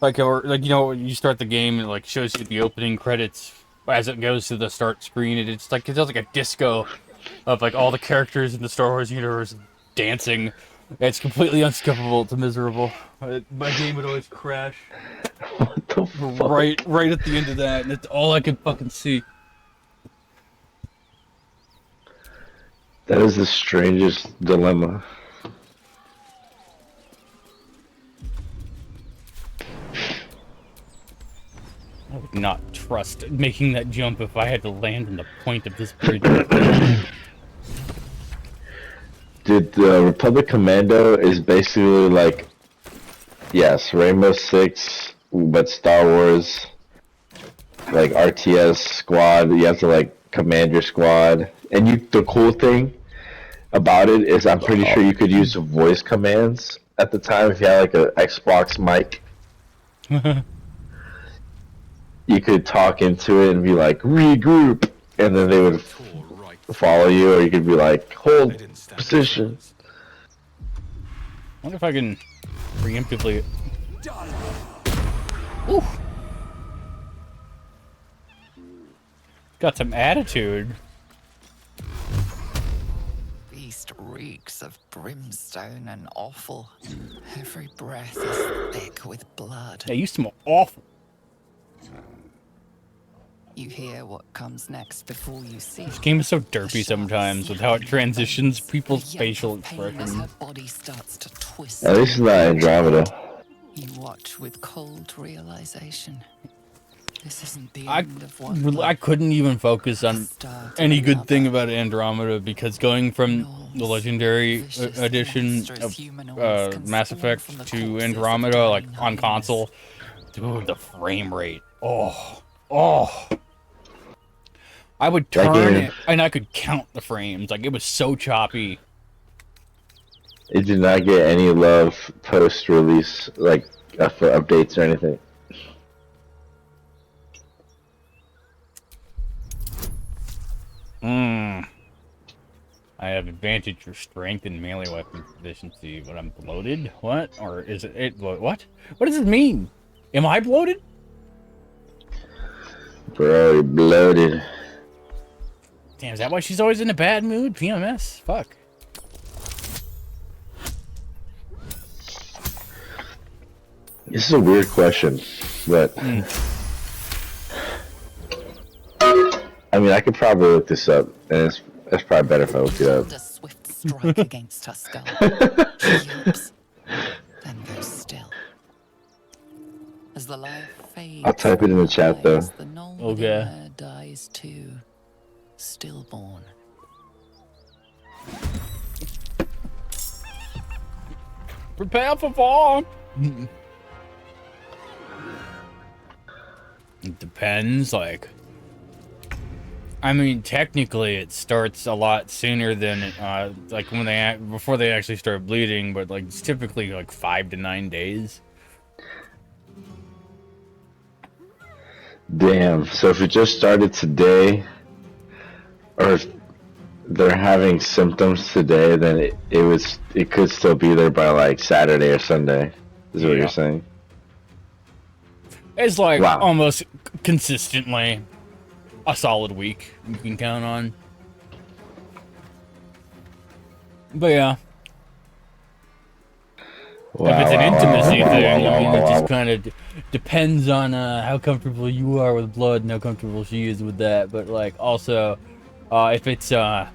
Like, you know, you start the game and it, like, shows you the opening credits as it goes to the start screen. And it's like, it does, like, a disco of, like, all the characters in the Star Wars universe dancing. It's completely unskippable. It's miserable. My game would always crash. What the fuck? Right at the end of that, and it's all I could fucking see. That is the strangest dilemma. I would not trust making that jump if I had to land in the point of this bridge. Dude, Republic Commando is basically like, yes, Rainbow Six, but Star Wars, like RTS squad. You have to like command your squad, and the cool thing about it is I'm pretty sure you could use voice commands at the time if you had like an Xbox mic. You could talk into it and be like, regroup, and then they would follow you, or you could be like, hold position. I wonder if I can preemptively... Oof. Got some attitude. Beast reeks of brimstone and offal. Every breath is thick with blood. Yeah, you smell awful. You hear what comes next before you see. This game is so derpy sometimes with how it transitions people's facial expressions. Her body starts to twist. At least it's not Andromeda. You watch with cold realization. This isn't the I end of one. I couldn't even focus on any good thing about Andromeda because going from the Legendary Edition of Mass Effect to Andromeda, like on console, dude, the frame rate. Oh. I would turn it and I could count the frames. Like, it was so choppy. It did not get any love post-release, like, for updates or anything. I have advantage for strength and melee weapon proficiency, but I'm bloated? What? Or is it what? What does it mean? Am I bloated? Bro, you're bloated. Damn, is that why she's always in a bad mood? PMS? Fuck. This is a weird question, but... I mean, I could probably look this up, and it's probably better if I look it up. A swift strike against her skull. She yelps, then goes still. As the life fades, I'll type it in the chat, though. the gnoll within her dies too, stillborn. Prepare for fall! It depends, like... I mean, technically, it starts a lot sooner than, like, when before they actually start bleeding, but, like, it's typically, like, 5 to 9 days. Damn, so if it just started today, or if they're having symptoms today, then it could still be there by, like, Saturday or Sunday, is what you're saying? It's, like, almost consistently a solid week you can count on. But yeah. If it's an intimacy thing, I mean, it just kind of depends on how comfortable you are with blood and how comfortable she is with that. But, like, also, if it's how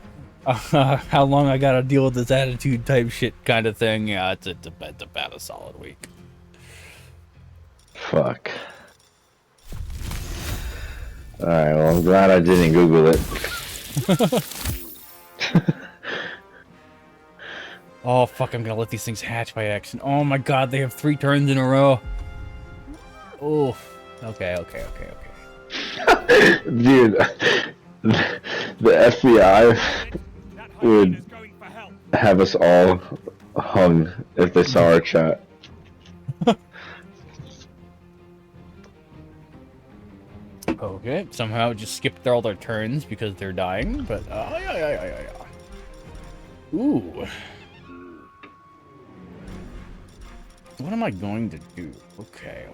long I gotta deal with this attitude type shit kind of thing, yeah, it's about a solid week. Fuck. Alright, well, I'm glad I didn't Google it. Oh, fuck, I'm gonna let these things hatch by accident. Oh my god, they have 3 turns in a row. Oh, okay. Dude, the FBI would have us all hung if they saw our chat. Okay, somehow just skipped all their turns because they're dying, but yeah. Ooh. What am I going to do? Okay.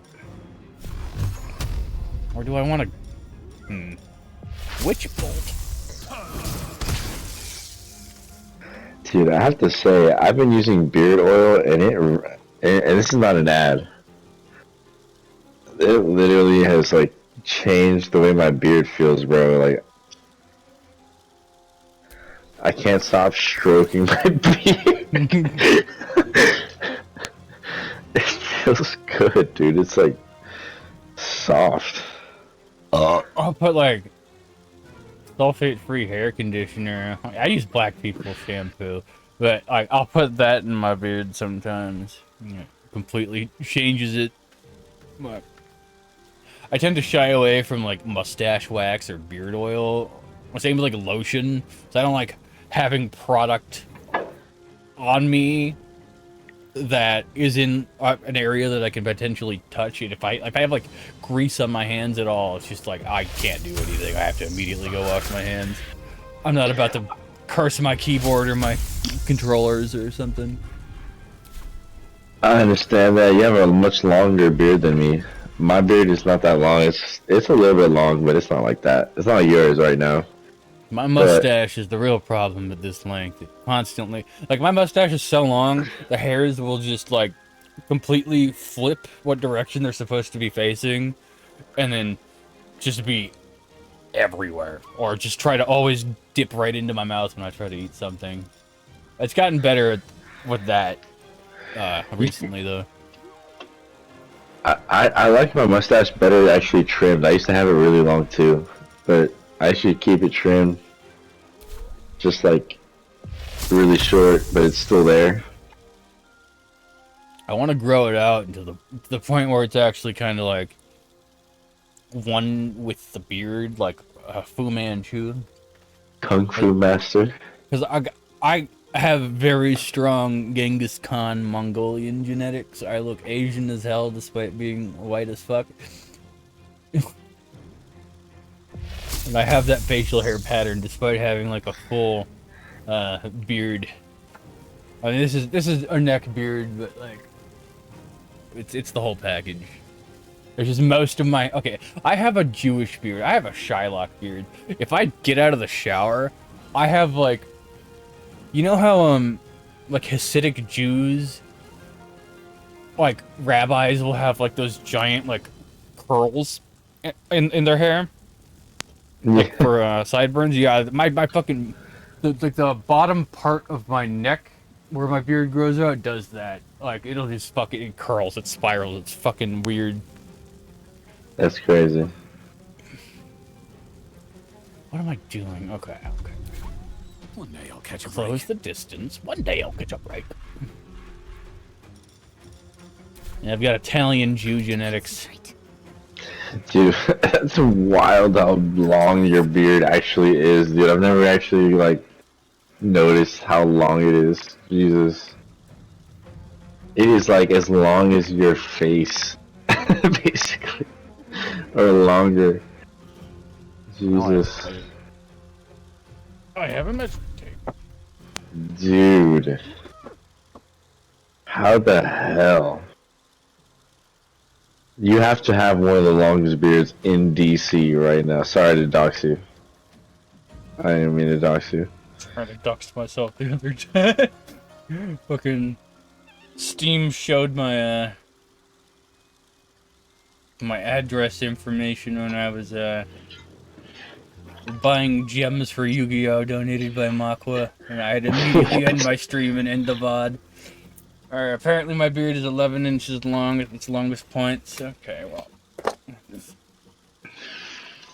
Or do I want to... Witch Bolt? Dude, I have to say, I've been using beard oil, and this is not an ad. It literally has, like, changed the way my beard feels, bro. Like, I can't stop stroking my beard. It feels good, dude. It's like soft. I'll put like sulfate-free hair conditioner. I use Black People shampoo, but I'll put that in my beard sometimes. It completely changes it. But I tend to shy away from like mustache wax or beard oil. Same with like lotion. So I don't like having product on me that is in an area that I can potentially touch. And if I have like grease on my hands at all, it's just like I can't do anything. I have to immediately go wash my hands. I'm not about to curse my keyboard or my controllers or something. I understand that. You have a much longer beard than me. My beard is not that long. It's a little bit long, but it's not like that. It's not like yours right now. My mustache is the real problem at this length. It constantly, like, my mustache is so long, the hairs will just, like, completely flip what direction they're supposed to be facing, and then just be everywhere. Or just try to always dip right into my mouth when I try to eat something. It's gotten better with that recently, though. I like my mustache better actually trimmed. I used to have it really long too, but I should keep it trimmed. Just like really short, but it's still there. I want to grow it out to the point where it's actually kind of like one with the beard, like Fu Manchu. Kung Fu Master. Because I have very strong Genghis Khan Mongolian genetics. I look Asian as hell despite being white as fuck. And I have that facial hair pattern despite having like a full beard. I mean, this is a neck beard, but like it's the whole package. There's just most of my I have a Jewish beard. I have a Shylock beard. If I get out of the shower, I have like, you know how like Hasidic Jews, like rabbis will have like those giant like curls in their hair, like for sideburns. Yeah, my fucking the bottom part of my neck where my beard grows out does that. Like it'll just fucking, it curls, it spirals, it's fucking weird. That's crazy. What am I doing? Okay. One day I'll catch a break. Close the distance. One day I'll catch a break. Yeah, I've got Italian Jew genetics. Dude, that's wild how long your beard actually is, dude. I've never actually, like, noticed how long it is. Jesus. It is, like, as long as your face, basically. Or longer. Jesus. I have a measuring tape. Dude. How the hell? You have to have one of the longest beards in DC right now. Sorry to dox you. I didn't mean to dox you. Trying to dox myself the other day. Fucking Steam showed my my address information when I was buying gems for Yu-Gi-Oh! Donated by Makwa, and I had to immediately end my stream and end the VOD. Alright, apparently my beard is 11 inches long at its longest points. Okay, well,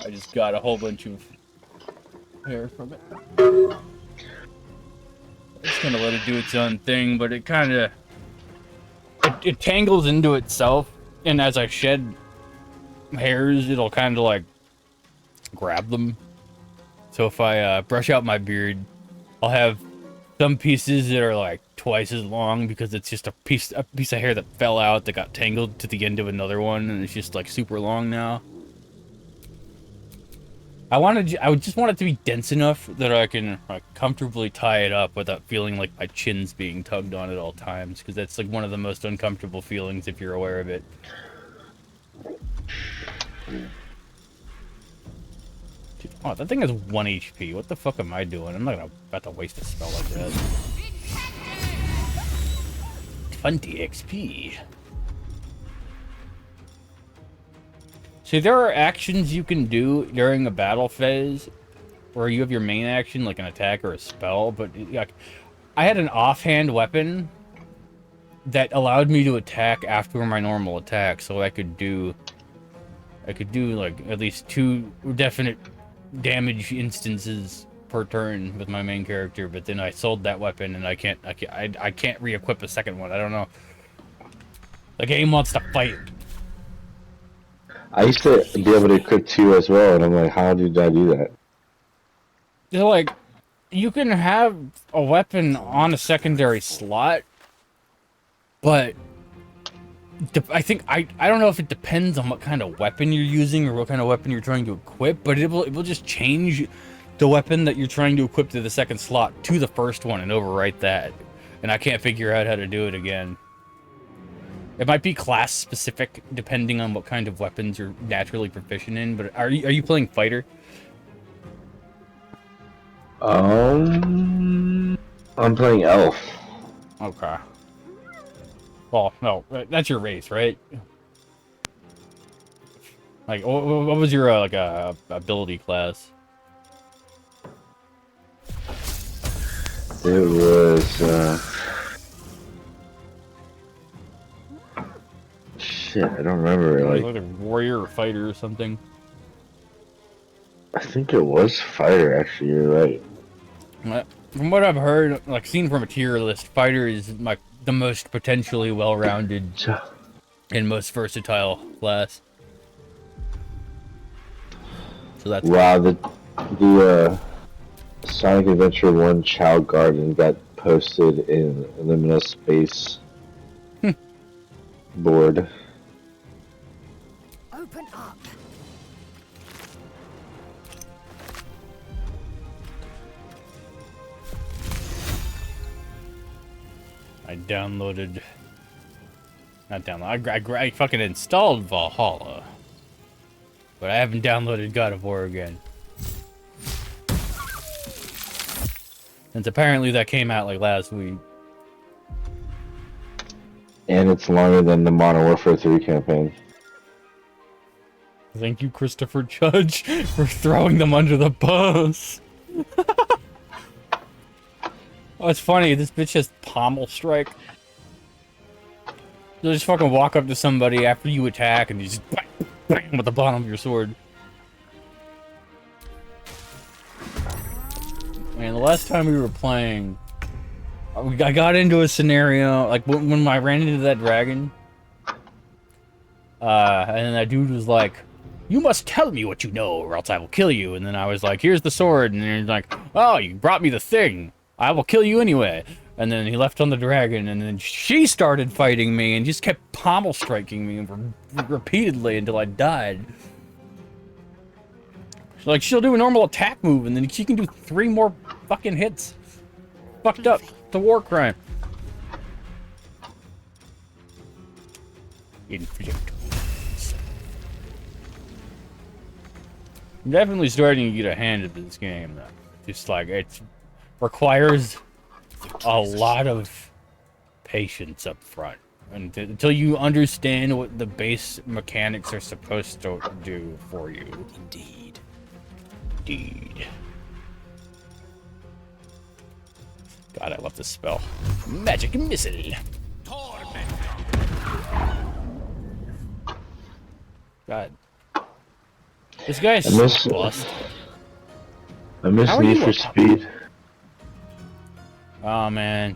I just got a whole bunch of hair from it. I'm just gonna let it do its own thing, but it kind of it tangles into itself, and as I shed hairs, it'll kind of like grab them. So if I brush out my beard, I'll have some pieces that are like twice as long because it's just a piece of hair that fell out that got tangled to the end of another one, and it's just like super long now. I would just want it to be dense enough that I can like comfortably tie it up without feeling like my chin's being tugged on at all times, because that's like one of the most uncomfortable feelings if you're aware of it. Dude, oh, that thing has 1 HP. What the fuck am I doing? I'm not about to waste a spell like that. 20 XP. See, there are actions you can do during a battle phase where you have your main action, like an attack or a spell, but like, I had an offhand weapon that allowed me to attack after my normal attack, so I could do like at least 2 definite damage instances per turn with my main character, but then I sold that weapon and I can't re-equip a second one. I don't know. The game wants to fight. I used to be able to equip 2 as well, and I'm like, how did I do that? They're like, you can have a weapon on a secondary slot, but I think I don't know if it depends on what kind of weapon you're using or what kind of weapon you're trying to equip, but it will just change the weapon that you're trying to equip to the second slot to the first one and overwrite that. And I can't figure out how to do it again. It might be class specific depending on what kind of weapons you're naturally proficient in, but are you playing fighter? I'm playing elf. Okay. Well, no, that's your race, right? Like, what was your like ability class? It was shit. I don't remember. Like a warrior or fighter or something. I think it was fighter. Actually, you're right. From what I've heard, like seen from a tier list, fighter is like the most potentially well-rounded and most versatile class. So that's wow. The Sonic Adventure 1 Chow Garden got posted in Liminal Space board. Open up. I downloaded. Not download. I fucking installed Valhalla, but I haven't downloaded God of War again. Since apparently that came out like last week. And it's longer than the Modern Warfare 3 campaign. Thank you, Christopher Judge, for throwing them under the bus. Oh, it's funny. This bitch has pommel strike. You'll just fucking walk up to somebody after you attack and you just bang, bang with the bottom of your sword. Man, the last time we were playing, I got into a scenario, like when I ran into that dragon, and then that dude was like, "You must tell me what you know or else I will kill you." And then I was like, "Here's the sword." And then he's like, "Oh, you brought me the thing. I will kill you anyway." And then he left on the dragon, and then she started fighting me and just kept pommel striking me repeatedly until I died. Like, she'll do a normal attack move, and then she can do 3 more fucking hits. Fucked up. It's a war crime. Inflict. I'm definitely starting to get a hand at this game, though. Just like, it requires a lot of patience up front. And until you understand what the base mechanics are supposed to do for you. Indeed. God, I love this spell. Magic missile. God. This guy's bust. I miss Need for Speed. Oh man.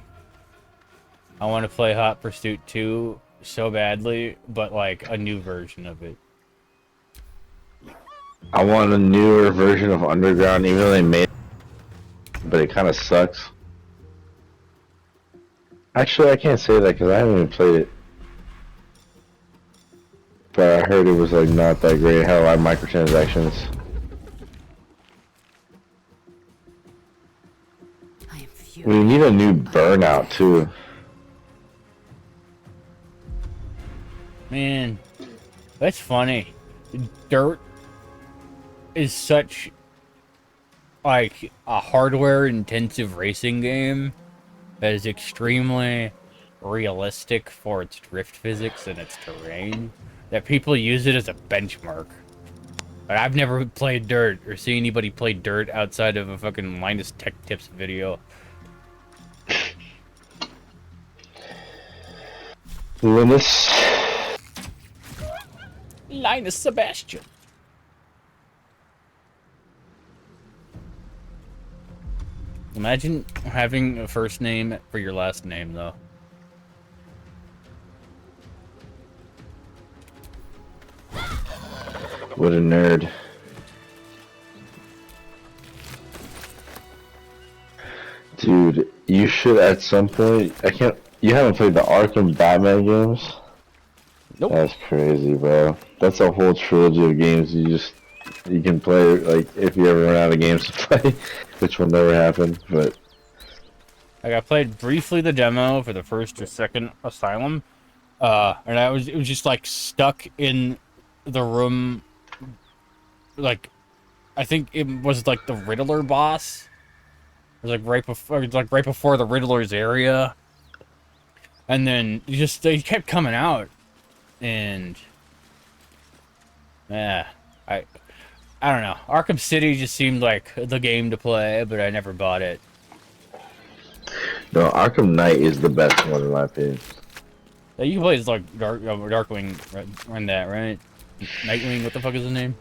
I want to play Hot Pursuit 2 so badly, but like a new version of it. I want a newer version of Underground, even though they made it, but it kind of sucks. Actually, I can't say that because I haven't even played it. But I heard it was like not that great. It had a lot of microtransactions. We need a new Burnout too. Man, that's funny. Dirt is such like a hardware intensive racing game that is extremely realistic for its drift physics and its terrain that people use it as a benchmark. But I've never played Dirt or seen anybody play Dirt outside of a fucking Linus Tech Tips video. Linus Sebastian. Imagine having a first name for your last name, though. What a nerd. Dude, you should at some point. You haven't played the Arkham Batman games? Nope. That's crazy, bro. That's a whole trilogy of games you can play, like, if you ever run out of games to play, which will never happen, but... Like, I played briefly the demo for the first or second Asylum, And it was just like stuck in the room, like, I think it was like the Riddler boss. It was like right before the Riddler's area. And then they kept coming out, and yeah, I don't know. Arkham City just seemed like the game to play, but I never bought it. No, Arkham Knight is the best one in my opinion. Yeah, you can play as like Darkwing run that, right? Nightwing, what the fuck is his name?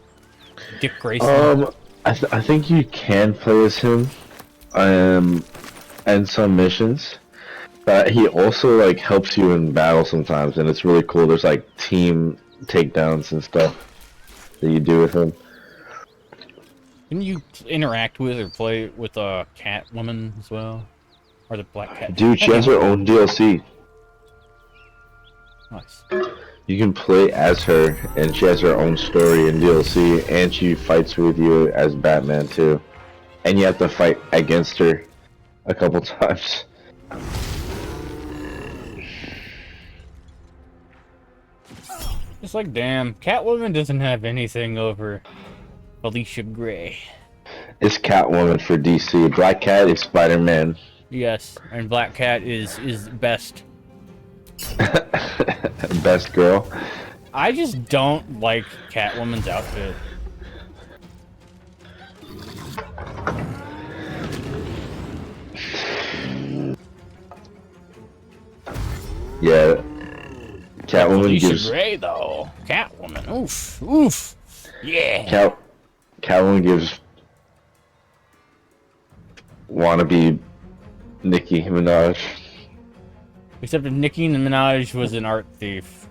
Dick Grayson. I think you can play as him, and some missions. But he also like helps you in battle sometimes, and it's really cool. There's like team takedowns and stuff that you do with him. Can you interact with or play with a Catwoman as well, or the Black Cat? Dude, she has her own DLC. Nice. You can play as her, and she has her own story and DLC, and she fights with you as Batman too, and you have to fight against her a couple times. It's like, damn, Catwoman doesn't have anything over Alicia Gray. It's Catwoman for DC. Black Cat is Spider-Man. Yes, and Black Cat is best. Best girl. I just don't like Catwoman's outfit. Yeah. Catwoman Alicia gives Gray though. Catwoman. Oof. Oof. Yeah. Catwoman gives wannabe Nicki Minaj. Except if Nicki Minaj was an art thief,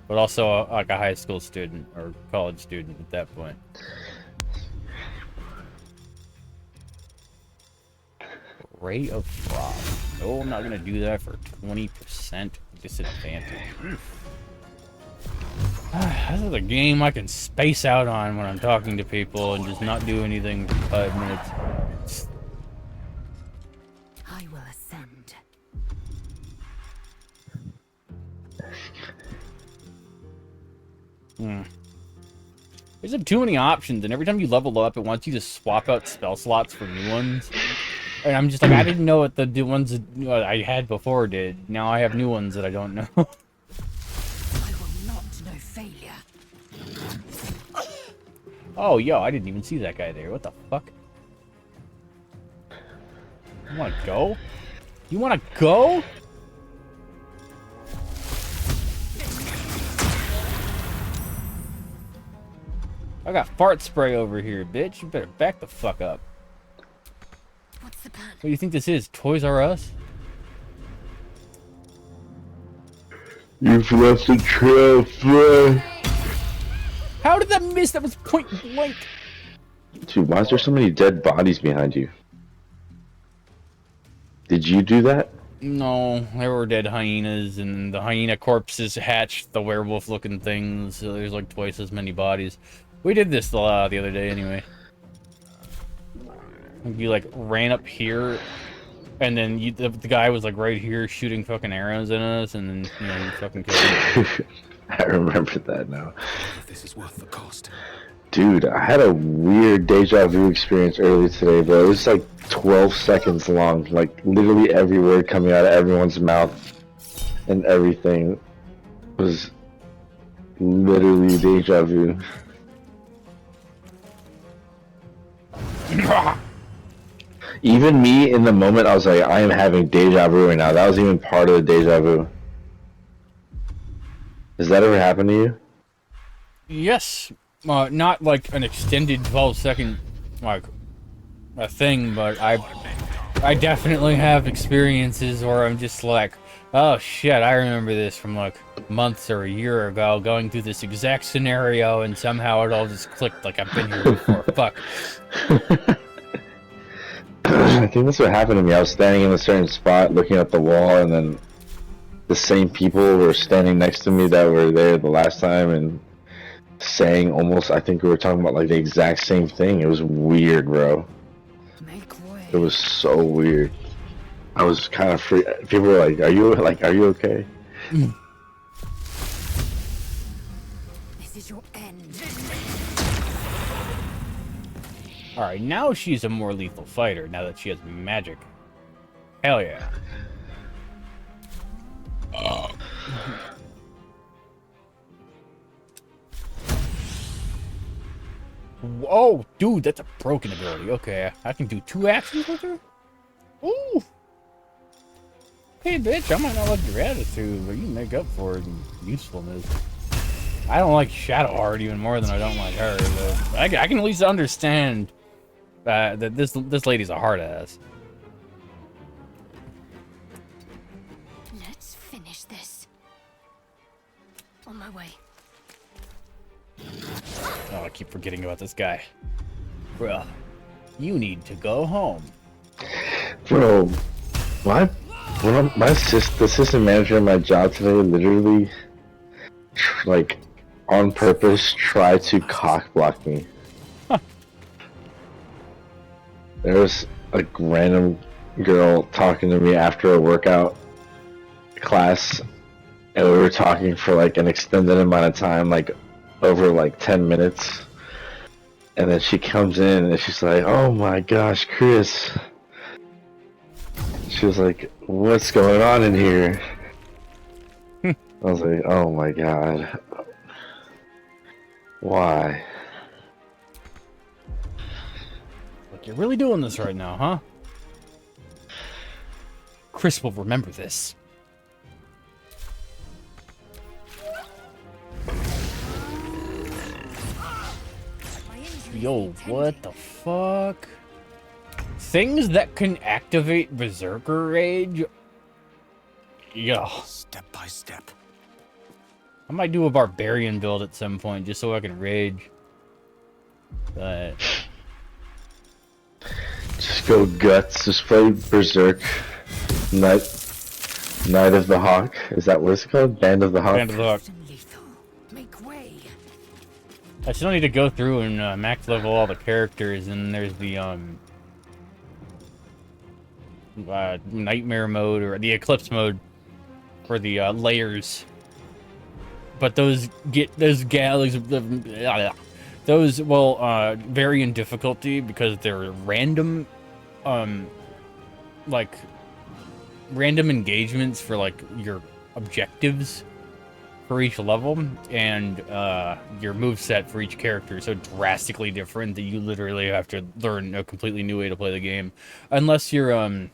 but also like a high school student or college student at that point. Ray of Frost. No, I'm not gonna do that for 20% disadvantage. Oof. This is a game I can space out on when I'm talking to people and just not do anything for 5 minutes. I will ascend. There's too many options, and every time you level up, it wants you to swap out spell slots for new ones. And I'm just like, I didn't know what the ones that I had before did. Now I have new ones that I don't know. I will not know failure. Oh, yo, I didn't even see that guy there. What the fuck? You wanna go? You wanna go? I got fart spray over here, bitch. You better back the fuck up. What's the plan? What do you think this is? Toys R Us? You've left a trail, Fred. How did that miss? That was point blank. Dude, why is there so many dead bodies behind you? Did you do that? No, there were dead hyenas, and the hyena corpses hatched the werewolf-looking things. So there's like twice as many bodies. We did this the other day, anyway. You like ran up here, and then the guy was like right here shooting fucking arrows at us, and then you fucking killed him. I remember that now. If this is worth the cost. Dude, I had a weird deja vu experience earlier today, but it was like 12 seconds long. Like literally every word coming out of everyone's mouth and everything was literally deja vu. Even me in the moment, I was like, I am having deja vu right now. That was even part of the deja vu. Has that ever happened to you? Yes. Not like an extended 12-second like a thing, but I definitely have experiences where I'm just like, oh shit, I remember this from like months or a year ago, going through this exact scenario, and somehow it all just clicked like I've been here before. Fuck. I think that's what happened to me. I was standing in a certain spot looking at the wall, and then the same people were standing next to me that were there the last time and saying almost, I think we were talking about like the exact same thing. It was weird, bro. It was so weird. I was kind of free. People were like, are you okay? is your end. Alright, now she's a more lethal fighter, now that she has magic. Hell yeah. Whoa, dude, that's a broken ability. Okay, I can do 2 actions with her? Ooh! Hey, bitch, I might not like your attitude, but you make up for it in usefulness. I don't like Shadowheart even more than I don't like her, but I can at least understand that this lady's a hard ass. Let's finish this. On my way. Oh, I keep forgetting about this guy. Bro, you need to go home. Bro, the assistant manager at my job today literally, like, on purpose tried to cock block me. Huh. There was a random girl talking to me after a workout class, and we were talking for like an extended amount of time, like over like 10 minutes. And then she comes in and she's like, "Oh my gosh, Chris." She was like, "What's going on in here?" I was like, "Oh my god. Why?" Like, you're really doing this right now, huh? Chris will remember this. Yo, what the fuck? Things that can activate Berserker Rage? Yo. Step by step. I might do a Barbarian build at some point just so I can rage. But... Just go guts, just play Berserk. Night of the Hawk. Is that what it's called? Band of the Hawk? Band of the Hawk. I still need to go through and max level all the characters, and there's the nightmare mode or the eclipse mode for the layers. But those galleys, those will vary in difficulty because they're random, like random engagements for like your objectives for each level, and your moveset for each character is so drastically different that you literally have to learn a completely new way to play the game. Unless you're,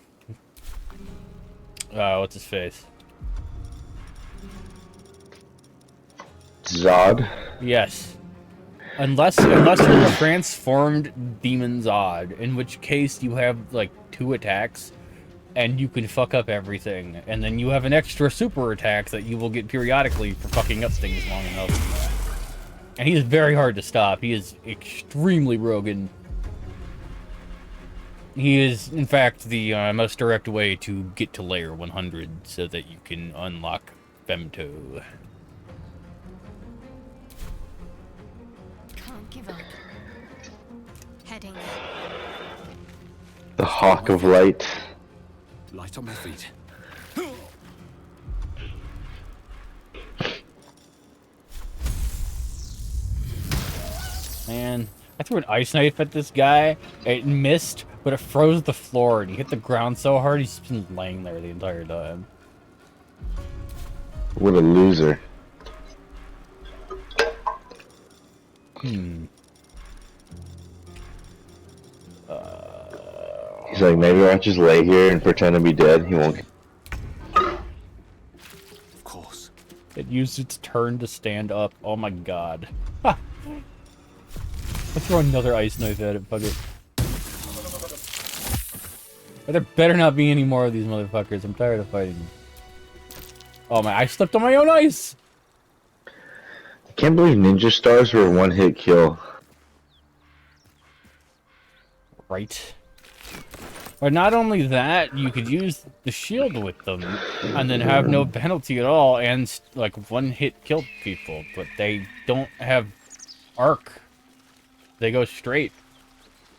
what's his face? Zod? Yes. Unless you're a transformed Demon Zod, in which case you have, like, 2 attacks, and you can fuck up everything. And then you have an extra super attack that you will get periodically for fucking up things long enough. And he is very hard to stop. He is extremely broken. He is, in fact, the most direct way to get to layer 100 so that you can unlock Femto. Can't give up. Heading. The Hawk of Light. Light on my feet. Man, I threw an ice knife at this guy. It missed, but it froze the floor, and he hit the ground so hard he's been laying there the entire time. What a loser. He's like, maybe I'll just lay here and pretend to be dead. He won't. Of course. It used its turn to stand up. Oh my god. Ha! Let's throw another ice knife at it, fuck it. But there better not be any more of these motherfuckers. I'm tired of fighting them. Oh my, I slipped on my own ice! I can't believe ninja stars were a one-hit kill. Right. But not only that, you could use the shield with them, and then have no penalty at all, and like one-hit kill people. But they don't have arc. They go straight.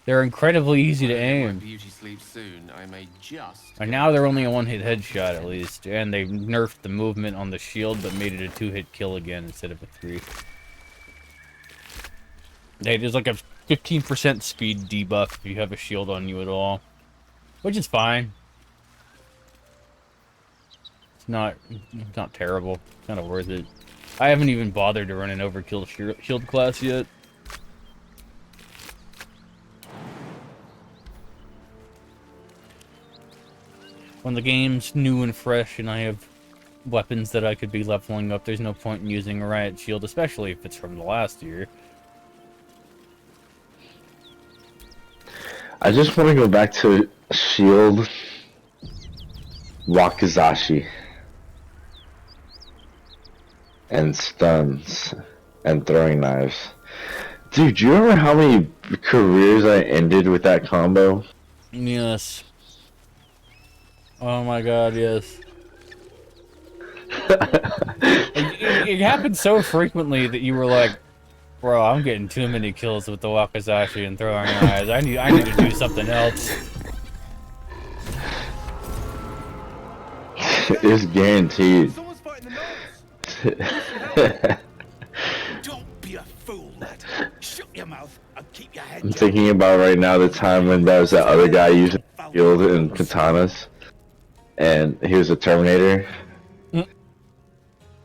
They're incredibly easy to aim. Beauty sleeps soon. I may just. And now they're only a one-hit headshot at least, and they nerfed the movement on the shield, but made it a 2-hit kill again instead of a 3. Hey, there's like a 15% speed debuff if you have a shield on you at all, which is fine. It's not terrible. It's kind of worth it. I haven't even bothered to run an overkill shield class yet. When the game's new and fresh and I have weapons that I could be leveling up, there's no point in using a riot shield, especially if it's from the last year. I just want to go back to shield wakizashi and stuns and throwing knives. Dude, do you remember how many careers I ended with that combo? Yes. Oh my god, yes. it happened so frequently that you were like, bro, I'm getting too many kills with the wakizashi and throwing knives. I need to do something else. It's guaranteed. Don't be a fool, lad. Shut your mouth and keep your head I'm down. thinking about right now the time when there was that other guy using shield and katanas, and he was a Terminator.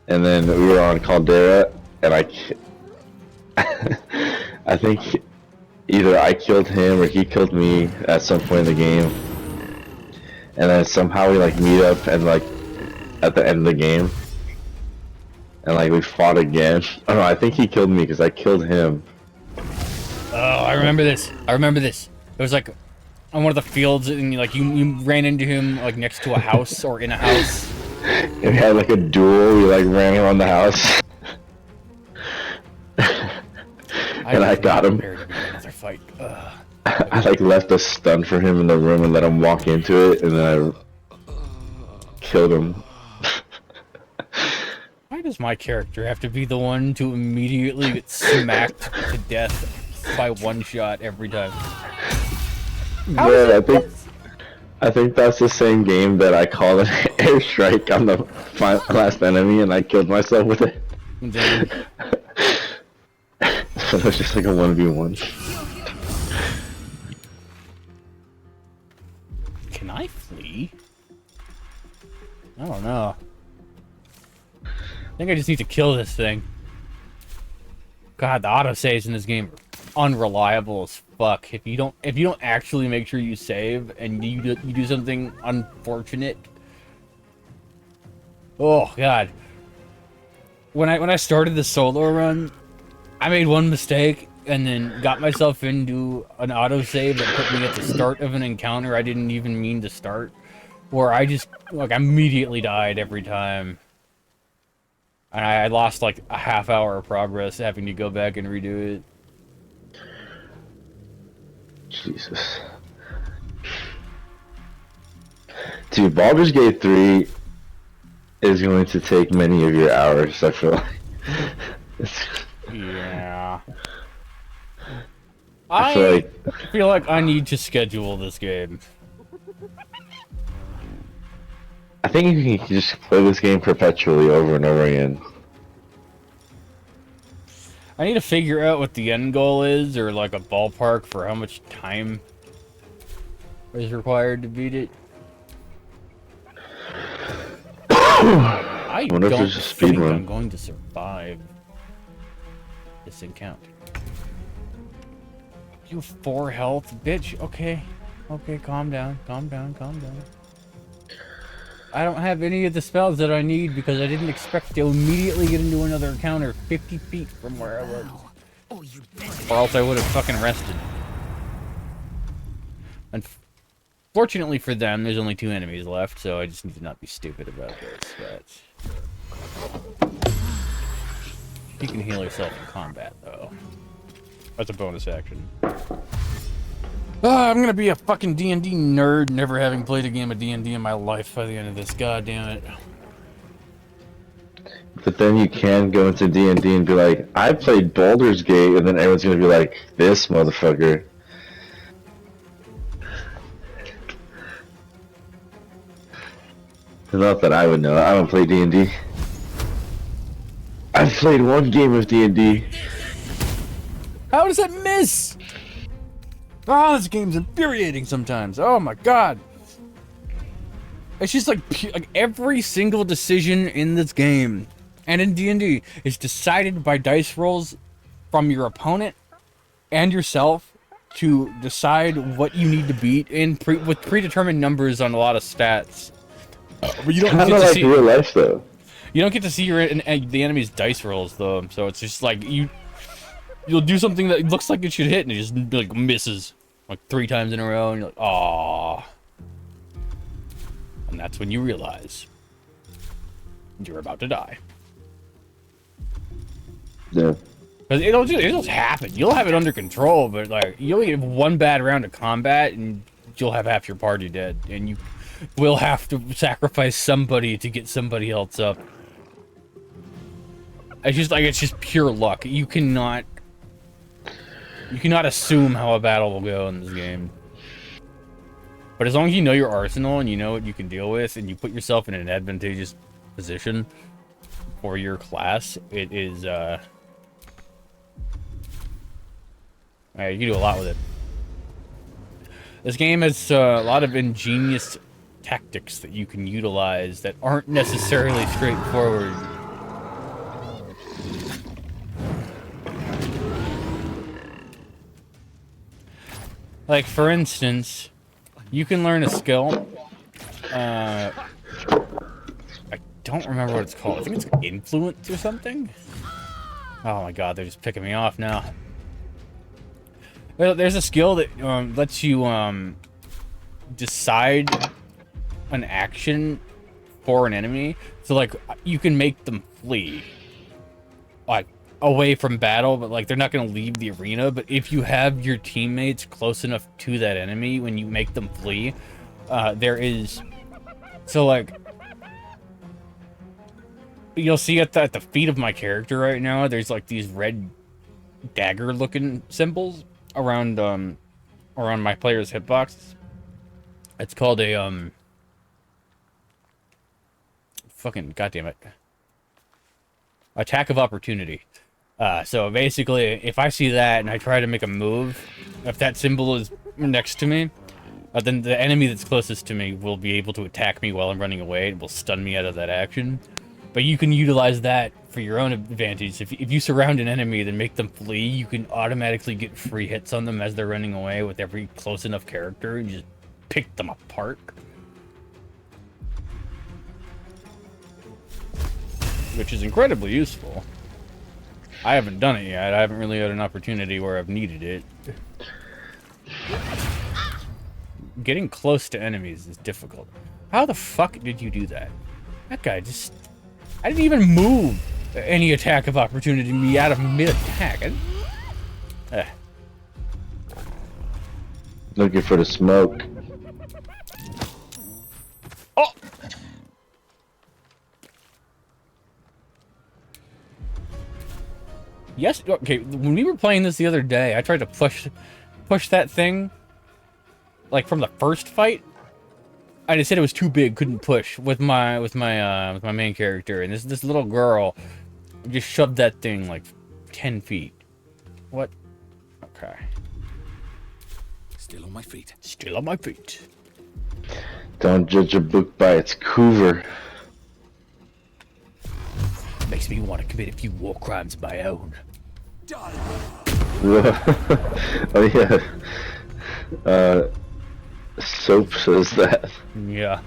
And then we were on Caldera, and I think either I killed him or he killed me at some point in the game. And then somehow we like meet up and like at the end of the game, and like we fought again. Oh no, I think he killed me because I killed him. Oh, I remember this. I remember this. It was like on one of the fields, and you ran into him like next to a house or in a house. And we had like a duel. We like ran around the house, and I got him. Another fight. I like left a stun for him in the room and let him walk into it, and then I killed him. Why does my character have to be the one to immediately get smacked to death by one shot every time? Yeah, I think that's the same game that I called an airstrike on the last enemy, and I killed myself with it. So it was just like a 1v1. Can I flee? I don't know. I think I just need to kill this thing. God, the autosaves in this game are unreliable as fuck. If you don't actually make sure you save and you do something unfortunate. Oh god. When I started the solo run, I made one mistake and then got myself into an autosave that put me at the start of an encounter I didn't even mean to start, where I just like immediately died every time. And I lost like a half hour of progress having to go back and redo it. Jesus. Dude, Baldur's Gate 3 is going to take many of your hours, I feel like. Yeah. I feel like I need to schedule this game. I think you can just play this game perpetually over and over again. I need to figure out what the end goal is, or like a ballpark for how much time is required to beat it. I wonder if don't there's a speed think run. I'm going to survive this encounter. You have 4 health, bitch. Okay. Okay, calm down. Calm down. Calm down. I don't have any of the spells that I need because I didn't expect to immediately get into another encounter 50 feet from where I was. Or else I would have fucking rested. Unfortunately for them, there's only 2 enemies left, so I just need to not be stupid about this. But you can heal yourself in combat, though. That's a bonus action. I'm gonna be a fucking D&D nerd, never having played a game of D&D in my life by the end of this. God damn it. But then you can go into D&D and be like, I played Baldur's Gate, and then everyone's gonna be like, this motherfucker. Not that I would know. I don't play D&D. I've played one game of D&D. How How does that miss? Oh, this game's infuriating sometimes. Oh my god. It's just like every single decision in this game and in D&D is decided by dice rolls from your opponent and yourself to decide what you need to beat with predetermined numbers on a lot of stats. But you don't Kind get of to like see, real life, though. You don't get to see the enemy's dice rolls though, so it's just like you'll do something that looks like it should hit and it just like misses like 3 times in a row, and you're like, "Aww." And that's when you realize you're about to die. Yeah. Because it'll just happen. You'll have it under control, but like you'll get one bad round of combat and you'll have half your party dead, and you will have to sacrifice somebody to get somebody else up. It's just pure luck. You cannot assume how a battle will go in this game. But as long as you know your arsenal and you know what you can deal with, and you put yourself in an advantageous position for your class, it is you can do a lot with it. This game has a lot of ingenious tactics that you can utilize that aren't necessarily straightforward. Like, for instance, you can learn a skill. I don't remember what it's called. I think it's influence or something. Oh my god, they're just picking me off now. There's a skill that lets you decide an action for an enemy. So like you can make them flee, like away from battle, but like they're not going to leave the arena. But if you have your teammates close enough to that enemy when you make them flee, there is, so like you'll see at the feet of my character right now, there's like these red dagger looking symbols around my player's hitbox. It's called a fucking goddamn it, attack of opportunity. So basically, if I see that and I try to make a move, if that symbol is next to me, then the enemy that's closest to me will be able to attack me while I'm running away. It will stun me out of that action. But you can utilize that for your own advantage. If you surround an enemy, then make them flee, you can automatically get free hits on them as they're running away with every close enough character, and just pick them apart. Which is incredibly useful. I haven't done it yet. I haven't really had an opportunity where I've needed it. Getting close to enemies is difficult. How the fuck did you do that? That guy just... I didn't even move any attack of opportunity to me out of mid-attack. Looking for the smoke. Oh! Yes, okay, when we were playing this the other day, I tried to push that thing, like, from the first fight. I just said it was too big, couldn't push with my main character, and this little girl just shoved that thing like 10 feet. What? Okay. Still on my feet. Still on my feet. Don't judge a book by its cover. Makes me want to commit a few war crimes of my own. Oh yeah. Soap says that. Yeah.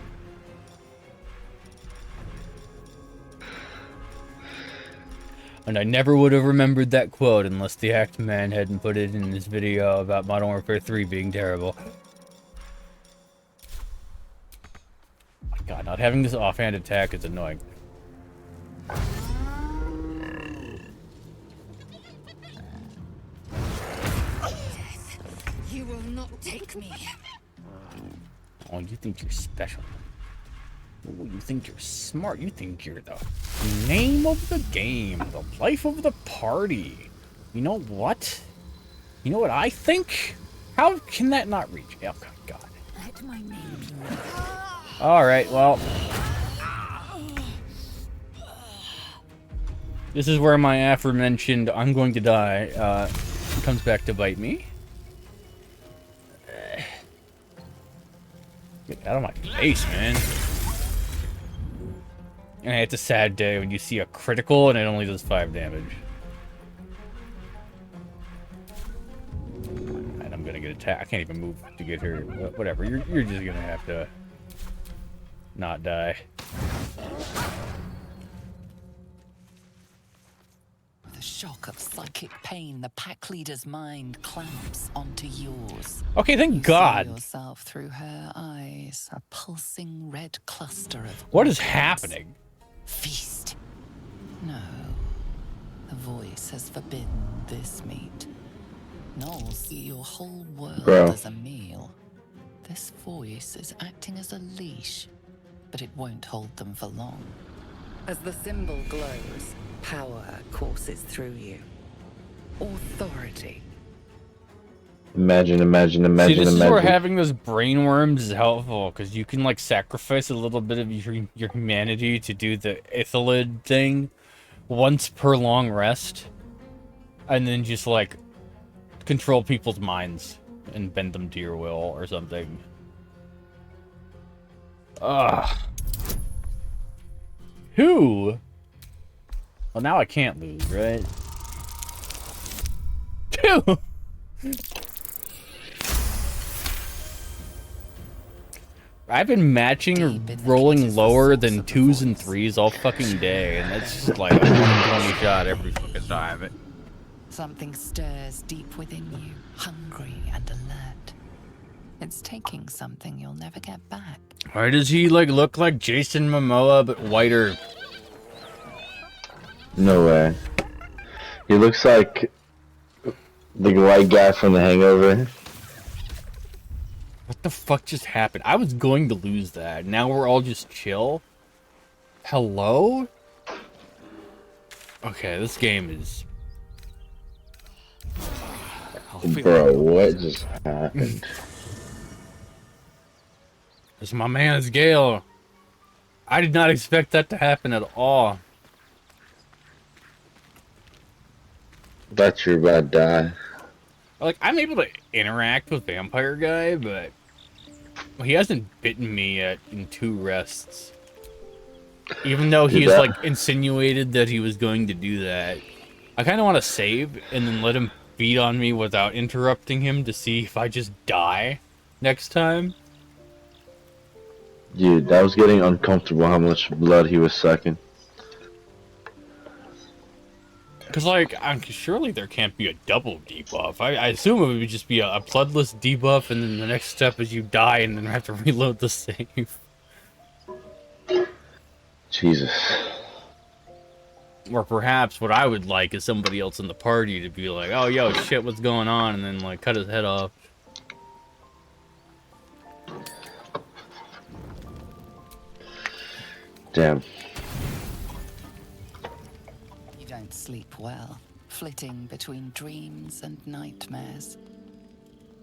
And I never would have remembered that quote unless the Act Man hadn't put it in his video about Modern Warfare 3 being terrible. Oh my god, not having this offhand attack is annoying. You will not take me. Oh, you think you're special. Oh, you think you're smart. You think you're the name of the game, the life of the party. You know what? You know what I think? How can that not reach? Oh, God. Let my name. Alright, well. This is where my aforementioned I'm going to die comes back to bite me. Get out of my face, man. And it's a sad day when you see a critical and it only does 5 damage. And I'm gonna get attacked. I can't even move to get her. Whatever. You're just gonna have to not die. With a shock of psychic pain, the pack leader's mind clamps onto yours. Okay, thank God. See yourself through her eyes, a pulsing red cluster of What is organs. happening? Feast. No. The voice has forbidden this meat. Gnolls see your whole world Bro. as a meal. This voice is acting as a leash, but it won't hold them for long. As the symbol glows, power courses through you. Authority. Imagine. See, this is where having those brain worms is helpful, because you can, like, sacrifice a little bit of your humanity to do the Ithalid thing once per long rest, and then just, like, control people's minds and bend them to your will or something. Ugh. Who? Well, now I can't lose, right? Two! I've been matching or rolling lower than 2s and 3s all fucking day, and that's just like a 120 shot every fucking time. Something stirs deep within you, hungry and alert. It's taking something you'll never get back. Why does he, like, look like Jason Momoa, but whiter? No way. He looks like the white guy from The Hangover. What the fuck just happened? I was going to lose that. Now we're all just chill? Hello? Okay, this game is... Bro, what just happened? It's my man's Gale. I did not expect that to happen at all. Bet you're about to die. Like, I'm able to interact with Vampire Guy, but he hasn't bitten me yet in 2 rests. Even though he's, like, insinuated that he was going to do that. I kind of want to save and then let him beat on me without interrupting him to see if I just die next time. Dude, that was getting uncomfortable how much blood he was sucking. Because, like, surely there can't be a double debuff. I assume it would just be a bloodless debuff, and then the next step is you die and then have to reload the save. Jesus. Or perhaps what I would like is somebody else in the party to be like, oh, yo, shit, what's going on? And then, like, cut his head off. Damn. You don't sleep well, flitting between dreams and nightmares.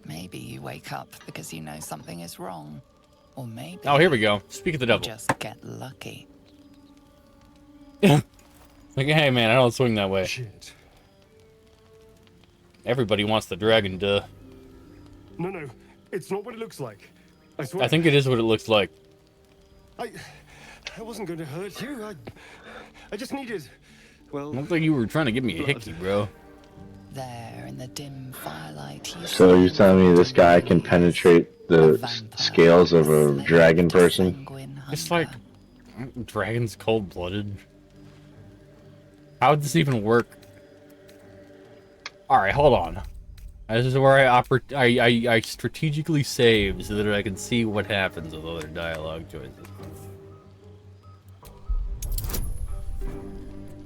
Maybe you wake up because you know something is wrong. Or maybe... Oh, here we go. Speak of the devil. Just get lucky. Like, hey, man, I don't swing that way. Shit. Everybody wants the dragon, duh. No, it's not what it looks like. I swear. I think it is what it looks like. I wasn't going to hurt you. I just needed, well... Looked like you were trying to give me a hickey, bro. There in the dim firelight, So you're telling me this guy can penetrate the scales of a dragon person? It's like... Dragon's cold-blooded. How would this even work? Alright, hold on. This is where I strategically save so that I can see what happens with other dialogue choices.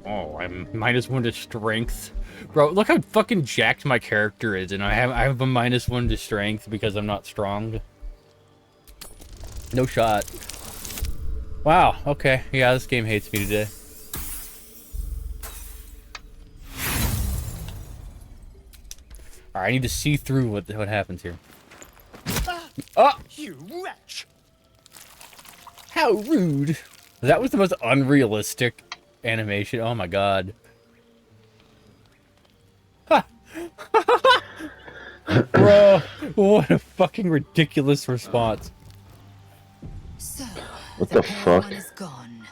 Oh, I'm -1 to strength. Bro, look how fucking jacked my character is, and I have a -1 to strength because I'm not strong. No shot. Wow, okay. Yeah, this game hates me today. Alright, I need to see through what happens here. Oh! You wretch! How rude! That was the most unrealistic animation. Oh my god. Ha! Bro, what a fucking ridiculous response. So, What the fuck? one is gone.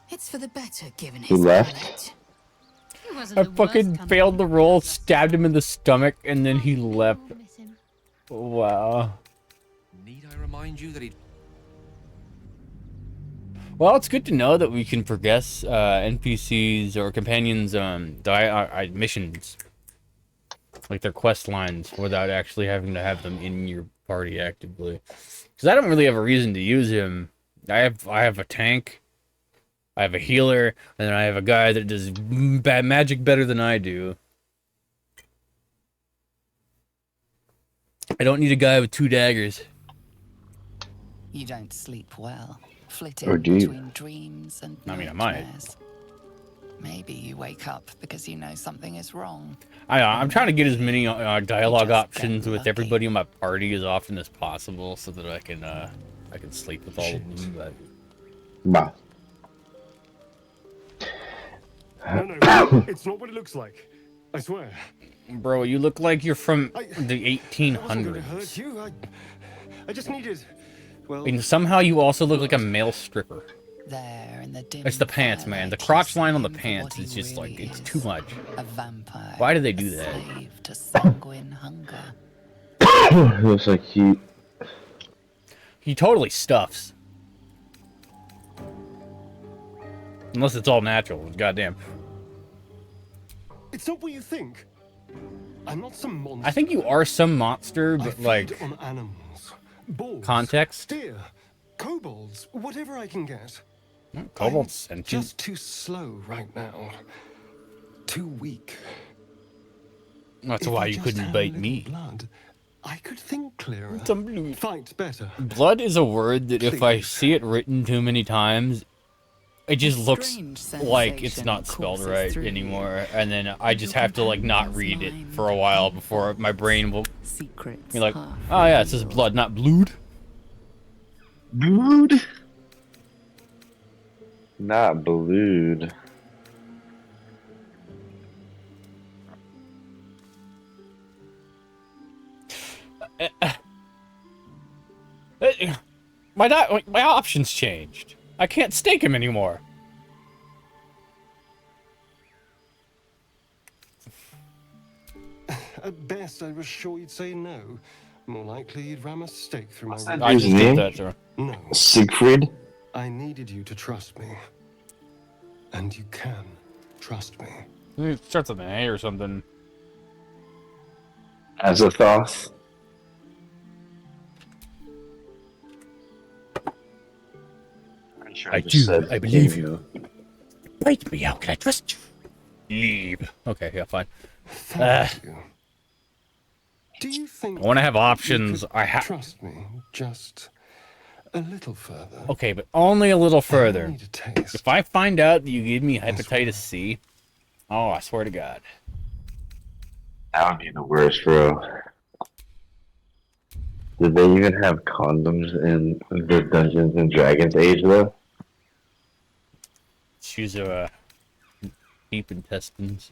It's for the better, given He his left? I fucking failed the roll, stabbed him in the stomach, and then he left. Wow. Need I remind you that he... Well, it's good to know that we can progress NPCs or companions' missions, like their quest lines, without actually having to have them in your party actively. Because I don't really have a reason to use him. I have a tank, I have a healer, and then I have a guy that does magic better than I do. I don't need a guy with 2 daggers. You don't sleep well, flitting Or do you? between dreams and I mean, I might. nightmares. Maybe you wake up because you know something is wrong. I'm trying to get as many dialogue options with everybody in my party as often as possible, so that I can sleep with all of them. But Bah. No, it's not what it looks like. I swear. Bro, you look like you're from the I wasn't gonna 1800s. hurt you. I just needed. Well, And somehow you also look like a male stripper. There in the dim It's the pants, man. The crotch line on the pants is just like, it's too much. a vampire. Why do they do that? Slave to sanguine hunger. Looks like He totally stuffs. Unless it's all natural. Goddamn. it's not what you think. I'm not some monster. I think you are some monster, I but feed like on animals, bulls, context. deer, kobolds, whatever I can get. Kobolds I'm sentient. just too slow right now. Too weak. That's If why I you just couldn't had a bite little me. Blood, I could think clearer. Some blood. Fight better. Blood is a word that if I see it written too many times, it just looks like it's not spelled right anymore. And then I just have to like not read it for a while before my brain will be like, oh yeah, it says blood, not blood. Blood? Not blood. My options changed. I can't stake him anymore. At best, I was sure you'd say no. More likely, you'd ram a stake through my. that dude's name? No. Siegfried? I needed you to trust me. And you can trust me. It starts with an A or something. Azathoth? I do. I believe you. Bite me. How can I trust you? Leave. Okay, yeah, fine. Do you think I want to have options. you could I have. trust me just a little further? Okay, but only a little further. need a taste. If I find out that you gave me hepatitis C, oh, I swear to God. That would be the worst, bro. Did they even have condoms in the Dungeons and Dragons age, though? Choose deep intestines.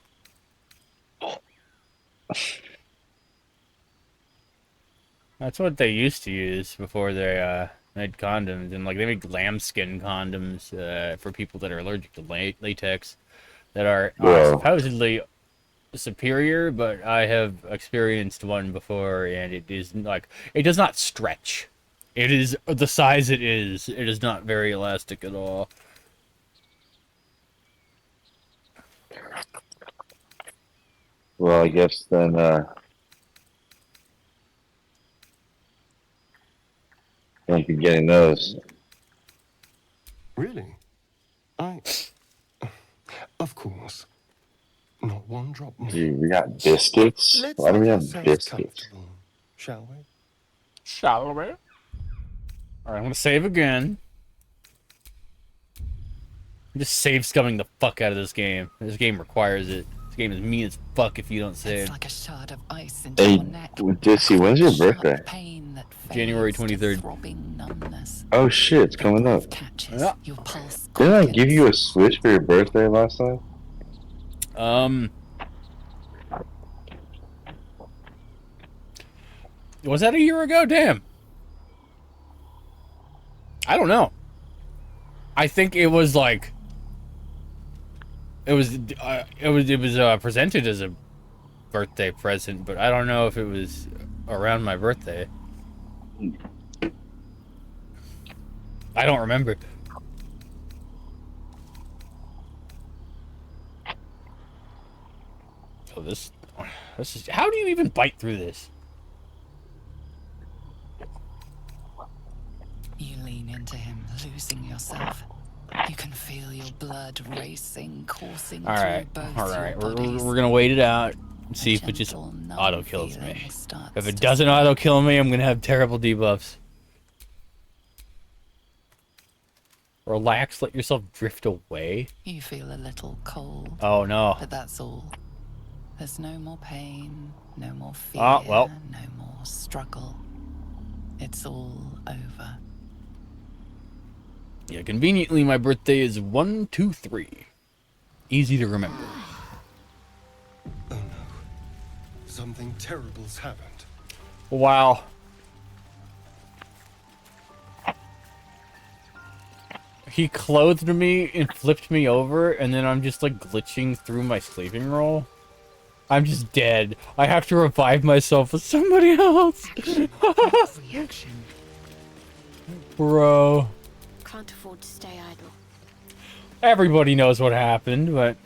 That's what they used to use before they made condoms, and like they make lambskin condoms for people that are allergic to latex, that are supposedly superior. But I have experienced one before, and it is like it does not stretch. It is the size it is. It is not very elastic at all. Well, I guess then, won't be getting those. Really? Of course. Not one drop more. Dude, we got biscuits? Let's Why do we make have ourselves biscuits? comfortable, shall we? Shall we? Alright, I'm gonna save again. I'm just save scumming the fuck out of this game. This game requires it. This game is mean as fuck if you don't save. It's like a shard of ice into Hey, your neck. Dissy, when's your birthday? Pain that January fades to 23rd. throbbing numbness. Oh shit, it's coming up. Yeah. Your pulse Didn't I give you a Switch for your birthday last time? Was that a year ago? Damn. I don't know. I think it was like it was presented as a birthday present, but I don't know if it was around my birthday. I don't remember. So this is, how do you even bite through this? You lean into him, losing yourself. You can feel your blood racing, coursing All right, through both all right. your bodies. We're gonna wait it out and see if it just auto kills me. If it doesn't auto kill me, I'm gonna have terrible debuffs. Relax, let yourself drift away. You feel a little cold. Oh no. But that's all. There's no more pain, no more fear, Oh, well. no more struggle. It's all over. Yeah, conveniently, my birthday is 1/2/3. Easy to remember. Oh no. Something terrible's happened. Wow. He clothed me and flipped me over, and then I'm just like glitching through my sleeping roll. I'm just dead. I have to revive myself with somebody else. Reaction. Bro. Can't afford to stay idle. Everybody knows what happened, but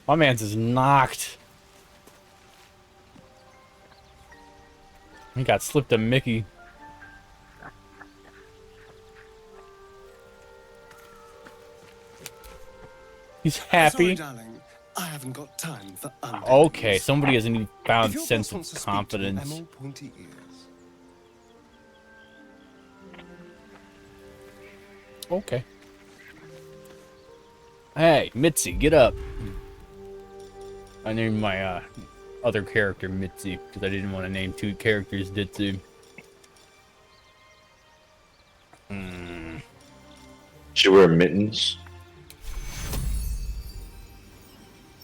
my man's is knocked. He got slipped a Mickey. He's happy. Sorry, darling. I haven't got time for Okay, somebody has a newfound If your sense boss wants of to speak to confidence. emerald pointy ears. Okay. Hey, Mitzi, get up. I named my other character Mitzi because I didn't want to name two characters Ditsu. She wear mittens.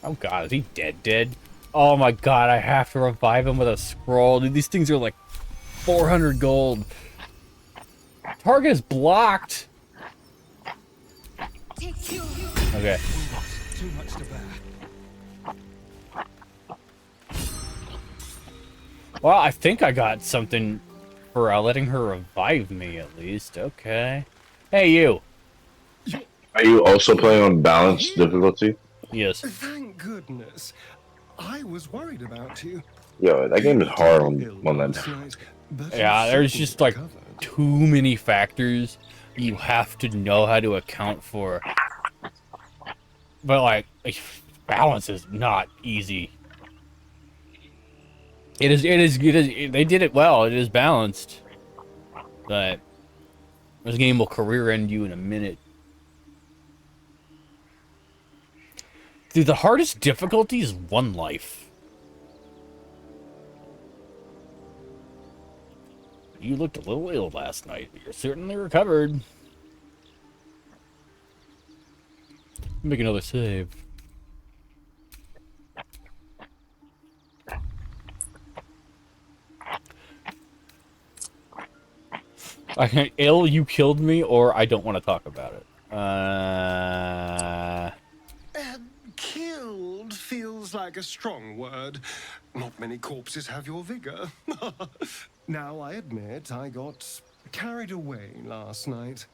Oh god, is he dead? Oh my god, I have to revive him with a scroll. Dude, these things are like 400 gold. Target is blocked. Okay. Too much to bear. Well, I think I got something for letting her revive me at least. Okay. Hey, you. Are you also playing on balanced difficulty? Yes. Thank goodness. I was worried about you. Yo, that game is hard on that. Yeah, there's just like too many factors you have to know how to account for. But like, balance is not easy. It is, they did it well. It is balanced. But this game will career end you in a minute. Dude, the hardest difficulty is 1 life. You looked a little ill last night, but you're certainly recovered. Make another save. Ill, you killed me, or I don't want to talk about it. Killed feels like a strong word. Not many corpses have your vigor. Now, I admit I got carried away last night.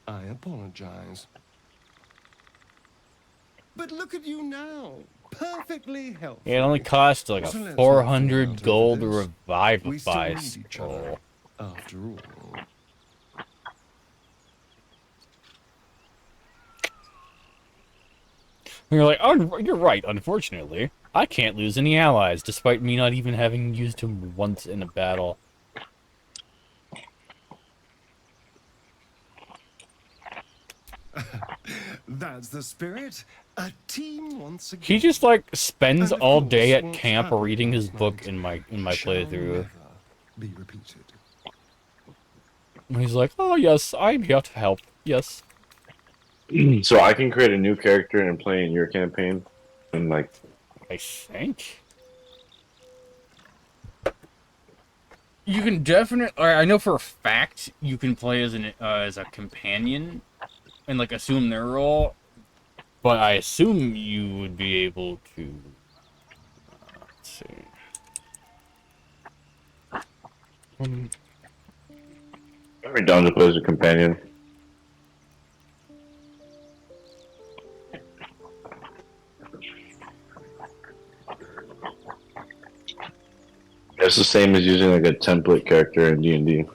I apologize. But look at you now. Perfectly healthy. Yeah, it only costs like So a let's 400 not fall out gold to over this. revive a We still need five each other, scroll. after all. And you're like, oh, you're right, unfortunately. I can't lose any allies, despite me not even having used him once in a battle. That's the spirit. A team once again. He just like spends And of all day course, at what's camp happened reading his last book night in my shall playthrough. never be repeated. And he's like, oh yes, I'm here to help. Yes. So I can create a new character and play in your campaign, and like. I think. You can definitely. I know for a fact you can play as a companion and like assume their role, but I assume you would be able to. Let's see. Every dungeon plays a companion. It's the same as using like a template character in D&D.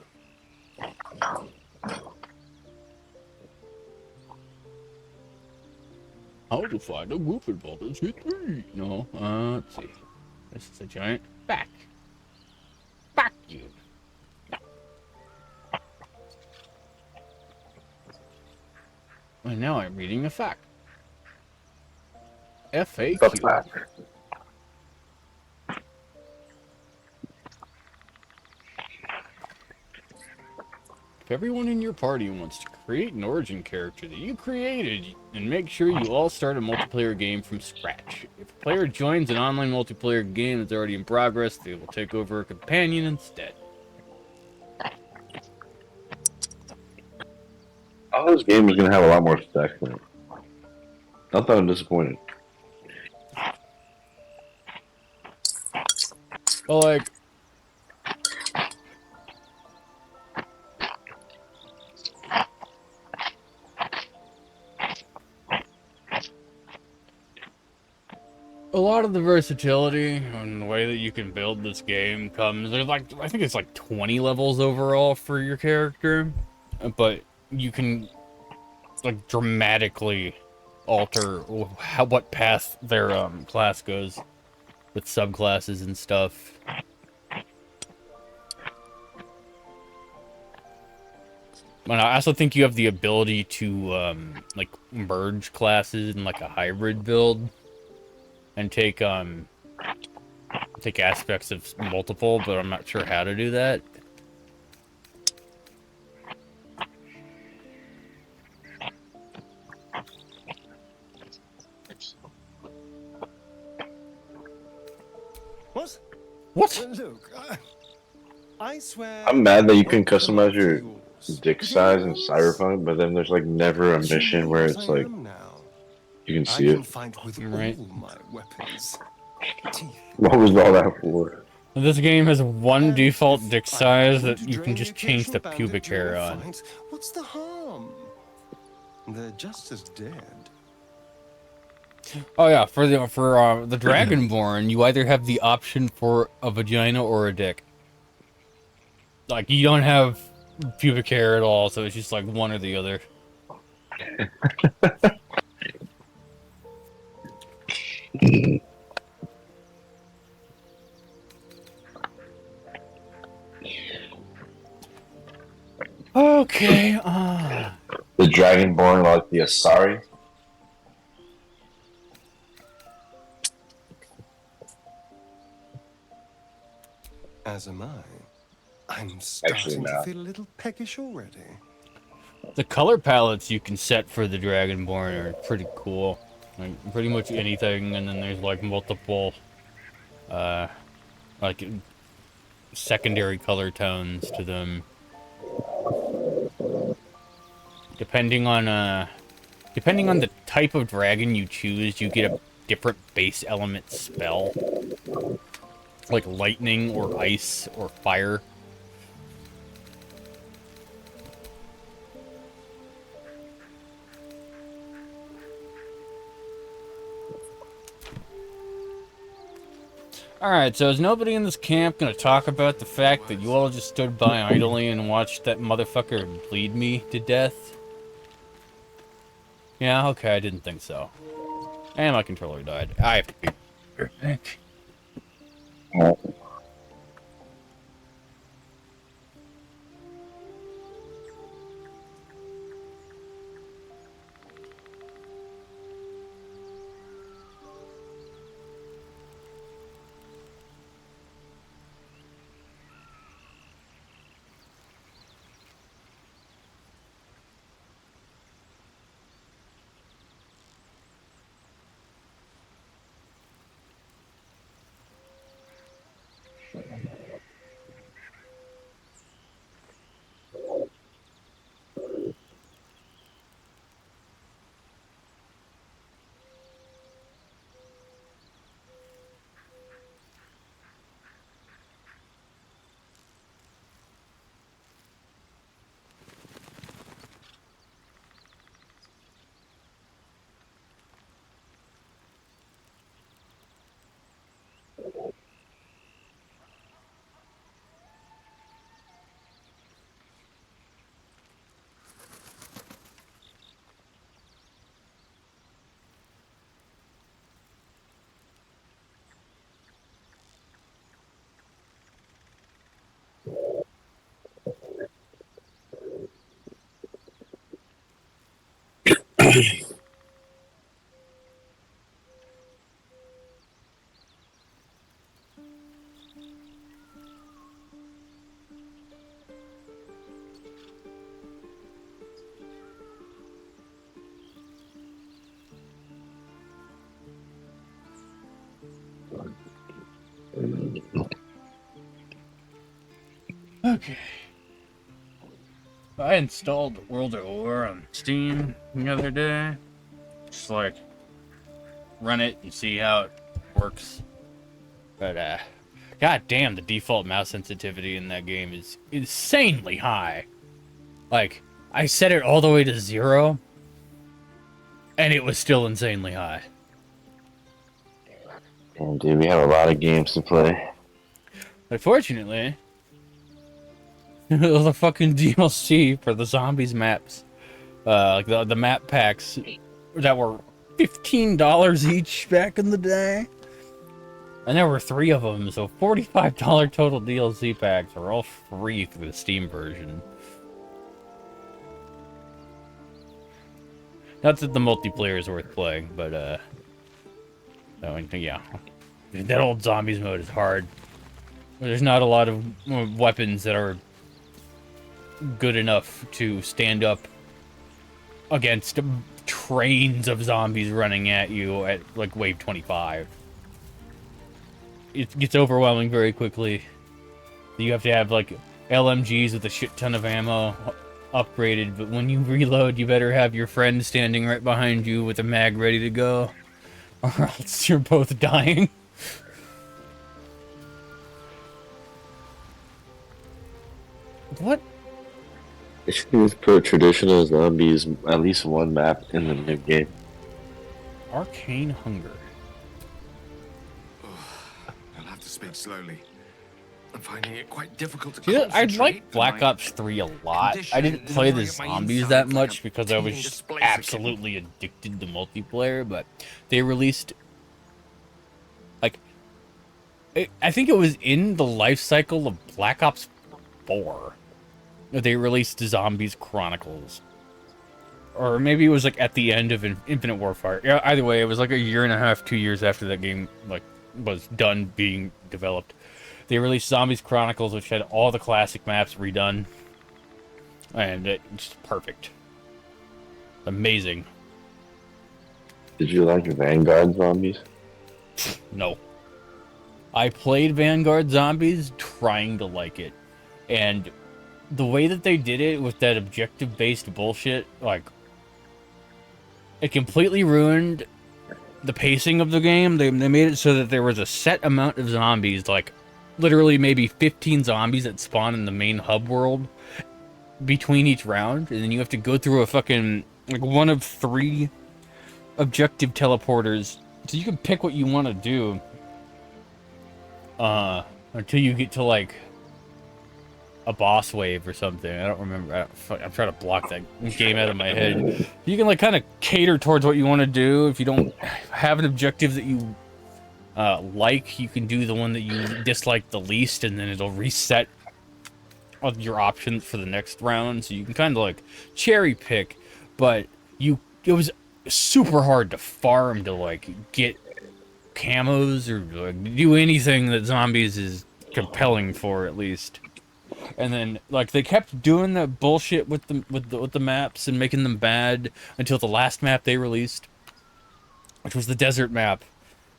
How to find a group in Baldur's Gate 3? No, let's see. This is a giant back. Back you. And now I'm reading a fact. FAQ. If everyone in your party wants to create an origin character that you created, and make sure you all start a multiplayer game from scratch. If a player joins an online multiplayer game that's already in progress, they will take over a companion instead. I thought this game was gonna have a lot more stacks in it. I thought I'm disappointed. Well, like, a lot of the versatility and the way that you can build this game comes, there's like, I think it's like 20 levels overall for your character, but you can like dramatically alter what path their class goes with subclasses and stuff. And I also think you have the ability to like merge classes in like a hybrid build and take aspects of multiple, but I'm not sure how to do that. What? What? Look, I swear. I'm mad that you can customize your dick size in Cyberpunk, but then there's like never a mission where it's like you can see it. Right. What was all that for? This game has one default dick size that you can just change the pubic hair on. What's the harm? They're just as dead. Oh yeah, for the Dragonborn, you either have the option for a vagina or a dick. Like you don't have pubic hair at all, so it's just like one or the other. Okay, The Dragonborn like the Asari. As am I. I'm starting to feel a little peckish already. the color palettes you can set for the Dragonborn are pretty cool. Like pretty much anything, and then there's like multiple, like secondary color tones to them. Depending on the type of dragon you choose, you get a different base element spell. Like lightning or ice or fire. Alright, so is nobody in this camp gonna talk about the fact that you all just stood by idly and watched that motherfucker bleed me to death? Yeah, okay, I didn't think so. And my controller died. I have to be back. Okay. I installed World at War on Steam the other day. Just like run it and see how it works. But god damn, the default mouse sensitivity in that game is insanely high. Like, I set it all the way to 0 and it was still insanely high. Damn, dude, we have a lot of games to play. Unfortunately, the fucking DLC for the zombies maps, like the map packs that were $15 each back in the day, and there were 3 of them, so $45 total DLC packs are all free through the Steam version. Not that the multiplayer is worth playing, but yeah, that old zombies mode is hard. There's not a lot of weapons that are good enough to stand up against trains of zombies running at you at like wave 25. It gets overwhelming very quickly. You have to have like LMGs with a shit ton of ammo upgraded, but when you reload, you better have your friend standing right behind you with a mag ready to go, or else you're both dying. What? They should just put traditional zombies at least one map in the new game. Arcane Hunger. I'll have to speak slowly. I'm finding it quite difficult to See, I concentrate. like Black Ops 3 a lot. I didn't play the zombies that much because I was just absolutely addicted to multiplayer, but they released... Like... I think it was in the life cycle of Black Ops 4. They released Zombies Chronicles. Or maybe it was like at the end of Infinite Warfare. Yeah, either way, it was like a year and a half, 2 years after that game like was done being developed. They released Zombies Chronicles, which had all the classic maps redone. And it's perfect. Amazing. Did you like Vanguard Zombies? No. I played Vanguard Zombies trying to like it. And the way that they did it with that objective-based bullshit, like, it completely ruined the pacing of the game. They made it so that there was a set amount of zombies, like, literally maybe 15 zombies that spawn in the main hub world between each round, and then you have to go through a fucking, like, one of 3 objective teleporters, so you can pick what you want to do, until you get to, like, a boss wave or something. I don't remember. I'm trying to block that game out of my head. You can like kind of cater towards what you want to do. If you don't have an objective that you like, you can do the one that you dislike the least, and then it'll reset of your options for the next round. So you can kind of like cherry pick, but it was super hard to farm to like get camos or like, do anything that zombies is compelling for, at least. And then, like, they kept doing that bullshit with the maps and making them bad until the last map they released, which was the desert map,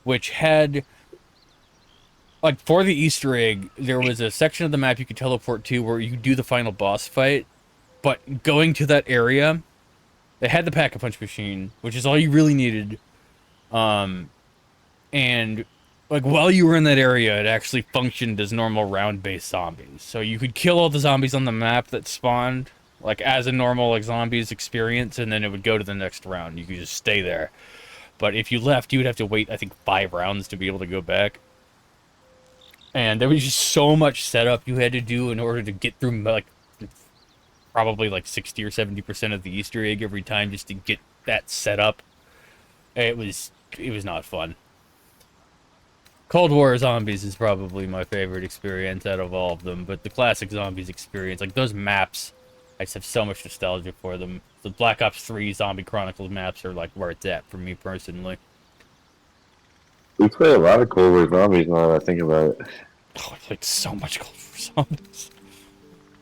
which had, like, for the Easter egg, there was a section of the map you could teleport to where you do the final boss fight, but going to that area, they had the Pack-a-Punch machine, which is all you really needed, and... like, while you were in that area, it actually functioned as normal round-based zombies. So you could kill all the zombies on the map that spawned, like, as a normal, like, zombies experience, and then it would go to the next round. You could just stay there. But if you left, you would have to wait, I think, 5 rounds to be able to go back. And there was just so much setup you had to do in order to get through, like, probably, like, 60 or 70% of the Easter egg every time just to get that set up. It was not fun. Cold War Zombies is probably my favorite experience out of all of them, but the classic Zombies experience, like those maps I just have so much nostalgia for them. The Black Ops 3 Zombie Chronicles maps are like where it's at for me personally. We play a lot of Cold War Zombies now that I think about it. Oh, I played so much Cold War Zombies.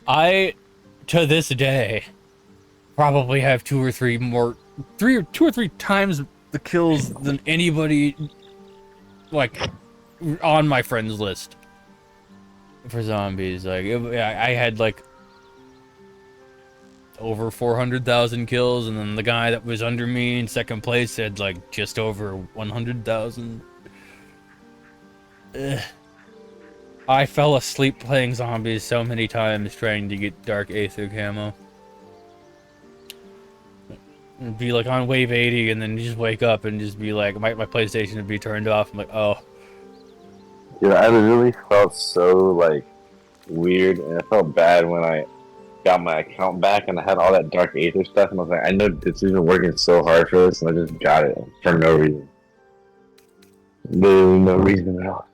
I, to this day, probably have two or three times the kills than anybody, like, on my friends list for zombies. Like, I had, like, over 400,000 kills, and then the guy that was under me in second place had, like, just over 100,000. I fell asleep playing zombies so many times trying to get Dark Aether camo. It'd be like on wave 80 and then just wake up and just be like, my PlayStation would be turned off. I'm like, oh. Dude, I really felt so, like, weird, and I felt bad when I got my account back and I had all that Dark Aether stuff, and I was like, I know it's even working so hard for this, and I just got it for no reason. Literally no reason at all.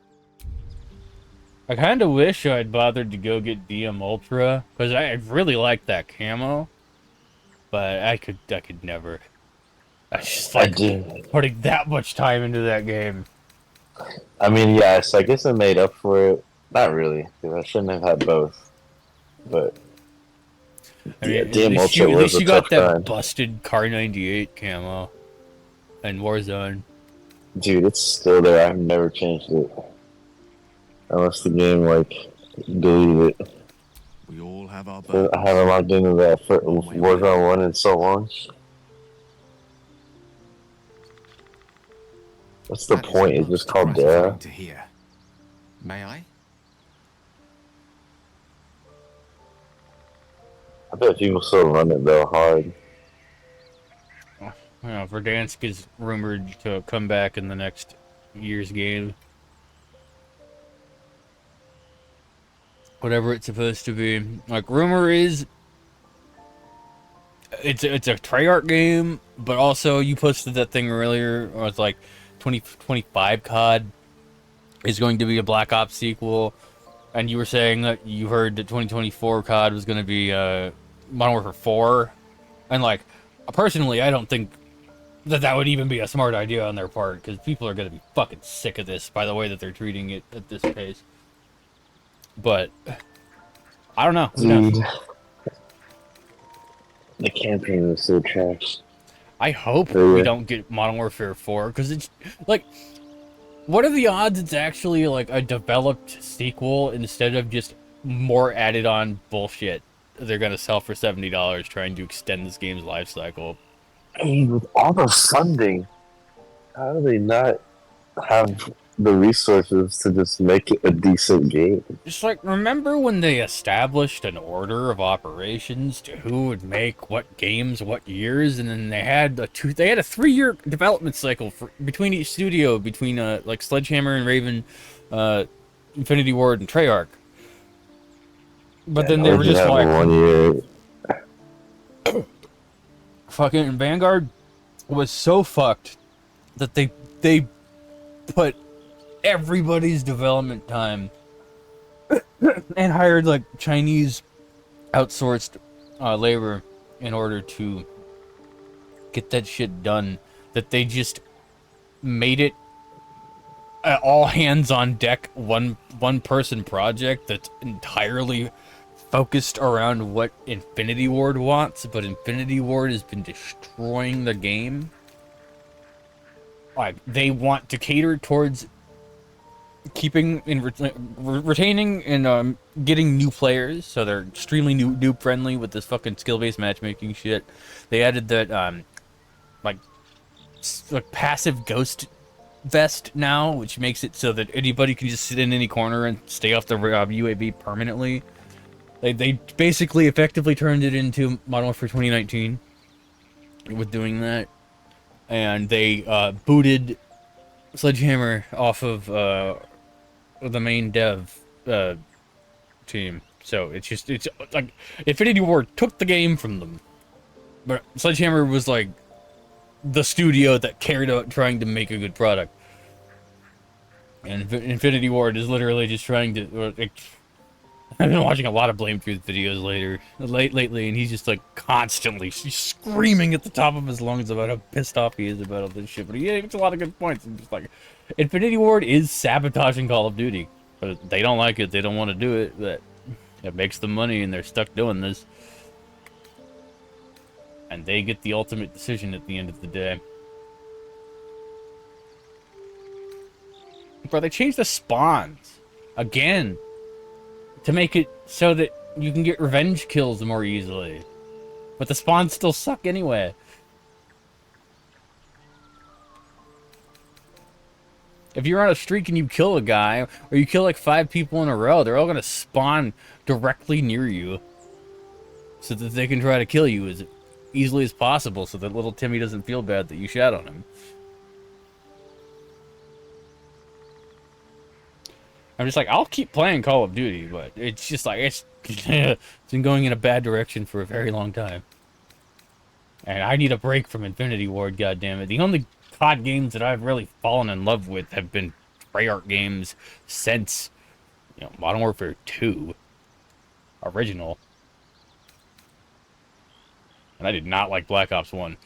I kind of wish I'd bothered to go get DM Ultra, because I really like that camo, but I could never. I just like putting that much time into that game. I mean, yes, I guess I made up for it. Not really, because I shouldn't have had both. But I mean, yeah, DM Ultra at was least a you got tough that grind. busted Car 98 camo and Warzone. Dude, it's still there. I've never changed it. Unless the game, like, deleted it. We all have our I haven't logged into that for Warzone 1 in so long. What's the point? It's just called Dara. To hear. May I? I bet people still run it though hard. Verdansk is rumored to come back in the next year's game. Whatever it's supposed to be. Like, rumor is it's a Treyarch game, but also you posted that thing earlier where it's like 2025 COD is going to be a Black Ops sequel, and you were saying that you heard that 2024 COD was going to be Modern Warfare 4, and like, personally, I don't think that would even be a smart idea on their part, because people are going to be fucking sick of this by the way that they're treating it at this pace. But I don't know. Dude, the campaign was so trash. I hope we don't get Modern Warfare 4, because it's like, what are the odds it's actually like a developed sequel instead of just more added on bullshit they're gonna sell for $70 trying to extend this game's life cycle? I mean, with all the funding, how do they not have the resources to just make it a decent game? Just like, remember when they established an order of operations to who would make what games, what years, and then they had a 3-year development cycle between each studio, between like Sledgehammer and Raven, Infinity Ward and Treyarch. But then they were just like, 1 year. Fucking Vanguard was so fucked that they put everybody's development time and hired like Chinese outsourced labor in order to get that shit done, that they just made it all hands on deck, one person project that's entirely focused around what Infinity Ward wants, but Infinity Ward has been destroying the game. Like, they want to cater towards keeping and retaining and getting new players, so they're extremely noob friendly with this fucking skill-based matchmaking shit. They added that like passive ghost vest now, which makes it so that anybody can just sit in any corner and stay off the UAV permanently. They basically effectively turned it into Modern Warfare 2019 with doing that, and they booted Sledgehammer off of the main dev team. So it's like Infinity Ward took the game from them, but Sledgehammer was like the studio that cared about trying to make a good product, and Infinity Ward is literally just trying to I've been watching a lot of Blame Truth videos lately, and he's just like constantly screaming at the top of his lungs about how pissed off he is about all this shit. But he makes a lot of good points. And just like, Infinity Ward is sabotaging Call of Duty, but they don't like it. They don't want to do it. But it makes them money, and they're stuck doing this. And they get the ultimate decision at the end of the day. Bro, they changed the spawns again to make it so that you can get revenge kills more easily. But the spawns still suck anyway. If you're on a streak and you kill a guy, or you kill like 5 people in a row, they're all gonna spawn directly near you. So that they can try to kill you as easily as possible, so that little Timmy doesn't feel bad that you shot on him. I'm just like, I'll keep playing Call of Duty, but it's just like, it's been going in a bad direction for a very long time. And I need a break from Infinity Ward, goddammit. The only COD games that I've really fallen in love with have been Treyarch games since, you know, Modern Warfare 2 original. And I did not like Black Ops 1.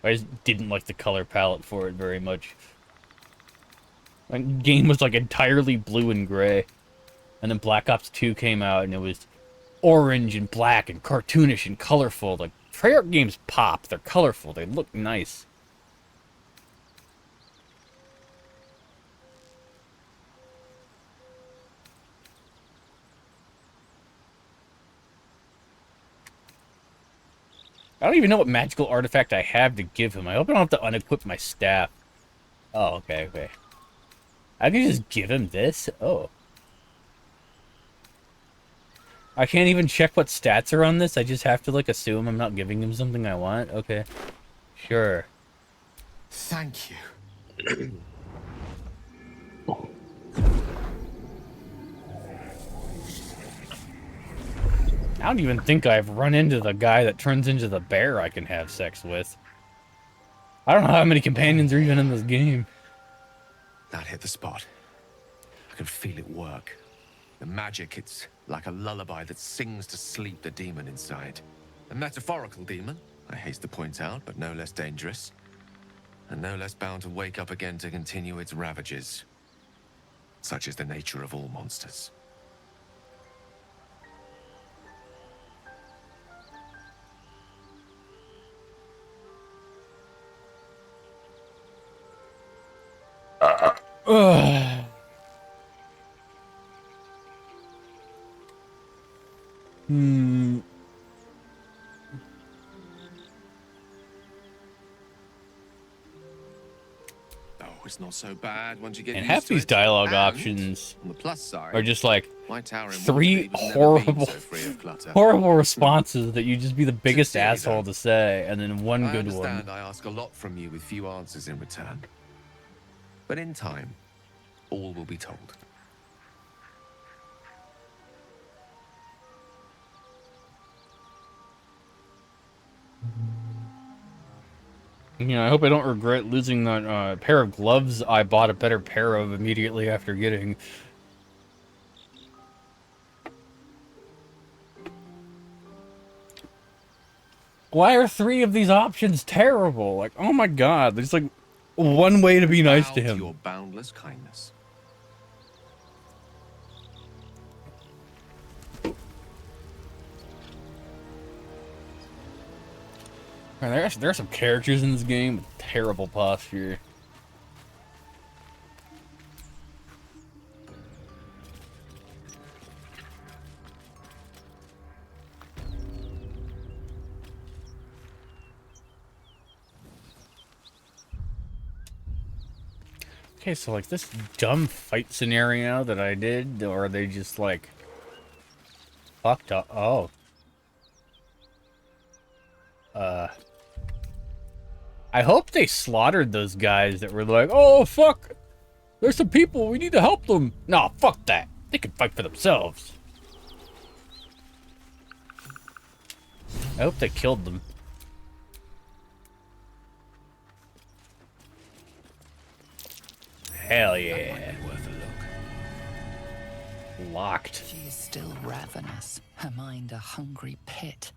I just didn't like the color palette for it very much. The game was like entirely blue and gray. And then Black Ops 2 came out and it was orange and black and cartoonish and colorful. Like, Treyarch games pop. They're colorful. They look nice. I don't even know what magical artifact I have to give him. I hope I don't have to unequip my staff. Oh, okay, okay. I can just give him this? Oh. I can't even check what stats are on this? I just have to, like, assume I'm not giving him something I want? Okay. Sure. Thank you. I don't even think I've run into the guy that turns into the bear I can have sex with. I don't know how many companions are even in this game. That hit the spot. I can feel it work. The magic, it's like a lullaby that sings to sleep the demon inside. A metaphorical demon, I haste to point out, but no less dangerous. And no less bound to wake up again to continue its ravages. Such is the nature of all monsters. Oh, it's not so bad once you get And used half to these it. dialogue And, options on the plus side, are just like my tower in 3 Waterdeep has never been horrible, so free of clutter. horrible responses that you just be the biggest Sincerely, asshole though, to say, and then one I good understand one. I ask a lot from you with few answers in return. But in time, all will be told. You know, I hope I don't regret losing that pair of gloves I bought a better pair of immediately after getting. Why are 3 of these options terrible? Like, oh my god, there's like one way to be nice to him. Your boundless kindness. Man, there are some characters in this game with terrible posture. Okay, so like this dumb fight scenario that I did, or are they just like fucked up? Oh. I hope they slaughtered those guys that were like, oh fuck, there's some people, we need to help them. Nah, fuck that. They can fight for themselves. I hope they killed them. Hell yeah. locked. She is still ravenous, her mind a hungry pit.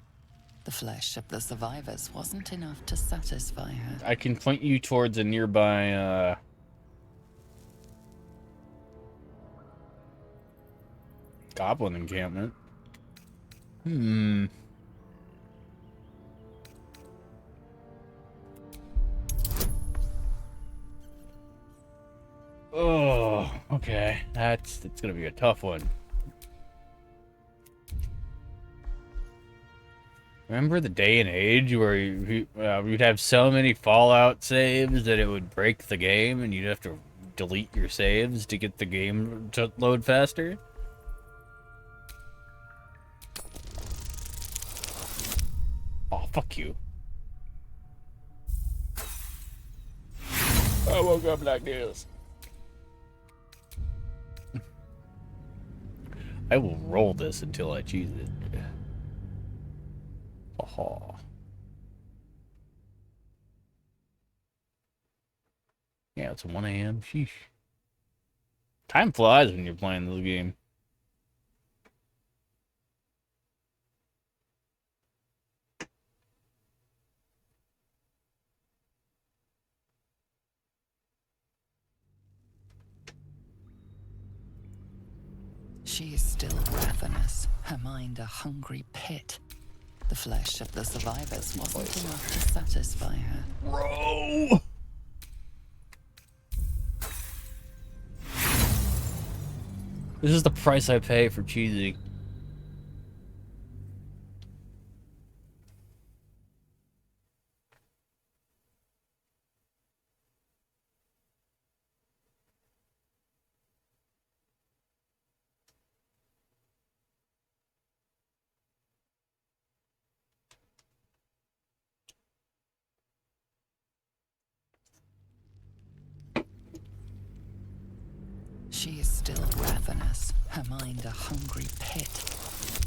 The flesh of the survivors wasn't enough to satisfy her. I can point you towards a nearby, goblin encampment. Oh, okay. That's gonna be a tough one. Remember the day and age where you'd have so many Fallout saves that it would break the game and you'd have to delete your saves to get the game to load faster? Oh, fuck you. I woke up like this. I will roll this until I choose it. Aha. Yeah, it's 1 a.m. Sheesh. Time flies when you're playing this game. She is still ravenous, her mind a hungry pit. The flesh of the survivors wasn't enough to satisfy her. Bro! This is the price I pay for cheesy. She is still ravenous, her mind a hungry pit.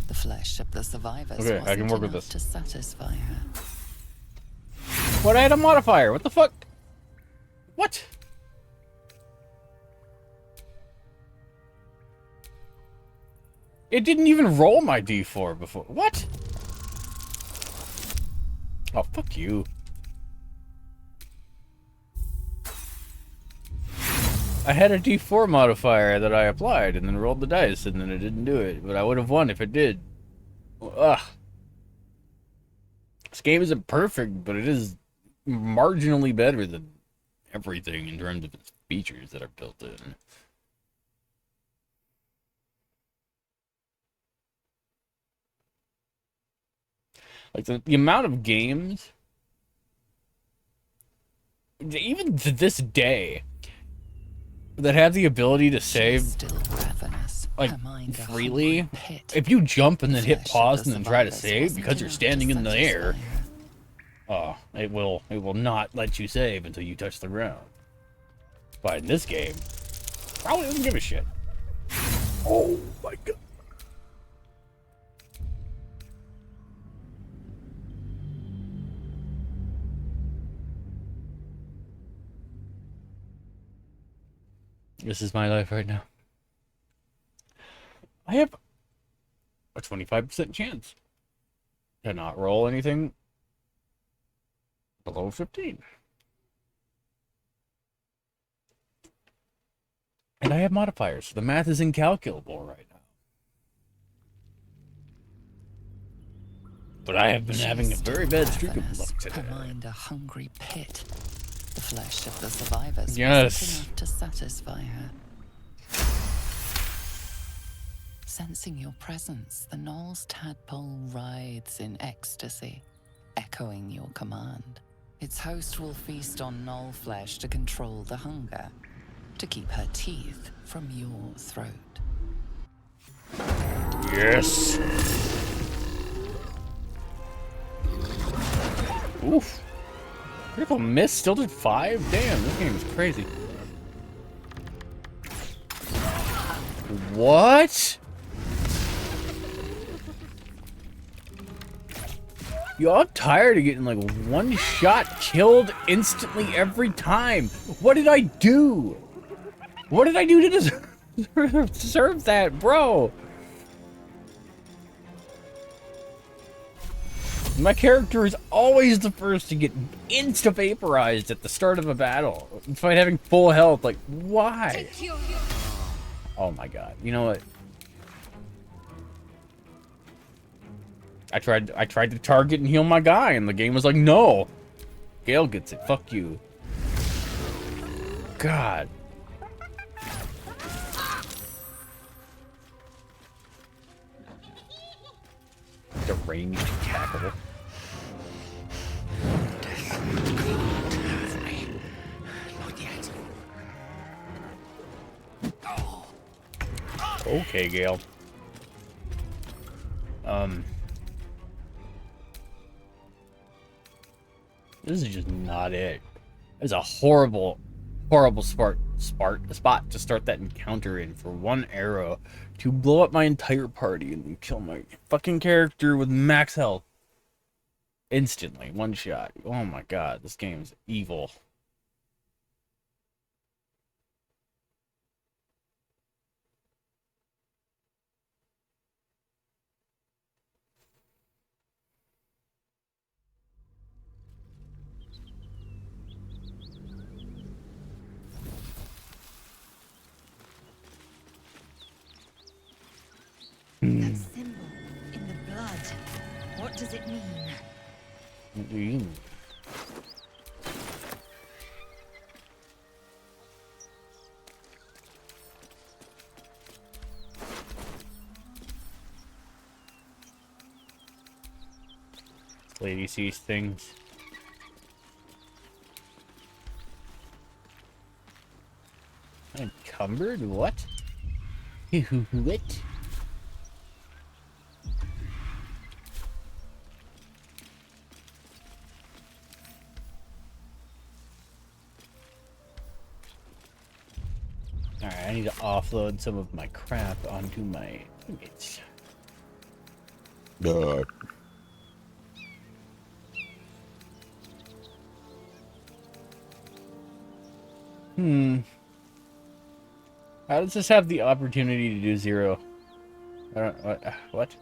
The flesh of the survivors Okay, I can wasn't work with enough this. to satisfy her. What? I had a modifier. What the fuck? What? It didn't even roll my D4 before. What? Oh, fuck you. I had a D4 modifier that I applied and then rolled the dice and then it didn't do it. But I would have won if it did. Ugh. This game isn't perfect, but it is marginally better than everything in terms of its features that are built in. Like the amount of games, even to this day, that have the ability to save like freely. If you jump and then hit pause and then try to save because you're standing in the air, it will not let you save until you touch the ground. But in this game, probably doesn't give a shit. Oh my god. This is my life right now. I have a 25% chance to not roll anything below 15. And I have modifiers, so the math is incalculable right now. But I have been having a very bad streak of luck today. Her mind a hungry pit. The flesh of the survivors Yes. wasn't enough to satisfy her. Sensing your presence, the Knoll's tadpole writhes in ecstasy, echoing your command. Its host will feast on Knoll flesh to control the hunger, to keep her teeth from your throat. Yes. Oof. Critical miss still did 5? Damn, this game is crazy. What? Yo, I'm tired of getting like one shot killed instantly every time. What did I do? What did I do to deserve Serve that, bro. My character is always the first to get insta-vaporized at the start of a battle, despite having full health. Like, why? Oh my god. You know what? I tried to target and heal my guy, and the game was like, no. Gale gets it. Fuck you. God. Deranged cackle. Okay, Gale. This is just not it. It's a horrible spot to start that encounter in for one arrow to blow up my entire party and then kill my fucking character with max health. Instantly, one shot. Oh my god, this game is evil. That symbol in the blood. What does it mean? Lady sees things. Encumbered? What? What? Alright, I need to offload some of my crap onto my teammates. How does this have the opportunity to do 0? I don't... What?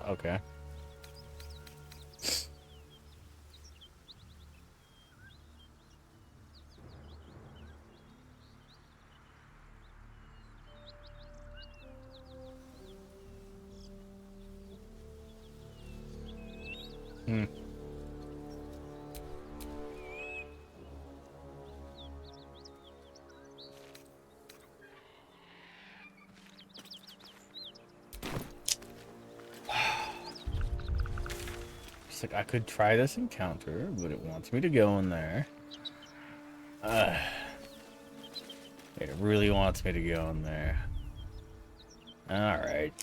Okay. It's like I could try this encounter, but it wants me to go in there. It really wants me to go in there. Alright.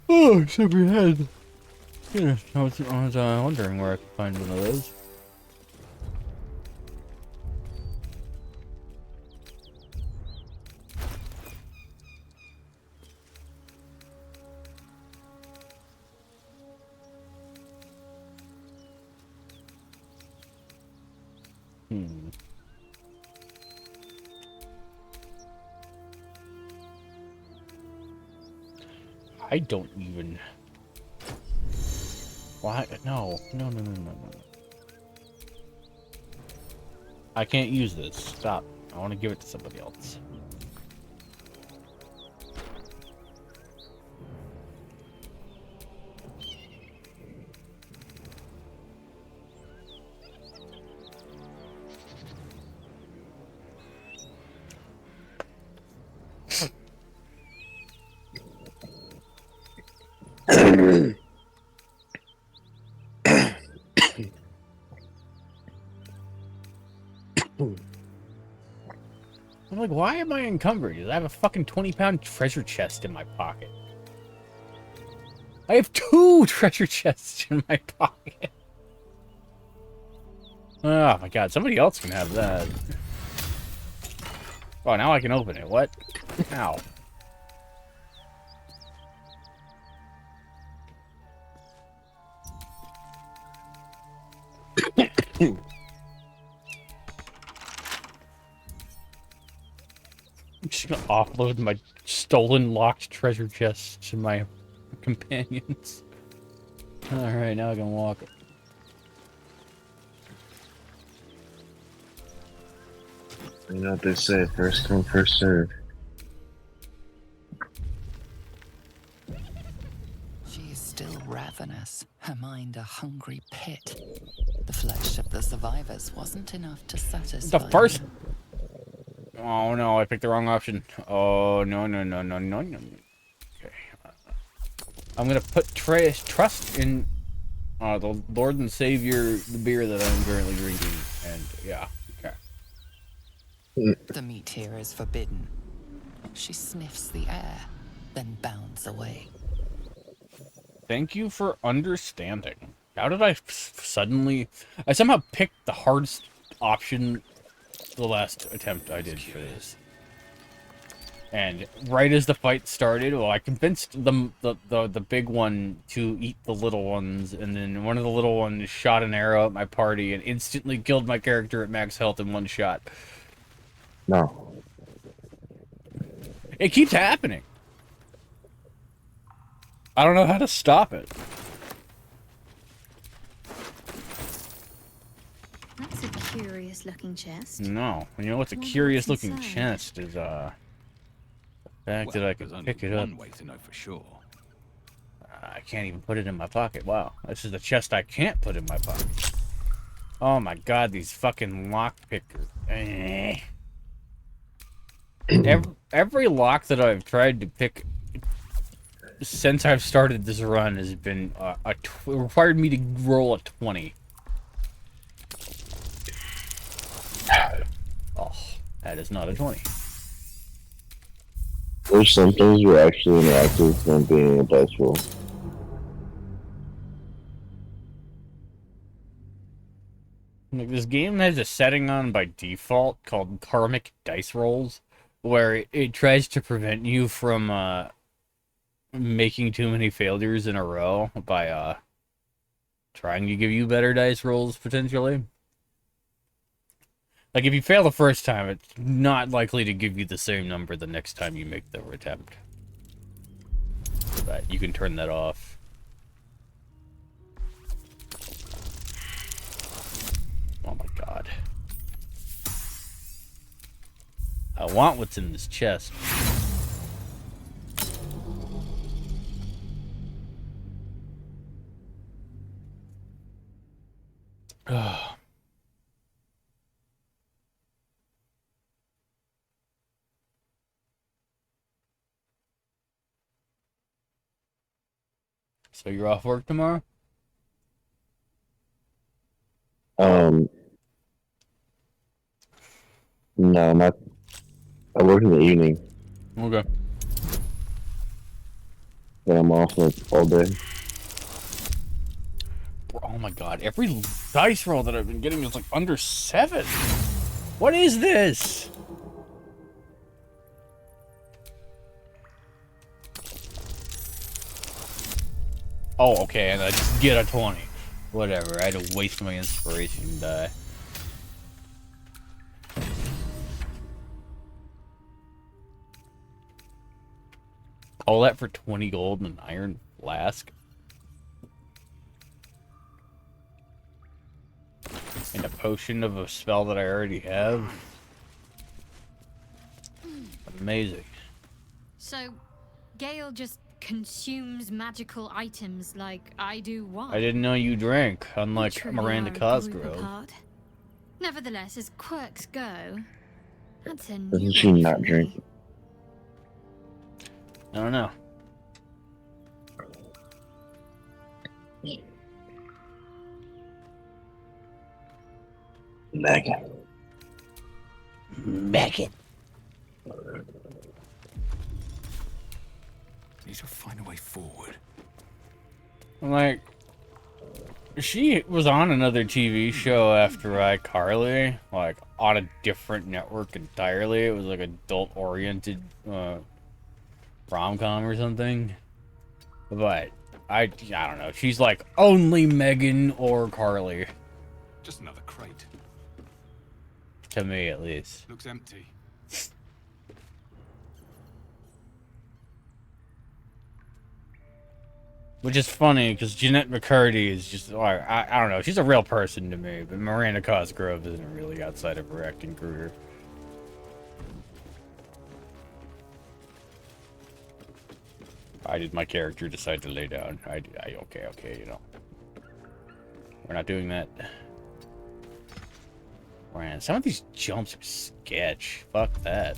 Oh, super head. Yeah, I was wondering where I could find one of those. I don't even... Why? No. No. I can't use this. Stop. I want to give it to somebody else. I'm like, why am I encumbered? I have a fucking 20-pound treasure chest in my pocket. I have 2 treasure chests in my pocket. Oh my god, somebody else can have that. Oh, now I can open it. What? Ow. I'm just gonna offload my stolen locked treasure chests to my companions. Alright, now I can walk. You know what they say, first come, first serve. She is still ravenous, her mind a hungry pit. The flesh of the survivors wasn't enough to satisfy The first... her. Oh no, I picked the wrong option. Oh, no. Okay. I'm gonna put trust in the Lord and Savior, the beer that I'm currently drinking. And, yeah, okay. The meat here is forbidden. She sniffs the air, then bounds away. Thank you for understanding. How did I suddenly... I somehow picked the hardest option the last attempt I did for this. And right as the fight started, well, I convinced the big one to eat the little ones, and then one of the little ones shot an arrow at my party and instantly killed my character at max health in 1 shot. No. It keeps happening. I don't know how to stop it. That's a curious-looking chest. No. You know what's a curious-looking chest is, the fact that I can pick it up. One way to know for sure. I can't even put it in my pocket. Wow. This is the chest I can't put in my pocket. Oh my god, these fucking lock pickers. Every lock that I've tried to pick since I've started this run has been required me to roll a 20. Oh, that is not a 20. There's some things you're actually interactive from being a dice roll. Like, this game has a setting on by default called karmic dice rolls, where it tries to prevent you from making too many failures in a row by trying to give you better dice rolls potentially. Like, if you fail the first time, it's not likely to give you the same number the next time you make the attempt. But you can turn that off. Oh my god. I want what's in this chest. Ugh. So you're off work tomorrow? No, not. I work in the evening. Okay. Then I'm off like all day. Oh my god, every dice roll that I've been getting is like under 7. What is this? Oh, okay, and I just get a 20. Whatever, I had to waste my inspiration die. All that for 20 gold and an iron flask. And a potion of a spell that I already have. Amazing. So, Gale just consumes magical items like I do wine. I didn't know you drank, unlike Truly Miranda are a group Cosgrove. apart. Nevertheless, as quirks go, that's a new Doesn't she one not for me. drink? I don't know. Megan. Megan. Need to find a way forward. Like, she was on another TV show after iCarly, like on a different network entirely. It was like adult-oriented rom-com or something. But I don't know. She's like only Megan or Carly. Just another crate. To me, at least. Looks empty. Which is funny, because Jeanette McCurdy is just, like, I don't know, she's a real person to me, but Miranda Cosgrove isn't really outside of her acting career. Why did my character decide to lay down? Okay, you know. We're not doing that. Man, some of these jumps are sketch. Fuck that.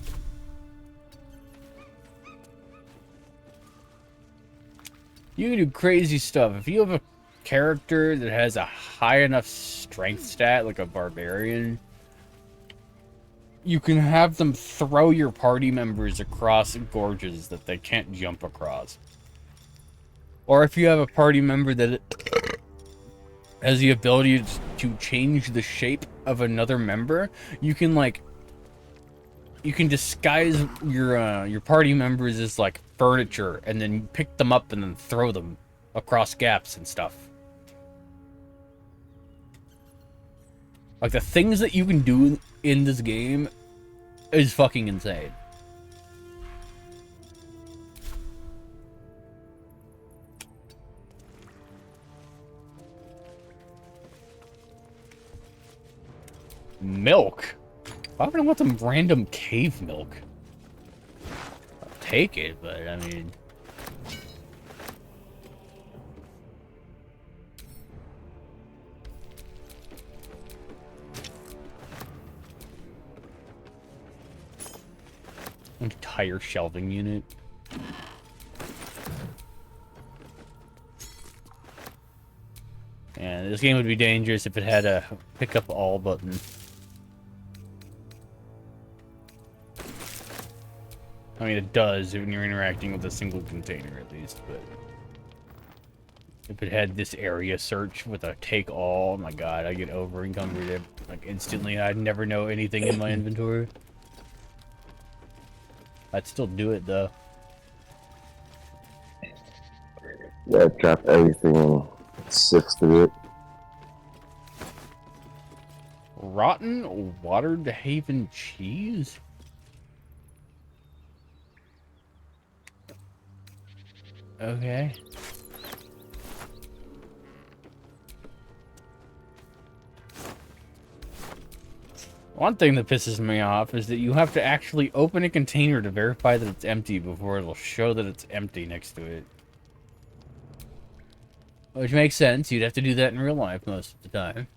You can do crazy stuff. If you have a character that has a high enough strength stat, like a barbarian, you can have them throw your party members across gorges that they can't jump across. Or if you have a party member that has the ability to change the shape of another member, you can disguise your party members as like furniture and then pick them up and then throw them across gaps and stuff. Like, the things that you can do in this game is fucking insane. Milk? Why would I want some random cave milk? I'll take it, but I mean... Entire shelving unit. Yeah, this game would be dangerous if it had a pick up all button. I mean, it does when you're interacting with a single container, at least, but... If it had this area search with a take all, oh my god, I get over encumbered like instantly. I'd never know anything in my inventory. I'd still do it, though. Yeah, drop everything, sift through it. Rotten watered haven cheese? Okay. One thing that pisses me off is that you have to actually open a container to verify that it's empty before it'll show that it's empty next to it. Which makes sense. You'd have to do that in real life most of the time.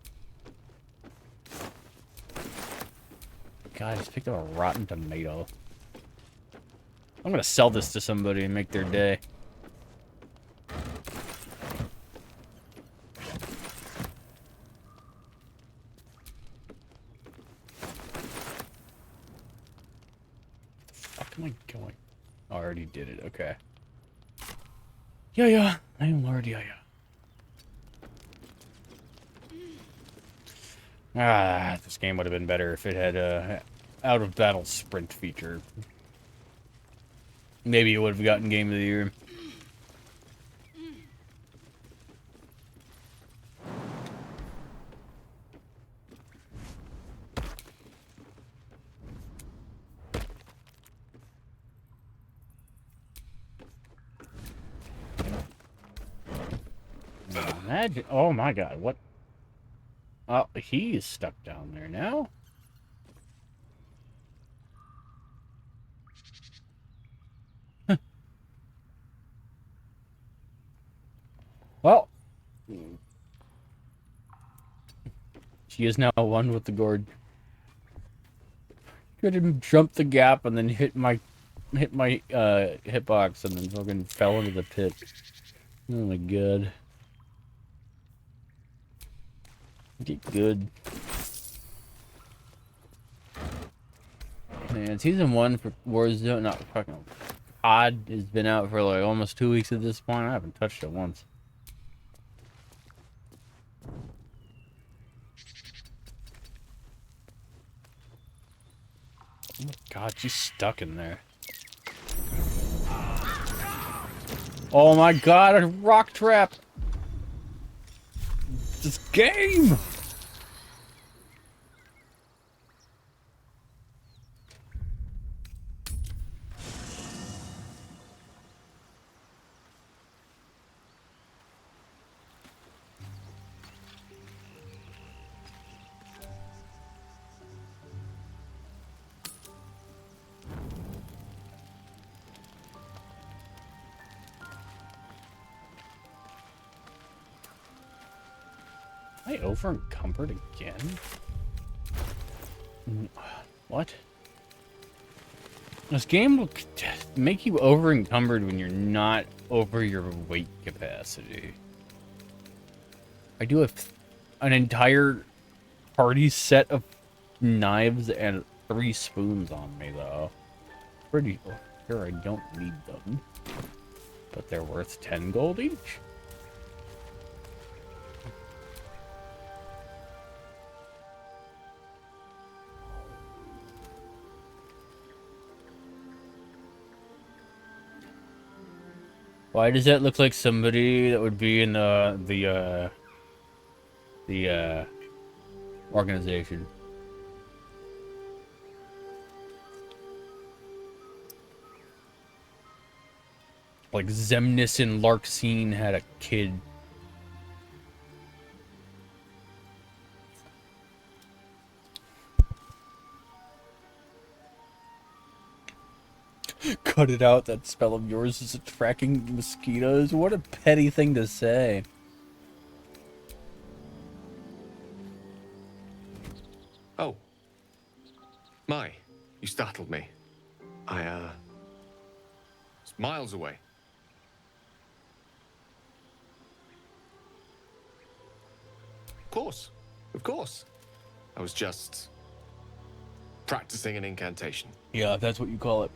God, I just picked up a rotten tomato. I'm gonna sell this to somebody and make their day. Fuck am I going? Oh, I already did it. Okay. Yeah. I'm Lord Yeah. This game would have been better if it had a out of battle sprint feature. Maybe it would have gotten Game of the Year. Imagine, oh my god, what? Oh, he's stuck down there now. Well, she is now one with the gourd. Could have jumped the gap and then hit my hitbox and then fucking fell into the pit. Oh my god. Get good. Man, season 1 for Warzone, not fucking COD, has been out for like almost 2 weeks at this point. I haven't touched it once. Oh my god, she's stuck in there. Oh my god, a rock trap! This game! Am I over encumbered again? What? This game will make you over encumbered when you're not over your weight capacity. I do have an entire party set of knives and 3 spoons on me, though. Pretty sure I don't need them. But they're worth 10 gold each? Why does that look like somebody that would be in the organization? Like Zemnis and Larkseen had a kid. Cut it out, that spell of yours is attracting mosquitoes. What a petty thing to say. Oh. My, you startled me. I, was miles away. Of course. Of course. I was just practicing an incantation. Yeah, that's what you call it.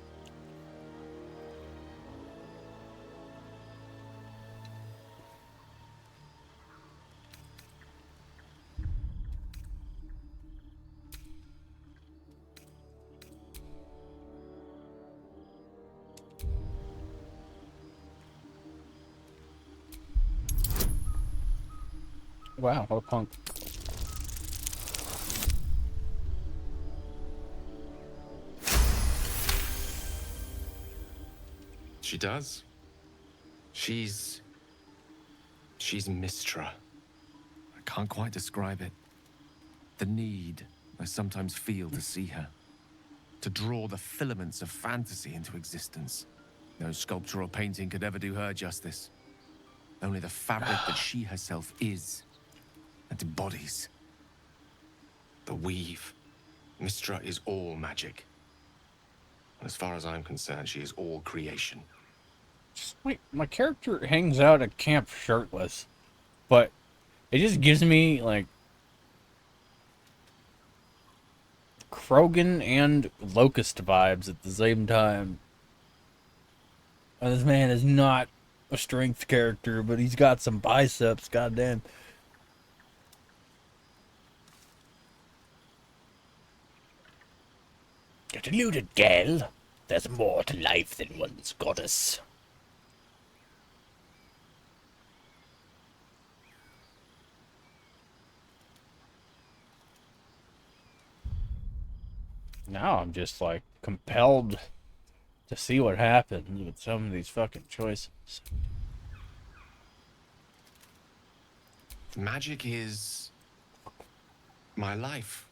Wow, what a punk. She does. She's Mistra. I can't quite describe it. The need I sometimes feel to see her. To draw the filaments of fantasy into existence. No sculpture or painting could ever do her justice. Only the fabric that she herself is and embodies. The weave. Mistra is all magic. And as far as I'm concerned, she is all creation. Wait, my character hangs out at camp shirtless, but it just gives me, like, Krogan and Locust vibes at the same time. And this man is not a strength character, but he's got some biceps, goddamn. Get deluded, gal. There's more to life than one's goddess. Now I'm just, like, compelled to see what happens with some of these fucking choices. Magic is my life.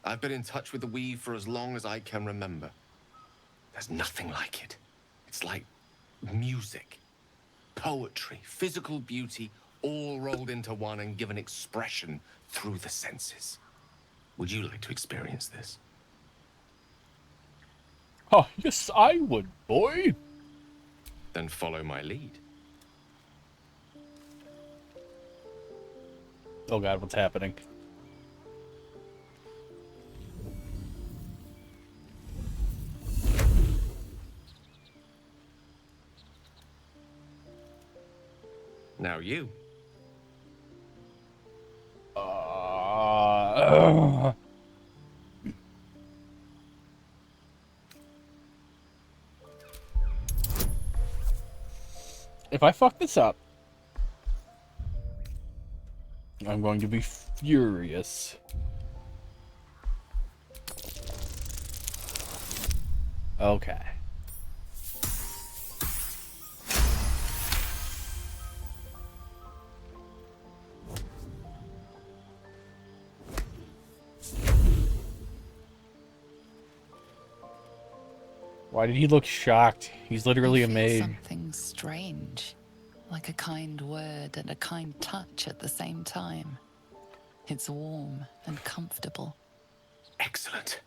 I've been in touch with the weave for as long as I can remember. There's nothing like it. It's like music, poetry, physical beauty, all rolled into one and given expression through the senses. Would you like to experience this? Oh, yes, I would, boy. Then follow my lead. Oh god, what's happening? Now you. If I fuck this up, I'm going to be furious. Okay. Why did he look shocked? He's literally a maid. Something strange, like a kind word and a kind touch at the same time. It's warm and comfortable. Excellent.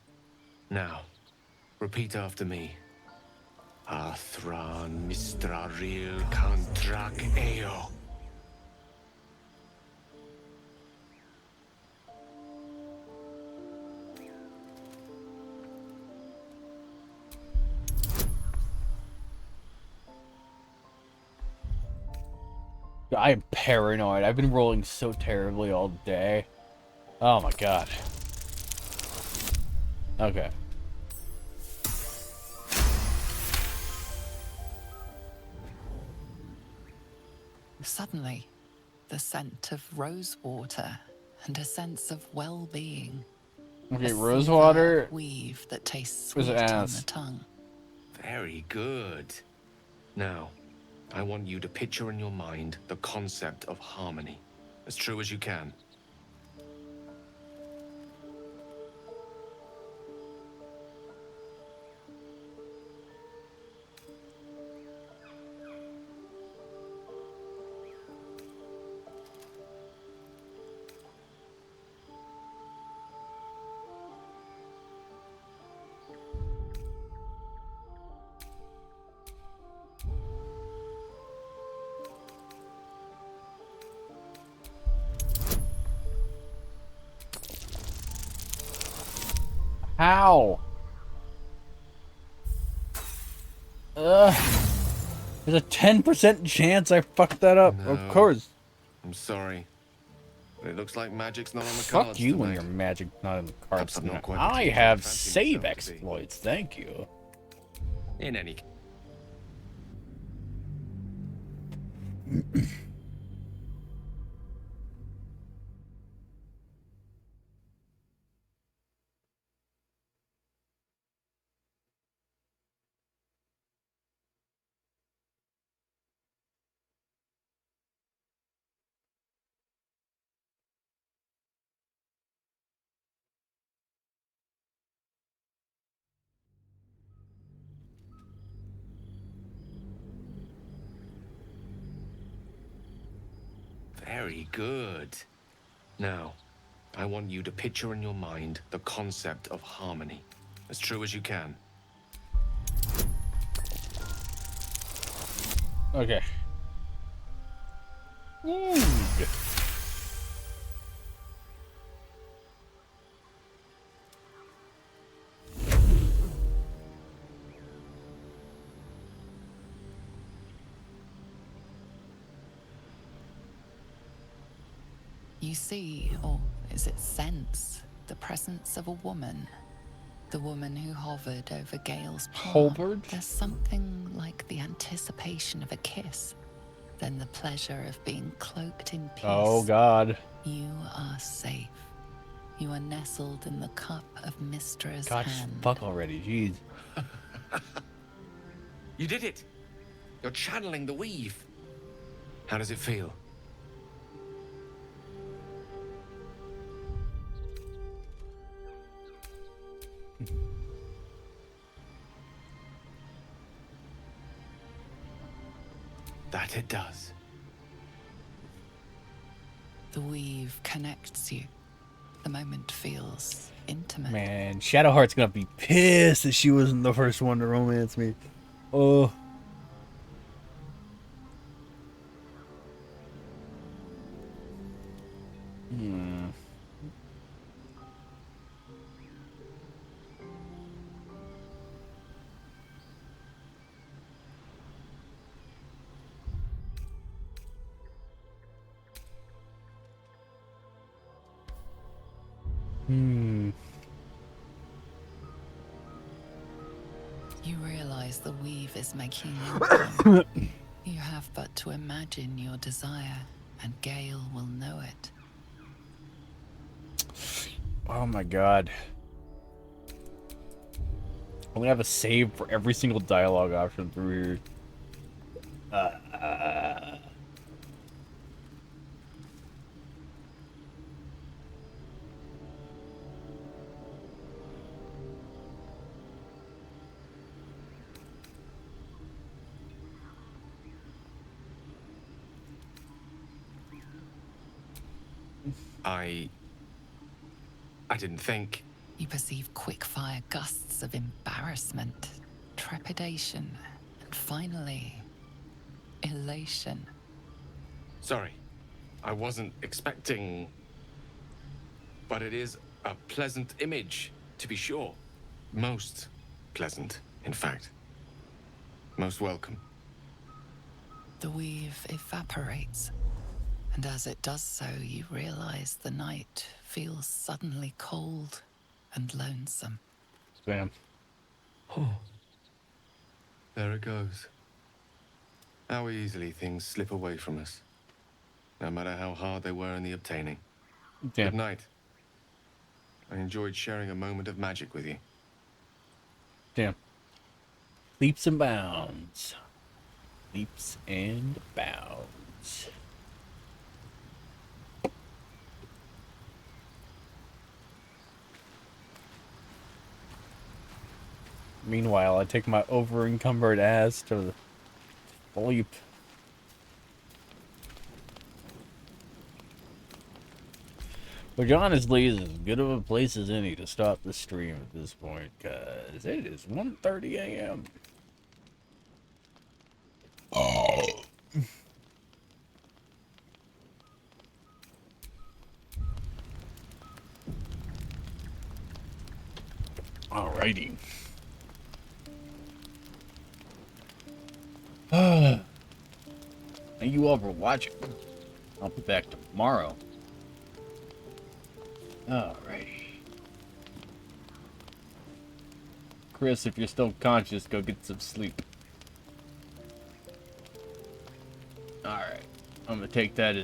Now, repeat after me. Athran Mistraril Kantrak Eo. I am paranoid. I've been rolling so terribly all day. Oh my god. Okay. Suddenly, the scent of rose water and a sense of well-being. Okay, A rosewater silver weave that tastes is sweet on the ass. tongue. Very good. Now, I want you to picture in your mind the concept of harmony, as true as you can. How? There's a 10% chance I fucked that up. No, Of course. I'm sorry. But it looks like magic's not on the Fuck cards you when tonight. your magic not in the cards. Perhaps I'm not quite the I teacher have fancy save myself to be. exploits, thank you. In any case. Very good. Now, I want you to picture in your mind the concept of harmony, as true as you can. Okay. Good. You see, or is it sense, the presence of a woman. The woman who hovered over Gale's path. Hovered? There's something like the anticipation of a kiss, then the pleasure of being cloaked in peace. Oh god. You are safe. You are nestled in the cup of Mistra's God, just hand. fuck already, jeez. You did it! You're channeling the weave. How does it feel? That it does. The weave connects you. The moment feels intimate. Man, Shadowheart's gonna be pissed that she wasn't the first one to romance me. Oh. Hmm. You realize the weave is making you. You have but to imagine your desire, and Gale will know it. Oh my god. I'm gonna have a save for every single dialogue option through here. I didn't think. You perceive quick-fire gusts of embarrassment, trepidation, and finally, elation. Sorry. I wasn't expecting. But it is a pleasant image, to be sure. Most pleasant, in fact. Most welcome. The weave evaporates, and as it does so, you realize the night feels suddenly cold and lonesome. Spam. Oh. There it goes. How easily things slip away from us. No matter how hard they were in the obtaining. Damn. Good night. I enjoyed sharing a moment of magic with you. Damn. Leaps and bounds. Leaps and bounds. Meanwhile, I take my over-encumbered ass to sleep. Which honestly is as good of a place as any to stop the stream at this point, because it is 1:30 a.m. Oh. Alrighty. Thank you all for watching. I'll be back tomorrow. Alrighty. Chris, if you're still conscious, go get some sleep. Alright. I'm gonna take that as